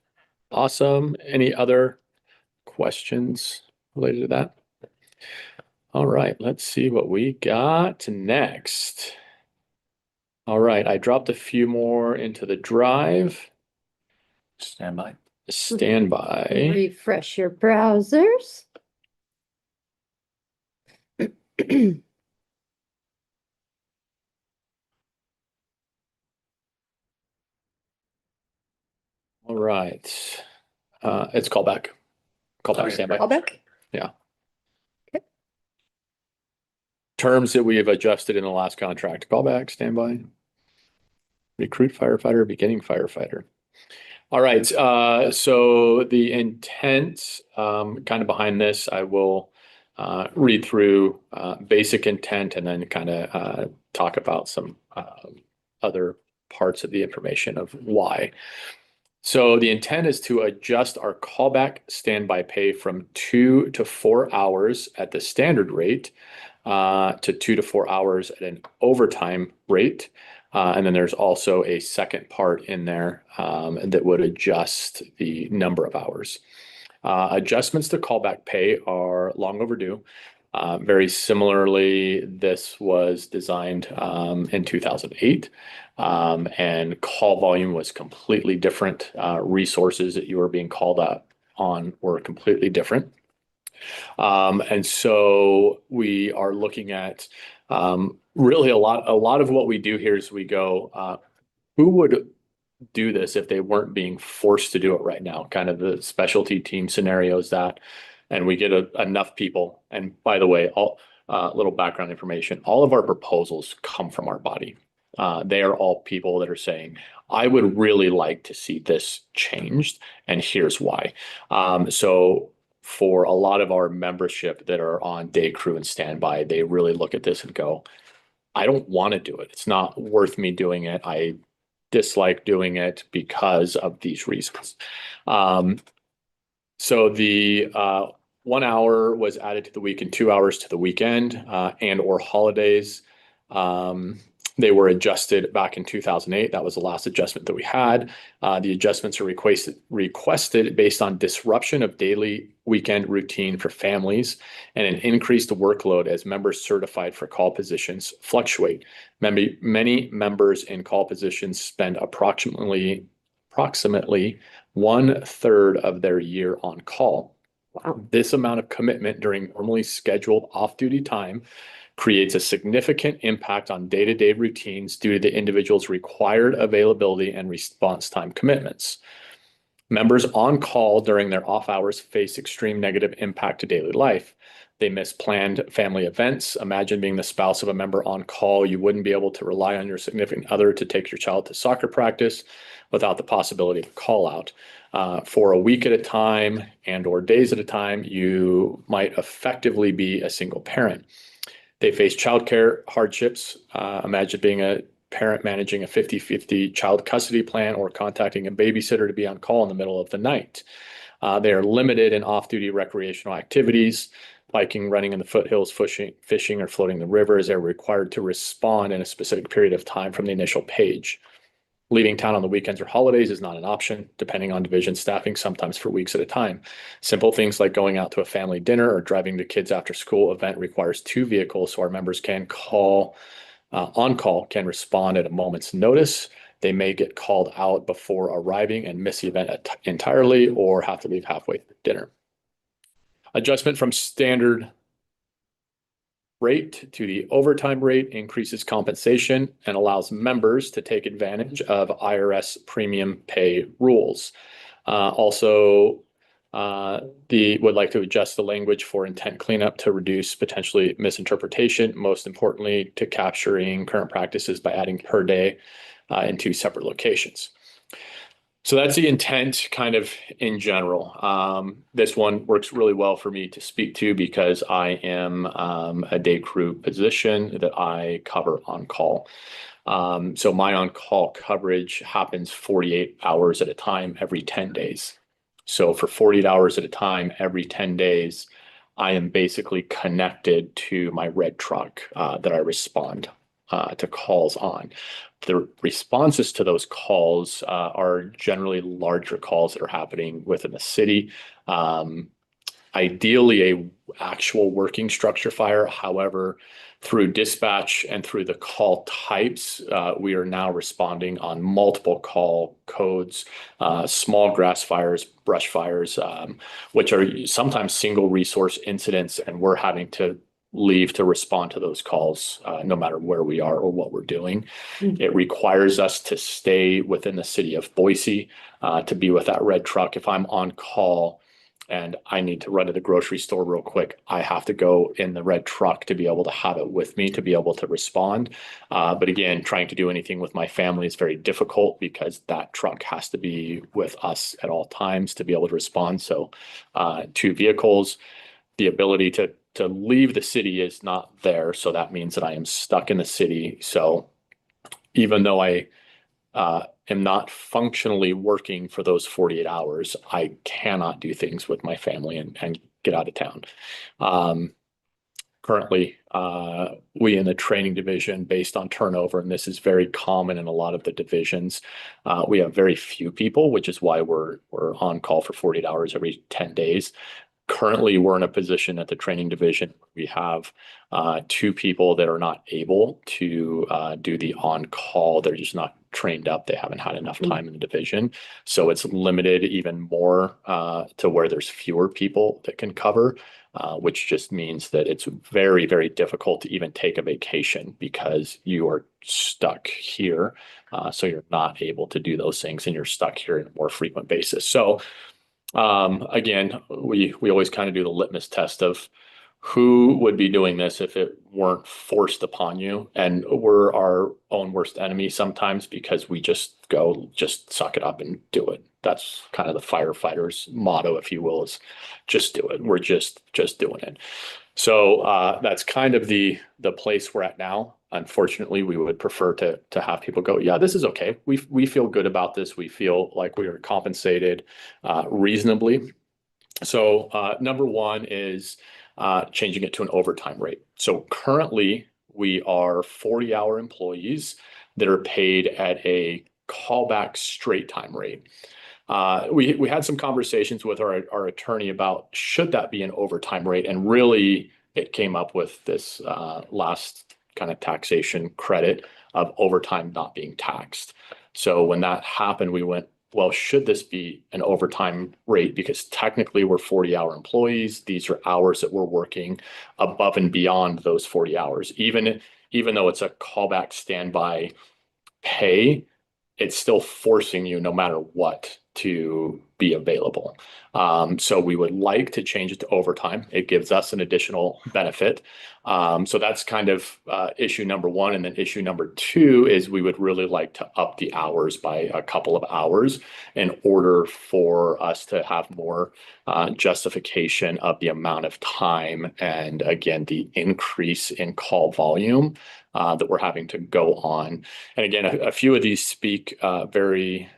Awesome. Any other questions related to that? All right, let's see what we got next. All right, I dropped a few more into the drive. Stand by. Standby. Refresh your browsers. All right. It's callback. Callback standby. Callback. Terms that we have adjusted in the last contract. Callback, standby. Recruit firefighter, beginning firefighter. All right, so the intent kind of behind this, I will read through basic intent and then kind of talk about some other parts of the information of why. So the intent is to adjust our callback standby pay from 2 to 4 hours at the standard rate to 2 to 4 hours at an overtime rate. And then there's also a second part in there that would adjust the number of hours. Adjustments to callback pay are long overdue. Very similarly, this was designed in 2008, and call volume was completely different. Resources that you were being called up on were completely different. And so we are looking at really a lot of what we do here is we go, who would do this if they weren't being forced to do it right now? Kind of the specialty team scenarios that, and we get enough people. And by the way, all little background information, all of our proposals come from our body. They are all people that are saying, I would really like to see this changed, and here's why. So for a lot of our membership that are on day crew and standby, they really look at this and go, I don't want to do it. It's not worth me doing it. I dislike doing it because of these reasons. So the 1 hour was added to the week and 2 hours to the weekend and or holidays. They were adjusted back in 2008. That was the last adjustment that we had. The adjustments are requested based on disruption of daily weekend routine for families and an increased workload as members certified for call positions fluctuate. Many members in call positions spend approximately 1/3 of their year on call. Wow. This amount of commitment during normally scheduled off-duty time creates a significant impact on day-to-day routines due to the individual's required availability and response time commitments. Members on call during their off hours face extreme negative impact to daily life. They miss planned family events. Imagine being the spouse of a member on call. You wouldn't be able to rely on your significant other to take your child to soccer practice without the possibility of call out. For a week at a time and or days at a time, you might effectively be a single parent. They face childcare hardships. Imagine being a parent managing a 50-50 child custody plan or contacting a babysitter to be on call in the middle of the night. They are limited in off-duty recreational activities, biking, running in the foothills, fishing, or floating the river, as they're required to respond in a specific period of time from the initial page. Leaving town on the weekends or holidays is not an option, depending on division staffing, sometimes for weeks at a time. Simple things like going out to a family dinner or driving the kids after school event requires 2 vehicles, so our members can on call can respond at a moment's notice. They may get called out before arriving and miss the event entirely or have to leave halfway through dinner. Adjustment from standard rate to the overtime rate increases compensation and allows members to take advantage of IRS premium pay rules. Also, would like to adjust the language for intent cleanup to reduce potentially misinterpretation, most importantly to capturing current practices by adding per day in 2 separate locations. So that's the intent kind of in general. This one works really well for me to speak to because I am a day crew position that I cover on call. So my on-call coverage happens 48 hours at a time every 10 days. So for 48 hours at a time, every 10 days, I am basically connected to my red truck that I respond to calls on. The responses to those calls are generally larger calls that are happening within the city. Ideally, a actual working structure fire. However, through dispatch and through the call types, we are now responding on multiple call codes, small grass fires, brush fires, which are sometimes single resource incidents, and we're having to leave to respond to those calls no matter where we are or what we're doing. It requires us to stay within the city of Boise to be with that red truck. If I'm on call and I need to run to the grocery store real quick, I have to go in the red truck to be able to have it with me to be able to respond. But again, trying to do anything with my family is very difficult because that truck has to be with us at all times to be able to respond. So 2 vehicles, the ability to leave the city is not there. So that means that I am stuck in the city. So even though I am not functionally working for those 48 hours, I cannot do things with my family and get out of town. currently, we in the training division, based on turnover, and this is very common in a lot of the divisions, we have very few people, which is why we're on call for 48 hours every 10 days. Currently, we're in a position at the training division. We have 2 people that are not able to do the on-call. They're just not trained up. They haven't had enough time in the division. So it's limited even more to where there's fewer people that can cover, which just means that it's very, very difficult to even take a vacation because you are stuck here. So you're not able to do those things and you're stuck here on a more frequent basis. So again, we always kind of do the litmus test of who would be doing this if it weren't forced upon you. And we're our own worst enemy sometimes because we just suck it up and do it. That's kind of the firefighters' motto, if you will, is just do it. We're just doing it. So that's kind of the place we're at now. Unfortunately, we would prefer to have people go, yeah, this is okay. We feel good about this. We feel like we are compensated reasonably. So number one is changing it to an overtime rate. So currently we are 40-hour employees that are paid at a callback straight time rate. We had some conversations with our attorney about should that be an overtime rate, and really it came up with this last kind of taxation credit of overtime not being taxed. So when that happened, we went, well, should this be an overtime rate? Because technically we're 40-hour employees. These are hours that we're working above and beyond those 40 hours. Even though it's a callback standby pay, it's still forcing you no matter what to be available. So we would like to change it to overtime. It gives us an additional benefit. So that's kind of issue number one. And then issue number two is we would really like to up the hours by a couple of hours in order for us to have more justification of the amount of time and, again, the increase in call volume that we're having to go on. And again, a few of these speak very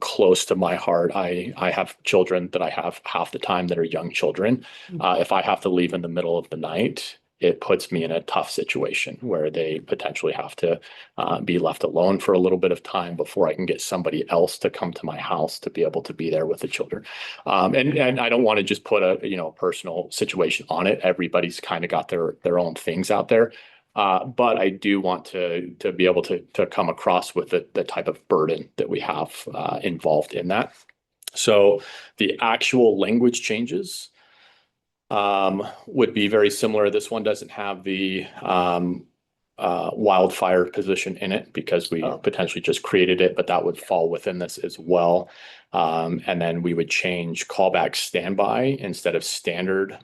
close to my heart. I have children that I have half the time that are young children. If I have to leave in the middle of the night, it puts me in a tough situation where they potentially have to be left alone for a little bit of time before I can get somebody else to come to my house to be able to be there with the children. And I don't want to just put a personal situation on it. Everybody's kind of got their own things out there. But I do want to be able to come across with the type of burden that we have involved in that. So the actual language changes would be very similar. This one doesn't have the wildfire position in it because we potentially just created it, but that would fall within this as well. And then we would change callback standby instead of standard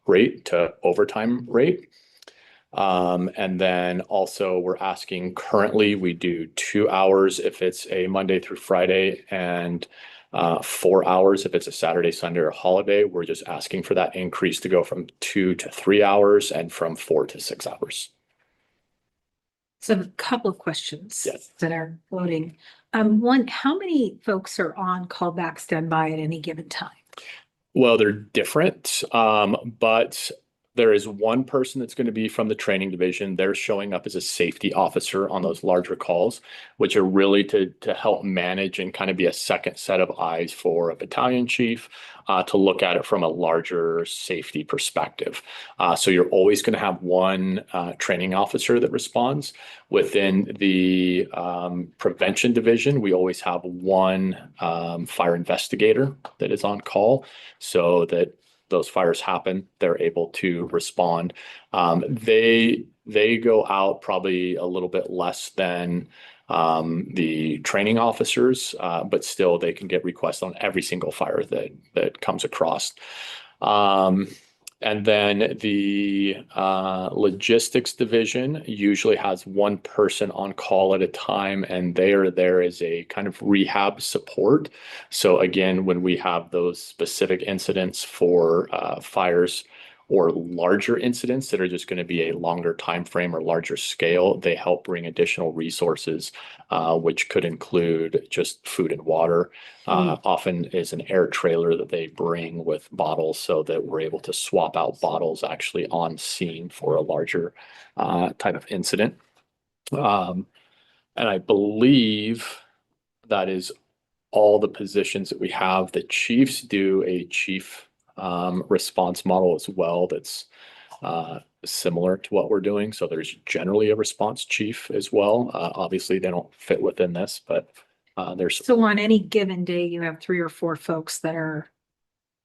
rate to overtime rate. And then also we're asking, currently we do 2 hours if it's a Monday through Friday and 4 hours if it's a Saturday, Sunday, or holiday. We're just asking for that increase to go from 2 to 3 hours and from 4 to 6 hours. So a couple of questions Yes. that are floating. One, how many folks are on callback standby at any given time? Well, they're different, but there is one person that's going to be from the training division. They're showing up as a safety officer on those larger calls, which are really to help manage and kind of be a second set of eyes for a battalion chief to look at it from a larger safety perspective. So you're always going to have one training officer that responds. Within the prevention division, we always have one fire investigator that is on call so that those fires happen, they're able to respond. They go out probably a little bit less than the training officers, but still they can get requests on every single fire that comes across. And then the logistics division usually has one person on call at a time, and they are there as a kind of rehab support. So again, when we have those specific incidents for fires or larger incidents that are just going to be a longer time frame or larger scale, they help bring additional resources, which could include just food and water. Often is an air trailer that they bring with bottles so that we're able to swap out bottles actually on scene for a larger type of incident. And I believe that is all the positions that we have. The chiefs do a chief response model as well that's similar to what we're doing. So there's generally a response chief as well. Obviously, they don't fit within this, but there's So on any given day, you have 3 or 4 folks that are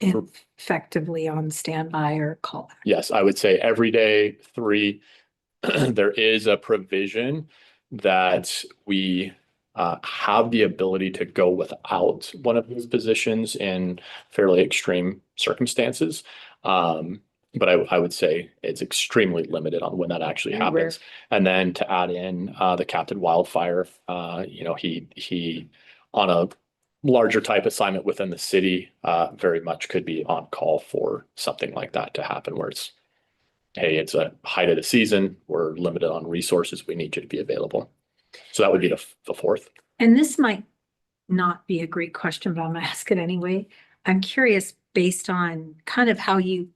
effectively on standby or call. yes, I would say every day 3. There is a provision that we have the ability to go without one of these positions in fairly extreme circumstances. But I would say it's extremely limited on when that actually Rare. happens. And then to add in the Captain Wildfire, he on a larger type assignment within the city very much could be on call for something like that to happen where it's, hey, it's a height of the season, we're limited on resources, we need you to be available. So that would be the 4th. And this might not be a great question, but I'm gonna ask it anyway. I'm curious, based on kind of how you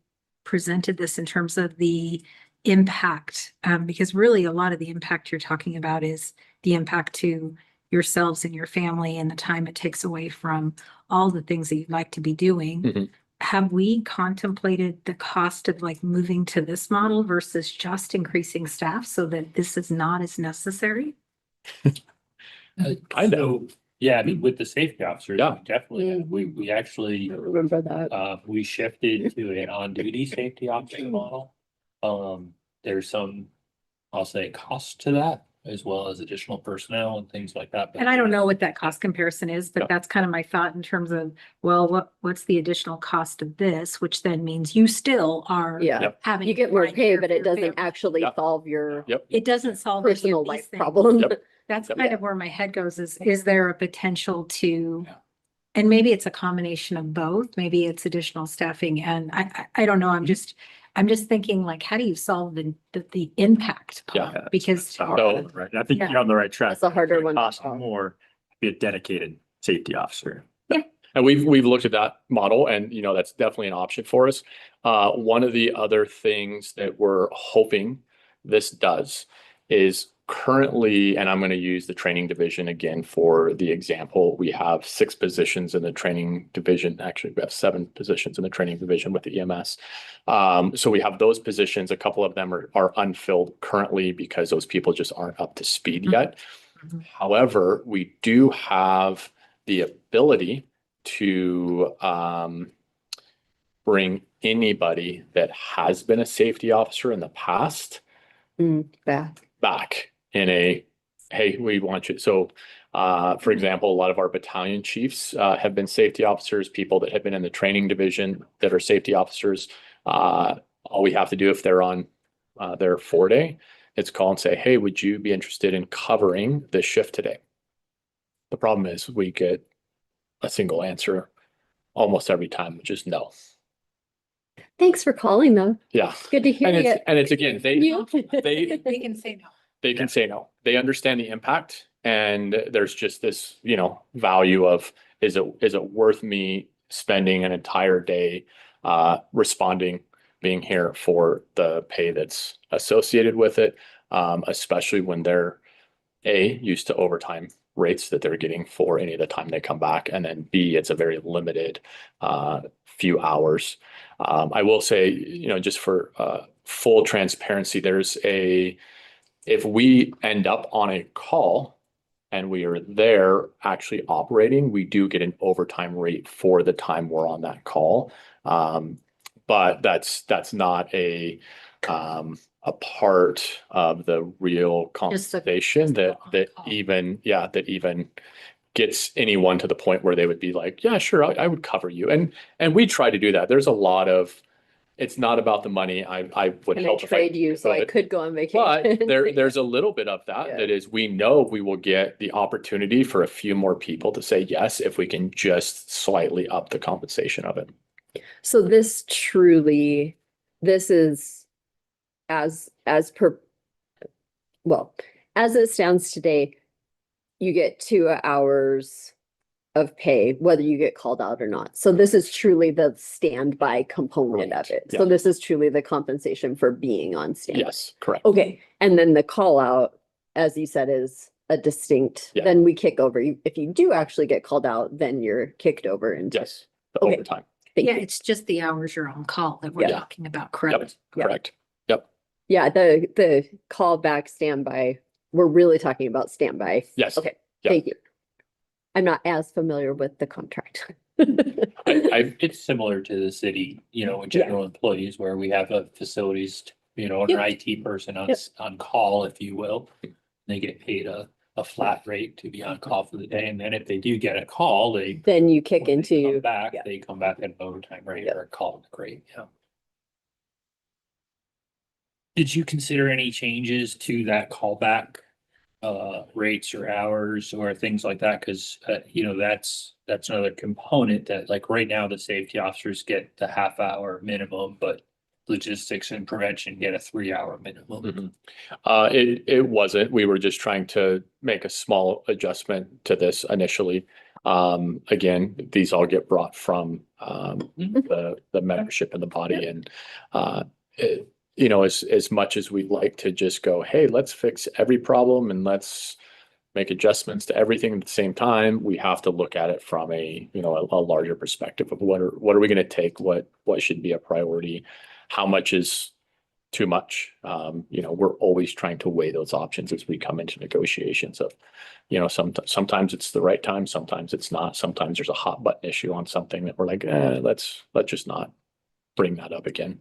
presented this in terms of the impact, because really a lot of the impact you're talking about is the impact to yourselves and your family and the time it takes away from all the things that you'd like to be doing. Mhm. Have we contemplated the cost of like moving to this model versus just increasing staff so that this is not as necessary? I know. Yeah, I mean, with the safety officers, Yeah. definitely, we actually, Remember that. we shifted to an on-duty safety officer model. There's some, I'll say, cost to that, as well as additional personnel and things like that. And I don't know what that cost comparison is, but Yeah. that's kind of my thought in terms of, well, what's the additional cost of this, which then means you still are Yeah, Yep. having. you get to more find pay, care but for it your doesn't family. actually Yeah. solve your Yep. It doesn't solve any of personal these life things. problem. Yep. That's Yep. kind of where my head goes is there a potential to, Yeah. and maybe it's a combination of both, maybe it's additional staffing and I don't know, I'm just thinking like, how do you solve the impact Yeah. part? Because So- Right, I think Yeah. you're on the right track. That's a harder It's gonna one to cost solve. more to be a dedicated safety officer. And we've looked at that model and, that's definitely an option for us. One of the other things that we're hoping this does is currently, and I'm going to use the training division again for the example, we have 6 positions in the training division. Actually, we have 7 positions in the training division with the EMS. So we have those positions. A couple of them are unfilled currently because those people just aren't up to speed yet. Mhm. However, we do have the ability to bring anybody that has been a safety officer in the past back in a, hey, we want you. So, for example, a lot of our battalion chiefs have been safety officers, people that have been in the training division that are safety officers. All we have to do if they're on their 4-day, it's call and say, hey, would you be interested in covering this shift today? The problem is we get a single answer almost every time, which is no. Thanks for calling though. Yeah. Good to hear And you. it's again, they they can say no. they can say no. They understand the impact and there's just this, value of is it worth me spending an entire day responding, being here for the pay that's associated with it, especially when they're used to overtime rates that they're getting for any of the time they come back, and then B, it's a very limited few hours. I will say, just for full transparency, if we end up on a call and we are there actually operating, we do get an overtime rate for the time we're on that call. But that's not a part of the real compensation that even gets anyone to the point where they would be like, yeah, sure, I would cover you. And we try to do that. There's a lot of, it's not about the money. I would Can I help if trade you so I could. could go on But vacation? there's a little bit of that Yeah. is we know we will get the opportunity for a few more people to say yes if we can just slightly up the compensation of it. So this truly this is as per, well, as it stands today, you get 2 hours of pay, whether you get called out or not. So this is truly the standby component of it. So Yeah. this is truly the compensation for being on standby. Yes, correct. Okay, and then the call out, as you said, is a distinct, Yeah. then we kick over. If you do actually get called out, then you're kicked over into. Yes, the Okay. overtime. Thank Yeah, you. it's just the hours you're on call that we're Yeah. talking about, Yep, correct? Yeah. correct. Yep, Yeah, the callback standby, we're really talking about standby. yes. Okay, Yeah. thank you. I'm not as familiar with the contract. It's similar to the city, you know, with Yeah. general employees where we have a facilities, you know, an Yep. IT person on, Yep. on call, if you will. They get paid a flat rate to be on call for the day. And then if they do get a call, they. Then you kick when they come into, Back, yeah. they come back at overtime rate Yep. or call rate, yeah. Did you consider any changes to that callback? Rates or hours or things like that, because you know, that's another component that, like, right now, the safety officers get the half-hour minimum, but logistics and prevention get a 3-hour minimum. Mhm. It wasn't, we were just trying to make a small adjustment to this initially. Again, these all get brought from, the membership in the body and, you know, as much as we'd like to just go, hey, let's fix every problem and let's make adjustments to everything at the same time, we have to look at it from a, you know, a larger perspective of what are we going to take? What should be a priority? How much is too much? You know, we're always trying to weigh those options as we come into negotiations of, you know, sometimes it's the right time, sometimes it's not. Sometimes there's a hot button issue on something that we're like, let's just not bring that up again.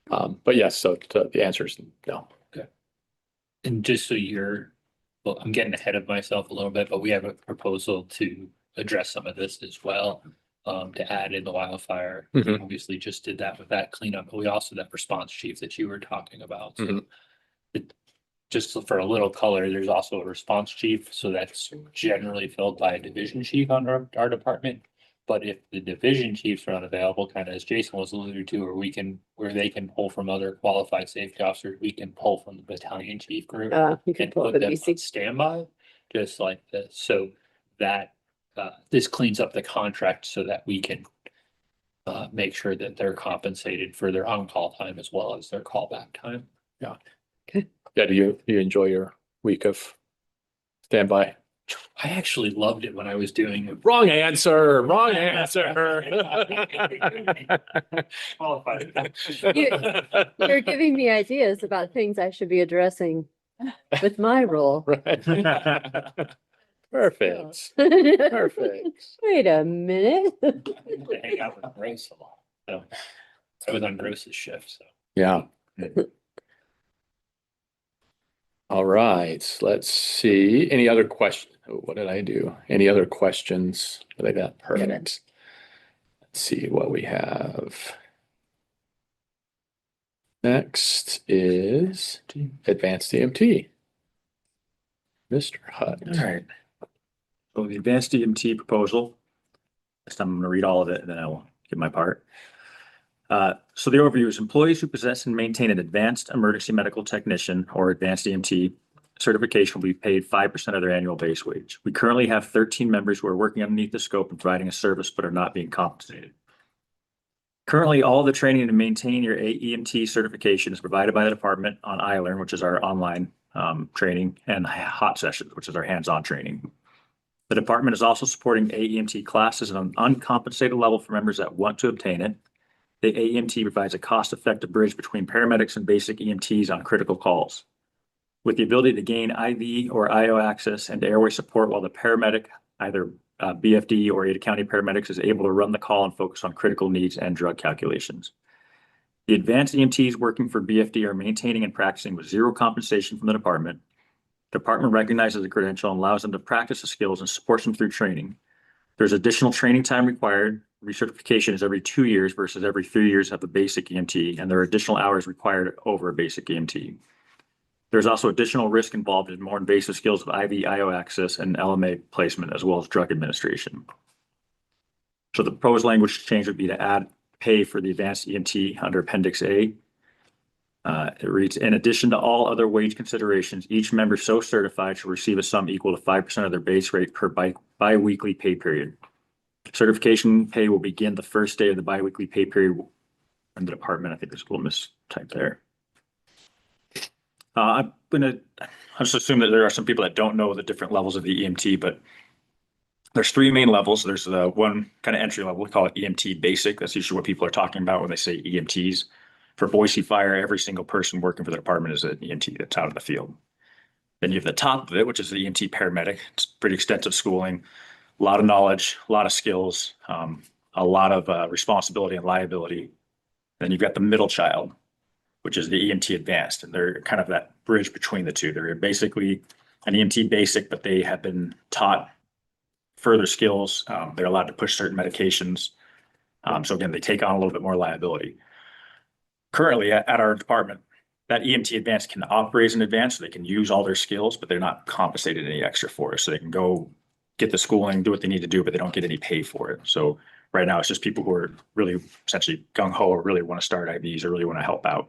But yes, so the answer is no. And just so well, I'm getting ahead of myself a little bit, but we have a proposal to address some of this as well. To add in the wildfire. We Mhm. obviously just did that with that cleanup, but we also that response chief that you were talking about. So Mhm. just for a little color, there's also a response chief, so that's generally filled by a division chief on our department. But if the division chiefs are unavailable, kind of as Jason was alluded to, where they can pull from other qualified safety officers, we can pull from the battalion chief group You can and pull put the them on BC. standby, just like this, so that this cleans up the contract so that we can make sure that they're compensated for their on-call time as well as their callback time. Yeah, do you enjoy your week of standby? I actually loved it when I was doing it. Wrong answer, wrong answer. You're giving me ideas about things I should be addressing with my role. Right. Perfect, perfect. Wait a minute. To hang out with Grace a lot. So I was on Grace's shift, so. Yeah. All right, let's see. Any other question? What did I do? Any other questions? Did I got perfect? Let's see what we have. Next is advanced EMT. Mr. Hutt. All right. So the advanced EMT proposal, this time I'm going to read all of it and then I will give my part. So the overview is employees who possess and maintain an advanced emergency medical technician or advanced EMT certification will be paid 5% of their annual base wage. We currently have 13 members who are working underneath the scope and providing a service but are not being compensated. Currently, all the training to maintain your AEMT certification is provided by the department on iLearn, which is our online training, and Hot Sessions, which is our hands-on training. The department is also supporting AEMT classes at an uncompensated level for members that want to obtain it. The AEMT provides a cost-effective bridge between paramedics and basic EMTs on critical calls. With the ability to gain IV or IO access and airway support while the paramedic, either BFD or Ada County paramedics, is able to run the call and focus on critical needs and drug calculations. The advanced EMTs working for BFD are maintaining and practicing with zero compensation from the department. The department recognizes the credential and allows them to practice the skills and supports them through training. There's additional training time required. Recertification is every 2 years versus every 3 years of the basic EMT, and there are additional hours required over a basic EMT. There's also additional risk involved in more invasive skills of IV, IO access, and LMA placement, as well as drug administration. So the proposed language change would be to add pay for the advanced EMT under Appendix A. It reads, in addition to all other wage considerations, each member so certified shall receive a sum equal to 5% of their base rate per bi-weekly pay period. Certification pay will begin the first day of the bi-weekly pay period in the department. I think there's a little mistype there. I just assume that there are some people that don't know the different levels of the EMT, but there's three main levels. There's the one kind of entry level, we call it EMT basic. That's usually what people are talking about when they say EMTs. For Boise Fire, every single person working for the department is an EMT that's out in the field. Then you have the top of it, which is the EMT paramedic. It's pretty extensive schooling, a lot of knowledge, a lot of skills, a lot of responsibility and liability. Then you've got the middle child, which is the EMT advanced, and they're kind of that bridge between the two. They're basically an EMT basic, but they have been taught further skills. They're allowed to push certain medications. So again, they take on a little bit more liability. Currently at our department, that EMT advanced can operate as an advanced, so they can use all their skills, but they're not compensated any extra for it. So they can go get the schooling, do what they need to do, but they don't get any pay for it. So right now it's just people who are really essentially gung-ho or really want to start IVs or really want to help out.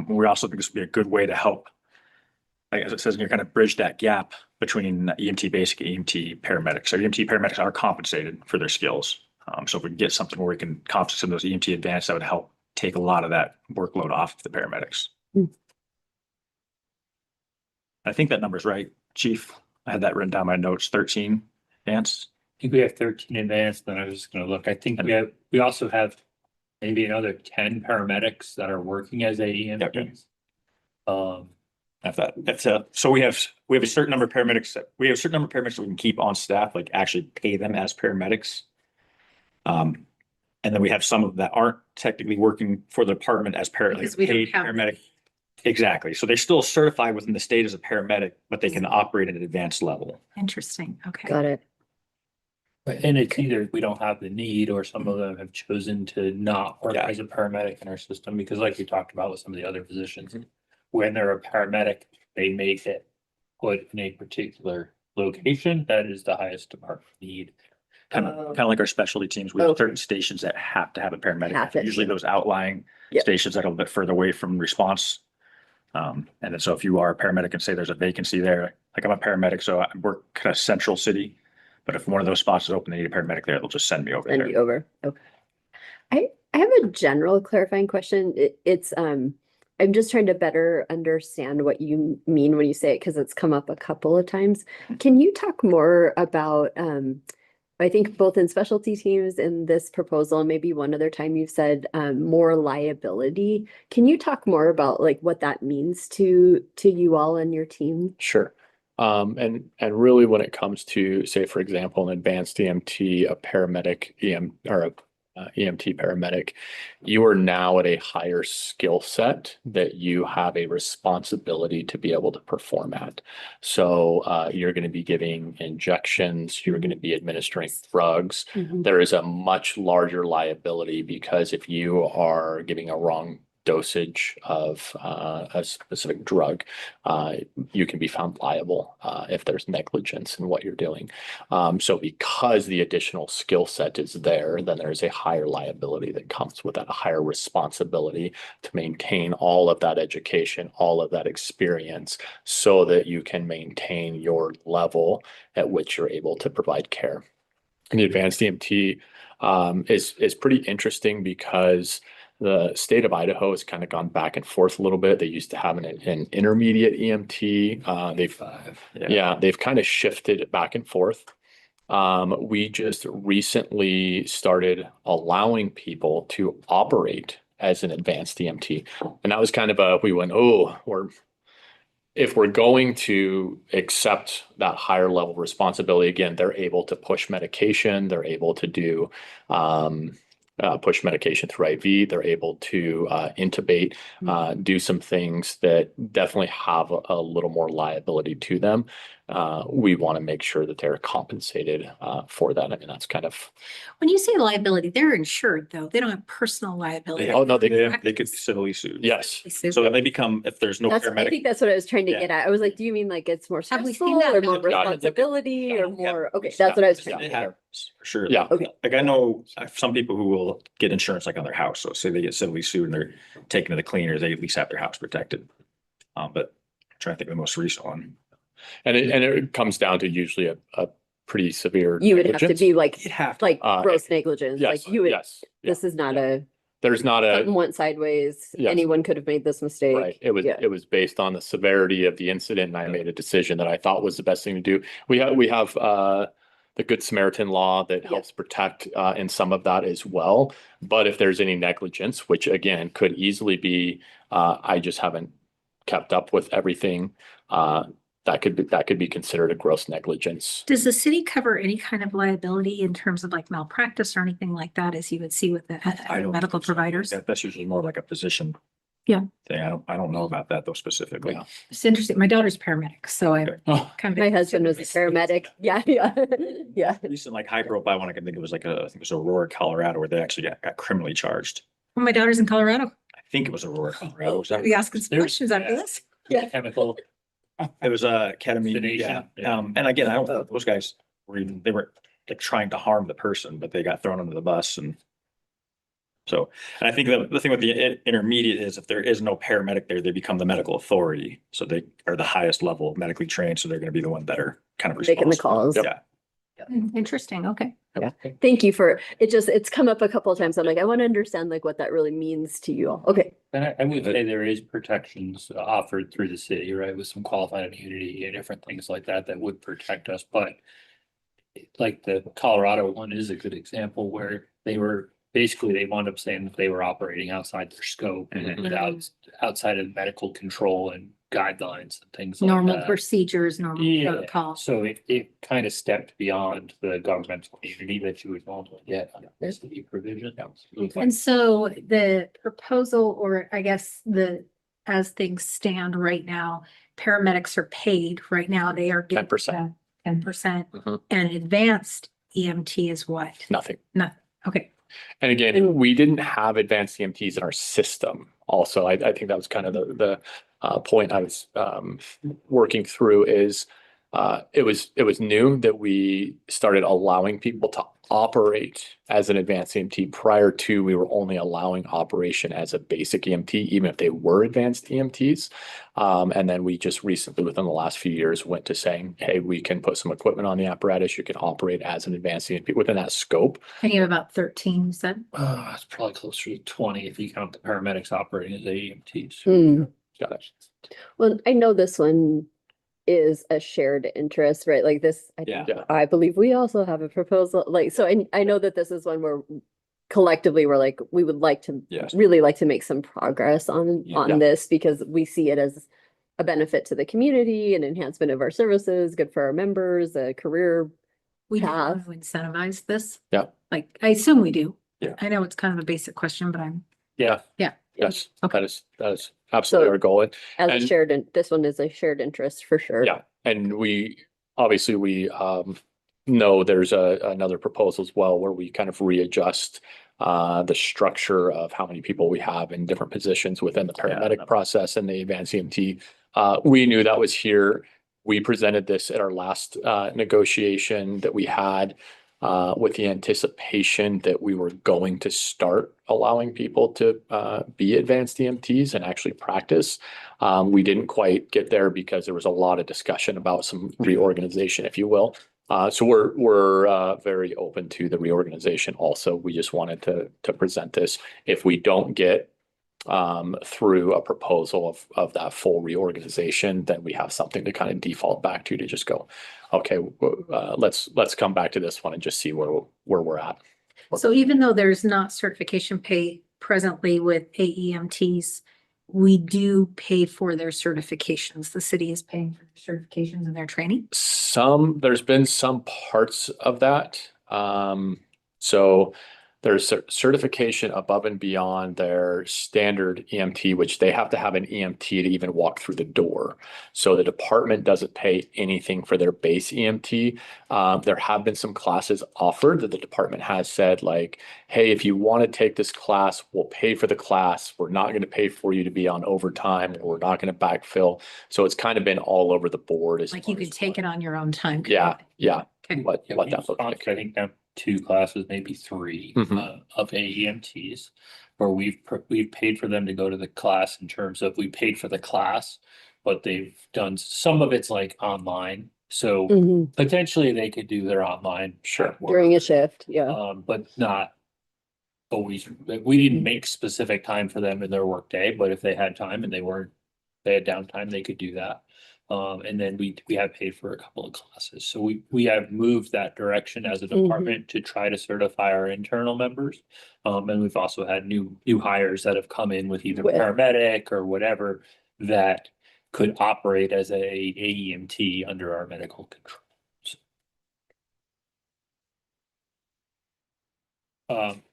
We also think this would be a good way to help, like as it says in here, kind of bridge that gap between EMT basic and EMT paramedics. So EMT paramedics are compensated for their skills. So if we can get something where we can compensate some of those EMT advanced, that would help take a lot of that workload off of the paramedics. I think that number's right, Chief. I had that written down in my notes, 13 advanced. I think we have 13 advanced, then I was just gonna look. I think we also have maybe another 10 paramedics that are working as AEMTs. So we have a certain number of paramedics that we can keep on staff, like actually pay them as paramedics. And then we have some that aren't technically working for the department as Because we don't paid have- paramedic. Exactly. So they're still certified within the state as a paramedic, but they can operate at an advanced level. Interesting, okay. Got it. And it's either we don't have the need or some of them have chosen to not work Yeah. as a paramedic in our system, because like we talked about with some of the other positions, when they're a paramedic, they may get put in a particular location that is the highest department need. Kind of like our specialty teams. We have Okay. certain stations that have to have a paramedic. Have to. Usually those outlying Yep. stations that are a little bit further away from response. And then so if you are a paramedic and say there's a vacancy there, like I'm a paramedic, so I work kind of central city. But if one of those spots is open, they need a paramedic there, they'll just send me over Send there. you over. Okay. I have a general clarifying question. I'm just trying to better understand what you mean when you say it, because it's come up a couple of times. Can you talk more about, I think both in specialty teams in this proposal, and maybe one other time you've said more liability. Can you talk more about like what that means to you all and your team? Sure. And really when it comes to, say, for example, an advanced EMT, a paramedic or a EMT paramedic, you are now at a higher skill set that you have a responsibility to be able to perform at. So you're going to be giving injections, you're going to be administering drugs. There is a much larger liability because if you are giving a wrong dosage of a specific drug, you can be found liable if there's negligence in what you're doing. So because the additional skill set is there, then there's a higher liability that comes with that, a higher responsibility to maintain all of that education, all of that experience, so that you can maintain your level at which you're able to provide care. And the advanced EMT is pretty interesting because the state of Idaho has kind of gone back and forth a little bit. They used to have an intermediate EMT. They've kind of shifted back and forth. We just recently started allowing people to operate as an advanced EMT. And that was kind of we went, if we're going to accept that higher level responsibility, again, they're able to push medication, they're able to do push medication through IV. They're able to intubate, do some things that definitely have a little more liability to them. we want to make sure that they're compensated for that. I mean, that's kind of, When you say liability, they're insured though. They don't have personal liability. Oh, no, they They could be civilly sued. yes. So then they become, if there's no That's, I paramedic, think that's what I was trying to Yeah. get at. I was like, do you mean like it's more Have we stressful seen that? or more Yeah. responsibility or Yeah. more? Okay, that's what I was trying to It get at. happens, for sure. Yeah. Okay. Like I know I have some people who will get insurance like on their house. So say they get civilly sued and they're taken to the cleaners, they at least have their house protected. But I'm trying to think of the most recent one. And it comes down to usually a pretty severe. You would have to negligence. be like, You'd have to. like Uh, gross negligence, Yes, like you would, yes. Yeah. this is not a, There's not something a, went sideways, Yes. anyone could have made this mistake. right. It was, Yeah. it was based on the severity of the incident and I made a decision that I thought was the best thing to do. We have the Good Samaritan law that Yeah. helps protect in some of that as well. But if there's any negligence, which again could easily be, I just haven't kept up with everything, that could be considered a gross negligence. Does the city cover any kind of liability in terms of like malpractice or anything like that, as you would see with the I don't medical think so. providers? That's usually more like a physician. Yeah. Thing. I don't know about that though specifically. Yeah. It's interesting. My daughter's paramedic, so I Oh, kind of. My husband was a paramedic. Yeah, yeah, yeah. recent like high profile one I can think of was like I think it was Aurora, Colorado, where they actually got criminally charged. Well, my daughter's in Colorado. I think it was Aurora, Colorado. Was that- Be asking some questions after this. Yeah. Chemical. It was ketamine. Sedation, Yeah. And again, I don't know, those guys were even, they were like trying to harm the person, but they got thrown under the bus and. So, and I think the thing with the intermediate is if there is no paramedic there, they become the medical authority. So they are the highest level of medically trained. So they're going to be the one that are kind of Making the responsible. calls. Yeah. Interesting. Okay. Thank you for, it's come up a couple of times. I'm like, I want to understand like what that really means to you all. Okay. And I would say there is protections offered through the city, right, with some qualified immunity and different things like that that would protect us, but. Like the Colorado one is a good example where they were, basically, they wound up saying that they were operating outside their scope and Mhm. without, outside of medical control and guidelines and things like Normal that. procedures, normal Yeah, protocol. so it kind of stepped beyond the governmental immunity that you would normally get under the city provision. And so the proposal, or I guess as things stand right now, paramedics are paid right now. They are getting 10%. 10%, Mhm. and advanced EMT is what? Nothing. Nothing. Okay. And again, we didn't have advanced EMTs in our system. Also, I think that was kind of the point I was working through is it was new that we started allowing people to operate as an advanced EMT. Prior to, we were only allowing operation as a basic EMT, even if they were advanced EMTs. And then we just recently, within the last few years, went to saying, hey, we can put some equipment on the apparatus. You can operate as an advanced EMT within that scope. And you have about 13, you said? It's probably closer to 20 if you count the paramedics operating as AEMTs. Hmm. Got it. Well, I know this one is a shared interest, right? Like this, Yeah. I believe we also have a proposal, like, so I know that this is one where collectively we're like, we would like to, Yes. really like to make some progress on Yeah. this because we see it as a benefit to the community, an enhancement of our services, good for our members, a career. We do Path. want to incentivize this? Yeah. Like, I assume we do. Yeah. I know it's kind of a basic question, but Yeah. Yeah. Yes, Okay. that is absolutely So- our goal. As a And- shared, this one is a shared interest for sure. Yeah, and we know there's another proposal as well where we kind of readjust the structure of how many people we have in different positions within the paramedic process and the advanced EMT. We knew that was here. We presented this at our last negotiation that we had with the anticipation that we were going to start allowing people to be advanced EMTs and actually practice. We didn't quite get there because there was a lot of discussion about some reorganization, if you will. So we're very open to the reorganization also. We just wanted to present this. If we don't get through a proposal of that full reorganization, then we have something to kind of default back to just go, okay, let's come back to this one and just see where we're at. so even though there's not certification pay presently with AEMTs, we do pay for their certifications. The city is paying for their certifications and their training. There's been some parts of that. So there's certification above and beyond their standard EMT, which they have to have an EMT to even walk through the door. So the department doesn't pay anything for their base EMT. There have been some classes offered that the department has said like, hey, if you want to take this class, we'll pay for the class. We're not going to pay for you to be on overtime, or we're not going to backfill. So it's kind of been all over the board. Like you could take it on your own time. Yeah, yeah. Okay. What Yeah, that we've looks gone like. through, I think now 2 classes, maybe 3 Mhm. of AEMTs. Where we've paid for them to go to the class in terms of we paid for the class, but they've done, some of it's like online. So Mhm. potentially they could do their online. Sure. work, During a shift, yeah. But not always, we didn't make specific time for them in their workday, but if they had time and they had downtime, they could do that. And then we have paid for a couple of classes. So we have moved that direction as a Mhm. department to try to certify our internal members. And we've also had new hires that have come in with either With- paramedic or whatever that could operate as a AEMT under our medical controls.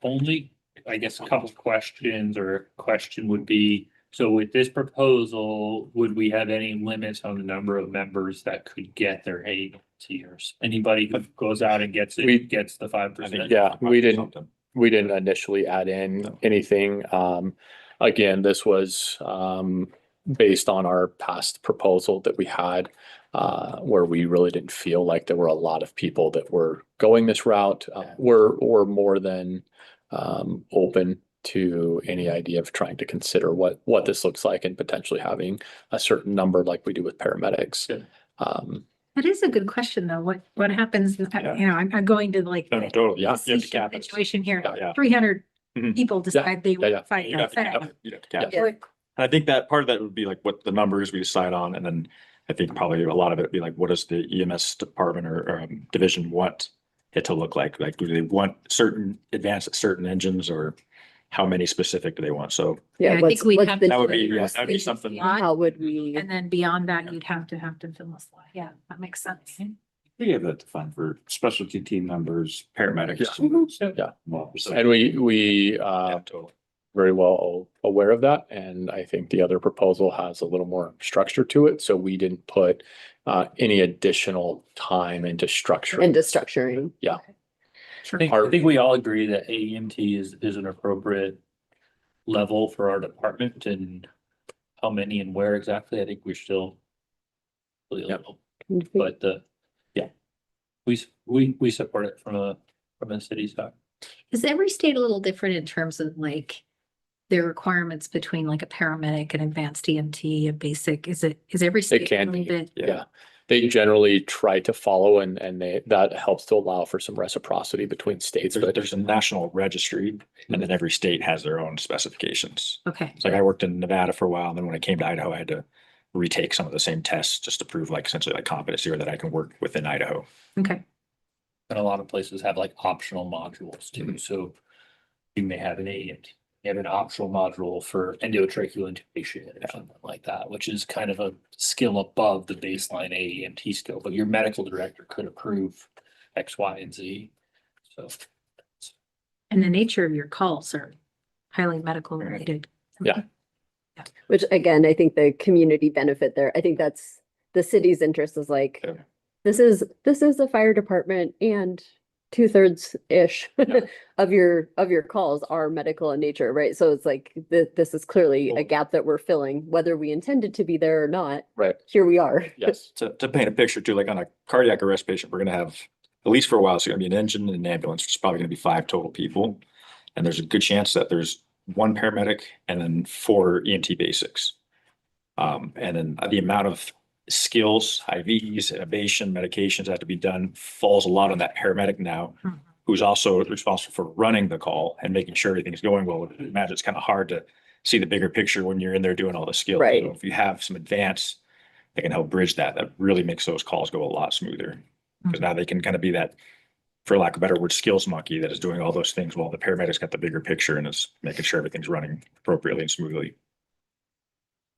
Only, I guess, a couple questions or a question would be, so with this proposal, would we have any limits on the number of members that could get their AEMTers? Anybody who goes out and gets We- it, gets the 5%? Yeah, we didn't Something. initially add in No. anything. Again, this was based on our past proposal that we had, where we really didn't feel like there were a lot of people that were going this route. We're more than open to any idea of trying to consider what this looks like and potentially having a certain number like we do with paramedics. Good. That is a good question, though. What happens, Yeah. I'm going to like. No, no, totally. Yeah. You have to cap it. Situation here, Yeah. 300 Mhm. people decide they yeah, yeah. will fight You'd have to cap outside. it. You'd have to cap it. Yeah. And I think that part of that would be like what the numbers we decide on, and then I think probably a lot of it would be like, what does the EMS department or division want it to look like? Like, do they want certain advanced certain engines, or how many specific do they want? So Yeah, I what's- think we'd what's have the to- that would be, yeah, difference? that'd be something. How would we? And then beyond that, you'd have to fill a slot. Yeah, that makes sense. We have that defined for specialty team members, paramedics. Yeah. Well, so- And we Yeah, totally. very well aware of that. And I think the other proposal has a little more structure to it. So we didn't put any additional time into structure. Into structuring. I think we all agree that AEMT is an appropriate level for our department, and how many and where exactly, I think we're still. Really Yep. little. But yeah, we support it from a city side. Is every state a little different in terms of like their requirements between like a paramedic, an advanced EMT, a basic? Is every state a can little be. bit? Yeah. They generally try to follow and that helps to allow for some reciprocity between states. But There's a national registry, and then every state has their own specifications. Okay, It's like I worked in Nevada for a while, and then when I came to Idaho, I had to retake some of the same tests just to prove like essentially like competency, or that I can work within Idaho. okay. And a lot of places have like optional modules too, so you may have an AEMT. You have an optional module for endotracheal intubation or something like that, which is kind of a skill above the baseline AEMT skill, but your medical director could approve X, Y, and Z. So. And the nature of your calls are highly medical related. Yeah. Which again, I think the community benefit there, I think that's the city's interest is like, Yeah. this is the fire department and 2/3-ish of your calls are medical in nature, right? So it's like, this is clearly a gap that we're filling, whether we intended to be there or not. right. Here we are. Yes. To paint a picture too, like on a cardiac arrest patient, we're gonna have, at least for a while, it's gonna be an engine and an ambulance, which is probably gonna be 5 total people. And there's a good chance that there's 1 paramedic and then 4 EMT basics. And then the amount of skills, IVs, intubation, medications that have to be done falls a lot on that paramedic now, Mhm. who's also responsible for running the call and making sure everything's going well. I imagine it's kind of hard to see the bigger picture when you're in there doing all the skills. Right. So if you have some advance that can help bridge that, that really makes those calls go a lot smoother. Because now they can kind of be that, for lack of a better word, skills monkey that is doing all those things while the paramedic's got the bigger picture and is making sure everything's running appropriately and smoothly.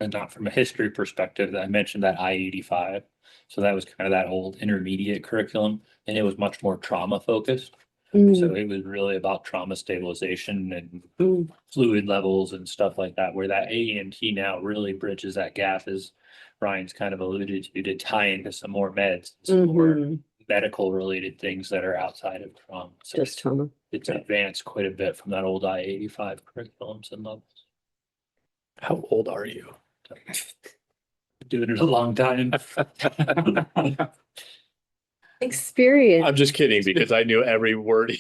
And not from a history perspective, I mentioned that I-85. So that was kind of that old intermediate curriculum, and it was much more trauma focused. So it was really about trauma stabilization and fluid levels and stuff like that, where that AEMT now really bridges that gap, as Ryan's kind of alluded to tie into some more meds, some more Mhm. medical related things that are outside of trauma. So Just trauma. it's advanced quite a bit from that old I-85 curriculums and levels. How old are you? Doing it a long time. Experience. I'm just kidding because I knew every word.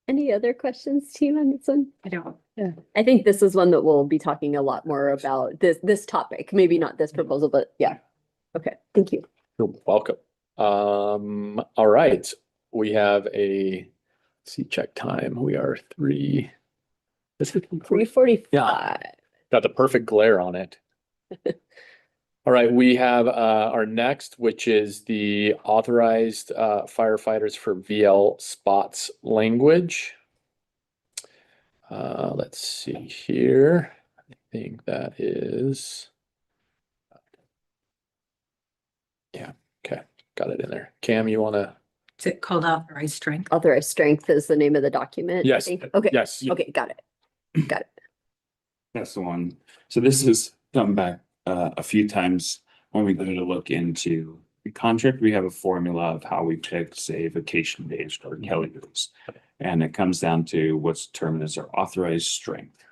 Any other questions, team, on this one? I don't. Yeah, I think this is one that we'll be talking a lot more about this topic, maybe not this proposal, but yeah. Okay, thank you. You're welcome. All right, we have a, check time. We are three. This is 3:45. got the perfect glare on it. All right, we have our next, which is the authorized firefighters for VL spots language. Let's see here. I think that is. Yeah, okay, got it in there. Cam, you wanna? Is it called authorized strength? Authorized strength is the name of the document. I Yes, think. Okay, yes. okay, got it. Got it. That's the one. So this has come back a few times when we go to look into the contract. We have a formula of how we pick, say, vacation days or Kelly days. And it comes down to what's determined as our authorized strength.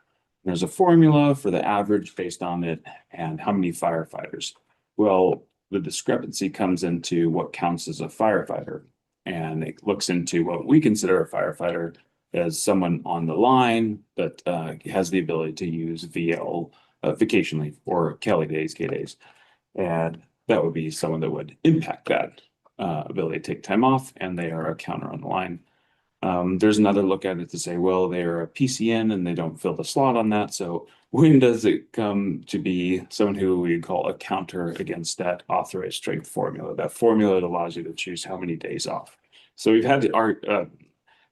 There's a formula for the average based on it and how many firefighters. Well, the discrepancy comes into what counts as a firefighter. And it looks into what we consider a firefighter as someone on the line that has the ability to use VL vacation leave or Kelly days, K days. And that would be someone that would impact that ability to take time off, and they are a counter on the line. There's another look at it to say, well, they're a PCN and they don't fill the slot on that. So when does it come to be someone who we call a counter against that authorized strength formula? That formula that allows you to choose how many days off. So we've had our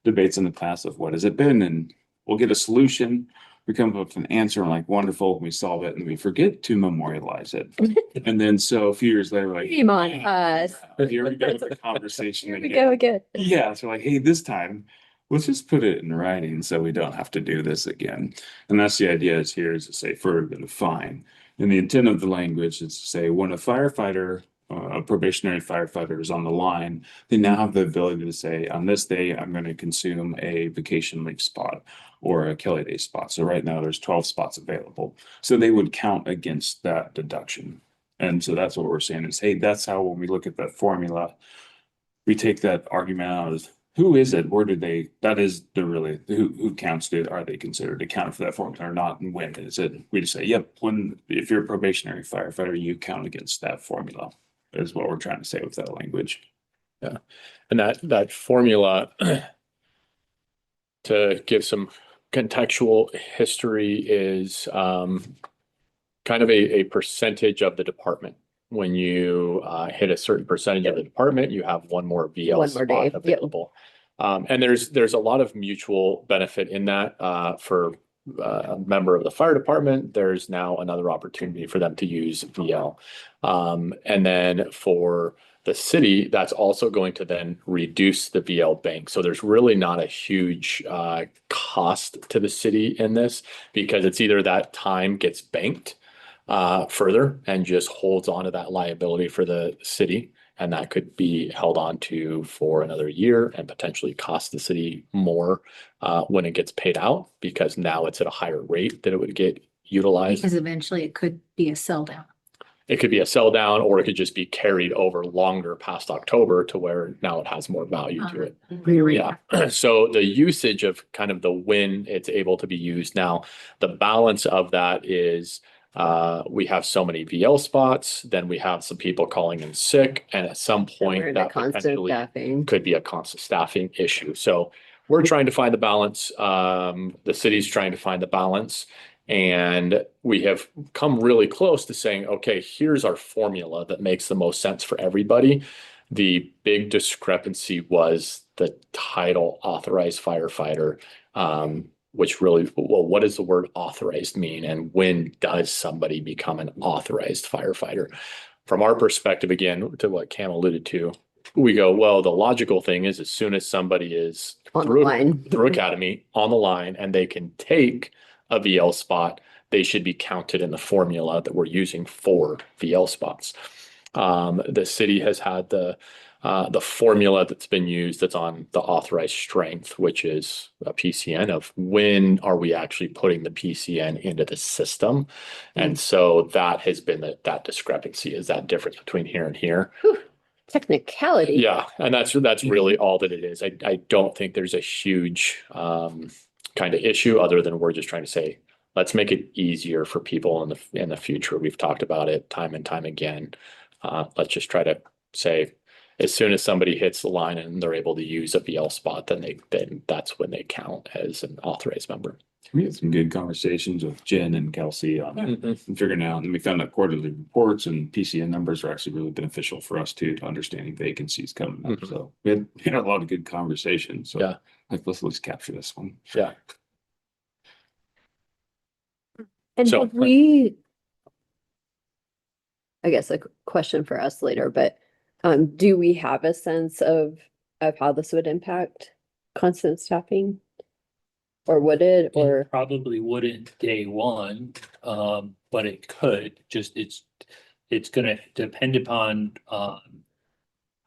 debates in the past of what has it been, and we'll get a solution. We come up with an answer and like, wonderful, we solve it, and we forget to memorialize it. And then so a few years later, like, Shame on us. here we go with the conversation Here we again. go again. Yeah, so like, hey, this time, let's just put it in writing so we don't have to do this again. And that's the idea is here is to say further define. And the intent of the language is to say when a firefighter, a probationary firefighter is on the line, they now have the ability to say, on this day, I'm going to consume a vacation leave spot or a Kelly day spot. So right now there's 12 spots available. So they would count against that deduction. And so that's what we're saying is, hey, that's how when we look at that formula, we take that argument out as who is it? Where did they, that is the really, who counts it? Are they considered accounted for that formula or not? And when is it? We just say, yep, when, if you're a probationary firefighter, you count against that formula is what we're trying to say with that language. Yeah, and that formula to give some contextual history is kind of a percentage of the department. When you hit a certain percentage of the department, you have one more VL One more day. spot available. And there's a lot of mutual benefit in that for a member of the fire department. There's now another opportunity for them to use VL. And then for the city, that's also going to then reduce the VL bank. So there's really not a huge cost to the city in this because it's either that time gets banked further and just holds on to that liability for the city. And that could be held on to for another year and potentially cost the city more when it gets paid out because now it's at a higher rate that it would get utilized. Because eventually it could be a sell down. It could be a sell down or it could just be carried over longer past October to where now it has more value to it. Yeah. So the usage of kind of the when it's able to be used now, the balance of that is we have so many VL spots, then we have some people calling in sick, and at some We're point in a that constant potentially staffing. could be a constant staffing issue. So we're trying to find the balance. The city's trying to find the balance. And we have come really close to saying, okay, here's our formula that makes the most sense for everybody. The big discrepancy was the title authorized firefighter, which really, well, what does the word authorized mean? And when does somebody become an authorized firefighter? From our perspective, again, to what Cam alluded to, we go, well, the logical thing is as soon as somebody is On the through, line. through academy on the line and they can take a VL spot, they should be counted in the formula that we're using for VL spots. The city has had the formula that's been used that's on the authorized strength, which is a PCN of when are we actually putting the PCN into the system. And so that has been that discrepancy, is that difference between here and here. Technicality. Yeah, and that's really all that it is. I don't think there's a huge kind of issue other than we're just trying to say, let's make it easier for people in the future. We've talked about it time and time again. Let's just try to say, as soon as somebody hits the line and they're able to use a VL spot, then that's when they count as an authorized member. We had some good conversations with Jen and Kelsey on figuring out, and we found that quarterly reports and PCN numbers are actually really beneficial for us too, to understanding vacancies coming up. Mhm. So we had a lot of good conversations. So Yeah. let's capture this one. Yeah. And So, have we, I guess a question for us later, but do we have a sense of how this would impact constant staffing? Or would it, It or, probably wouldn't day one, but it could, just it's gonna depend upon,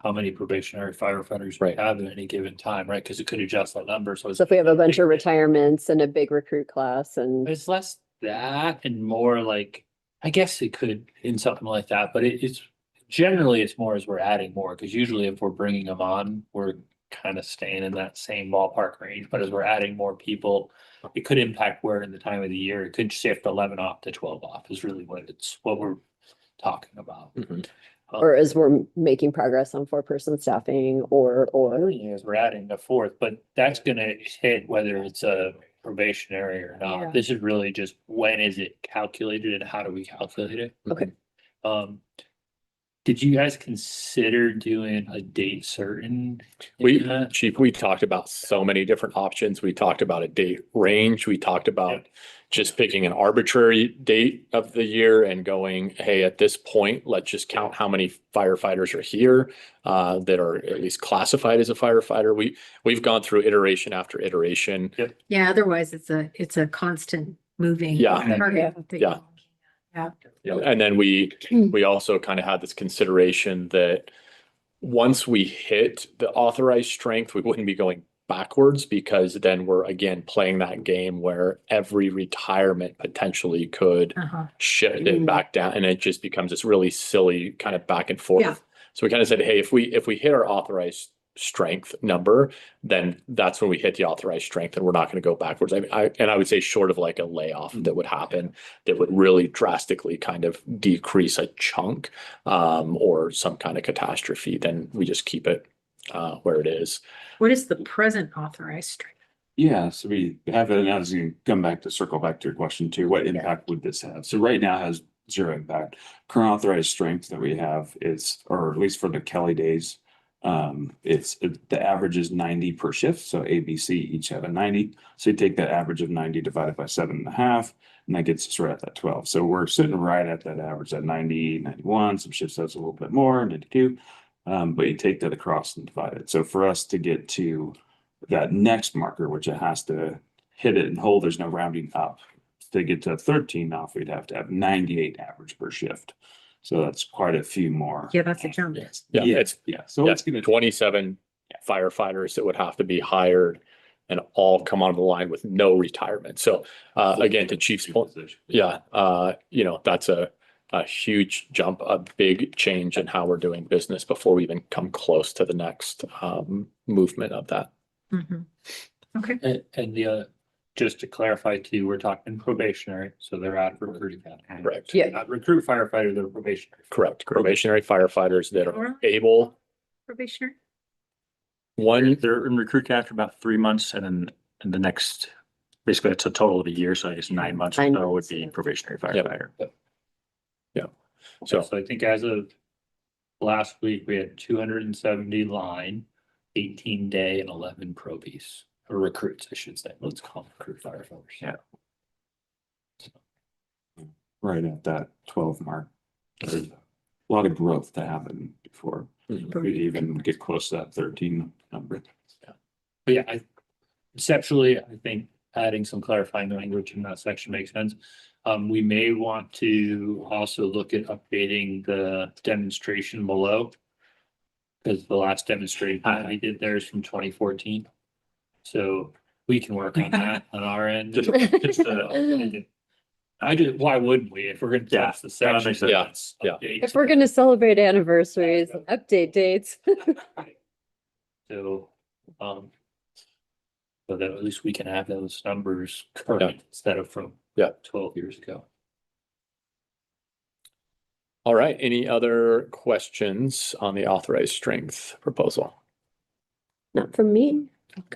how many probationary firefighters we Right. have at any given time, right? Because it could adjust that number, so so if we have a bunch of retirements and a big recruit class and, it's less that and more like, I guess it could in something like that, but it's generally it's more as we're adding more, because usually if we're bringing them on, we're kind of staying in that same ballpark range, but as we're adding more people, it could impact where in the time of the year, it could shift 11 off to 12 off is really what we're talking about. Mhm. or as we're making progress on 4-person staffing or, As we're adding a fourth, but that's gonna hit whether it's a probationary or Yeah. not. This is really just when is it calculated and how do we calculate it? Okay. Um, did you guys consider doing a date certain? in We, that? Chief, we talked about so many different options. We talked about a date range. We talked about just picking an arbitrary date of the year and going, hey, at this point, let's just count how many firefighters are here that are at least classified as a firefighter. We've gone through iteration after iteration. Yeah, otherwise it's a constant moving. Yeah. target that Yeah. you- And then we also kind of had this consideration that once we hit the authorized strength, we wouldn't be going backwards, because then we're again playing that game where every retirement potentially could Uh-huh. shift it back down, and it just becomes this really silly kind of back and forth. Yeah. So we kind of said, hey, if we hit our authorized strength number, then that's when we hit the authorized strength, and we're not going to go backwards. I mean, I would say short of like a layoff that would happen, that would really drastically kind of decrease a chunk, or some kind of catastrophe, then we just keep it where it is. What is the present authorized strength? Yeah, so we have it, and as you come back to circle back to your question too, what impact would this have? So right now it has zero impact. Current authorized strength that we have is, or at least for the Kelly days, the average is 90 per shift. So ABC each have a 90. So you take that average of 90 divided by 7.5, and that gets us right at that 12. So we're sitting right at that average at 90, 91. Some shifts has a little bit more, 92. But you take that across and divide it. So for us to get to that next marker, which it has to hit it and hold, there's no rounding up. To get to 13 off, we'd have to have 98 average per shift. So that's quite a few more. Yeah, that's a jump. Yeah, it's So yeah, it's gonna 27 firefighters that would have to be hired and all come on the line with no retirement. So again, to Chief's point, yeah, that's a huge jump, a big change in how we're doing business before we even come close to the next movement of that. Mhm. Okay. And just to clarify too, we're talking probationary, so they're out recruiting. Correct. Yeah. Not recruit firefighter, they're probationary. Correct. Probationary firefighters that are Or able, probationary? They're in recruit after about 3 months, and then in the next, basically it's a total of a year, so I guess 9 months or 9 so would months, be yeah. probationary Yep. firefighter. so So I think as of last week, we had 270 line, 18 day and 11 probies, or recruits, I should say. Let's call them recruit firefighters. Yeah. right at that 12 mark. There's a lot of growth to happen before. Could even get close to that 13 number. But yeah, conceptually, I think adding some clarifying language in that section makes sense. We may want to also look at updating the demonstration below. Because the last demonstration we did there is from 2014. So we can work on that on our end. Why wouldn't we? If we're gonna touch the section. Yeah, yeah. If we're gonna celebrate anniversaries, update dates. So, so that at least we can have those numbers current instead of from 12 years ago. All right, any other questions on the authorized strength proposal? Not from me.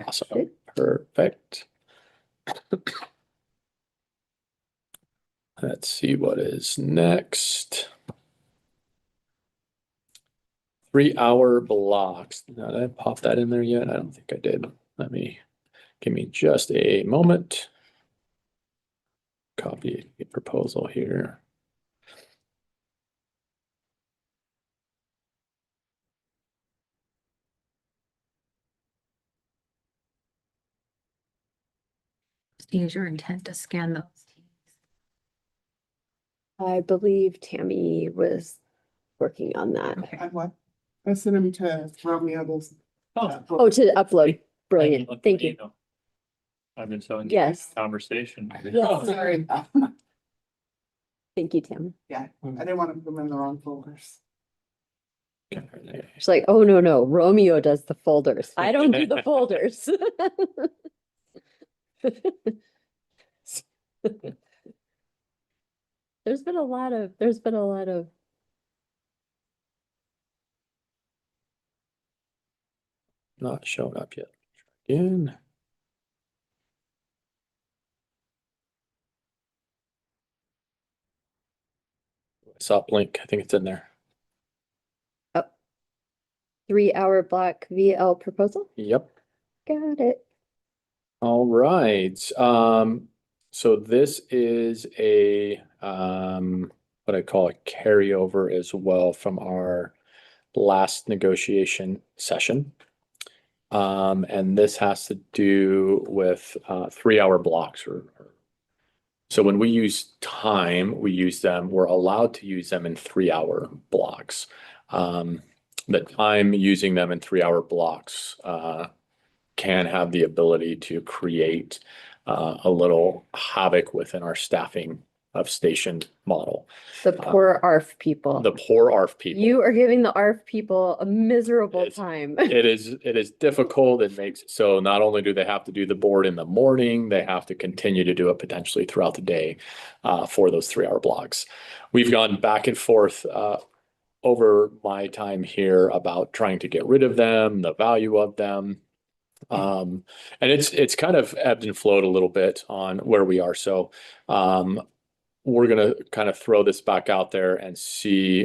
Awesome, perfect. Let's see what is next. 3-hour blocks. Now, did I pop that in there yet? I don't think I did. Give me just a moment. Copy the proposal here. Is your intent to scan those? I believe Tammy was working on that. Okay. I what? I sent him to Romeo this. Oh, to upload. Brilliant. Thank you. I've been so engaged Yes. in conversation. Yes. Sorry. Thank you, Tammy. Yeah, I didn't want to put them in the wrong folders. She's like, oh, no, Romeo does the folders. I don't do the folders. There's been a lot of Not showing up yet. Again. Stop link, I think it's in there. 3-hour block VL proposal. Yep. Got it. All right. So this is a what I call a carryover as well from our last negotiation session. And this has to do with 3-hour blocks so when we use time, we're allowed to use them in 3-hour blocks. The time using them in 3-hour blocks can have the ability to create a little havoc within our staffing of station model. The poor ARF people. The poor ARF people. You are giving the ARF people a miserable It's- time. It is difficult. It makes so not only do they have to do the board in the morning, they have to continue to do it potentially throughout the day for those 3-hour blocks. We've gone back and forth over my time here about trying to get rid of them, the value of them. And it's kind of ebbed and flowed a little bit on where we are. So we're gonna kind of throw this back out there and see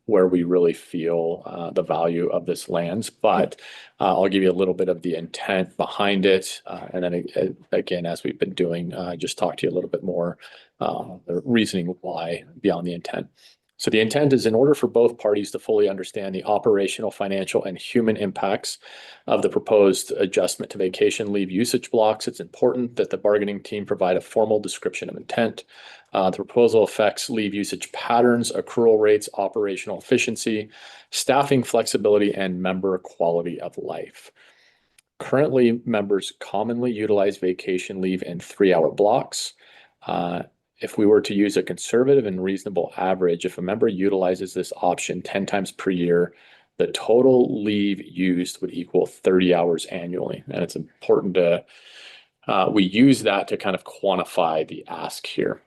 where we really feel the value of this lands. But I'll give you a little bit of the intent behind it. And then again, as we've been doing, just talk to you a little bit more the reasoning why beyond the intent. So the intent is in order for both parties to fully understand the operational, financial, and human impacts of the proposed adjustment to vacation leave usage blocks, it's important that the bargaining team provide a formal description of intent. The proposal affects leave usage patterns, accrual rates, operational efficiency, staffing flexibility, and member quality of life. Currently, members commonly utilize vacation leave in 3-hour blocks. If we were to use a conservative and reasonable average, if a member utilizes this option 10 times per year, the total leave used would equal 30 hours annually. And it's important to, we use that to kind of quantify the ask here.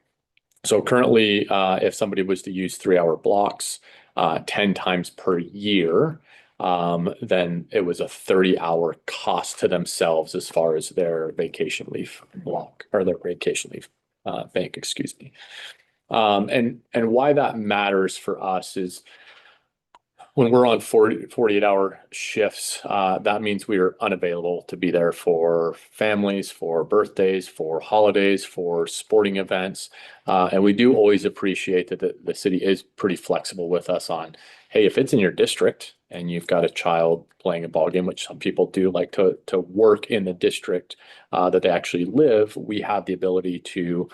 So currently, if somebody was to use 3-hour blocks 10 times per year, then it was a 30-hour cost to themselves as far as their vacation leave block or their vacation leave bank, excuse me. And why that matters for us is When we're on 48-hour shifts, that means we are unavailable to be there for families, for birthdays, for holidays, for sporting events. And we do always appreciate that the city is pretty flexible with us on, hey, if it's in your district and you've got a child playing a ball game, which some people do like to work in the district that they actually live, we have the ability to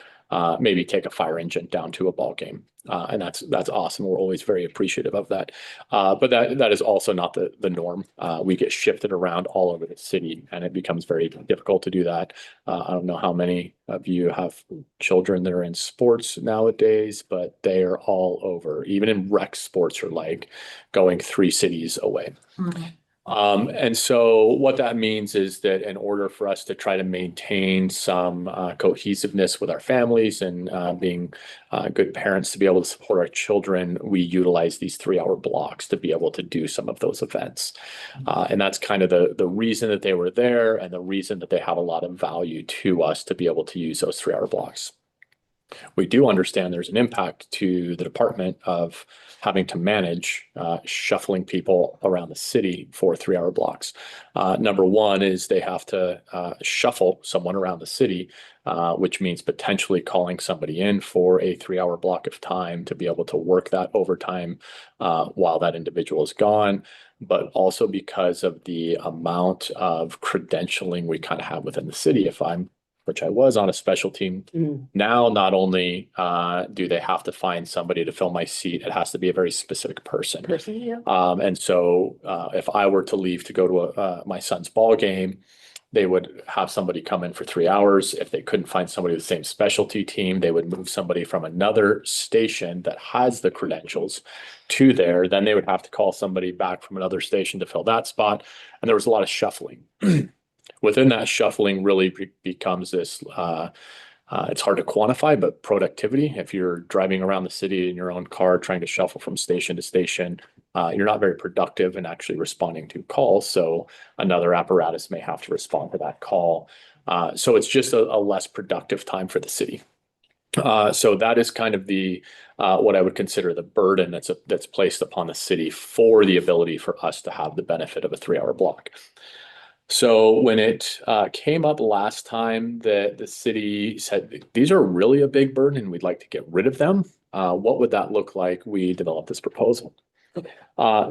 maybe take a fire engine down to a ball game. And that's awesome. We're always very appreciative of that. But that is also not the norm. We get shifted around all over the city, and it becomes very difficult to do that. I don't know how many of you have children that are in sports nowadays, but they are all over. Even in rec sports are like going 3 cities away. And so what that means is that in order for us to try to maintain some cohesiveness with our families and being good parents to be able to support our children, we utilize these 3-hour blocks to be able to do some of those events. And that's kind of the reason that they were there and the reason that they have a lot of value to us to be able to use those 3-hour blocks. We do understand there's an impact to the department of having to manage shuffling people around the city for 3-hour blocks. Number one is they have to shuffle someone around the city, which means potentially calling somebody in for a 3-hour block of time to be able to work that overtime while that individual is gone. But also because of the amount of credentialing we kind of have within the city. Which I was on a special team. Now, not only do they have to find somebody to fill my seat, it has to be a very specific person. And so if I were to leave to go to my son's ball game, they would have somebody come in for 3 hours. If they couldn't find somebody with the same specialty team, they would move somebody from another station that has the credentials to there. Then they would have to call somebody back from another station to fill that spot. And there was a lot of shuffling. Within that shuffling really becomes this, it's hard to quantify, but productivity. If you're driving around the city in your own car, trying to shuffle from station to station, you're not very productive in actually responding to calls. So another apparatus may have to respond to that call. So it's just a less productive time for the city. So that is kind of the what I would consider the burden that's placed upon the city for the ability for us to have the benefit of a 3-hour block. So when it came up last time that the city said, these are really a big burden and we'd like to get rid of them, what would that look like? We developed this proposal.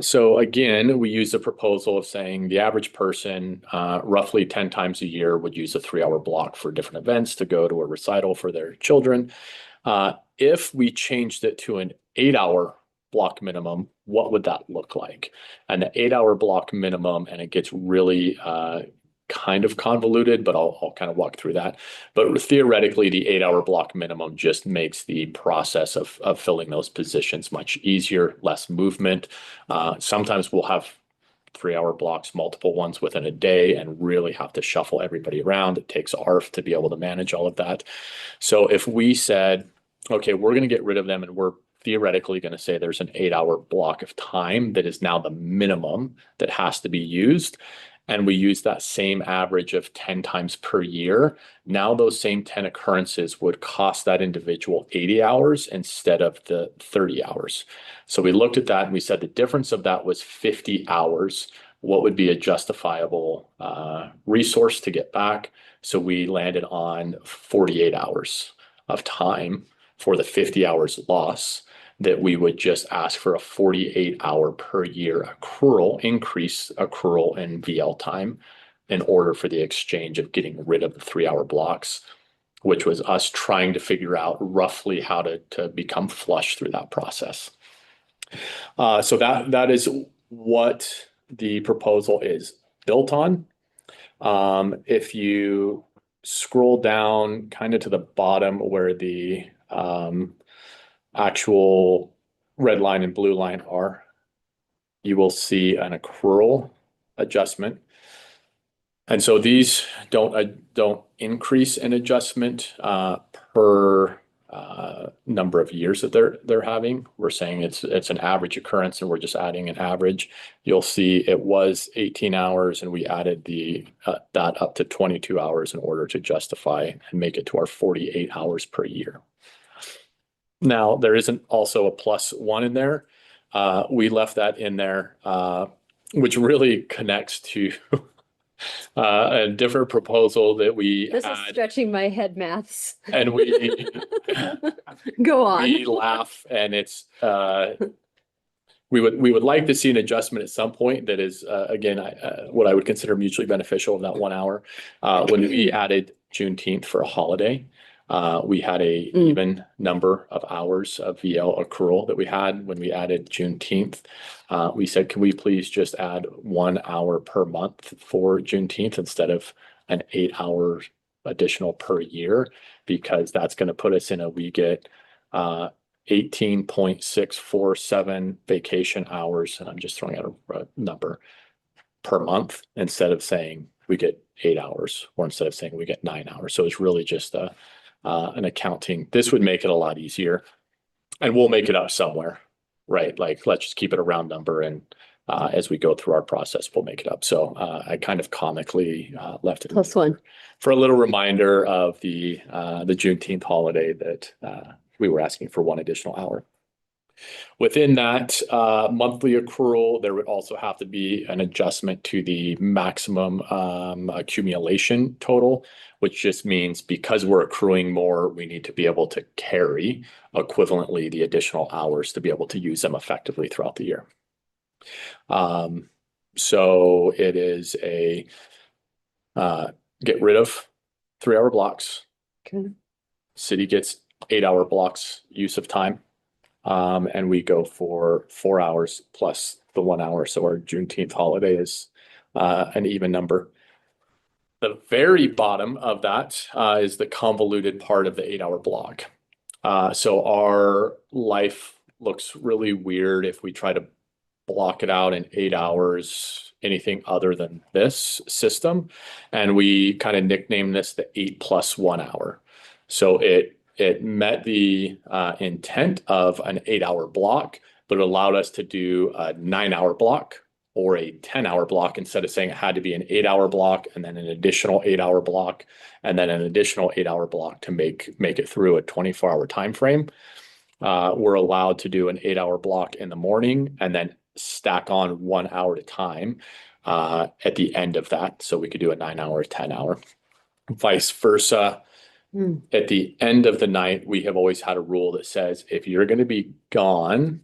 So again, we used a proposal of saying the average person roughly 10 times a year would use a 3-hour block for different events to go to a recital for their children. If we changed it to an 8-hour block minimum, what would that look like? And the 8-hour block minimum, and it gets really kind of convoluted, but I'll kind of walk through that. But theoretically, the 8-hour block minimum just makes the process of filling those positions much easier, less movement. Sometimes we'll have 3-hour blocks, multiple ones within a day, and really have to shuffle everybody around. It takes ARF to be able to manage all of that. So if we said, okay, we're going to get rid of them and we're theoretically going to say there's an 8-hour block of time that is now the minimum that has to be used. And we use that same average of 10 times per year. Now those same 10 occurrences would cost that individual 80 hours instead of the 30 hours. So we looked at that and we said the difference of that was 50 hours. What would be a justifiable resource to get back? So we landed on 48 hours of time for the 50 hours loss, that we would just ask for a 48-hour per year increase accrual in VL time in order for the exchange of getting rid of the 3-hour blocks, which was us trying to figure out roughly how to become flush through that process. So that is what the proposal is built on. If you scroll down kind of to the bottom where the actual red line and blue line are, you will see an accrual adjustment. And so these don't increase in adjustment per number of years that they're having. We're saying it's an average occurrence and we're just adding an average. You'll see it was 18 hours and we added that up to 22 hours in order to justify and make it to our 48 hours per year. Now, there isn't also a +1 in there. we left that in there, which really connects to a different proposal that we This is had. stretching my head maths. And we Go on. we laugh, and it's we would like to see an adjustment at some point that is again what I would consider mutually beneficial of that 1 hour. When we added Juneteenth for a holiday, we had a even number of hours of VL accrual that we had when we added Juneteenth. We said, can we please just add 1 hour per month for Juneteenth instead of an 8 hour additional per year, because that's going to put us in we get 18.647 vacation hours, and I'm just throwing out a number, per month, instead of saying we get 8 hours, or instead of saying we get 9 hours. So it's really just an accounting. This would make it a lot easier, and we'll make it up somewhere, right? Like, let's just keep it a round number, and as we go through our process, we'll make it up. So I kind of comically left it +1. for a little reminder of the Juneteenth holiday that we were asking for 1 additional hour. Within that monthly accrual, there would also have to be an adjustment to the maximum accumulation total, which just means because we're accruing more, we need to be able to carry equivalently the additional hours to be able to use them effectively throughout the year. So it is a get rid of 3-hour blocks. Okay. City gets 8-hour blocks use of time. And we go for 4 hours plus the 1 hour. So our Juneteenth holiday is an even number. The very bottom of that is the convoluted part of the 8-hour block. So our life looks really weird if we try to block it out in 8 hours, anything other than this system. And we kind of nicknamed this the 8+1 hour. So it met the intent of an 8-hour block, but it allowed us to do a 9-hour block or a 10-hour block, instead of saying it had to be an 8-hour block and then an additional 8-hour block and then an additional 8-hour block to make it through a 24-hour time frame. We're allowed to do an 8-hour block in the morning and then stack on 1 hour at a time at the end of that. So we could do a 9-hour, 10-hour, vice versa. At the end of the night, we have always had a rule that says if you're going to be gone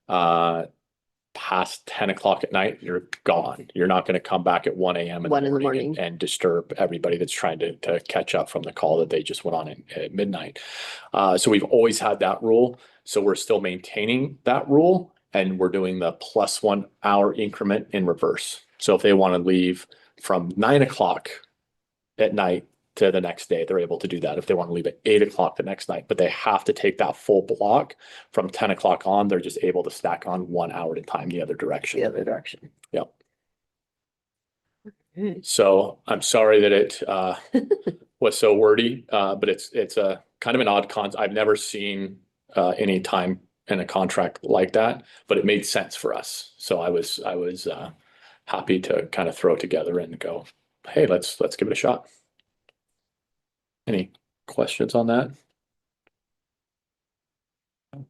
past 10 o'clock at night, you're gone. You're not going to come back at 1 a.m. in the morning and disturb everybody that's trying to catch up from the call that they just went on at midnight. So we've always had that rule. So we're still maintaining that rule, and we're doing the +1 hour increment in reverse. So if they want to leave from 9 o'clock at night to the next day, they're able to do that. If they want to leave at 8 o'clock the next night, but they have to take that full block from 10 o'clock on, they're just able to stack on 1 hour at a time the other direction. The other direction. Yep. Okay. So I'm sorry that it was so wordy, but it's a kind of an odd concept. I've never seen any time in a contract like that, but it made sense for us. So I was happy to kind of throw it together and go, hey, let's give it a shot. Any questions on that?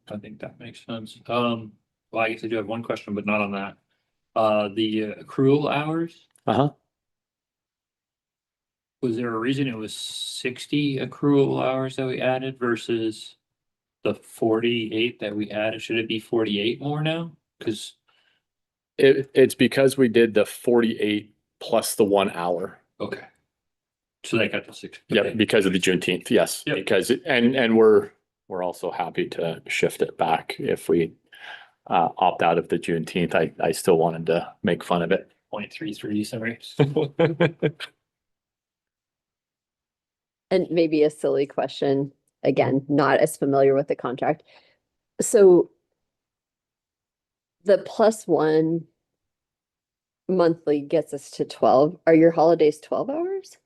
I think that makes sense. Well, I guess I do have one question, but not on that. The accrual hours, was there a reason it was 60 accrual hours that we added versus the 48 that we added? Should it be 48 more now? Because It's because we did the 48 plus the 1 hour. okay. So they got the 60. Yep, Okay. because of the Juneteenth, yes. Yep. Because and we're also happy to shift it back if we opt out of the Juneteenth. I still wanted to make fun of it. 0.33, sorry. And maybe a silly question, again, not as familiar with the contract. So the +1 monthly gets us to 12. Are your holidays 12 hours?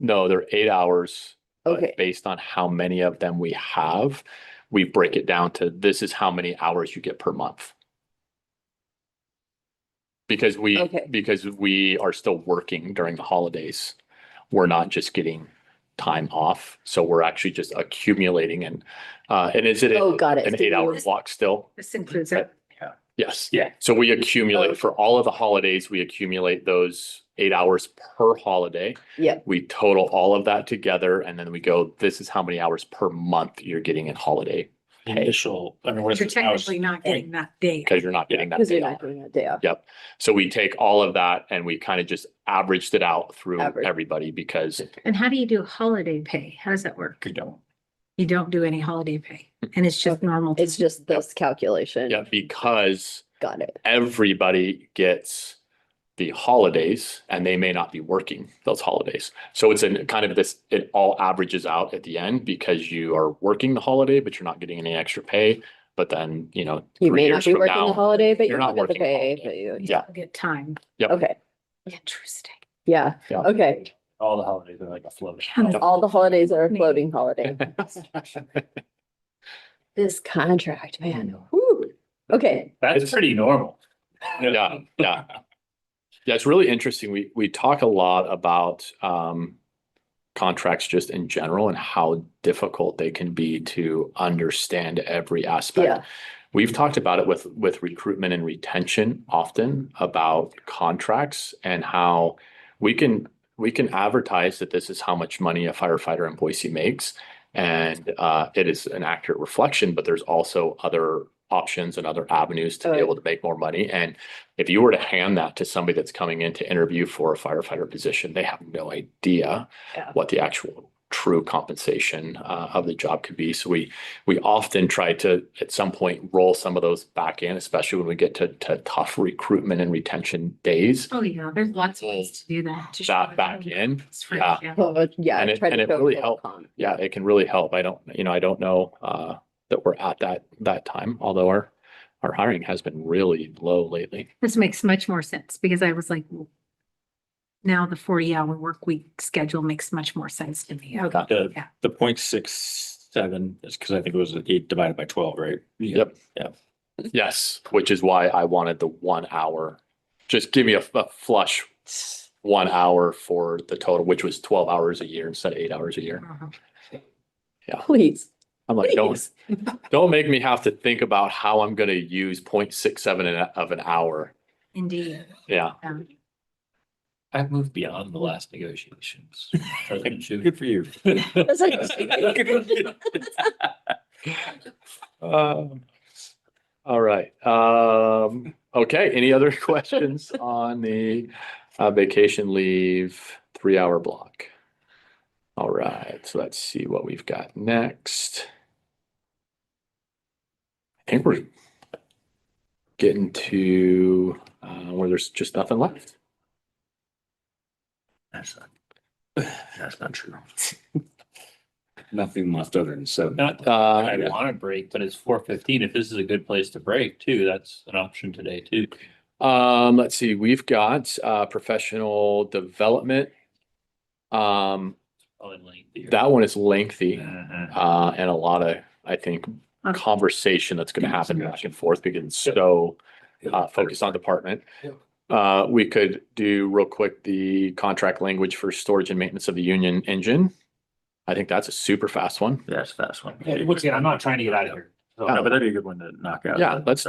No, they're 8 hours. But Okay. based on how many of them we have, we break it down to this is how many hours you get per month. Because we are still working during the holidays. We're not just getting time off. So we're actually just accumulating and is it Oh, got it. an So 8-hour this- block still? This includes it. Yes. Yeah. So we accumulate for all of the holidays, we accumulate those 8 hours per holiday. Yep. We total all of that together and then we go, this is how many hours per month you're getting in holiday pay. Initial, I mean, what is You're it? Now it's- technically not getting that day. Because you're not getting that Because you're day not off. doing a day off. Yep. So we take all of that and we kind of just averaged it out through Average. everybody because And how do you do holiday pay? How does that work? We don't. You don't do any holiday pay and it's just normal. It's just this calculation. yeah, because Got it. everybody gets the holidays and they may not be working those holidays. So it's in kind of this, it all averages out at the end because you are working the holiday, but you're not getting any extra pay. But then, you know, You 3 may years not be from working the now, holiday, but you're you're not not get the working the pay. holiday. But you, Yeah. Get time. Yep. Okay. Interesting. Yeah. Yeah. Okay. All the holidays are like a float. All the holidays are a floating holiday. This contract, man. Whew. Okay. That's pretty normal. Yeah, yeah. Yeah, it's really interesting. We talk a lot about contracts just in general and how difficult they can be to understand every aspect. Yeah. We've talked about it with recruitment and retention often about contracts and how we can advertise that this is how much money a firefighter in Boise makes. And it is an accurate reflection, but there's also other options and other avenues to be able to make more money. And if you were to hand that to somebody that's coming in to interview for a firefighter position, they have no idea Yeah. what the actual true compensation of the job could be. So we often try to at some point roll some of those back in, especially when we get to tough recruitment and retention days. Oh, yeah, there's lots of ways to do that. to show That it. back in, It's free, yeah. Well, yeah. And it- try to and it show really total helped. comp. Yeah, it can really help. I don't know that we're at that time, although our hiring has been really low lately. This makes much more sense because I was like, well, now the 40-hour work week schedule makes much more sense to me. Okay. The, Yeah. the 0.67 is because I think it was 8 divided by 12, right? Yep. Yeah. Yes, which is why I wanted the 1 hour. Just give me a flush 1 hour for the total, which was 12 hours a year instead of 8 hours a year. Uh-huh. Please. I'm like, Please. don't make me have to think about how I'm going to use 0.67 of an hour. Indeed. Yeah. I've moved beyond the last negotiations. Good for you. That's like- All right. Okay. Any other questions on the vacation leave 3-hour block? All right. So let's see what we've got next. I think we're getting to where there's just nothing left. That's not true. Nothing left other than 7. Not, I Yeah. want to break, but it's 4:15. If this is a good place to break too, that's an option today too. Let's see, we've got professional development. Probably lengthy. That one is lengthy Mhm. and a lot of, I think, Okay. conversation that's going to happen back and forth because it's so focused on department. We could do real quick the contract language for storage and maintenance of the Union engine. I think that's a super fast one. That's a fast one. I'm not trying to get out of here. Yeah. No, but that'd be a good one to knock out. Yeah, let's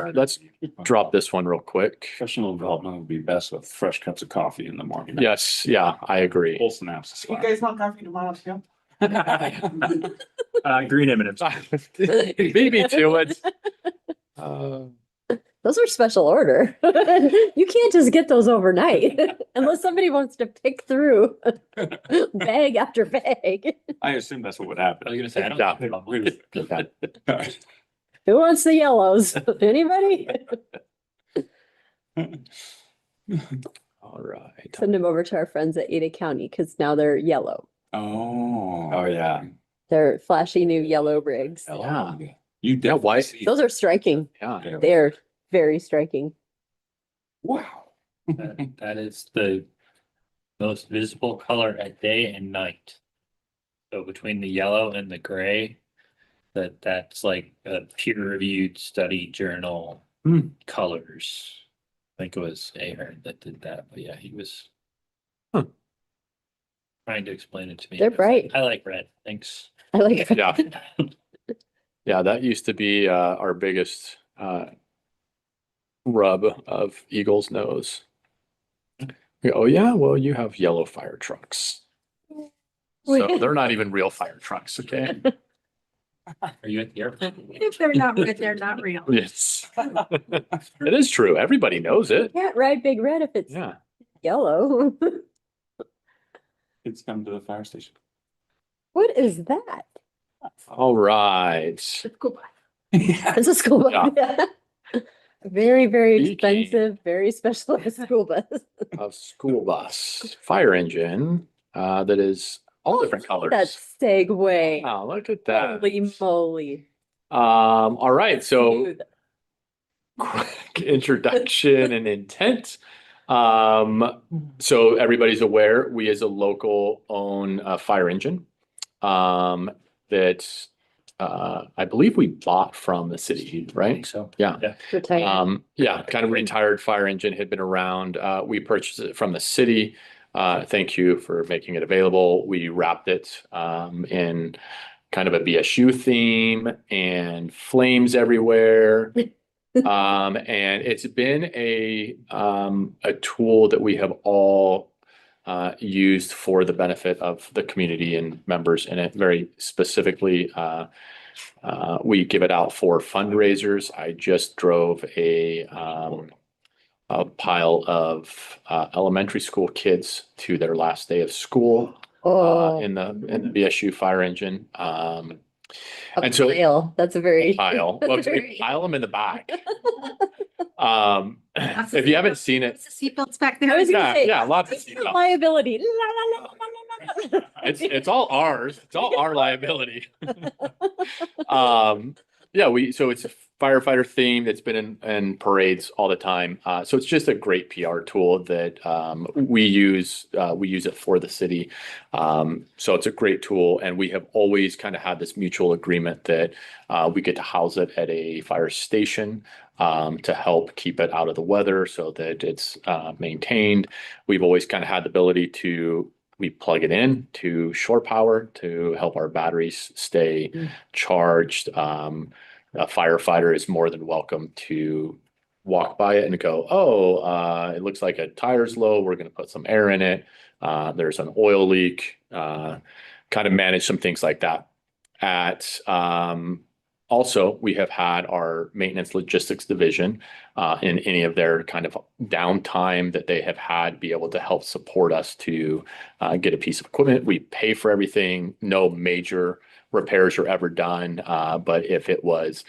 drop this one real quick. Professional development would be best with fresh cups of coffee in the morning. Yes, yeah, I agree. Full synapses. You guys want coffee tomorrow too? Green M&Ms. Beat me to it. Those are special order. You can't just get those overnight unless somebody wants to pick through bag after bag. I assume that's what would I happen. was gonna say, I don't. Yeah. think I'll- Yeah. Who wants the yellows? Anybody? All right. Send them over to our friends at Ada County because now they're yellow. Oh, yeah. They're flashy new yellow rigs. Yeah. You Yeah, why? Those are striking. Yeah. They're very striking. Wow. That is the most visible color at day and night. So between the yellow and the gray, that's like a peer-reviewed study journal Hmm. colors. I think it was Ahern that did that, but yeah, he was Huh. trying to explain it to me. They're bright. I like red. Thanks. I like it. Yeah. Yeah, that used to be our biggest rub of Eagle's nose. Oh yeah, well, you have yellow fire trucks. So they're not even real fire trucks, okay? Are you at the airplane? If they're not red, they're not real. Yes. It is true. Everybody knows it. Can't ride Big Red if it's Yeah. yellow. It's come to the fire station. What is that? All right. School bus. It's a school bus. Very, very Speaking- expensive, very specialized school bus. A school bus, fire engine, that is all different colors. That segue. Wow, look at that. Holy moly. All right, so Dude, quick introduction and intent. So everybody's aware, we as a local own a fire engine. That I believe we bought from the city, I right? think so. Yeah. retired. Yeah, kind of retired fire engine, had been around. We purchased it from the city. Thank you for making it available. We wrapped it in kind of a BSU theme and flames everywhere. And it's been a tool that we have all used for the benefit of the community and members in it. Very specifically, we give it out for fundraisers. I just drove a pile of elementary school kids to their last day of school Oh, in the BSU fire engine. a and so- pile. That's a very. Pile. Well, that's very- pile them in the back. If you haven't seen it, Lots of seatbelts back there. I was gonna yeah, say, yeah, lots of it's seatbelts. liability. La, la, la, la, la, la. It's all ours. It's all our liability. Yeah, so it's a firefighter theme that's been in parades all the time. So it's just a great PR tool that we use. We use it for the city. So it's a great tool, and we have always kind of had this mutual agreement that we get to house it at a fire station to help keep it out of the weather so that it's maintained. We've always kind of had the ability to we plug it in to shore power to help our batteries stay charged. A firefighter is more than welcome to walk by it and go, oh, it looks like a tire's low. We're going to put some air in it. There's an oil leak, kind of manage some things like that. Also, we have had our maintenance logistics division in any of their kind of downtime that they have had be able to help support us to get a piece of equipment. We pay for everything. No major repairs are ever done. But if it was,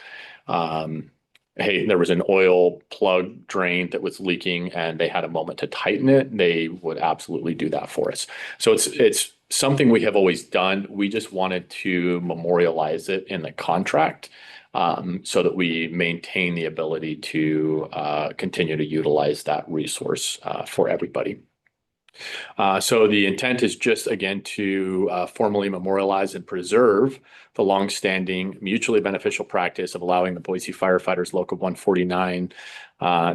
hey, there was an oil plug drain that was leaking and they had a moment to tighten it, they would absolutely do that for us. So it's something we have always done. We just wanted to memorialize it in the contract so that we maintain the ability to continue to utilize that resource for everybody. So the intent is just, again, to formally memorialize and preserve the longstanding mutually beneficial practice of allowing the Boise firefighters Local 149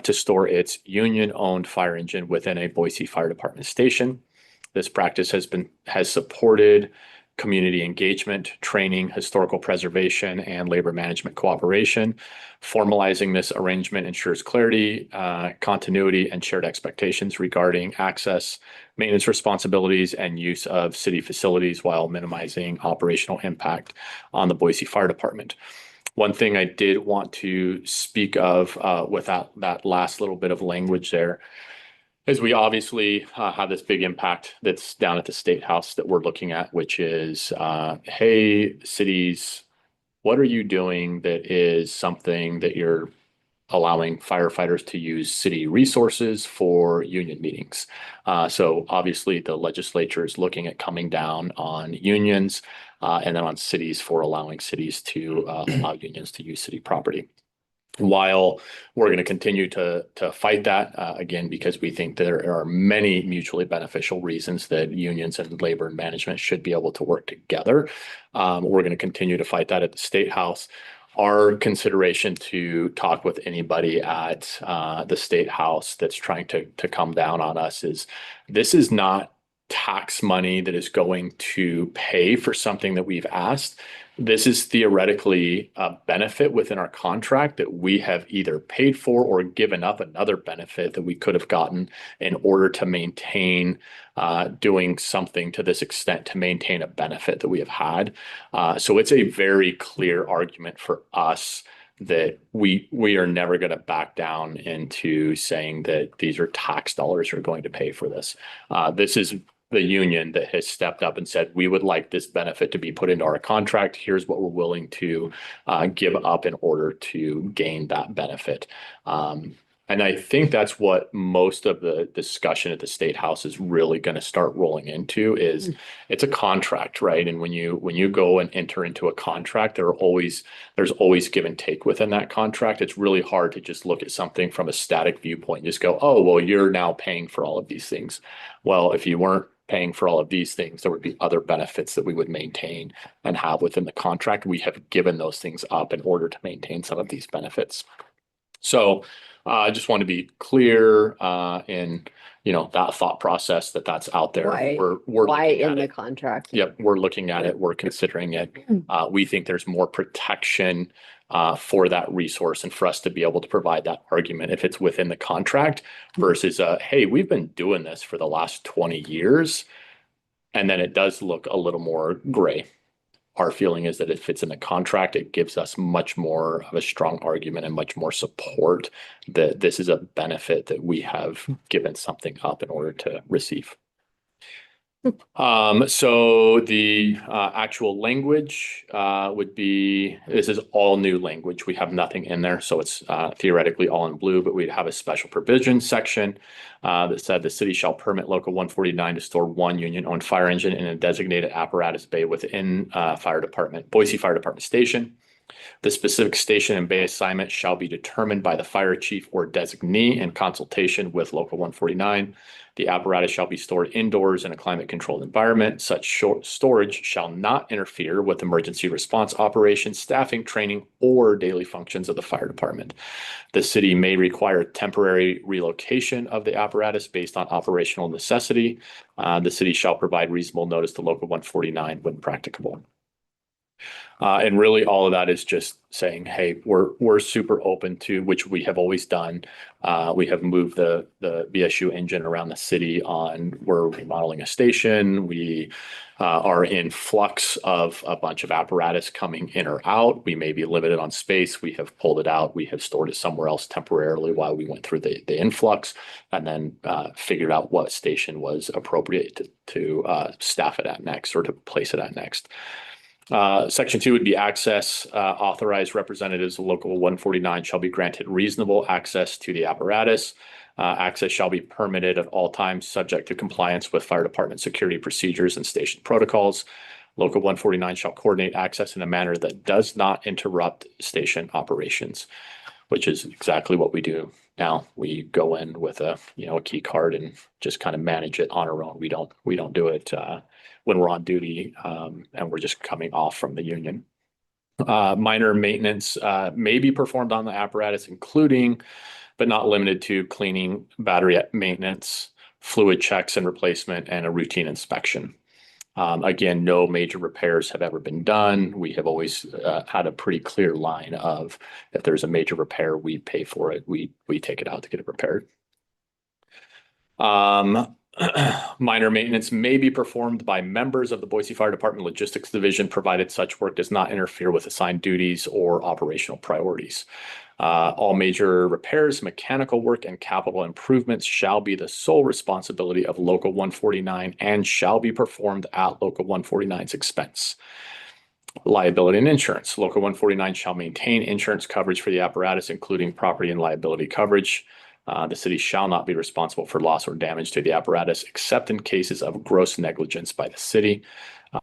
to store its union-owned fire engine within a Boise Fire Department station. This practice has supported community engagement, training, historical preservation, and labor management cooperation. Formalizing this arrangement ensures clarity, continuity, and shared expectations regarding access, maintenance responsibilities, and use of city facilities while minimizing operational impact on the Boise Fire Department. One thing I did want to speak of without that last little bit of language there is we obviously have this big impact that's down at the State House that we're looking at, which is, hey, cities, what are you doing that is something that you're allowing firefighters to use city resources for union meetings? So obviously the legislature is looking at coming down on unions and then on cities for allowing cities to allow unions to use city property. While we're going to continue to fight that, again, because we think there are many mutually beneficial reasons that unions and labor and management should be able to work together. We're going to continue to fight that at the State House. Our consideration to talk with anybody at the State House that's trying to come down on us is this is not tax money that is going to pay for something that we've asked. This is theoretically a benefit within our contract that we have either paid for or given up another benefit that we could have gotten in order to maintain doing something to this extent to maintain a benefit that we have had. So it's a very clear argument for us that we are never going to back down into saying that these are tax dollars are going to pay for this. This is the union that has stepped up and said, we would like this benefit to be put into our contract. Here's what we're willing to give up in order to gain that benefit. And I think that's what most of the discussion at the State House is really going to start rolling into is it's a contract, right? And when you go and enter into a contract, there's always give and take within that contract. It's really hard to just look at something from a static viewpoint and just go, oh, well, you're now paying for all of these things. Well, if you weren't paying for all of these things, there would be other benefits that we would maintain and have within the contract. We have given those things up in order to maintain some of these benefits. So I just want to be clear in, that thought process that's out there. Why- We're Why looking in at the it. contract? Yep, we're looking at it. We're considering it. We think there's more protection for that resource and for us to be able to provide that argument if it's within the contract versus, hey, we've been doing this for the last 20 years. And then it does look a little more gray. Our feeling is that if it's in the contract, it gives us much more of a strong argument and much more support that this is a benefit that we have given something up in order to receive. So the actual language would be, this is all new language. We have nothing in there. So it's theoretically all in blue, but we'd have a special provision section that said the city shall permit local 149 to store one union-owned fire engine in a designated apparatus bay within Boise Fire Department station. The specific station and bay assignment shall be determined by the fire chief or designee in consultation with local 149. The apparatus shall be stored indoors in a climate-controlled environment. Such storage shall not interfere with emergency response operations, staffing, training, or daily functions of the fire department. The city may require temporary relocation of the apparatus based on operational necessity. The city shall provide reasonable notice to local 149 when practicable. And really all of that is just saying, hey, we're super open to, which we have always done. We have moved the BSU engine around the city we're remodeling a station. We are in flux of a bunch of apparatus coming in or out. We may be limited on space. We have pulled it out. We have stored it somewhere else temporarily while we went through the influx and then figured out what station was appropriate to staff it at next or to place it at next. Section 2 would be access. Authorized representatives of local 149 shall be granted reasonable access to the apparatus. Access shall be permitted at all times, subject to compliance with fire department security procedures and station protocols. Local 149 shall coordinate access in a manner that does not interrupt station operations, which is exactly what we do now. We go in with a key card and just kind of manage it on our own. We don't do it when we're on duty and we're just coming off from the union. Minor maintenance may be performed on the apparatus, including but not limited to cleaning, battery maintenance, fluid checks and replacement, and a routine inspection. Again, no major repairs have ever been done. We have always had a pretty clear line of if there's a major repair, we pay for it. We take it out to get it repaired. Minor maintenance may be performed by members of the Boise Fire Department Logistics Division, provided such work does not interfere with assigned duties or operational priorities. All major repairs, mechanical work, and capital improvements shall be the sole responsibility of Local 149 and shall be performed at Local 149's expense. Liability and insurance. Local 149 shall maintain insurance coverage for the apparatus, including property and liability coverage. The city shall not be responsible for loss or damage to the apparatus, except in cases of gross negligence by the city.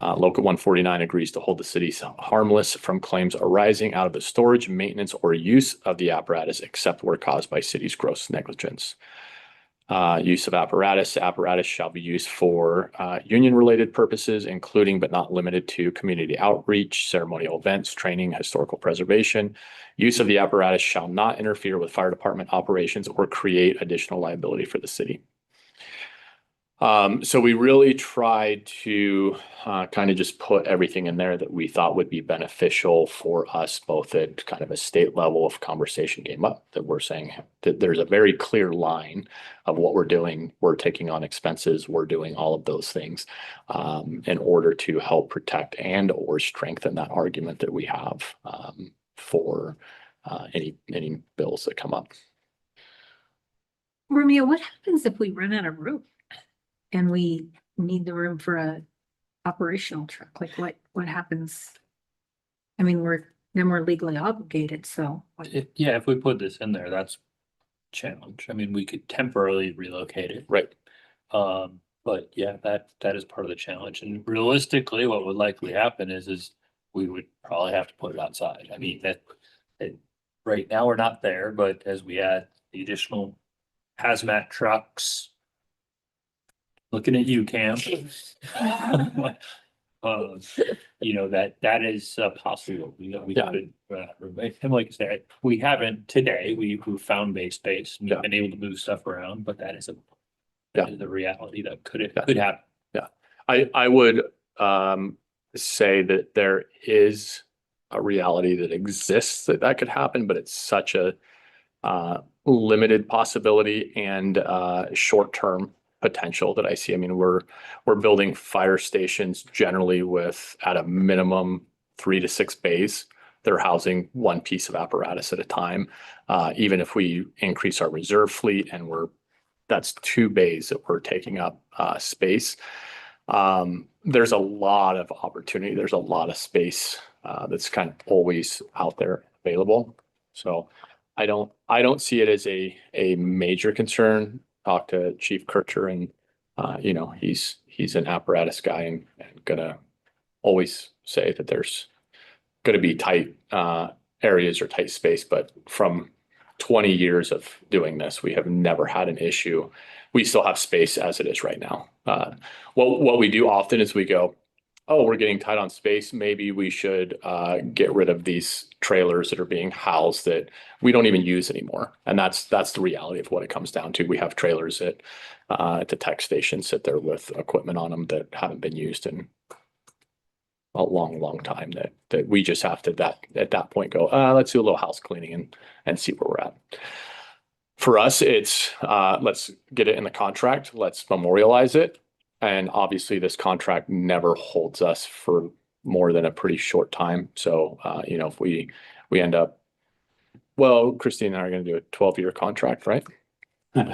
Local 149 agrees to hold the city harmless from claims arising out of the storage, maintenance, or use of the apparatus, except where caused by city's gross negligence. Use of apparatus. Apparatus shall be used for union-related purposes, including but not limited to community outreach, ceremonial events, training, historical preservation. Use of the apparatus shall not interfere with fire department operations or create additional liability for the city. So we really tried to kind of just put everything in there that we thought would be beneficial for us, both at kind of a state level if conversation came up, that we're saying that there's a very clear line of what we're doing. We're taking on expenses, we're doing all of those things in order to help protect and or strengthen that argument that we have for any bills that come up. Romeo, what happens if we run out of room and we need the room for a operational truck? Like what happens? I mean, we're legally obligated, so. Yeah, if we put this in there, that's a challenge. I mean, we could temporarily relocate it. Right. But yeah, that is part of the challenge. And realistically, what would likely happen is we would probably have to put it outside. I mean, right now we're not there, but as we add the additional hazmat trucks. Looking at you, Cam. You know, that is possible. We Yeah. could, and like I said, we haven't today, we found base space. We've Yeah. been able to move stuff around, but that is Yeah. the reality that could Yeah. happen. I would say that there is a reality that exists that could happen, but it's such a limited possibility and short-term potential that I see. I mean, we're building fire stations generally with at a minimum 3 to 6 bays. They're housing one piece of apparatus at a time. Even if we increase our reserve fleet and that's 2 bays that we're taking up space. There's a lot of opportunity. There's a lot of space that's kind of always out there available. So I don't see it as a major concern. Talk to Chief Kircher and you know, he's an apparatus guy and gonna always say that there's gonna be tight areas or tight space, but from 20 years of doing this, we have never had an issue. We still have space as it is right now. What we do often is we go, oh, we're getting tight on space. Maybe we should get rid of these trailers that are being housed that we don't even use anymore. And that's the reality of what it comes down to. We have trailers at the tech station sit there with equipment on them that haven't been used in a long time that we just have to at that point go, let's do a little house cleaning and see where we're at. For us, it's let's get it in the contract. Let's memorialize it. And obviously this contract never holds us for more than a pretty short time. So, you know, if we end up, well, Christine and I are going to do a 12-year contract, right?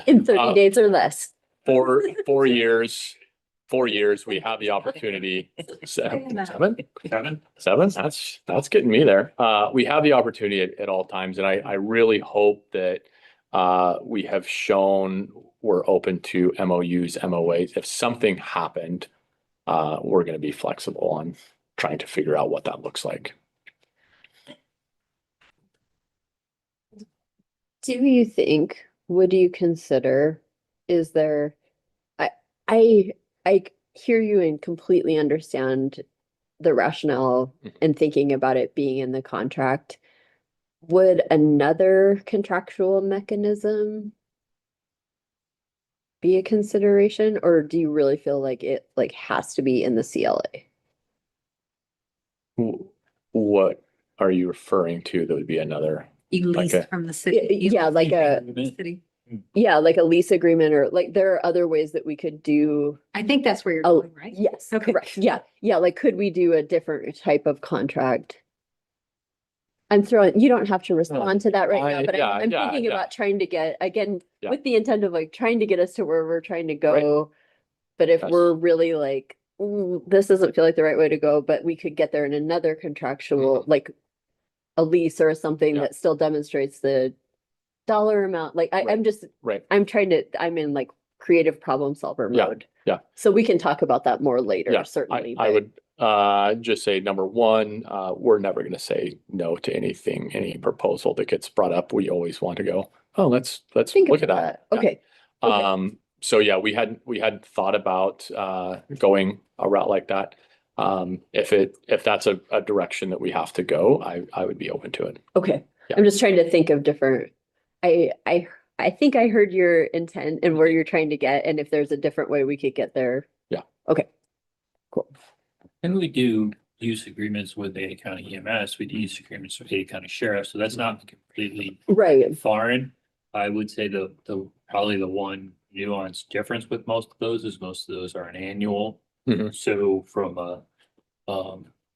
In 30 days or less. 4 years, 4 years, we have the opportunity. Seven? That's getting me there. We have the opportunity at all times. And I really hope that we have shown we're open to MOUs, MOAs. If something happened, we're going to be flexible on trying to figure out what that looks like. Do you think, would you consider, is there, I hear you and completely understand the rationale and thinking about it being in the contract. Would another contractual mechanism be a consideration, or do you really feel like it has to be in the CLA? What are you referring to? That would be another. You Like lease from the city. Yeah, like a City. lease agreement, or like there are other ways that we could do. I think that's where you're Oh, going, right? yes, Okay. correct. Yeah, like could we do a different type of contract? I'm throwing, you don't have to respond to that right now, but I'm thinking about trying to get, again, Yeah. with the intent of like trying to get us to where we're trying to go. But if Yes. we're really like, this doesn't feel like the right way to go, but we could get there in another contractual, like a lease or something Yeah. that still demonstrates the dollar amount. Like I'm just, Right. I'm in like creative problem solver Yeah, mode. yeah. So we can talk about that more later, Yeah, certainly. I but- would just say number one, we're never going to say no to anything, any proposal that gets brought up. We always want to go, oh, let's Think look at about that. that. Okay. Okay. So yeah, we had thought about going a route like that. If that's a direction that we have to go, I would be open to it. Okay, Yeah. I'm just trying to think of different, I I think I heard your intent and where you're trying to get, and if there's a different way we could get there. Yeah. Okay, cool. And we do use agreements with Ada County EMS, we do use agreements with Ada County Sheriff, so that's not completely Right. foreign. I would say probably the one nuanced difference with most of those is most of those are an annual. Mhm. So from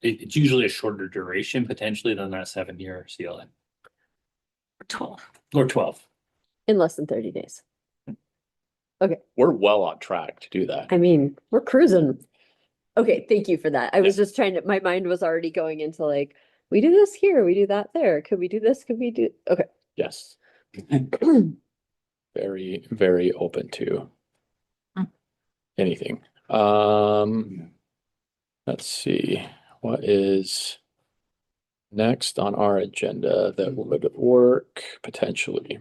it's usually a shorter duration potentially than that 7-year CLA 12. or 12. In less than 30 days. We're well on track to do that. I mean, we're cruising. Okay, thank you for that. I was just trying to, my mind was already going into like, we do this here, we do that there. Could we do this? Could we do? Okay. Yes. Very, very open to Hmm. anything. Let's see, what is next on our agenda that would work potentially?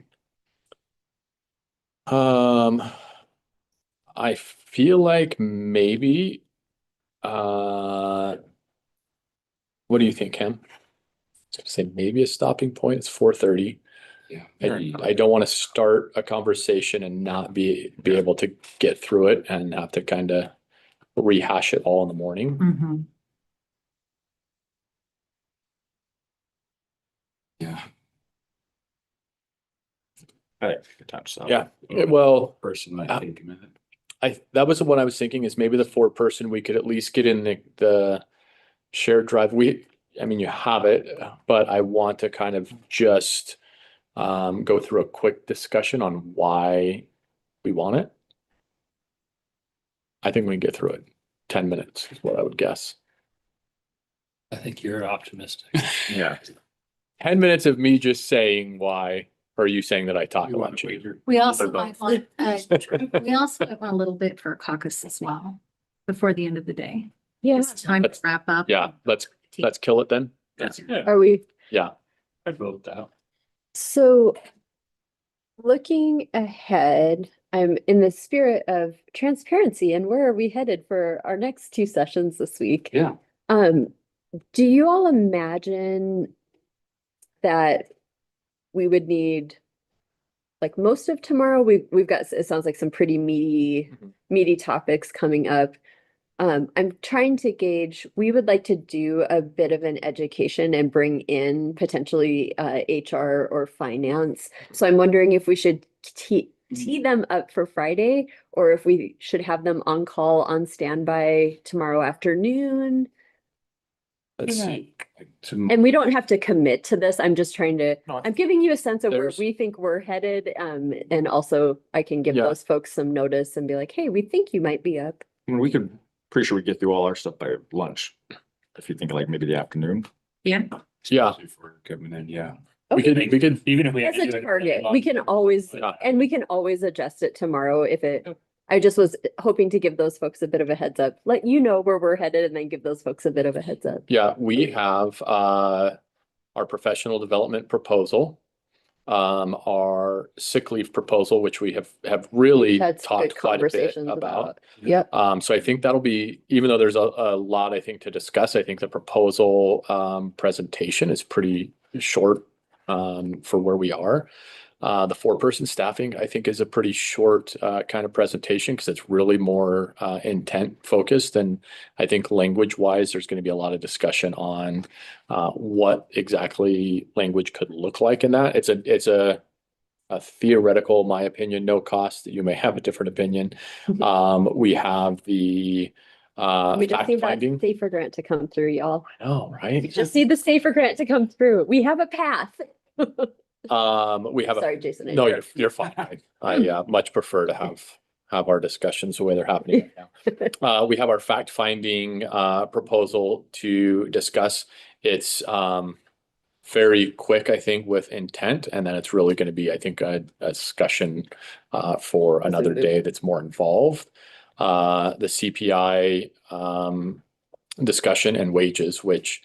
I feel like maybe, what do you think, Cam? I was gonna say maybe a stopping point. It's 4:30. Yeah. I don't want to start a conversation and not be able to get through it and have to kind of rehash it all in the morning. Mhm. Yeah. I think good time to stop. Yeah, well, Personally, Uh, I think a minute. that was the one I was thinking is maybe the 4-person, we could at least get in the shared drive. I mean, you have it, but I want to kind of just go through a quick discussion on why we want it. I think we can get through it. 10 minutes is what I would guess. I think you're optimistic. Yeah. 10 minutes of me just saying why, or are you saying that I talk You a want bunch? to wager? We also They're might want, we also might want a little bit for caucus as well, before the end of the day. Yeah. It's time to Let's- wrap up. Yeah, let's kill it then. Yeah, Are we? Yeah. I'd vote that. So looking ahead, I'm in the spirit of transparency and where are we headed for our next 2 sessions this week? Yeah. Do you all imagine that we would need like most of tomorrow? We've got, it sounds like some pretty Mhm. meaty topics coming up. I'm trying to gauge, we would like to do a bit of an education and bring in potentially HR or finance. So I'm wondering if we should tee them up for Friday or if we should have them on call on standby tomorrow afternoon. Let's see. And we don't have to commit to this. I'm just trying to, No, I'm giving you a sense of where there's- we think we're headed. And also I can give Yeah. those folks some notice and be like, hey, we think you might be up. I mean, we could, pretty sure we get through all our stuff by lunch. If you think like maybe the afternoon. Yeah. Yeah, Before coming in, yeah. we could, Even if we. have As to a do it target, long- we can always, Yeah. and we can always adjust it tomorrow if it, I just was hoping to give those folks a bit of a heads up, let you know where we're headed and then give those folks a bit of a heads up. yeah, we have our professional development proposal. Our sick leave proposal, which we have really That's good talked quite a bit conversations about. about. Yep. So I think that'll be, even though there's a lot, I think, to discuss, I think the proposal presentation is pretty short for where we are. The 4-person staffing, I think, is a pretty short kind of presentation because it's really more intent focused. And I think language wise, there's going to be a lot of discussion on what exactly language could look like in that. It's a theoretical, my opinion, no cost. You may have a different opinion. We have the We just fact need that finding. safer grant to come through, y'all. I know, We right? just need the safer grant to come through. We have a path. We have a. Sorry, Jason. I No, interrupted. you're fine. I much prefer to have our discussions the way they're happening right now. We have our fact finding proposal to discuss. It's very quick, I think, with intent, and then it's really going to be, I think, a discussion for another day that's more involved. The CPI discussion and wages, which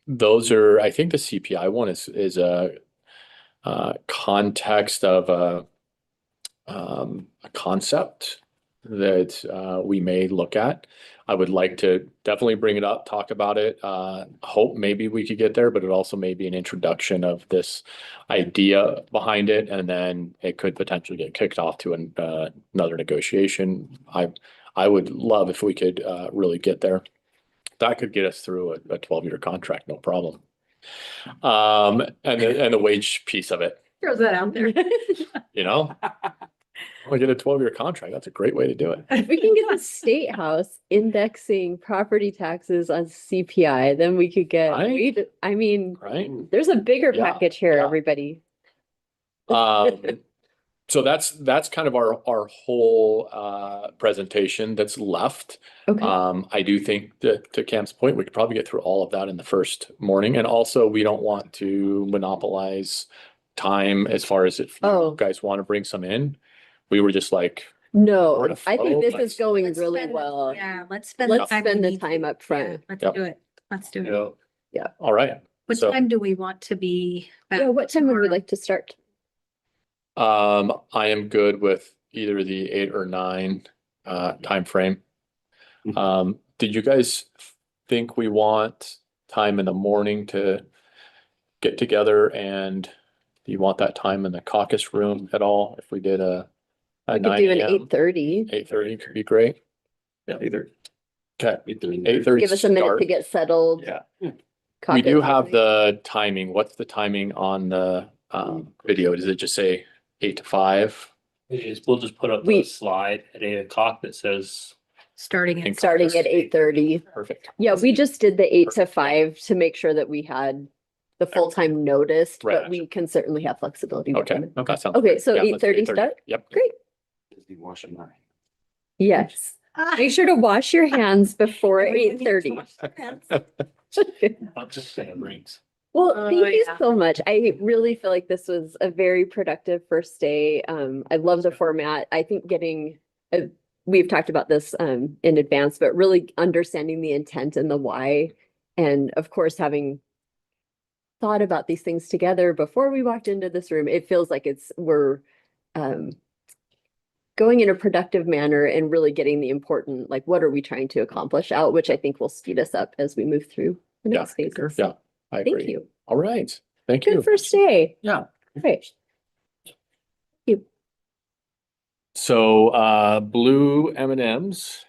those are, I think the CPI one is a context of a concept that we may look at. I would like to definitely bring it up, talk about it. Hope maybe we could get there, but it also may be an introduction of this idea behind it, and then it could potentially get kicked off to another negotiation. I would love if we could really get there. That could get us through a 12-year contract, no problem. And the wage piece of it, Throws that out there. you know? We get a 12-year contract. That's a great way to do it. If we can get the state house indexing property taxes on CPI, then we could get, Right. I mean, Right? there's a bigger Yeah, package here, yeah. everybody. So that's kind of our whole presentation that's left. Okay, I do think that to Cam's point, we could probably get through all of that in the first morning. And also, we don't want to monopolize time as far as if Oh. you guys want to bring some in. We were just like, no, We're to I think flow, this let's- is going Let's really spend- well. Yeah, let's spend the Let's time. we spend the need to. time up Yeah, front. let's Yep. do it. Let's do it. all right. What So- time do we want to be? back Yeah, what time would we tomorrow? like to start? I am good with either the 8 or 9 timeframe. Did you guys think we want time in the morning to get together, and do you want that time in the caucus room at all? If we did a We could 9 do an a.m., 8:30. 8:30 could be great. Yeah, either. Okay, 8:30. 8:30 Give us a minute start. to get settled. Yeah. We Caucus do have meeting. the timing. What's the timing on the video? Does it just say 8 to 5? We'll just put up We- a slide at 8 o'clock that says, Starting Think- at, Starting at 8:30. Perfect. Yeah, we just did the 8 to 5 to make sure that we had the full-time noticed, Right. but we can certainly have flexibility. Okay, within it. that sounds. Okay, great. so Yeah, let's do 8:30 start? Yep. Great. Disney wash at 9. Yes. Make sure to wash your hands before Everybody needs to 8:30. wash their hands. I'm just saying rings. Well, Oh, thank you yeah. so much. I really feel like this was a very productive first day. I love the format. I think we've talked about this in advance, but really understanding the intent and the why. And of course, having thought about these things together before we walked into this room, it feels like we're going in a productive manner and really getting the important, like, what are we trying to accomplish out, which I think will speed us up as we move through the Yeah, next phases. Yeah, I Thank agree. you. All right. Thank you. Good first day. Yeah. Great. So blue M&Ms.